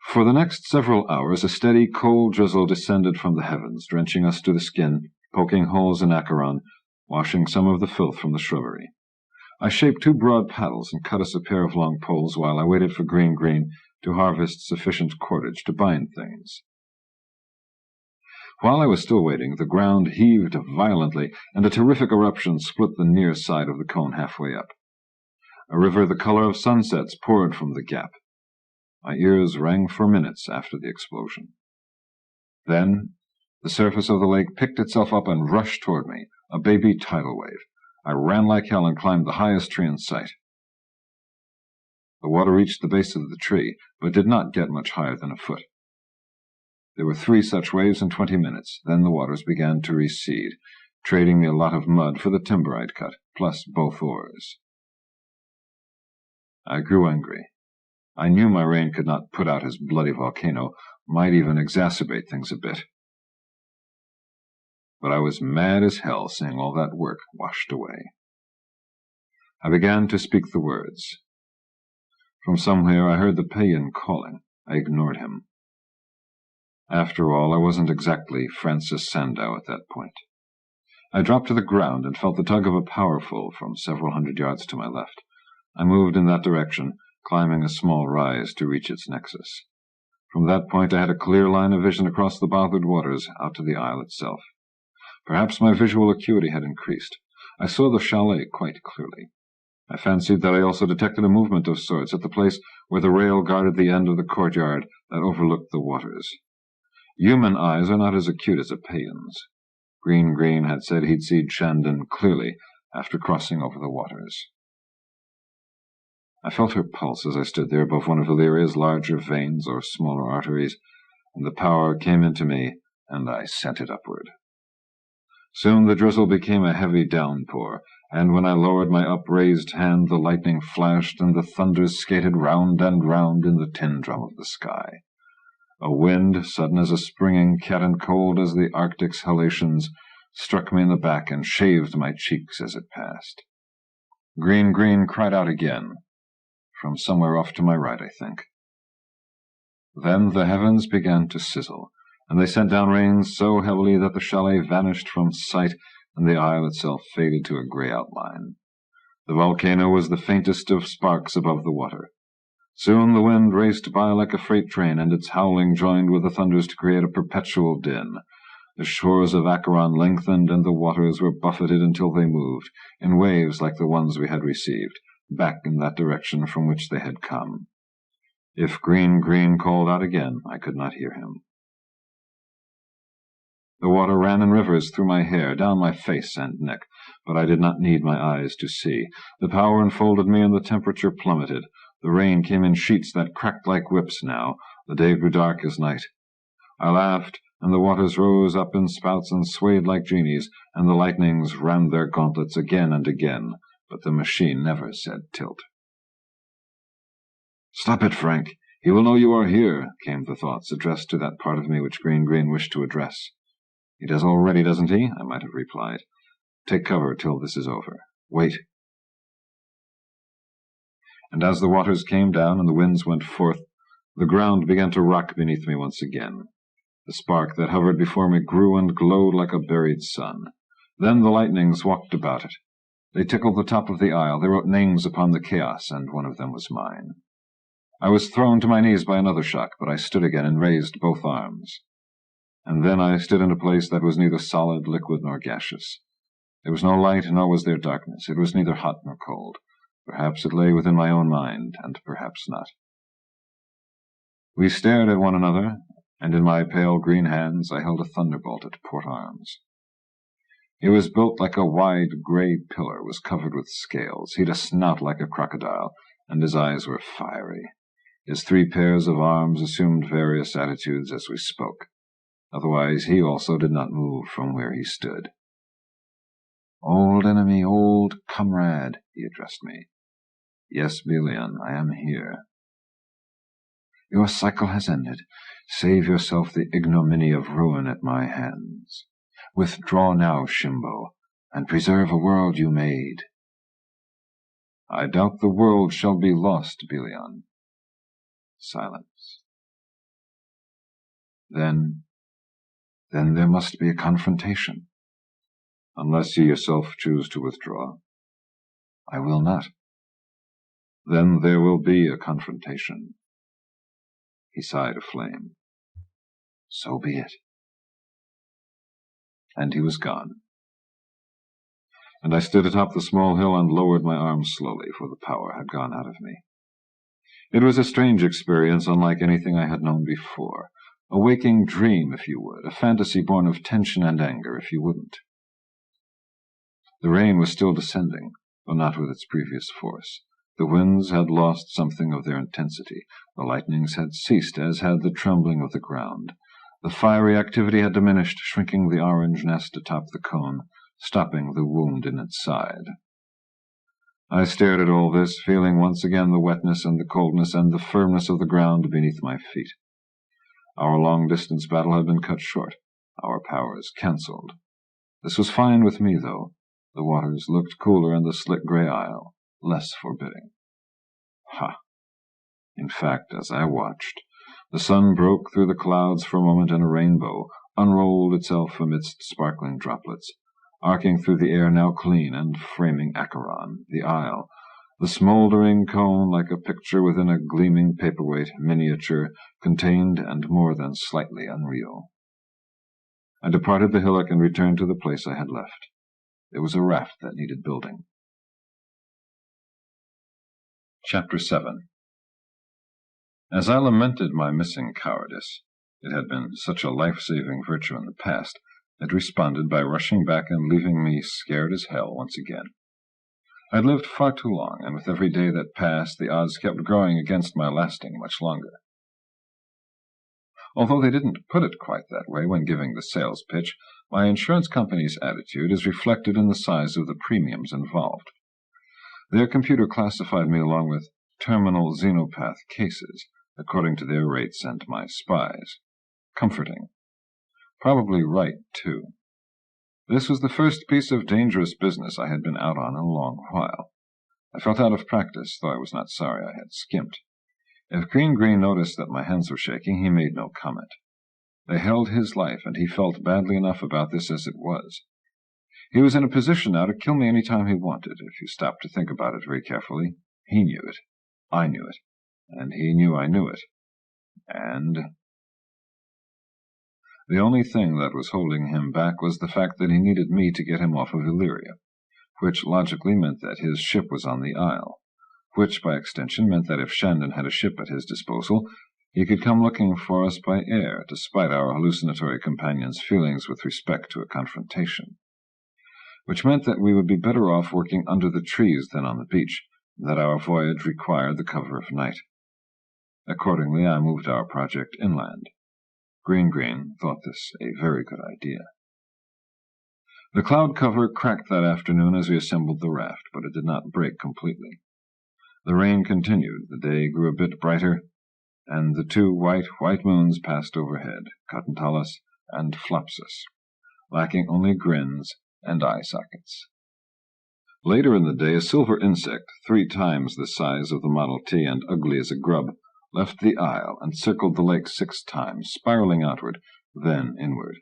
A: For the next several hours, a steady, cold drizzle descended from the heavens, drenching us to the skin, poking holes in Acheron, washing some of the filth from the shrubbery. I shaped 2 broad paddles and cut us a pair of long poles while I waited for Green to harvest sufficient cordage to bind things. While I was still waiting, the ground heaved violently, and a terrific eruption split the near side of the cone halfway up. A river the color of sunsets poured from the gap. My ears rang for minutes after the explosion. Then the surface of the lake picked itself up and rushed toward me, a baby tidal wave. I ran like hell and climbed the highest tree in sight. The water reached the base of the tree, but did not get much higher than a foot. There were 3 such waves in 20 minutes. Then the waters began to recede, trading me a lot of mud for the timber I'd cut, plus both oars. I grew angry. I knew my rain could not put out his bloody volcano, might even exacerbate things a bit. But I was mad as hell seeing all that work washed away. I began to speak the words. From somewhere I heard the Peian calling. I ignored him. After all, I wasn't exactly Francis Sandow at that point. I dropped to the ground and felt the tug of a powerful from several hundred yards to my left. I moved in that direction, climbing a small rise to reach its nexus. From that point I had a clear line of vision across the bothered waters out to the isle itself. Perhaps my visual acuity had increased. I saw the chalet quite clearly. I fancied that I also detected a movement of sorts at the place where the rail guarded the end of the courtyard that overlooked the waters. Human eyes are not as acute as a Peian's. Green had said he'd seen Shandon clearly after crossing over the waters. I felt her pulse as I stood there above one of Valeria's larger veins or smaller arteries, and the power came into me, and I sent it upward. Soon the drizzle became a heavy downpour, and when I lowered my upraised hand, the lightning flashed and the thunders skated round and round in the tin drum of the sky. A wind, sudden as a springing cat and cold as the Arctic's halations, struck me in the back and shaved my cheeks as it passed. Green cried out again, from somewhere off to my right, I think. Then the heavens began to sizzle, and they sent down rain so heavily that the chalet vanished from sight, and the isle itself faded to a gray outline. The volcano was the faintest of sparks above the water. Soon the wind raced by like a freight train, and its howling joined with the thunders to create a perpetual din. The shores of Acheron lengthened, and the waters were buffeted until they moved, in waves like the ones we had received, back in that direction from which they had come. If Green called out again, I could not hear him. The water ran in rivers through my hair, down my face and neck, but I did not need my eyes to see. The power enfolded me, and the temperature plummeted. The rain came in sheets that cracked like whips now. The day grew dark as night. I laughed, and the waters rose up in spouts and swayed like genies, and the lightnings rammed their gauntlets again and again, but the machine never said tilt. "Stop it, Frank! He will know you are here," came the thoughts, addressed to that part of me which Green wished to address. "He does already, doesn't he?" I might have replied. "Take cover till this is over. Wait." And as the waters came down and the winds went forth, the ground began to rock beneath me once again. The spark that hovered before me grew and glowed like a buried sun. Then the lightnings walked about it. They tickled the top of the isle. They wrote names upon the chaos, and one of them was mine. I was thrown to my knees by another shock, but I stood again and raised both arms. And then I stood in a place that was neither solid, liquid, nor gaseous. There was no light, nor was there darkness. It was neither hot nor cold. Perhaps it lay within my own mind, and perhaps not. We stared at one another, and in my pale green hands I held a thunderbolt at port arms. It was built like a wide gray pillar, was covered with scales. He'd a snout like a crocodile, and his eyes were fiery. His 3 pairs of arms assumed various attitudes as we spoke. Otherwise, he also did not move from where he stood. "Old enemy, old comrade," he addressed me. "Yes, Peian, I am here." "Your cycle has ended. Save yourself the ignominy of ruin at my hands. Withdraw now, Shimbo, and preserve a world you made." "I doubt the world shall be lost, Peian." Silence. Then there must be a confrontation. "Unless you yourself choose to withdraw." "I will not." "Then there will be a confrontation." He sighed a flame. "So be it." And he was gone. And I stood atop the small hill and lowered my arms slowly, for the power had gone out of me. It was a strange experience, unlike anything I had known before. A waking dream, if you would, a fantasy born of tension and anger, if you wouldn't. The rain was still descending, though not with its previous force. The winds had lost something of their intensity. The lightnings had ceased, as had the trembling of the ground. The fiery activity had diminished, shrinking the orange nest atop the cone, stopping the wound in its side. I stared at all this, feeling once again the wetness and the coldness and the firmness of the ground beneath my feet. Our long-distance battle had been cut short, our powers cancelled. This was fine with me, though. The waters looked cooler and the slick grey isle less forbidding. Ha! In fact, as I watched, the sun broke through the clouds for a moment, and a rainbow unrolled itself amidst sparkling droplets, arcing through the air now clean and framing Acheron, the isle, the smouldering cone like a picture within a gleaming paperweight, miniature, contained and more than slightly unreal. I departed the hillock and returned to the place I had left. It was a raft that needed building. Chapter 7. As I lamented my missing cowardice, it had been such a life-saving virtue in the past, it responded by rushing back and leaving me scared as hell once again. I had lived far too long, and with every day that passed the odds kept growing against my lasting much longer. Although they didn't put it quite that way when giving the sales pitch, my insurance company's attitude is reflected in the size of the premiums involved. Their computer classified me along with terminal xenopath cases, according to their rates and my spies. Comforting. Probably right, too. This was the first piece of dangerous business I had been out on in a long while. I felt out of practice, though I was not sorry I had skimped. If Green noticed that my hands were shaking, he made no comment. They held his life, and he felt badly enough about this as it was. He was in a position now to kill me any time he wanted, if you stopped to think about it very carefully. He knew it. I knew it. And he knew I knew it. And the only thing that was holding him back was the fact that he needed me to get him off of Illyria, which logically meant that his ship was on the Isle, which by extension meant that if Shandon had a ship at his disposal, he could come looking for us by air, despite our hallucinatory companion's feelings with respect to a confrontation. Which meant that we would be better off working under the trees than on the beach, that our voyage required the cover of night. Accordingly, I moved our project inland. Green thought this a very good idea. The cloud cover cracked that afternoon as we assembled the raft, but it did not break completely. The rain continued, the day grew a bit brighter, and the 2 white moons passed overhead, Cottontalis and Flopsis, lacking only grins and eye sockets. Later in the day, a silver insect, 3 times the size of the Model T and ugly as a grub, left the isle and circled the lake 6 times, spiraling outward, then inward.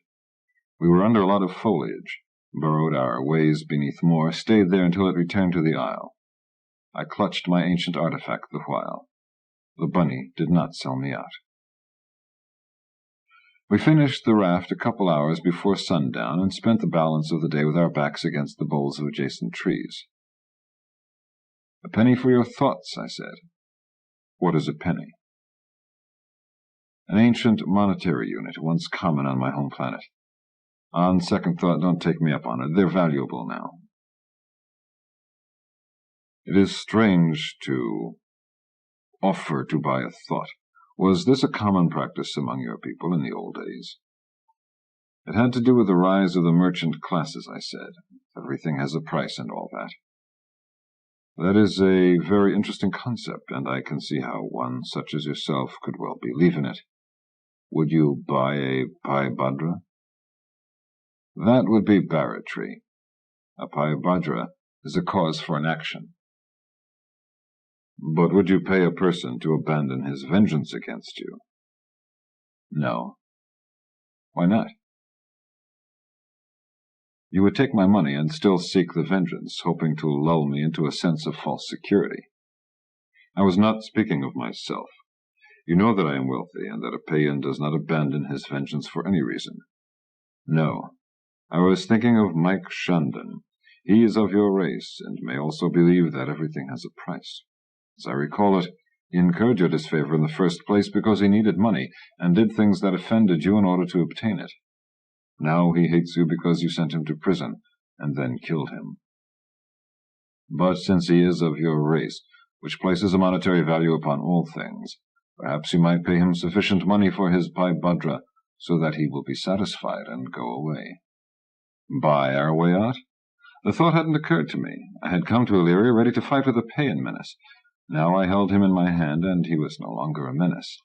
A: We were under a lot of foliage, burrowed our ways beneath more, stayed there until it returned to the isle. I clutched my ancient artifact the while. The bunny did not sell me out. We finished the raft a couple hours before sundown and spent the balance of the day with our backs against the boles of adjacent trees. "A penny for your thoughts," I said. "What is a penny?" "An ancient monetary unit, once common on my home planet. On second thought, don't take me up on it. They're valuable now." "It is strange to offer to buy a thought. Was this a common practice among your people in the old days? It had to do with the rise of the merchant classes, I said. Everything has a price and all that. That is a very interesting concept, and I can see how one such as yourself could well believe in it. Would you buy a paibhadra? That would be barratry. A paibhadra is a cause for an action. But would you pay a person to abandon his vengeance against you? No. Why not? You would take my money and still seek the vengeance, hoping to lull me into a sense of false security. I was not speaking of myself. You know that I am wealthy, and that a Peian does not abandon his vengeance for any reason. No, I was thinking of Mike Shandon. He is of your race, and may also believe that everything has a price. As I recall it, he incurred your disfavor in the first place because he needed money, and did things that offended you in order to obtain it. Now he hates you because you sent him to prison, and then killed him. But since he is of your race, which places a monetary value upon all things, perhaps you might pay him sufficient money for his paibhadra, so that he will be satisfied and go away. Buy our way out? The thought hadn't occurred to me. I had come to Illyria ready to fight with the Peian menace. Now I held him in my hand, and he was no longer a menace.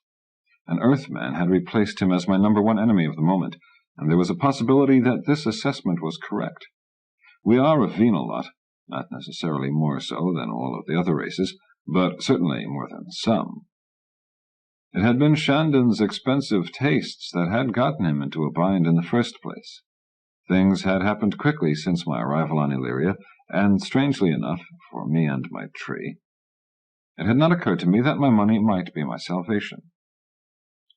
A: An Earthman had replaced him as my #1 enemy of the moment, and there was a possibility that this assessment was correct. We are a venal lot, not necessarily more so than all of the other races, but certainly more than some. It had been Shandon's expensive tastes that had gotten him into a bind in the first place. Things had happened quickly since my arrival on Illyria, and strangely enough, for me and my tree, it had not occurred to me that my money might be my salvation.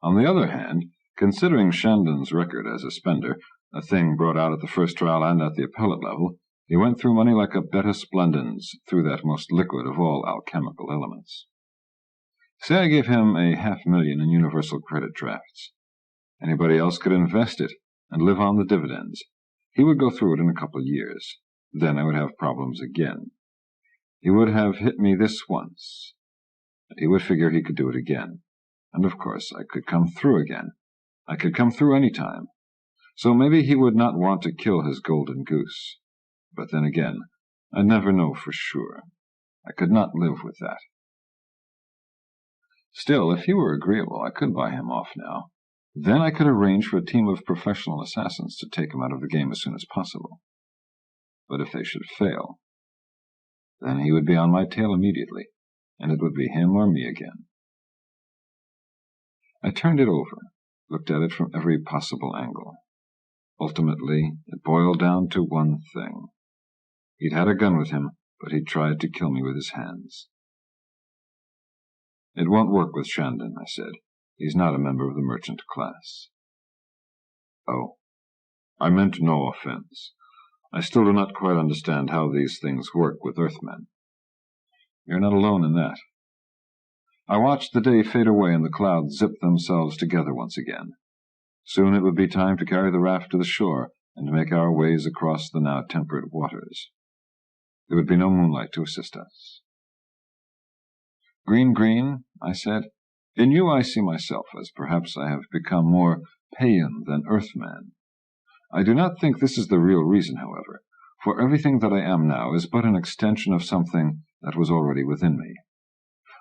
A: On the other hand, considering Shandon's record as a spender, a thing brought out at the first trial and at the appellate level, he went through money like a beta splendens through that most liquid of all alchemical elements. Say I gave him a $500,000 in universal credit drafts. Anybody else could invest it and live on the dividends. He would go through it in a couple of years. Then I would have problems again. He would have hit me this once. He would figure he could do it again. And of course I could come through again. I could come through any time. So maybe he would not want to kill his golden goose. But then again, I'd never know for sure. I could not live with that. Still, if he were agreeable, I could buy him off now. Then I could arrange for a team of professional assassins to take him out of the game as soon as possible. But if they should fail, then he would be on my tail immediately, and it would be him or me again. I turned it over, looked at it from every possible angle. Ultimately, it boiled down to one thing. He'd had a gun with him, but he'd tried to kill me with his hands. It won't work with Shandon, I said. He's not a member of the merchant class. Oh, I meant no offense. I still do not quite understand how these things work with Earthmen. You're not alone in that. I watched the day fade away and the clouds zip themselves together once again. Soon it would be time to carry the raft to the shore and make our ways across the now temperate waters. There would be no moonlight to assist us. Green, I said, in you I see myself, as perhaps I have become more Peian than Earthman. I do not think this is the real reason, however, for everything that I am now is but an extension of something that was already within me.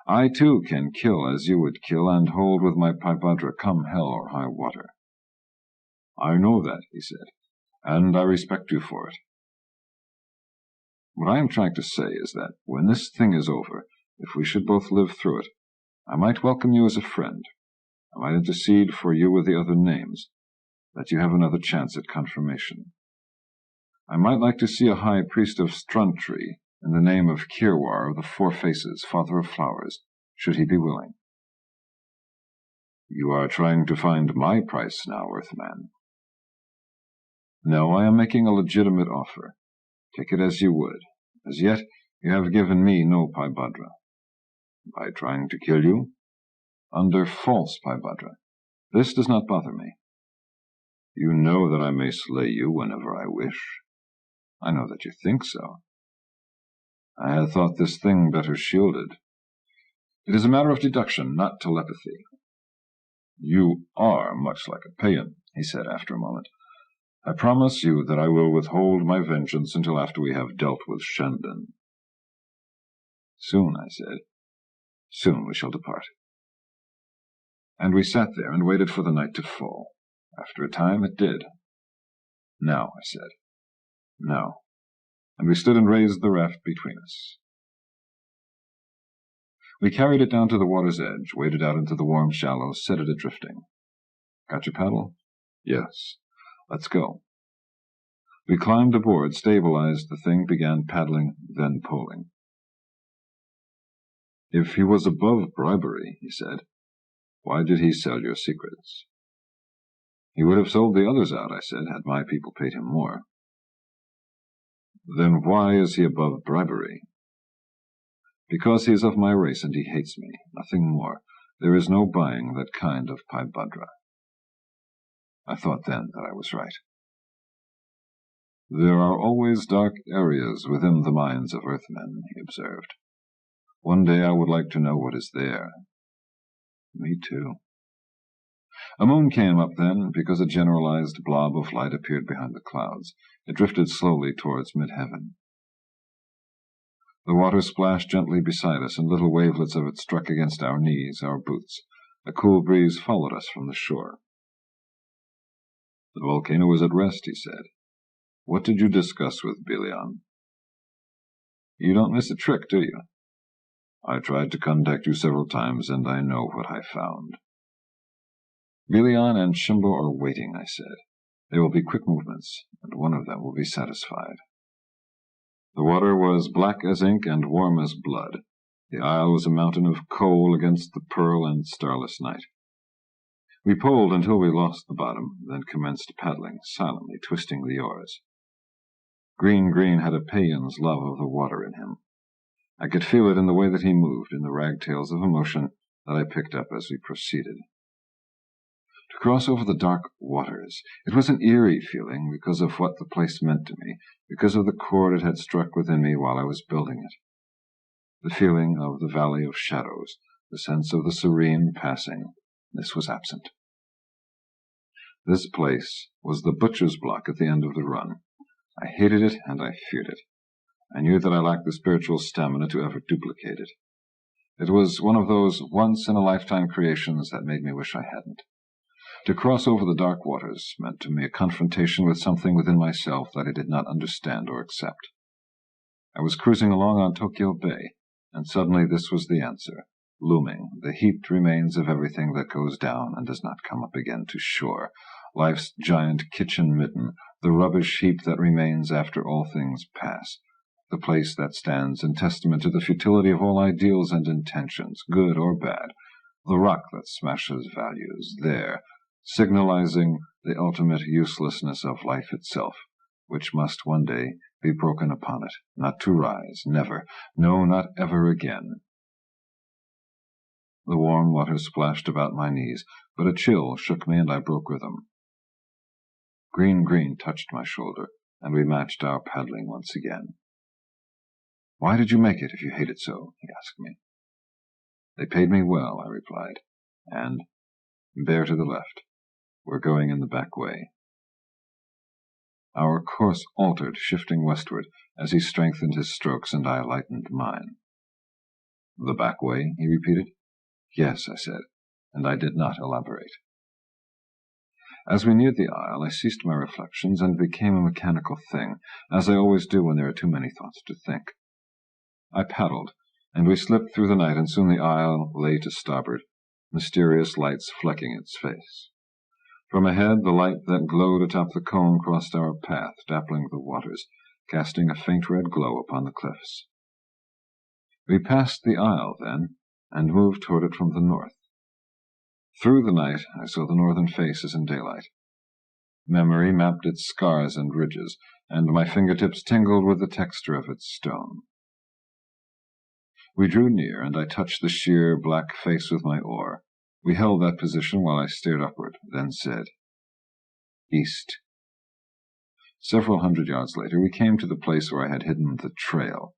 A: I, too, can kill as you would kill, and hold with my paibhadra come hell or high water. I know that, he said, and I respect you for it. What I am trying to say is that when this thing is over, if we should both live through it, I might welcome you as a friend. I might intercede for you with the other names, that you have another chance at confirmation. I might like to see a high priest of Struntry in the name of Kirwar of the Four Faces, Father of Flowers, should he be willing. You are trying to find my price now, Earthman. No, I am making a legitimate offer. Take it as you would. As yet, you have given me no paibhadra. By trying to kill you? Under false paibhadra. This does not bother me. You know that I may slay you whenever I wish. I know that you think so. I had thought this thing better shielded. It is a matter of deduction, not telepathy. You are much like a Peian, he said after a moment. I promise you that I will withhold my vengeance until after we have dealt with Shandon. Soon, I said. Soon we shall depart. And we sat there and waited for the night to fall. After a time it did. Now, I said. Now. And we stood and raised the raft between us. We carried it down to the water's edge, waded out into the warm shallows, set it adrifting. Got your paddle? Yes. Let's go. We climbed aboard, stabilized the thing, began paddling, then poling. If he was above bribery, he said, why did he sell your secrets? He would have sold the others out, I said, had my people paid him more. Then why is he above bribery? Because he is of my race and he hates me, nothing more. There is no buying that kind of Paibhadra. I thought then that I was right. There are always dark areas within the minds of Earthmen, he observed. One day I would like to know what is there. Me too. A moon came up then, because a generalized blob of light appeared behind the clouds. It drifted slowly towards mid-heaven. The water splashed gently beside us, and little wavelets of it struck against our knees, our boots. A cool breeze followed us from the shore. The volcano is at rest, he said. What did you discuss with Bilian? You don't miss a trick, do you? I tried to contact you several times, and I know what I found. Bilian and Shimbo are waiting, I said. There will be quick movements, and one of them will be satisfied. The water was black as ink and warm as blood. The isle was a mountain of coal against the pearl and starless night. We poled until we lost the bottom, then commenced paddling, silently twisting the oars. Green had a Peian's love of the water in him. I could feel it in the way that he moved, in the ragtails of emotion that I picked up as we proceeded. To cross over the dark waters, it was an eerie feeling because of what the place meant to me, because of the chord it had struck within me while I was building it. The feeling of the valley of shadows, the sense of the serene passing, this was absent. This place was the butcher's block at the end of the run. I hated it and I feared it. I knew that I lacked the spiritual stamina to ever duplicate it. It was one of those once-in-a-lifetime creations that made me wish I hadn't. To cross over the dark waters meant to me a confrontation with something within myself that I did not understand or accept. I was cruising along on Tokyo Bay, and suddenly this was the answer, looming, the heaped remains of everything that goes down and does not come up again to shore, life's giant kitchen midden, the rubbish heap that remains after all things pass, the place that stands in testament to the futility of all ideals and intentions, good or bad, the rock that smashes values, there, signalizing the ultimate uselessness of life itself, which must one day be broken upon it, not to rise, never, no, not ever again. The warm water splashed about my knees, but a chill shook me and I broke rhythm. Green touched my shoulder, and we matched our paddling once again. Why did you make it if you hate it so? He asked me. They paid me well, I replied, and, bear to the left, we're going in the back way. Our course altered, shifting westward, as he strengthened his strokes and I lightened mine. The back way, he repeated. Yes, I said, and I did not elaborate. As we neared the isle, I ceased my reflections and became a mechanical thing, as I always do when there are too many thoughts to think. I paddled, and we slipped through the night, and soon the isle lay to starboard, mysterious lights flecking its face. From ahead, the light that glowed atop the cone crossed our path, dappling the waters, casting a faint red glow upon the cliffs. We passed the isle, then, and moved toward it from the north. Through the night, I saw the northern face as in daylight. Memory mapped its scars and ridges, and my fingertips tingled with the texture of its stone. We drew near, and I touched the sheer, black face with my oar. We held that position while I stared upward, then said, East. Several hundred yards later, we came to the place where I had hidden the trail.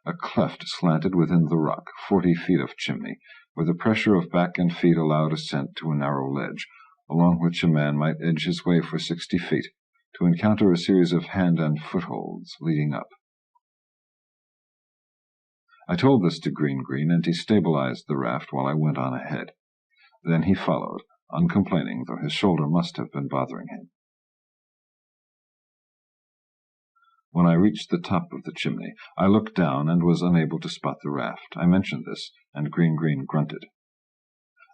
A: A cleft slanted within the rock, 40 feet of chimney, where the pressure of back and feet allowed ascent to a narrow ledge, along which a man might edge his way for 60 feet, to encounter a series of hand and footholds leading up. I told this to Green, and he stabilized the raft while I went on ahead. Then he followed, uncomplaining, though his shoulder must have been bothering him. When I reached the top of the chimney, I looked down and was unable to spot the raft. I mentioned this, and Green grunted.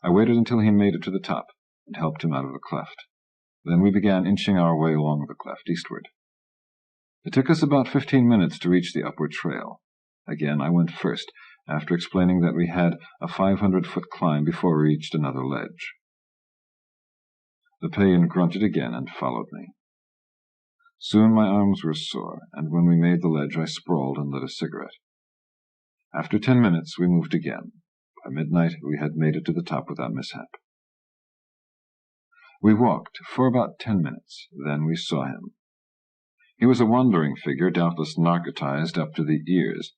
A: I waited until he made it to the top, and helped him out of the cleft. Then we began inching our way along the cleft eastward. It took us about 15 minutes to reach the upward trail. Again I went first, after explaining that we had a 500-foot climb before we reached another ledge. The Peian grunted again and followed me. Soon my arms were sore, and when we made the ledge I sprawled and lit a cigarette. After 10 minutes we moved again. By midnight we had made it to the top without mishap. We walked for about 10 minutes. Then we saw him. He was a wandering figure, doubtless narcotized up to the ears.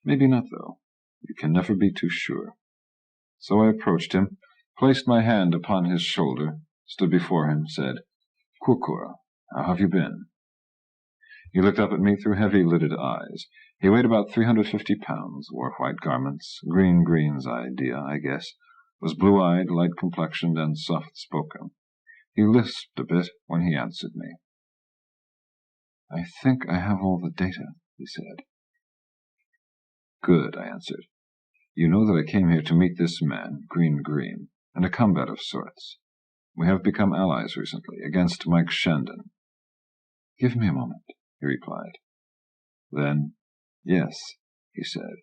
A: Maybe not, though. You can never be too sure. So I approached him, placed my hand upon his shoulder, stood before him, said, "Kurkur, how have you been?" He looked up at me through heavy-lidded eyes. He weighed about 350 pounds, wore white garments, Green's idea, I guess, was blue-eyed, light-complexioned, and soft-spoken. He lisped a bit when he answered me. "I think I have all the data," he said. "Good," I answered. "You know that I came here to meet this man, Green, in a combat of sorts. We have become allies recently, against Mike Shandon." "Give me a moment," he replied. Then, "Yes," he said,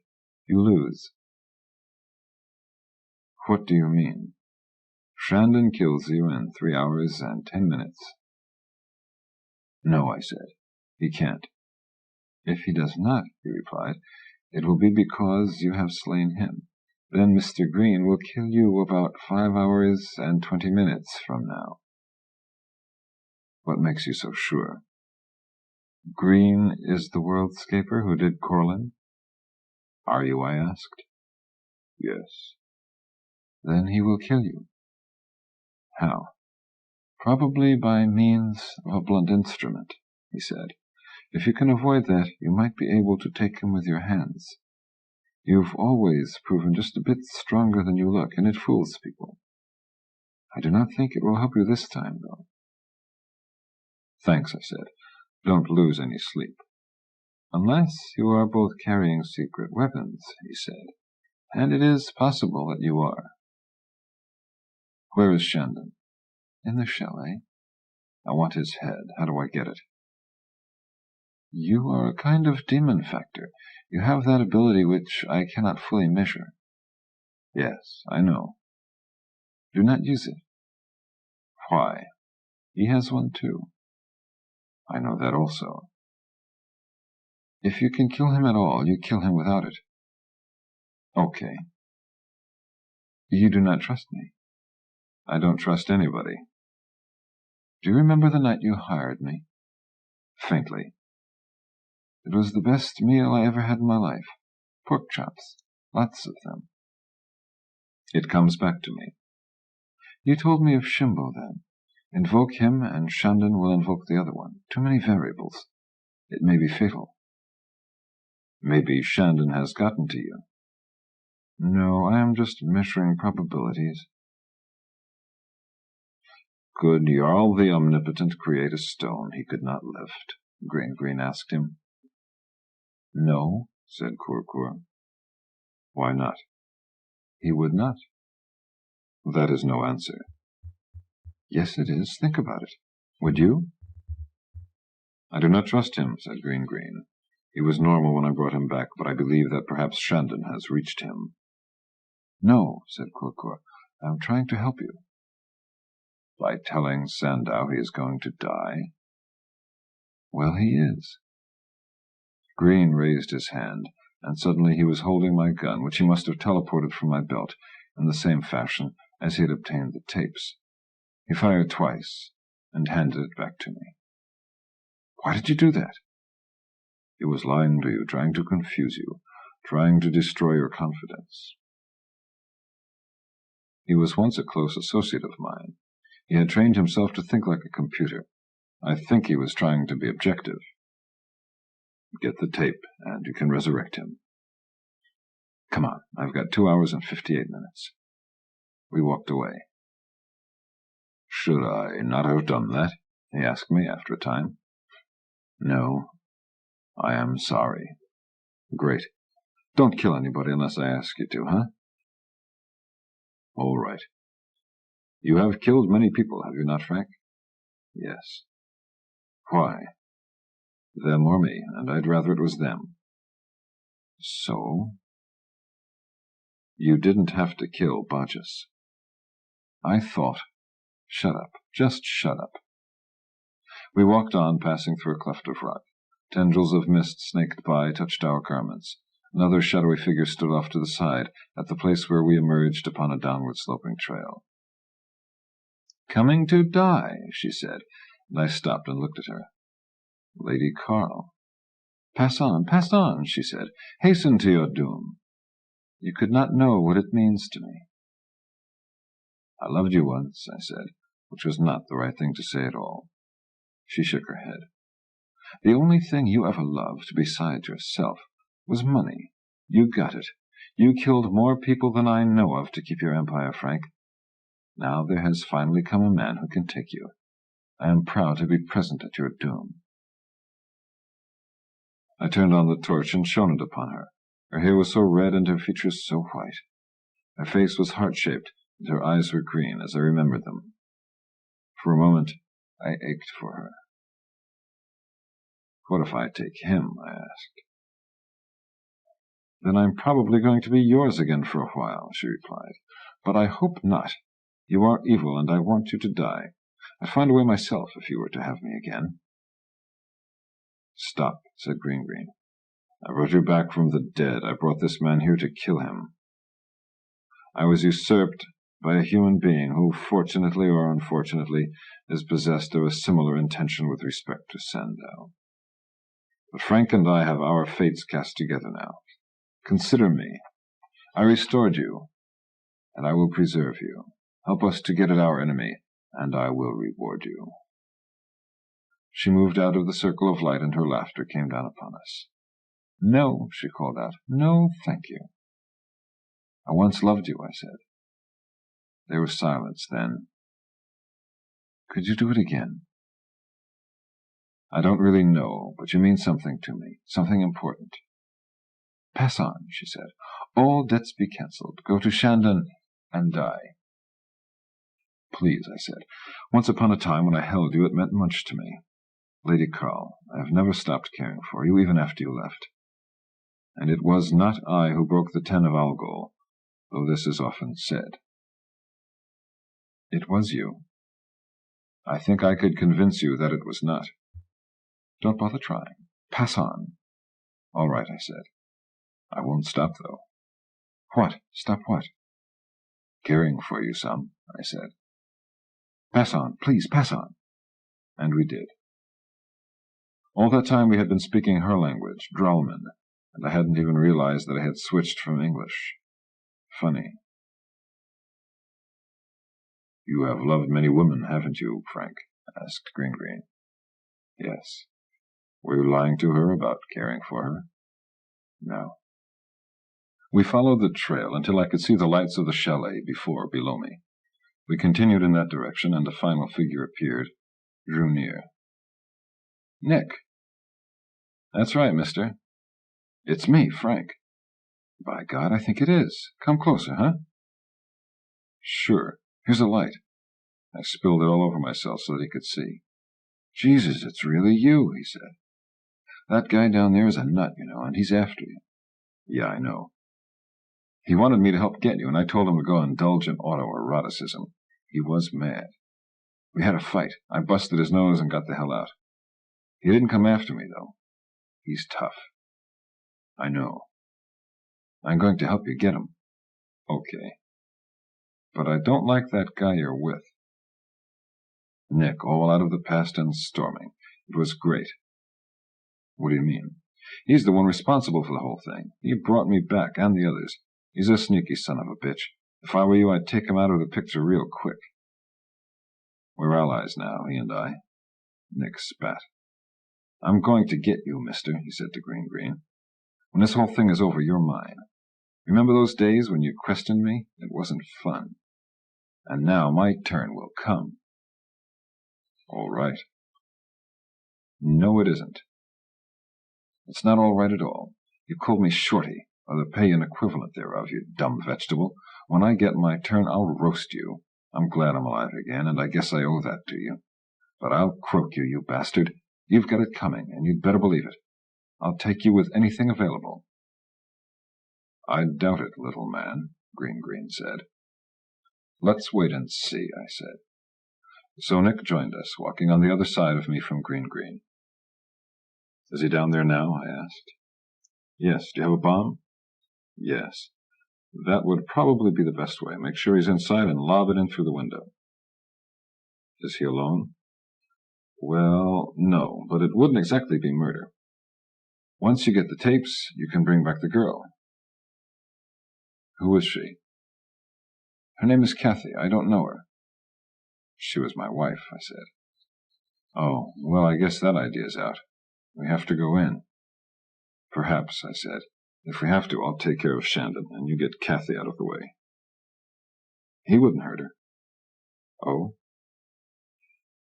A: "you lose." "What do you mean?" "Shandon kills you in 3 hours and 10 minutes. "No," I said, "he can't." "If he does not," he replied, "it will be because you have slain him. Then Mr. Green will kill you about 5 hours and 20 minutes from now." "What makes you so sure?" "Green is the worldscaper who did Corlin?" "Are you?" I asked. "Yes." "Then he will kill you." "How?" "Probably by means of a blunt instrument," he said. "If you can avoid that, you might be able to take him with your hands. You've always proven just a bit stronger than you look, and it fools people. I do not think it will help you this time, though." "Thanks," I said. "Don't lose any sleep." "Unless you are both carrying secret weapons," he said, "and it is possible that you are." "Where is Shandon?" "In the chalet." "I want his head. How do I get it?" "You are a kind of demon factor. You have that ability which I cannot fully measure." "Yes, I know." "Do not use it." "Why?" "He has one too." "I know that also." "If you can kill him at all, you kill him without it." "Okay." "You do not trust me." "I don't trust anybody." "Do you remember the night you hired me?" "Faintly." "It was the best meal I ever had in my life. Pork chops. Lots of them." "It comes back to me." "You told me of Shimbo then. Invoke him, and Shandon will invoke the other one. Too many variables. It may be fatal." "Maybe Shandon has gotten to you." "No, I am just measuring probabilities." "Could Jarl the Omnipotent create a stone he could not lift?" Green asked him. "No," said Kurkur. "Why not?" "He would not." "That is no answer." "Yes, it is. Think about it. Would you?" "I do not trust him," said Green. "He was normal when I brought him back, but I believe that perhaps Shandon has reached him." "No," said Kurkur. "I am trying to help you." "By telling Sandow he is going to die?" "Well, he is." Green raised his hand, and suddenly he was holding my gun, which he must have teleported from my belt, in the same fashion as he had obtained the tapes. He fired twice, and handed it back to me. "Why did you do that?" "He was lying to you, trying to confuse you. trying to destroy your confidence. He was once a close associate of mine. He had trained himself to think like a computer. I think he was trying to be objective. Get the tape, and you can resurrect him. Come on, I've got 2 hours and 58 minutes. We walked away. Should I not have done that? He asked me after a time. No, I am sorry. Great. Don't kill anybody unless I ask you to, huh? All right. You have killed many people, have you not, Frank? Yes. Why? Them or me, and I'd rather it was them. So? You didn't have to kill Bodges. I thought... Shut up. Just shut up. We walked on, passing through a cleft of rock. Tendrils of mist snaked by, touched our garments. Another shadowy figure stood off to the side, at the place where we emerged upon a downward-sloping trail. Coming to die, she said, and I stopped and looked at her. Lady Carl. Pass on, she said. Hasten to your doom. You could not know what it means to me. I loved you once, I said, which was not the right thing to say at all. She shook her head. The only thing you ever loved, besides yourself, was money. You got it. You killed more people than I know of to keep your empire, Frank. Now there has finally come a man who can take you. I am proud to be present at your doom. I turned on the torch and shone it upon her. Her hair was so red and her features so white. Her face was heart-shaped, and her eyes were green, as I remembered them. For a moment, I ached for her. What if I take him? I asked. Then I'm probably going to be yours again for a while, she replied. But I hope not. You are evil, and I want you to die. I'd find a way myself if you were to have me again. Stop, said Green. I brought you back from the dead. I brought this man here to kill him. I was usurped by a human being who, fortunately or unfortunately, is possessed of a similar intention with respect to Sandow. But Frank and I have our fates cast together now. Consider me. I restored you, and I will preserve you. Help us to get at our enemy, and I will reward you. She moved out of the circle of light, and her laughter came down upon us. No, she called out. No, thank you. I once loved you, I said. There was silence then. Could you do it again? I don't really know, but you mean something to me, something important. Pass on, she said. All debts be cancelled. Go to Shandon and die. Please, I said. Once upon a time when I held you, it meant much to me. Lady Carl, I have never stopped caring for you, even after you left. And it was not I who broke the 10 of Algol, though this is often said. It was you. I think I could convince you that it was not. Don't bother trying. Pass on. All right, I said. I won't stop, though. What? Stop what? Caring for you some, I said. Pass on, please, pass on. And we did. All that time we had been speaking her language, Dralman, and I hadn't even realized that I had switched from English. Funny. You have loved many women, haven't you, Frank? Asked Green. Yes. Were you lying to her about caring for her? No. We followed the trail until I could see the lights of the chalet below me. We continued in that direction, and a final figure appeared, drew near. Nick. That's right, mister. It's me, Frank. By God, I think it is. Come closer, huh? Sure. Here's a light. I spilled it all over myself so that he could see. Jesus, it's really you, he said. That guy down there is a nut, you know, and he's after you. Yeah, I know. He wanted me to help get you, and I told him to go indulge in autoeroticism. He was mad. We had a fight. I busted his nose and got the hell out. He didn't come after me, though. He's tough. I know. I'm going to help you get him. Okay. But I don't like that guy you're with. Nick, all out of the past and storming. It was great. What do you mean? He's the one responsible for the whole thing. He brought me back, and the others. He's a sneaky son of a bitch. If I were you, I'd take him out of the picture real quick. We're allies now, he and I. Nick spat. I'm going to get you, mister, he said to Green. When this whole thing is over, you're mine. Remember those days when you questioned me? It wasn't fun. And now my turn will come. All right. No, it isn't. It's not all right at all. You called me Shorty, or the Peian equivalent thereof, you dumb vegetable. When I get my turn, I'll roast you. I'm glad I'm alive again, and I guess I owe that to you. But I'll croak you, you bastard. You've got it coming, and you'd better believe it. I'll take you with anything available. I doubt it, little man, Green said. Let's wait and see, I said. So Nick joined us, walking on the other side of me from Green. Is he down there now? I asked. Yes. Do you have a bomb? Yes. That would probably be the best way. Make sure he's inside and lob it in through the window. Is he alone? Well, no, but it wouldn't exactly be murder. Once you get the tapes, you can bring back the girl. Who is she? Her name is Kathy. I don't know her. She was my wife, I said. Oh, well, I guess that idea's out. We have to go in. Perhaps, I said. If we have to, I'll take care of Shandon, and you get Kathy out of the way. He wouldn't hurt her. Oh?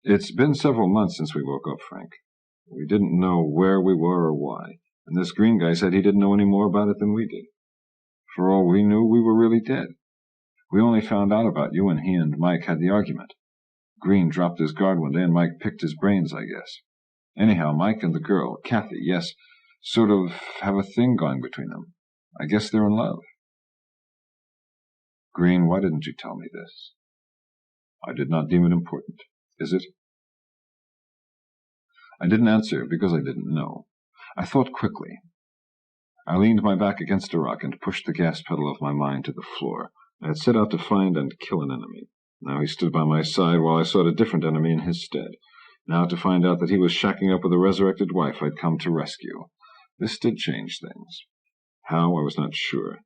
A: It's been several months since we woke up, Frank. We didn't know where we were or why, and this Green guy said he didn't know any more about it than we did. For all we knew, we were really dead. We only found out about you when he and Mike had the argument. Green dropped his guard one day, and Mike picked his brains, I guess. Anyhow, Mike and the girl, Kathy, yes, sort of have a thing going between them. I guess they're in love. Green, why didn't you tell me this? I did not deem it important. Is it? I didn't answer because I didn't know. I thought quickly. I leaned my back against a rock and pushed the gas pedal of my mind to the floor. I had set out to find and kill an enemy. Now he stood by my side while I sought a different enemy in his stead. Now to find out that he was shacking up with a resurrected wife I'd come to rescue. This did change things. How, I was not sure.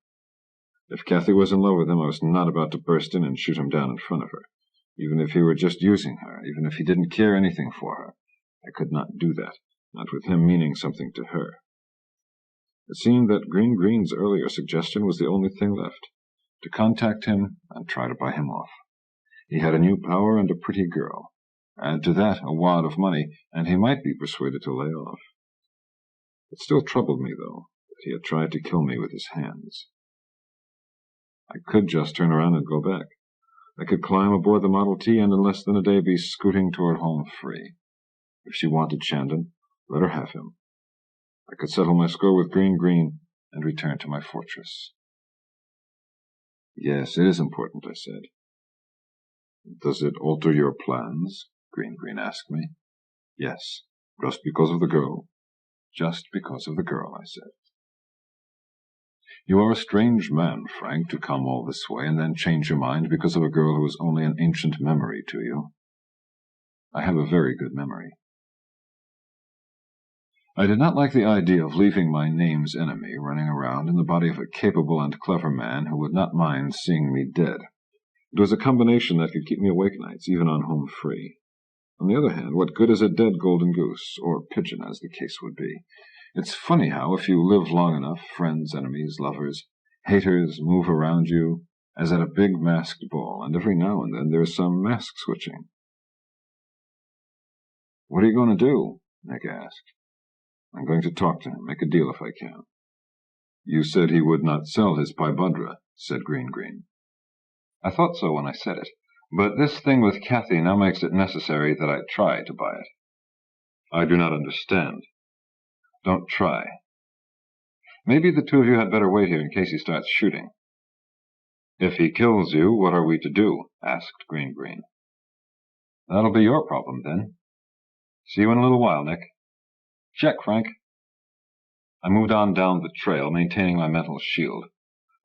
A: If Kathy was in love with him, I was not about to burst in and shoot him down in front of her. Even if he were just using her, even if he didn't care anything for her, I could not do that, not with him meaning something to her. It seemed that Green's earlier suggestion was the only thing left, to contact him and try to buy him off. He had a new power and a pretty girl. Add to that a wad of money, and he might be persuaded to lay off. It still troubled me, though, that he had tried to kill me with his hands. I could just turn around and go back. I could climb aboard the Model T and in less than a day be scooting toward home free. If she wanted Shandon, let her have him. I could settle my score with Green and return to my fortress. Yes, it is important, I said. Does it alter your plans? Green asked me. Yes, just because of the girl. Just because of the girl, I said. You are a strange man, Frank, to come all this way and then change your mind because of a girl who is only an ancient memory to you. I have a very good memory. I did not like the idea of leaving my name's enemy running around in the body of a capable and clever man who would not mind seeing me dead. It was a combination that could keep me awake nights, even on home free. On the other hand, what good is a dead golden goose, or pigeon, as the case would be? It's funny how, if you live long enough, friends, enemies, lovers, haters move around you, as at a big masked ball, and every now and then there's some mask switching. What are you going to do? Nick asked. I'm going to talk to him, make a deal if I can. You said he would not sell his Paibundra, said Green. I thought so when I said it, but this thing with Kathy now makes it necessary that I try to buy it. I do not understand. Don't try. Maybe the two of you had better wait here in case he starts shooting. If he kills you, what are we to do? Asked Green. That'll be your problem, then. See you in a little while, Nick. Check, Frank. I moved on down the trail, maintaining my mental shield.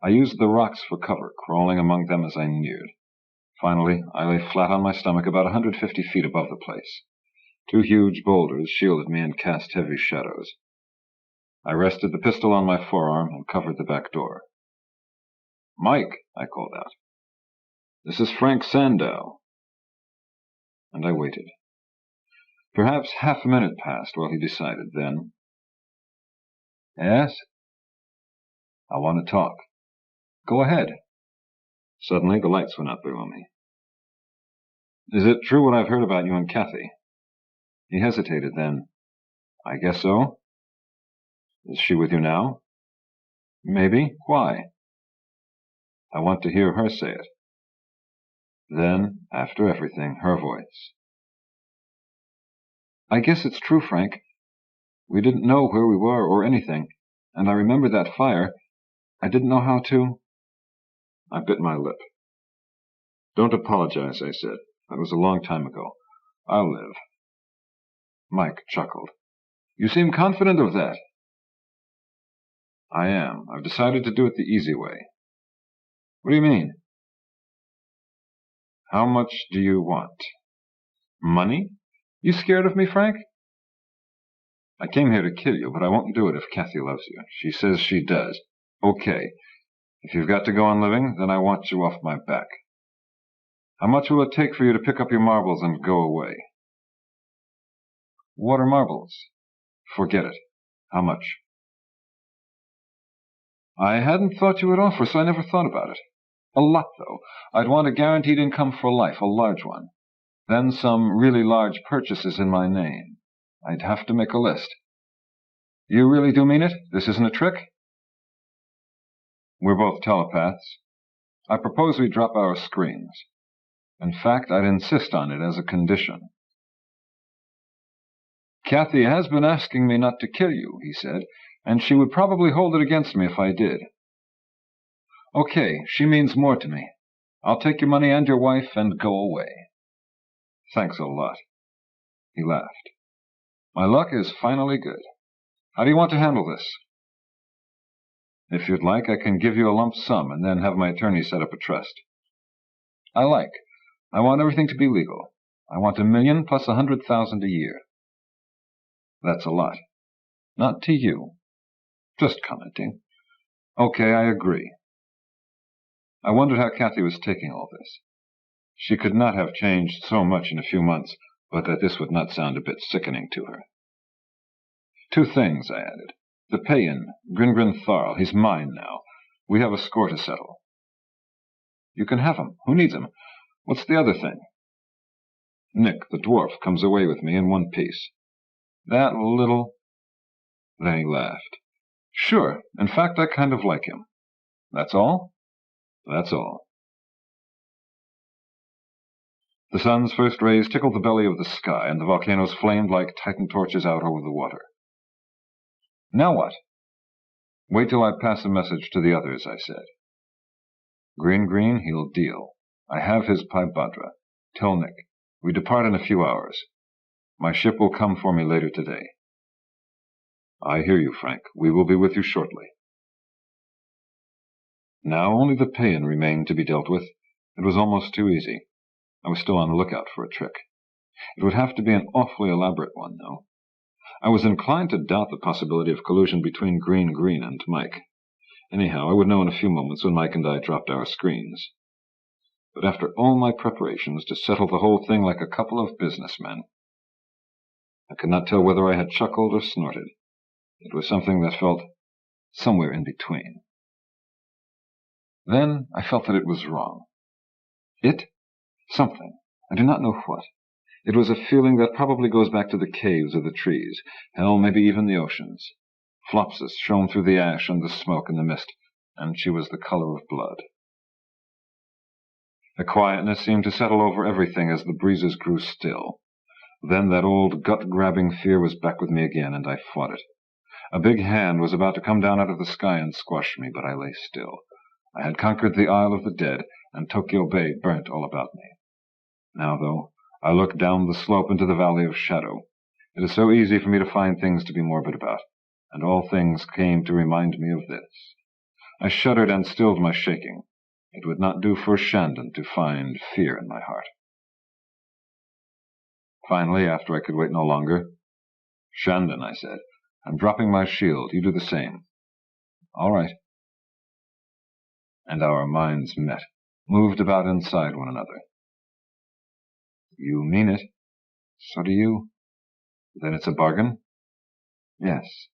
A: I used the rocks for cover, crawling among them as I neared. Finally, I lay flat on my stomach about 150 feet above the place. Two huge boulders shielded me and cast heavy shadows. I rested the pistol on my forearm and covered the back door. "Mike," I called out. "This is Frank Sandow." And I waited. Perhaps half a minute passed while he decided. Then, "Yes?" "I want to talk." "Go ahead." Suddenly the lights went out below me. "Is it true what I've heard about you and Kathy?" He hesitated, then, "I guess so." "Is she with you now?" "Maybe. Why?" "I want to hear her say it." Then, after everything, her voice. "I guess it's true, Frank. We didn't know where we were or anything, and I remember that fire. I didn't know how to—" I bit my lip. "Don't apologize," I said. "That was a long time ago. I'll live." Mike chuckled. "You seem confident of that." "I am. I've decided to do it the easy way." "What do you mean?" "How much do you want?" "Money? You scared of me, Frank?" "I came here to kill you, but I won't do it if Kathy loves you. She says she does. Okay. If you've got to go on living, then I want you off my back. How much will it take for you to pick up your marbles and go away?" "What are marbles?" "Forget it. How much?" "I hadn't thought you would offer, so I never thought about it. A lot, though. I'd want a guaranteed income for life, a large one. Then some really large purchases in my name. I'd have to make a list." "You really do mean it? This isn't a trick?" "We're both telepaths. I propose we drop our screens. In fact, I'd insist on it as a condition." "Kathy has been asking me not to kill you," he said, "and she would probably hold it against me if I did." "Okay, she means more to me. I'll take your money and your wife and go away." "Thanks a lot." He laughed. "My luck is finally good. How do you want to handle this?" "If you'd like, I can give you a lump sum and then have my attorney set up a trust." "I want everything to be legal. I want $1 million plus $100,000 a year." "That's a lot." "Not to you. Just commenting." "Okay, I agree." I wondered how Kathy was taking all this. She could not have changed so much in a few months, but that this would not sound a bit sickening to her. "Two things," I added. "The Peian, Grin Tharl, he's mine now. We have a score to settle." "You can have him. Who needs him? What's the other thing?" "Nick, the dwarf, comes away with me in one piece." "That little—" Then he laughed. "Sure. In fact, I kind of like him." "That's all?" "That's all." The sun's first rays tickled the belly of the sky, and the volcanoes flamed like Titan torches out over the water. "Now what?" "Wait till I pass a message to the others," I said. Green, he'll deal. I have his Paibhadra. Tell Nick. We depart in a few hours. My ship will come for me later today." "I hear you, Frank. We will be with you shortly." Now only the Peian remained to be dealt with. It was almost too easy. I was still on the lookout for a trick. It would have to be an awfully elaborate one, though. I was inclined to doubt the possibility of collusion between Green and Mike. Anyhow, I would know in a few moments when Mike and I dropped our screens. But after all my preparations to settle the whole thing like a couple of businessmen, I could not tell whether I had chuckled or snorted. It was something that felt somewhere in between. Then I felt that it was wrong. Something. I do not know what. It was a feeling that probably goes back to the caves or the trees, hell, maybe even the oceans. Flopsis shone through the ash and the smoke and the mist, and she was the color of blood. A quietness seemed to settle over everything as the breezes grew still. Then that old gut-grabbing fear was back with me again, and I fought it. A big hand was about to come down out of the sky and squash me, but I lay still. I had conquered the Isle of the Dead, and Tokyo Bay burnt all about me. Now, though, I look down the slope into the Valley of Shadow. It is so easy for me to find things to be morbid about, and all things came to remind me of this. I shuddered and stilled my shaking. It would not do for Shandon to find fear in my heart. Finally, after I could wait no longer, "Shandon," I said, I'm dropping my shield. You do the same." "All right." And our minds met, moved about inside one another. "You mean it?" "So do you." "Then it's a bargain?" "Yes."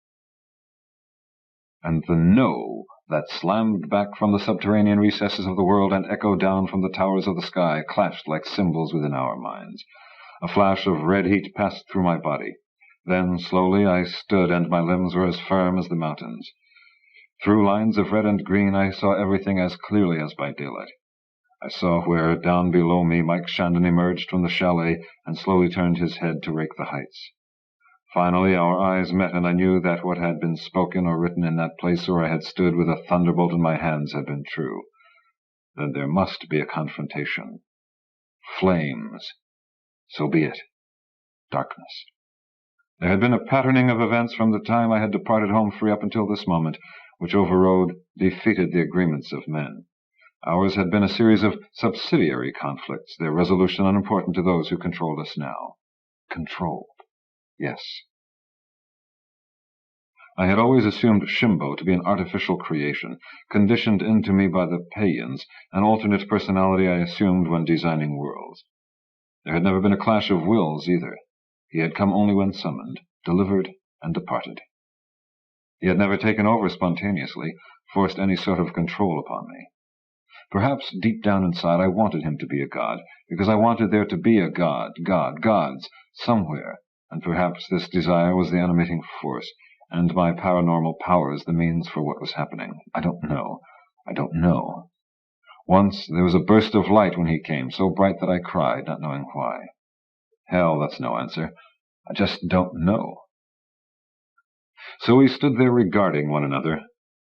A: And the "no" that slammed back from the subterranean recesses of the world and echoed down from the towers of the sky clashed like cymbals within our minds. A flash of red heat passed through my body. Then, slowly, I stood, and my limbs were as firm as the mountains. Through lines of red and green, I saw everything as clearly as by daylight. I saw where, down below me, Mike Shandon emerged from the chalet and slowly turned his head to rake the heights. Finally, our eyes met, and I knew that what had been spoken or written in that place where I had stood with a thunderbolt in my hands had been true. Then there must be a confrontation. Flames. So be it. Darkness. There had been a patterning of events from the time I had departed home free up until this moment, which overrode, defeated the agreements of men. Ours had been a series of subsidiary conflicts, their resolution unimportant to those who controlled us now. Controlled. Yes. I had always assumed Shimbo to be an artificial creation, conditioned into me by the Peians, an alternate personality I assumed when designing worlds. There had never been a clash of wills, either. He had come only when summoned, delivered, and departed. He had never taken over spontaneously, forced any sort of control upon me. Perhaps, deep down inside, I wanted him to be a god, because I wanted there to be a gods, somewhere, and perhaps this desire was the animating force, and my paranormal powers the means for what was happening. I don't know. Once there was a burst of light when he came, so bright that I cried, not knowing why. Hell, that's no answer. I just don't know. So we stood there regarding one another,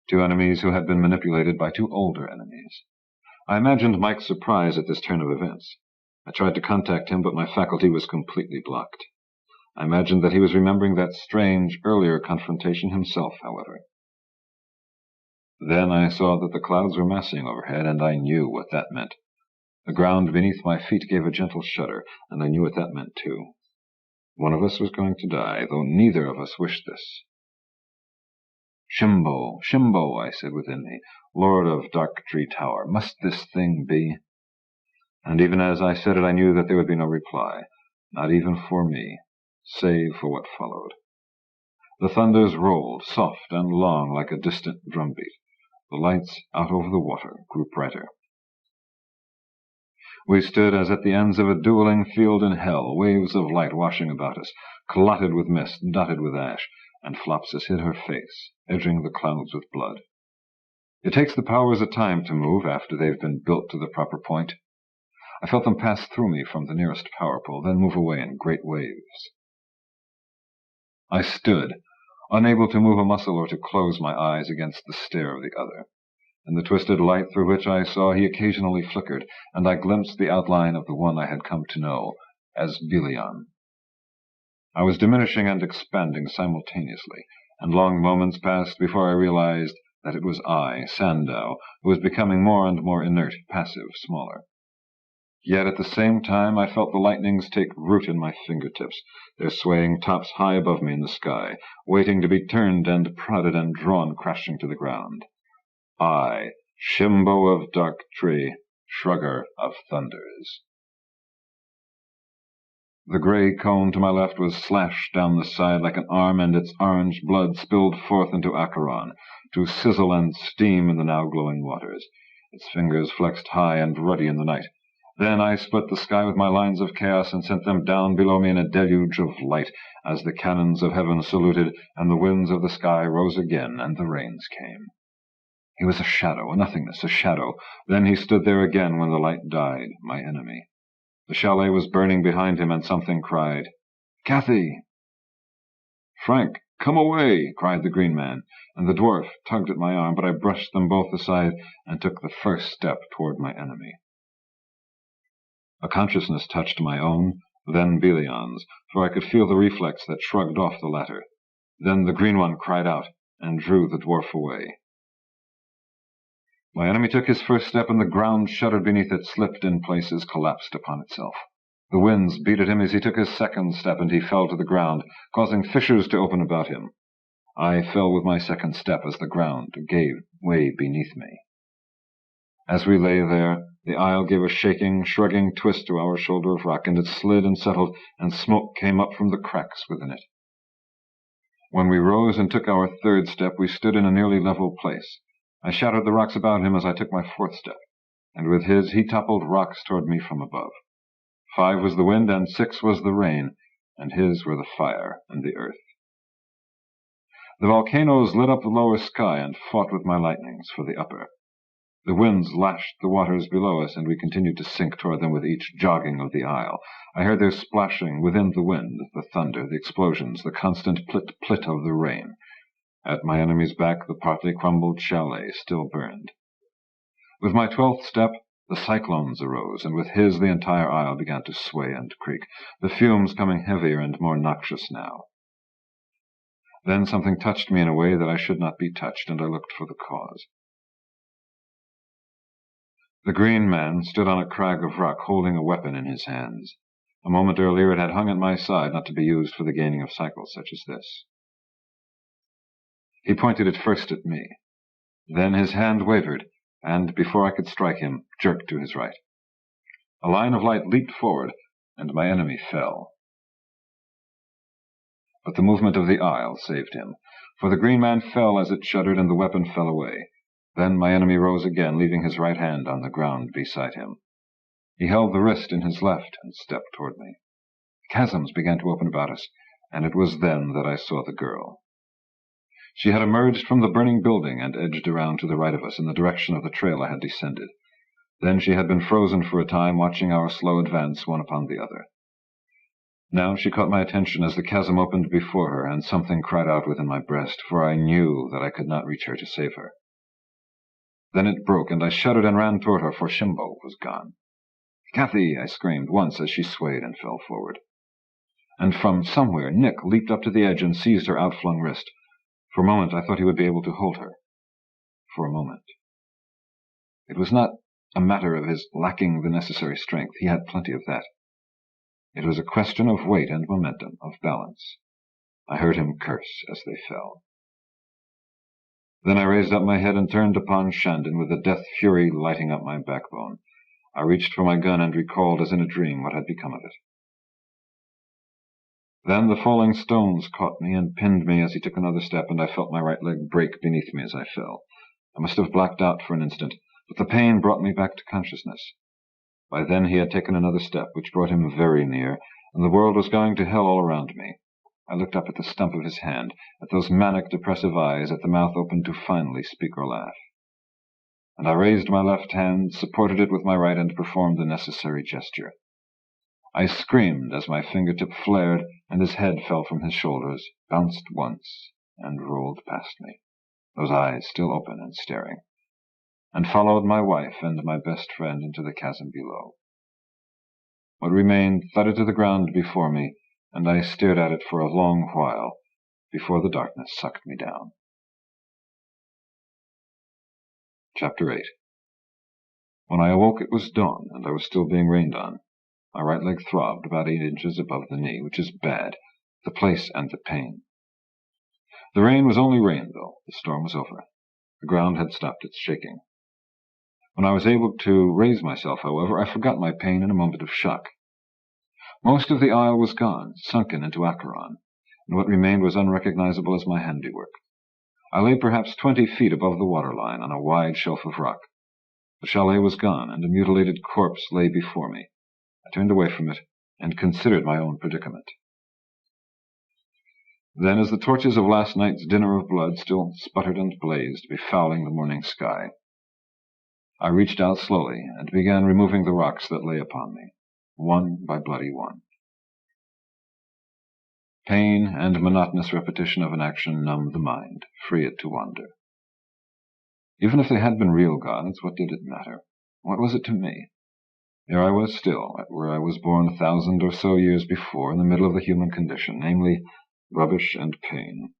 A: two enemies who had been manipulated by two older enemies. I imagined Mike's surprise at this turn of events. I tried to contact him, but my faculty was completely blocked. I imagined that he was remembering that strange, earlier confrontation himself, however. Then I saw that the clouds were massing overhead, and I knew what that meant. The ground beneath my feet gave a gentle shudder, and I knew what that meant, too. One of us was going to die, though neither of us wished this. "Shimbo, Shimbo," I said within me, "Lord of Dark Tree Tower, must this thing be?" And even as I said it, I knew that there would be no reply, not even for me, save for what followed. The thunders rolled, soft and long, like a distant drumbeat. The lights out over the water grew brighter. We stood as at the ends of a dueling field in hell, waves of light washing about us, clotted with mist, dotted with ash, and Flopsis hid her face, edging the clouds with blood. It takes the powers a time to move after they've been built to the proper point. I felt them pass through me from the nearest power pole, then move away in great waves. I stood, unable to move a muscle or to close my eyes against the stare of the other. In the twisted light through which I saw, he occasionally flickered, and I glimpsed the outline of the one I had come to know as Belian. I was diminishing and expanding simultaneously, and long moments passed before I realized that it was I, Sandow, who was becoming more and more inert, passive, smaller. Yet at the same time I felt the lightnings take root in my fingertips, their swaying tops high above me in the sky, waiting to be turned and prodded and drawn crashing to the ground. I, Shimbo of Dark Tree, Shrugger of Thunders. The gray cone to my left was slashed down the side like an arm, and its orange blood spilled forth into Acheron, to sizzle and steam in the now glowing waters. Its fingers flexed high and ruddy in the night. Then I split the sky with my lines of chaos and sent them down below me in a deluge of light, as the cannons of heaven saluted, and the winds of the sky rose again, and the rains came. He was a shadow, a nothingness, a shadow. Then he stood there again when the light died, my enemy. The chalet was burning behind him, and something cried, "Kathy!" "Frank, come away!" cried the green man, and the dwarf tugged at my arm, but I brushed them both aside and took the first step toward my enemy. A consciousness touched my own, then Belian's, for I could feel the reflex that shrugged off the latter. Then the green one cried out and drew the dwarf away. My enemy took his first step, and the ground shuddered beneath it, slipped in places, collapsed upon itself. The winds beat at him as he took his second step, and he fell to the ground, causing fissures to open about him. I fell with my second step as the ground gave way beneath me. As we lay there, the isle gave a shaking, shrugging twist to our shoulder of rock, and it slid and settled, and smoke came up from the cracks within it. When we rose and took our third step, we stood in a nearly level place. I shattered the rocks about him as I took my fourth step, and with his he toppled rocks toward me from above. 5 was the wind, and 6 was the rain, and his were the fire and the earth. The volcanoes lit up the lower sky and fought with my lightnings for the upper. The winds lashed the waters below us, and we continued to sink toward them with each jogging of the isle. I heard their splashing within the wind, the thunder, the explosions, the constant plit-plit of the rain. At my enemy's back, the partly crumbled chalet still burned. With my 12th step, the cyclones arose, and with his the entire isle began to sway and creak, the fumes coming heavier and more noxious now. Then something touched me in a way that I should not be touched, and I looked for the cause. The green man stood on a crag of rock, holding a weapon in his hands. A moment earlier it had hung at my side, not to be used for the gaining of cycles such as this. He pointed it first at me. Then his hand wavered, and, before I could strike him, jerked to his right. A line of light leaped forward, and my enemy fell. But the movement of the isle saved him, for the green man fell as it shuddered, and the weapon fell away. Then my enemy rose again, leaving his right hand on the ground beside him. He held the wrist in his left and stepped toward me. Chasms began to open about us, and it was then that I saw the girl. She had emerged from the burning building and edged around to the right of us in the direction of the trail I had descended. Then she had been frozen for a time, watching our slow advance one upon the other. Now she caught my attention as the chasm opened before her, and something cried out within my breast, for I knew that I could not reach her to save her. Then it broke, and I shuddered and ran toward her, for Shimbo was gone. "Kathy!" I screamed once as she swayed and fell forward. And from somewhere Nick leaped up to the edge and seized her outflung wrist. For a moment I thought he would be able to hold her. For a moment. It was not a matter of his lacking the necessary strength. He had plenty of that. It was a question of weight and momentum, of balance. I heard him curse as they fell. Then I raised up my head and turned upon Shandon with the death fury lighting up my backbone. I reached for my gun and recalled as in a dream what had become of it. Then the falling stones caught me and pinned me as he took another step, and I felt my right leg break beneath me as I fell. I must have blacked out for an instant, but the pain brought me back to consciousness. By then he had taken another step, which brought him very near, and the world was going to hell all around me. I looked up at the stump of his hand, at those manic, depressive eyes, at the mouth open to finally speak or laugh. And I raised my left hand, supported it with my right, and performed the necessary gesture. I screamed as my fingertip flared, and his head fell from his shoulders, bounced once, and rolled past me, those eyes still open and staring, and followed my wife and my best friend into the chasm below. What remained thudded to the ground before me, and I stared at it for a long while before the darkness sucked me down. Chapter 8. When I awoke it was dawn, and I was still being rained on. My right leg throbbed about 8 inches above the knee, which is bad, the place and the pain. The rain was only rain, though. The storm was over. The ground had stopped its shaking. When I was able to raise myself, however, I forgot my pain in a moment of shock. Most of the isle was gone, sunken into Acheron, and what remained was unrecognizable as my handiwork. I lay perhaps 20 feet above the waterline on a wide shelf of rock. The chalet was gone, and a mutilated corpse lay before me. I turned away from it and considered my own predicament. Then, as the torches of last night's dinner of blood still sputtered and blazed, befouling the morning sky, I reached out slowly and began removing the rocks that lay upon me, one by bloody one. Pain and monotonous repetition of an action numbed the mind, free it to wander. Even if they had been real gods, what did it matter? What was it to me? There I was still, where I was born 1,000 or so years before, in the middle of the human condition, namely, rubbish and pain.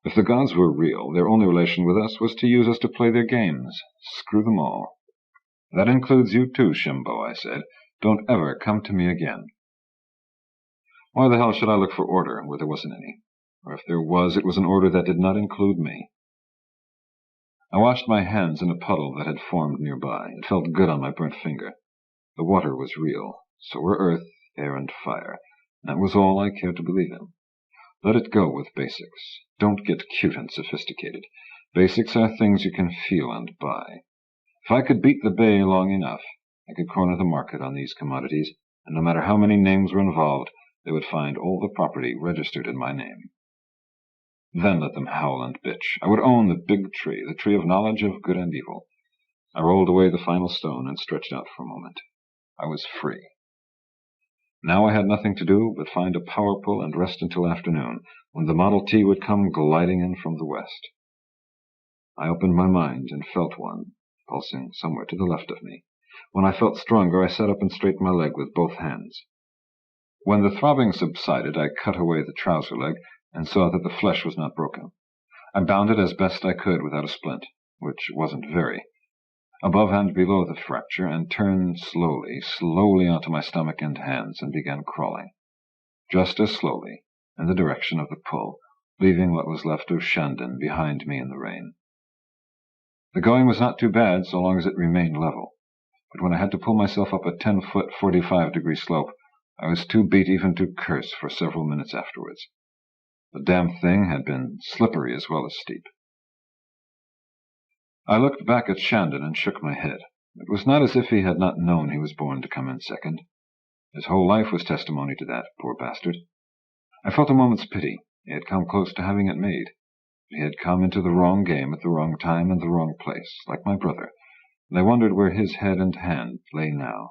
A: If the gods were real, their only relation with us was to use us to play their games. Screw them all. "That includes you too, Shimbo," I said. "Don't ever come to me again." Why the hell should I look for order where there wasn't any? or if there was, it was an order that did not include me. I washed my hands in a puddle that had formed nearby. It felt good on my burnt finger. The water was real. So were earth, air, and fire. That was all I cared to believe in. Let it go with basics. Don't get cute and sophisticated. Basics are things you can feel and buy. If I could beat the bay long enough, I could corner the market on these commodities, and no matter how many names were involved, they would find all the property registered in my name. Then let them howl and bitch. I would own the big tree, the tree of knowledge of good and evil. I rolled away the final stone and stretched out for a moment. I was free. Now I had nothing to do but find a power pull and rest until afternoon, when the Model T would come gliding in from the west. I opened my mind and felt one, pulsing somewhere to the left of me. When I felt stronger, I sat up and straightened my leg with both hands. When the throbbing subsided, I cut away the trouser leg and saw that the flesh was not broken. I bound it as best I could without a splint, which wasn't very, above and below the fracture, and turned slowly onto my stomach and hands and began crawling, just as slowly, in the direction of the pull, leaving what was left of Shandon behind me in the rain. The going was not too bad so long as it remained level, but when I had to pull myself up a 10-foot, 45-degree slope, I was too beat even to curse for several minutes afterwards. The damn thing had been slippery as well as steep. I looked back at Shandon and shook my head. It was not as if he had not known he was born to come in second. His whole life was testimony to that, poor bastard. I felt a moment's pity. He had come close to having it made. He had come into the wrong game at the wrong time and the wrong place, like my brother, and I wondered where his head and hand lay now.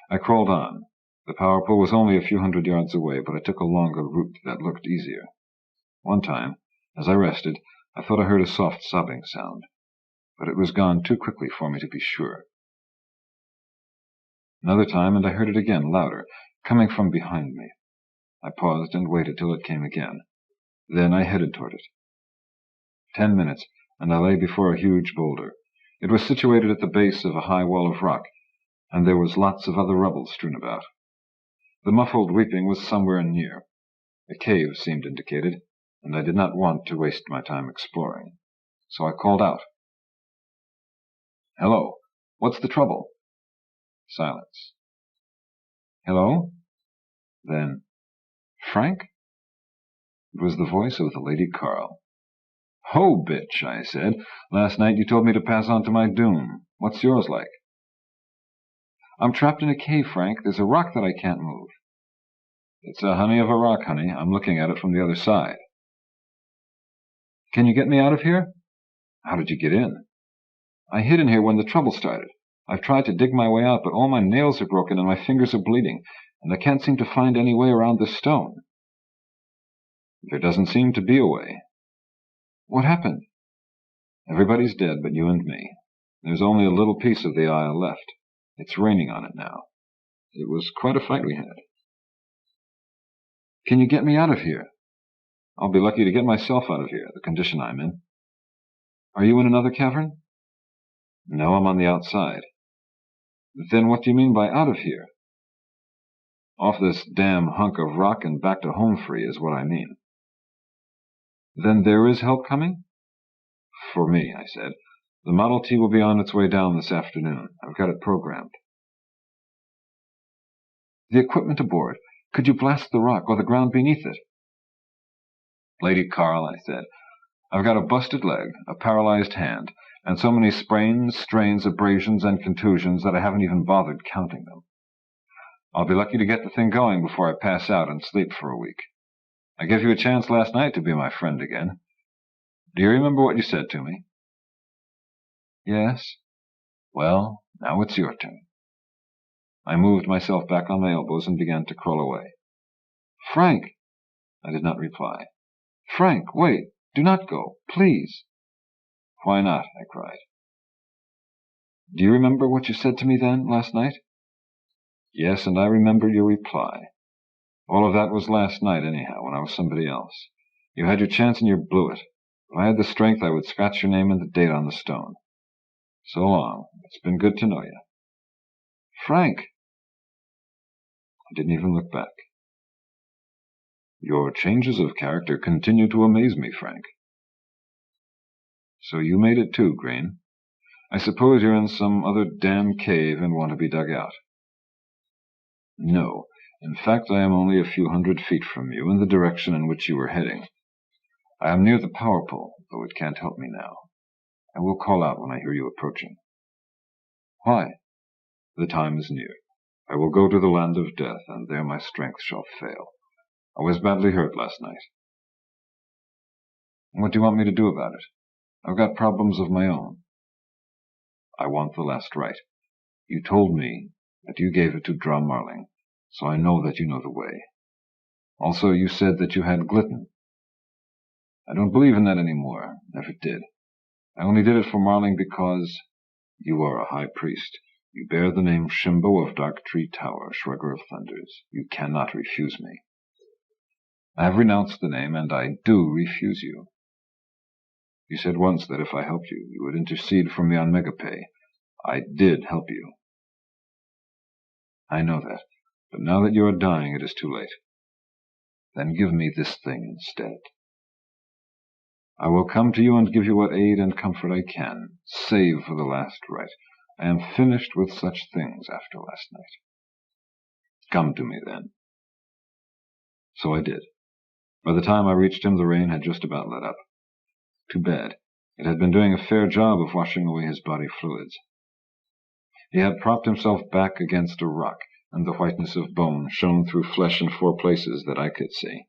A: I crawled on. The power pole was only a few hundred yards away, but I took a longer route that looked easier. One time, as I rested, I thought I heard a soft sobbing sound, but it was gone too quickly for me to be sure. Another time, and I heard it again, louder, coming from behind me. I paused and waited till it came again. Then I headed toward it. 10 minutes, and I lay before a huge boulder. It was situated at the base of a high wall of rock, and there was lots of other rubble strewn about. The muffled weeping was somewhere near. A cave seemed indicated, and I did not want to waste my time exploring. So I called out. "Hello, what's the trouble?" Silence. "Hello?" Then, "Frank?" It was the voice of the Lady Carl. "Ho, bitch," I said. "Last night you told me to pass on to my doom. What's yours like?" "I'm trapped in a cave, Frank. There's a rock that I can't move." "It's a honey of a rock, honey. I'm looking at it from the other side." "Can you get me out of here?" "How did you get in?" "I hid in here when the trouble started. I've tried to dig my way out, but all my nails are broken and my fingers are bleeding, and I can't seem to find any way around this stone." "There doesn't seem to be a way." "What happened?" "Everybody's dead but you and me. There's only a little piece of the isle left. It's raining on it now. It was quite a fight we had." "Can you get me out of here?" "I'll be lucky to get myself out of here, the condition I'm in." "Are you in another cavern?" "No, I'm on the outside." "Then what do you mean by out of here?" "Off this damn hunk of rock and back to home free is what I mean." "Then there is help coming?" "For me," I said. "The Model T will be on its way down this afternoon. I've got it programmed." "The equipment aboard. Could you blast the rock or the ground beneath it?" "Lady Carl," I said, "I've got a busted leg, a paralyzed hand, and so many sprains, strains, abrasions, and contusions that I haven't even bothered counting them. I'll be lucky to get the thing going before I pass out and sleep for a week. I gave you a chance last night to be my friend again. Do you remember what you said to me?" "Yes." "Well, now it's your turn." I moved myself back on my elbows and began to crawl away. "Frank!" I did not reply. "Frank, wait! Do not go! Please!" "Why not?" I cried. "Do you remember what you said to me then, last night?" "Yes, and I remember your reply. All of that was last night, anyhow, when I was somebody else. You had your chance and you blew it. If I had the strength, I would scratch your name and the date on the stone. So long. It's been good to know you." "Frank!" I didn't even look back. Your changes of character continue to amaze me, Frank. So you made it too, Green. I suppose you're in some other damn cave and want to be dug out. No. In fact, I am only a few hundred feet from you, in the direction in which you were heading. I am near the power pole, though it can't help me now. I will call out when I hear you approaching. Why? The time is near. I will go to the land of death, and there my strength shall fail. I was badly hurt last night. What do you want me to do about it? I've got problems of my own. I want the last right. You told me that you gave it to Dra Marling, so I know that you know the way. Also, you said that you had gluten. I don't believe in that anymore. Never did. I only did it for Marling because you are a high priest. You bear the name Shimbo of Dark Tree Tower, Shrugger of Thunders. You cannot refuse me. I have renounced the name, and I do refuse you. You said once that if I helped you, you would intercede for me on Megapay. I did help you. I know that, but now that you are dying, it is too late. Then give me this thing instead. I will come to you and give you what aid and comfort I can, save for the last right. I am finished with such things after last night. Come to me, then. So I did. By the time I reached him, the rain had just about let up. Too bad. It had been doing a fair job of washing away his body fluids. He had propped himself back against a rock, and the whiteness of bone shone through flesh in 4 places that I could see.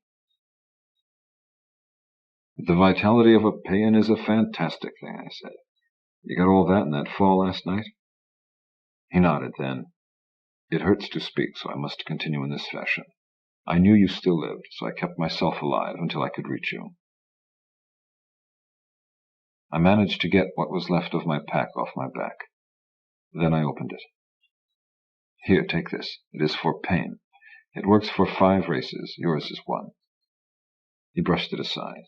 A: The vitality of a Peian is a fantastic thing, I said. You got all that in that fall last night? He nodded then. It hurts to speak, so I must continue in this fashion. I knew you still lived, so I kept myself alive until I could reach you. I managed to get what was left of my pack off my back. Then I opened it. Here, take this. It is for pain. It works for 5 races. Yours is 1. He brushed it aside.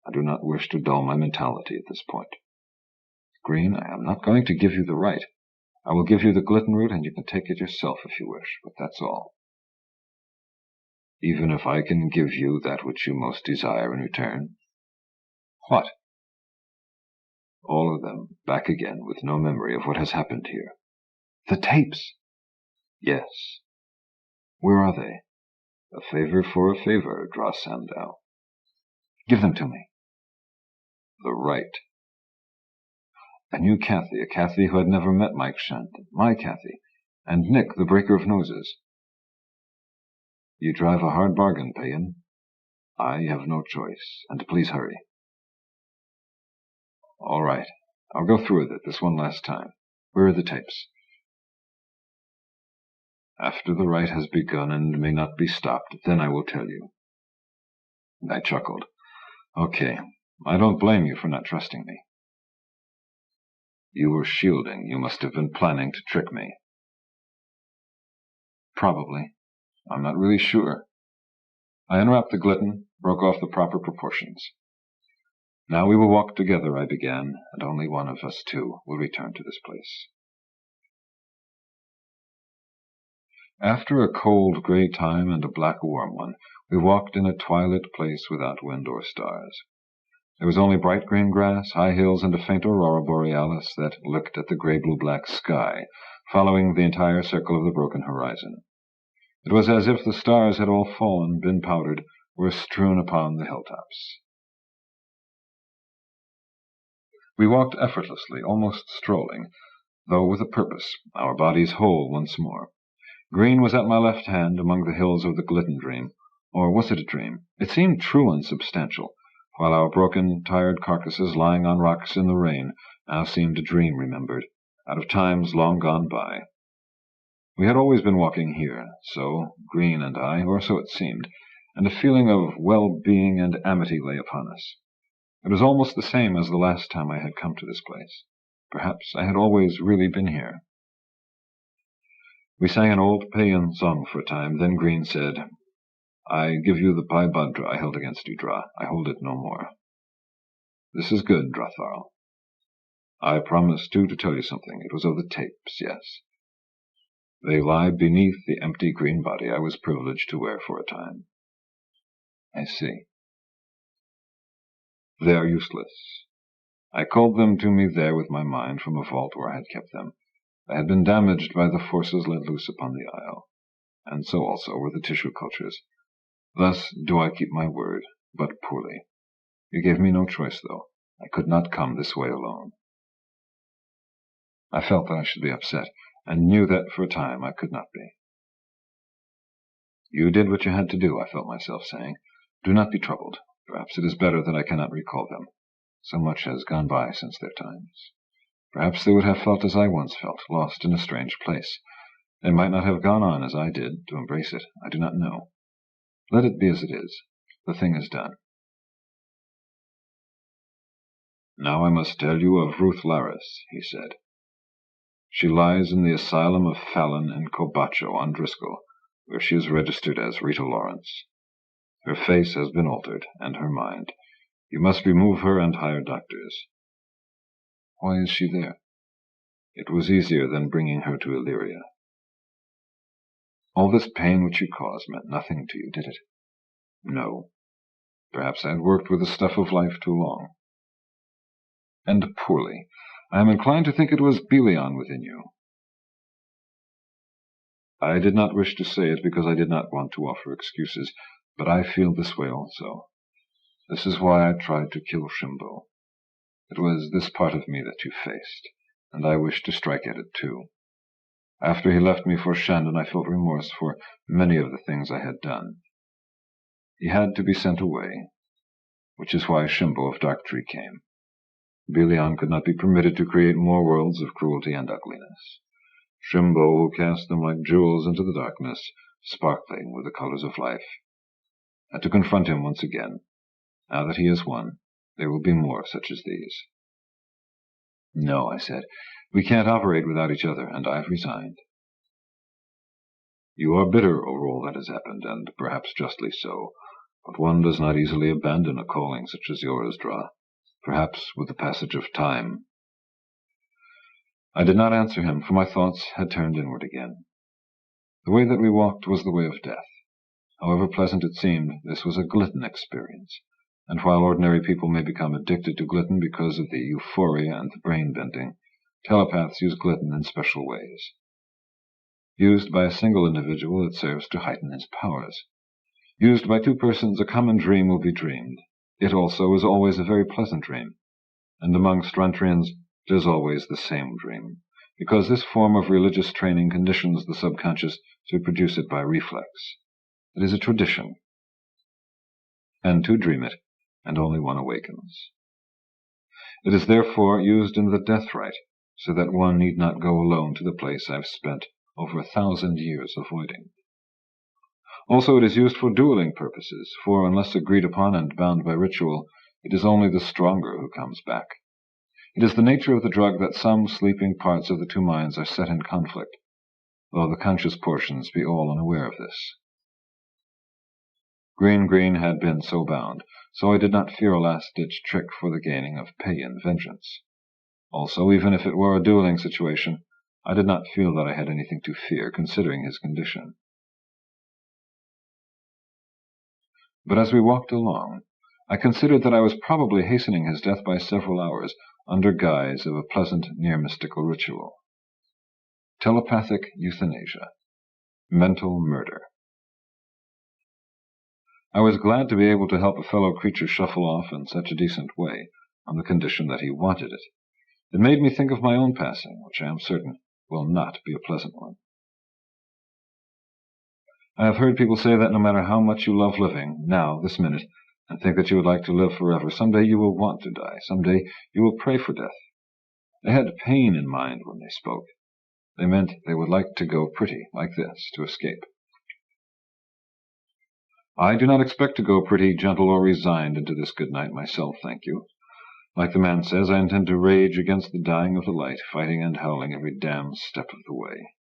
A: I do not wish to dull my mentality at this point. Green, I am not going to give you the right. I will give you the gluten root, and you can take it yourself if you wish, but that's all. Even if I can give you that which you most desire in return? What? All of them back again with no memory of what has happened here. The tapes! Yes. Where are they? A favor for a favor, Dra Sandow. Give them to me. The right. I knew Kathy, a Kathy who had never met Mike Shandon, my Kathy, and Nick, the breaker of noses. You drive a hard bargain, Peian. I have no choice, and please hurry. All right. I'll go through with it this one last time. Where are the tapes? After the rite has begun and may not be stopped, then I will tell you. I chuckled. Okay. I don't blame you for not trusting me. You were shielding. You must have been planning to trick me. Probably. I'm not really sure. I unwrapped the gluten, broke off the proper proportions. Now we will walk together, I began, and only one of us two will return to this place. After a cold gray time and a black warm one, we walked in a twilit place without wind or stars. There was only bright green grass, high hills, and a faint aurora borealis that licked at the gray-blue-black sky, following the entire circle of the broken horizon. It was as if the stars had all fallen, been powdered, were strewn upon the hilltops. We walked effortlessly, almost strolling, though with a purpose, our bodies whole once more. Green was at my left hand, among the hills of the Glitten Dream. Or was it a dream? It seemed true and substantial, while our broken, tired carcasses lying on rocks in the rain now seemed a dream remembered, out of times long gone by. We had always been walking here, so, Green and I, or so it seemed, and a feeling of well-being and amity lay upon us. It was almost the same as the last time I had come to this place. Perhaps I had always really been here. We sang an old Peian song for a time, then Green said, I give you the Pai Bhadra I held against you, Dra. I hold it no more. This is good, Dratharl. I promised, too, to tell you something. It was of the tapes, yes. They lie beneath the empty green body I was privileged to wear for a time. I see. They are useless. I called them to me there with my mind from a vault where I had kept them. They had been damaged by the forces let loose upon the isle, and so also were the tissue cultures. Thus do I keep my word, but poorly. You gave me no choice, though. I could not come this way alone. I felt that I should be upset, and knew that for a time I could not be. You did what you had to do, I felt myself saying. Do not be troubled. Perhaps it is better that I cannot recall them. So much has gone by since their times. Perhaps they would have felt as I once felt, lost in a strange place. They might not have gone on as I did, to embrace it. I do not know. Let it be as it is. The thing is done. Now I must tell you of Ruth Laris, he said. She lies in the asylum of Fallon in Cobacho on Driscoll, where she is registered as Rita Lawrence. Her face has been altered, and her mind. You must remove her and hire doctors. Why is she there? It was easier than bringing her to Illyria. All this pain which you caused meant nothing to you, did it? No. Perhaps I had worked with the stuff of life too long. And poorly. I am inclined to think it was Belion within you. I did not wish to say it because I did not want to offer excuses, but I feel this way also. This is why I tried to kill Shimbo. It was this part of me that you faced, and I wished to strike at it too. After he left me for Shandon, I felt remorse for many of the things I had done. He had to be sent away, which is why Shimbo of Darktree came. Belion could not be permitted to create more worlds of cruelty and ugliness. Shimbo, who cast them like jewels into the darkness, sparkling with the colors of life, had to confront him once again. Now that he has won, there will be more such as these. No, I said, we can't operate without each other, and I've resigned. You are bitter over all that has happened, and perhaps justly so, but one does not easily abandon a calling such as yours, Dra. Perhaps with the passage of time. I did not answer him, for my thoughts had turned inward again. The way that we walked was the way of death. However pleasant it seemed, this was a gluten experience, and while ordinary people may become addicted to gluten because of the euphoria and the brain-bending, telepaths use gluten in special ways. Used by a single individual, it serves to heighten his powers. Used by two persons, a common dream will be dreamed. It also is always a very pleasant dream, and among Strantrians it is always the same dream, because this form of religious training conditions the subconscious to produce it by reflex. It is a tradition, and two dream it, and only one awakens. It is therefore used in the death rite, so that one need not go alone to the place I've spent over 1,000 years avoiding. Also, it is used for dueling purposes, for unless agreed upon and bound by ritual, it is only the stronger who comes back. It is the nature of the drug that some sleeping parts of the two minds are set in conflict, though the conscious portions be all unaware of this. Green had been so bound, so I did not fear a last-ditch trick for the gaining of Peian vengeance. Also, even if it were a dueling situation, I did not feel that I had anything to fear, considering his condition. But as we walked along, I considered that I was probably hastening his death by several hours, under guise of a pleasant, near-mystical ritual. Telepathic euthanasia. Mental murder. I was glad to be able to help a fellow creature shuffle off in such a decent way, on the condition that he wanted it. It made me think of my own passing, which I am certain will not be a pleasant one. I have heard people say that no matter how much you love living, now, this minute, and think that you would like to live forever, someday you will want to die. Someday you will pray for death. They had pain in mind when they spoke. They meant they would like to go pretty, like this, to escape. I do not expect to go pretty, gentle, or resigned into this good night myself, thank you. Like the man says, I intend to rage against the dying of the light, fighting and howling every damned step of the way.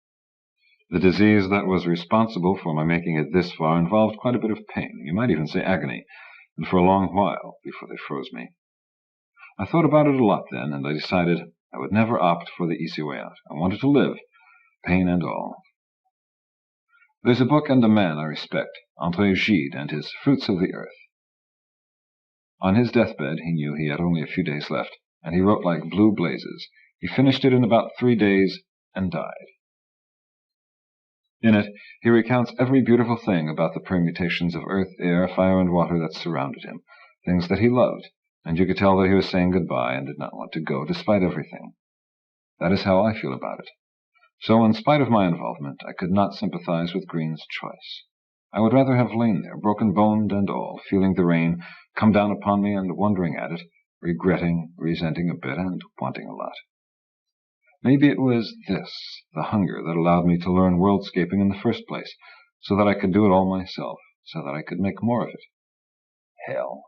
A: The disease that was responsible for my making it this far involved quite a bit of pain, you might even say agony, and for a long while before they froze me. I thought about it a lot then, and I decided I would never opt for the easy way out. I wanted to live, pain and all. There's a book and a man I respect, André Gide and his Fruits of the Earth. On his deathbed, he knew he had only a few days left, and he wrote like blue blazes. He finished it in about 3 days and died. In it, he recounts every beautiful thing about the permutations of earth, air, fire, and water that surrounded him, things that he loved, and you could tell that he was saying goodbye and did not want to go, despite everything. That is how I feel about it. So, in spite of my involvement, I could not sympathize with Green's choice. I would rather have lain there, broken-boned and all, feeling the rain come down upon me and wondering at it, regretting, resenting a bit, and wanting a lot. Maybe it was this, the hunger, that allowed me to learn worldscaping in the first place, so that I could do it all myself, so that I could make more of it. Hell.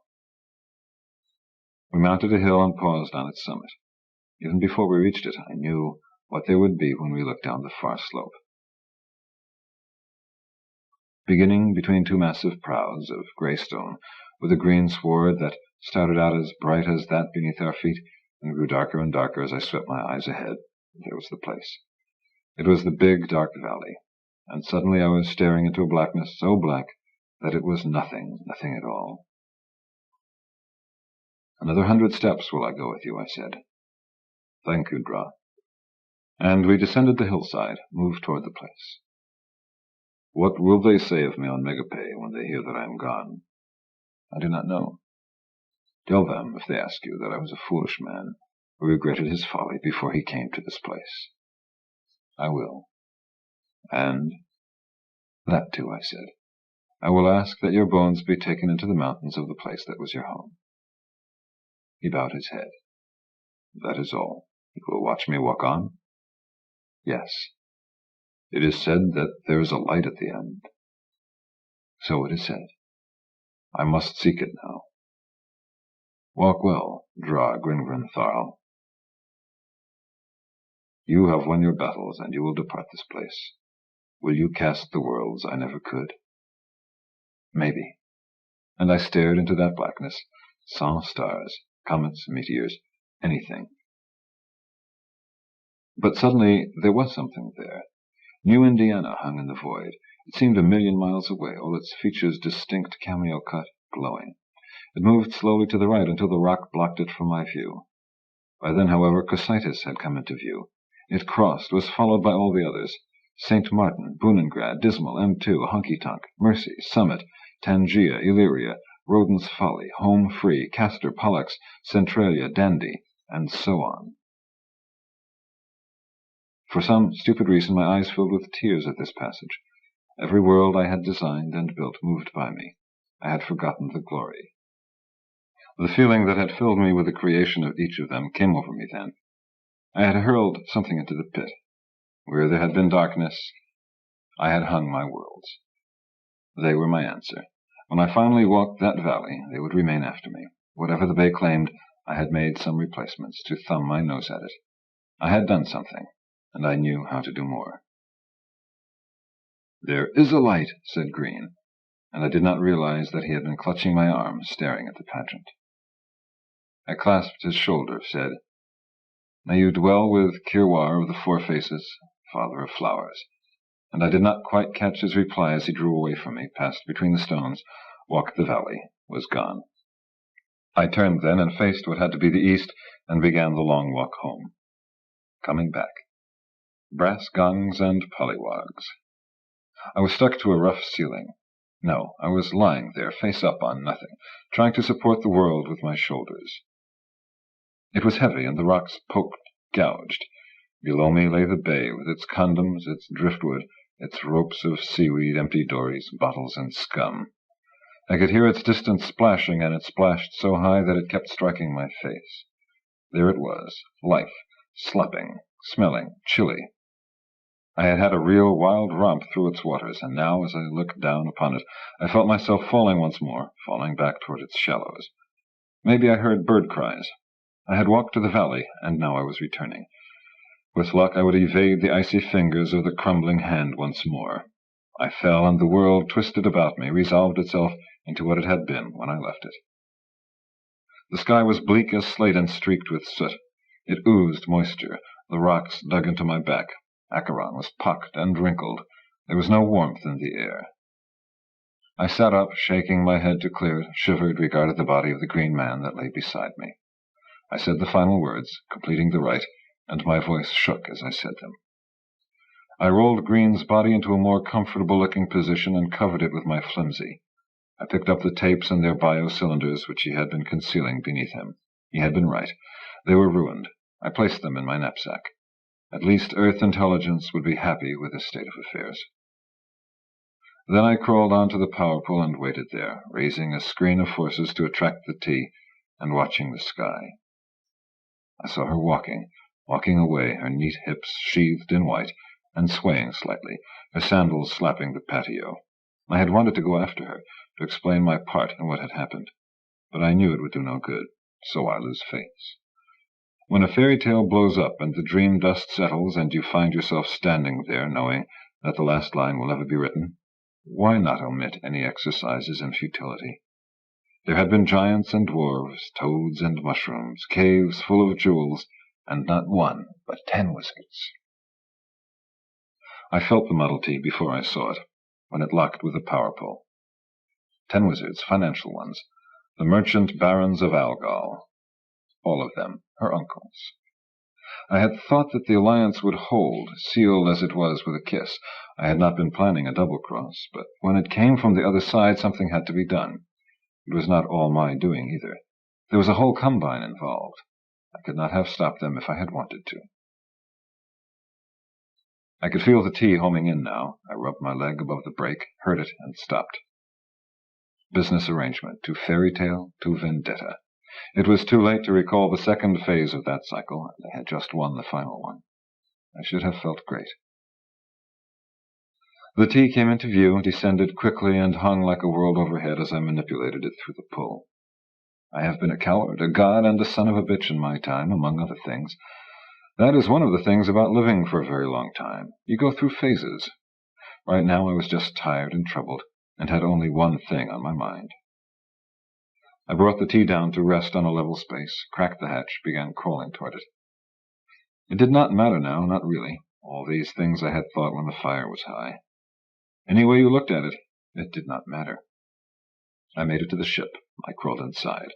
A: We mounted a hill and paused on its summit. Even before we reached it, I knew what they would be when we looked down the far slope. Beginning between 2 massive prows of grey stone, with a green sward that started out as bright as that beneath our feet, and grew darker and darker as I swept my eyes ahead, there was the place. It was the big, dark valley, and suddenly I was staring into a blackness so black that it was nothing, nothing at all. "Another 100 steps will I go with you," I said. "Thank you, Grad." And we descended the hillside, moved toward the place. "What will they say of me on Megapay when they hear that I am gone?" "I do not know." "Tell them, if they ask you, that I was a foolish man who regretted his folly before he came to this place." "I will." "And—" "That too," I said. "I will ask that your bones be taken into the mountains of the place that was your home." He bowed his head. "That is all. You will watch me walk on?" "Yes." "It is said that there is a light at the end." "So it is said." "I must seek it now." "Walk well, Dra Gringrin Tharl. You have won your battles, and you will depart this place. Will you cast the worlds I never could?" "Maybe." And I stared into that blackness, saw stars, comets, meteors, anything. But suddenly there was something there. New Indiana hung in the void. It seemed 1,000,000 miles away, all its features distinct, cameo-cut, glowing. It moved slowly to the right until the rock blocked it from my view. By then, however, Cocytus had come into view. It crossed, was followed by all the others: St. Martin, Bunengrad, Dismal, M2, Honky-Tonk, Mercy, Summit, Tangia, Illyria, Rodent's Folly, Home Free, Castor, Pollux, Centralia, Dandy, and so on. For some stupid reason, my eyes filled with tears at this passage. Every world I had designed and built moved by me. I had forgotten the glory. The feeling that had filled me with the creation of each of them came over me then. I had hurled something into the pit. Where there had been darkness, I had hung my worlds. They were my answer. When I finally walked that valley, they would remain after me. Whatever the bay claimed, I had made some replacements to thumb my nose at it. I had done something, and I knew how to do more. "There is a light," said Green, and I did not realize that he had been clutching my arm, staring at the pageant. I clasped his shoulder, said, "May you dwell with Kirwar of the Four Faces, Father of Flowers," and I did not quite catch his reply as he drew away from me, passed between the stones, walked the valley, was gone. I turned then and faced what had to be the east, and began the long walk home. Coming back. Brass gongs and pollywogs. I was stuck to a rough ceiling. No, I was lying there, face up on nothing, trying to support the world with my shoulders. It was heavy, and the rocks poked, gouged. Below me lay the bay, with its condoms, its driftwood, its ropes of seaweed, empty dories, bottles, and scum. I could hear its distant splashing, and it splashed so high that it kept striking my face. There it was, life, slapping, smelling, chilly. I had had a real wild romp through its waters, and now, as I looked down upon it, I felt myself falling once more, falling back toward its shallows. Maybe I heard bird cries. I had walked to the valley, and now I was returning. With luck, I would evade the icy fingers of the crumbling hand once more. I fell, and the world twisted about me, resolved itself into what it had been when I left it. The sky was bleak as slate and streaked with soot. It oozed moisture. The rocks dug into my back. Acheron was pocked and wrinkled. There was no warmth in the air. I sat up, shaking my head to clear it, shivered, regarded the body of the green man that lay beside me. I said the final words, completing the rite, and my voice shook as I said them. I rolled Green's body into a more comfortable-looking position and covered it with my flimsy. I picked up the tapes and their bio-cylinders, which he had been concealing beneath him. He had been right. They were ruined. I placed them in my knapsack. At least Earth intelligence would be happy with this state of affairs. Then I crawled onto the power pole and waited there, raising a screen of forces to attract the tea, and watching the sky. I saw her walking away, her neat hips sheathed in white, and swaying slightly, her sandals slapping the patio. I had wanted to go after her, to explain my part in what had happened, but I knew it would do no good, so why lose face? When a fairy tale blows up and the dream dust settles and you find yourself standing there knowing that the last line will never be written, why not omit any exercises in futility? There had been giants and dwarves, toads and mushrooms, caves full of jewels, and not one, but 10 wizards. I felt the Model T before I saw it, when it locked with the power pole. 10 wizards, financial ones, the merchant barons of Algol. All of them, her uncles. I had thought that the alliance would hold, sealed as it was with a kiss. I had not been planning a double-cross, but when it came from the other side, something had to be done. It was not all my doing, either. There was a whole combine involved. I could not have stopped them if I had wanted to. I could feel the tea homing in now. I rubbed my leg above the brake, heard it, and stopped. Business arrangement, to fairy tale, to vendetta. It was too late to recall the second phase of that cycle, and I had just won the final one. I should have felt great. The tea came into view, descended quickly, and hung like a world overhead as I manipulated it through the pull. I have been a coward, a god, and a son of a bitch in my time, among other things. That is one of the things about living for a very long time. You go through phases. Right now I was just tired and troubled, and had only one thing on my mind. I brought the tea down to rest on a level space, cracked the hatch, began crawling toward it. It did not matter now, not really, all these things I had thought when the fire was high. Any way you looked at it, it did not matter. I made it to the ship. I crawled inside.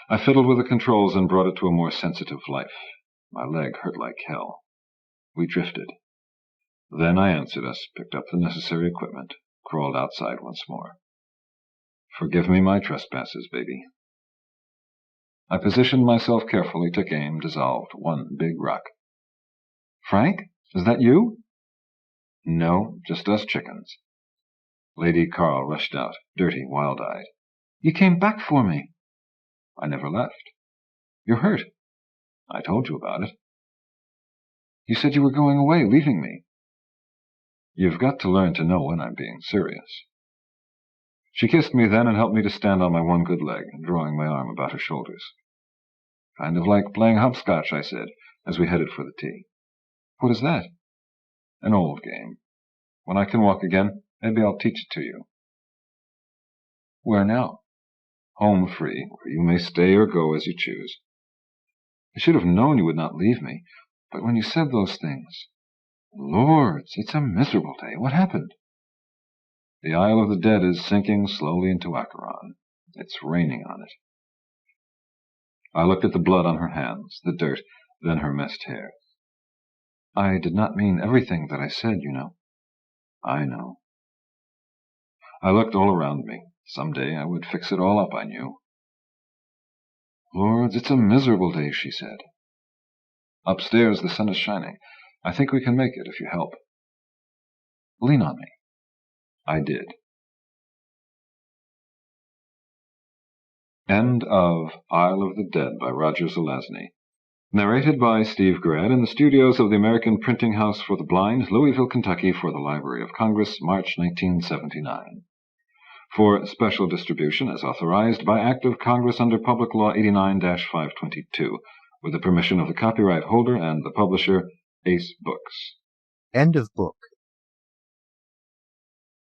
A: I fiddled with the controls and brought it to a more sensitive life. My leg hurt like hell. We drifted. Then I answered us, picked up the necessary equipment, crawled outside once more. Forgive me my trespasses, baby. I positioned myself carefully, took aim, dissolved one big rock. Frank, is that you? No, just us chickens. Lady Carl rushed out, dirty, wild-eyed. You came back for me. I never left. You're hurt. I told you about it. You said you were going away, leaving me. You've got to learn to know when I'm being serious. She kissed me then and helped me to stand on my one good leg, drawing my arm about her shoulders. Kind of like playing hopscotch, I said, as we headed for the tea. What is that? An old game. When I can walk again, maybe I'll teach it to you. Where now? Home free, where you may stay or go as you choose. I should have known you would not leave me, but when you said those things... Lords, it's a miserable day. What happened? The Isle of the Dead is sinking slowly into Acheron. It's raining on it. I looked at the blood on her hands, the dirt, then her messed hair. I did not mean everything that I said, you know. I know. I looked all around me. Some day I would fix it all up, I knew. Lords, it's a miserable day, she said. Upstairs the sun is shining. I think we can make it if you help. Lean on me. I did. End of Isle of the Dead by Roger Zelazny. Narrated by Steve Grad in the studios of the American Printing House for the Blind, Louisville, Kentucky, for the Library of Congress, March 1979. For special distribution as authorized by Act of Congress under Public Law 89-522, with the permission of the copyright holder and the publisher, Ace Books.
C: End of book.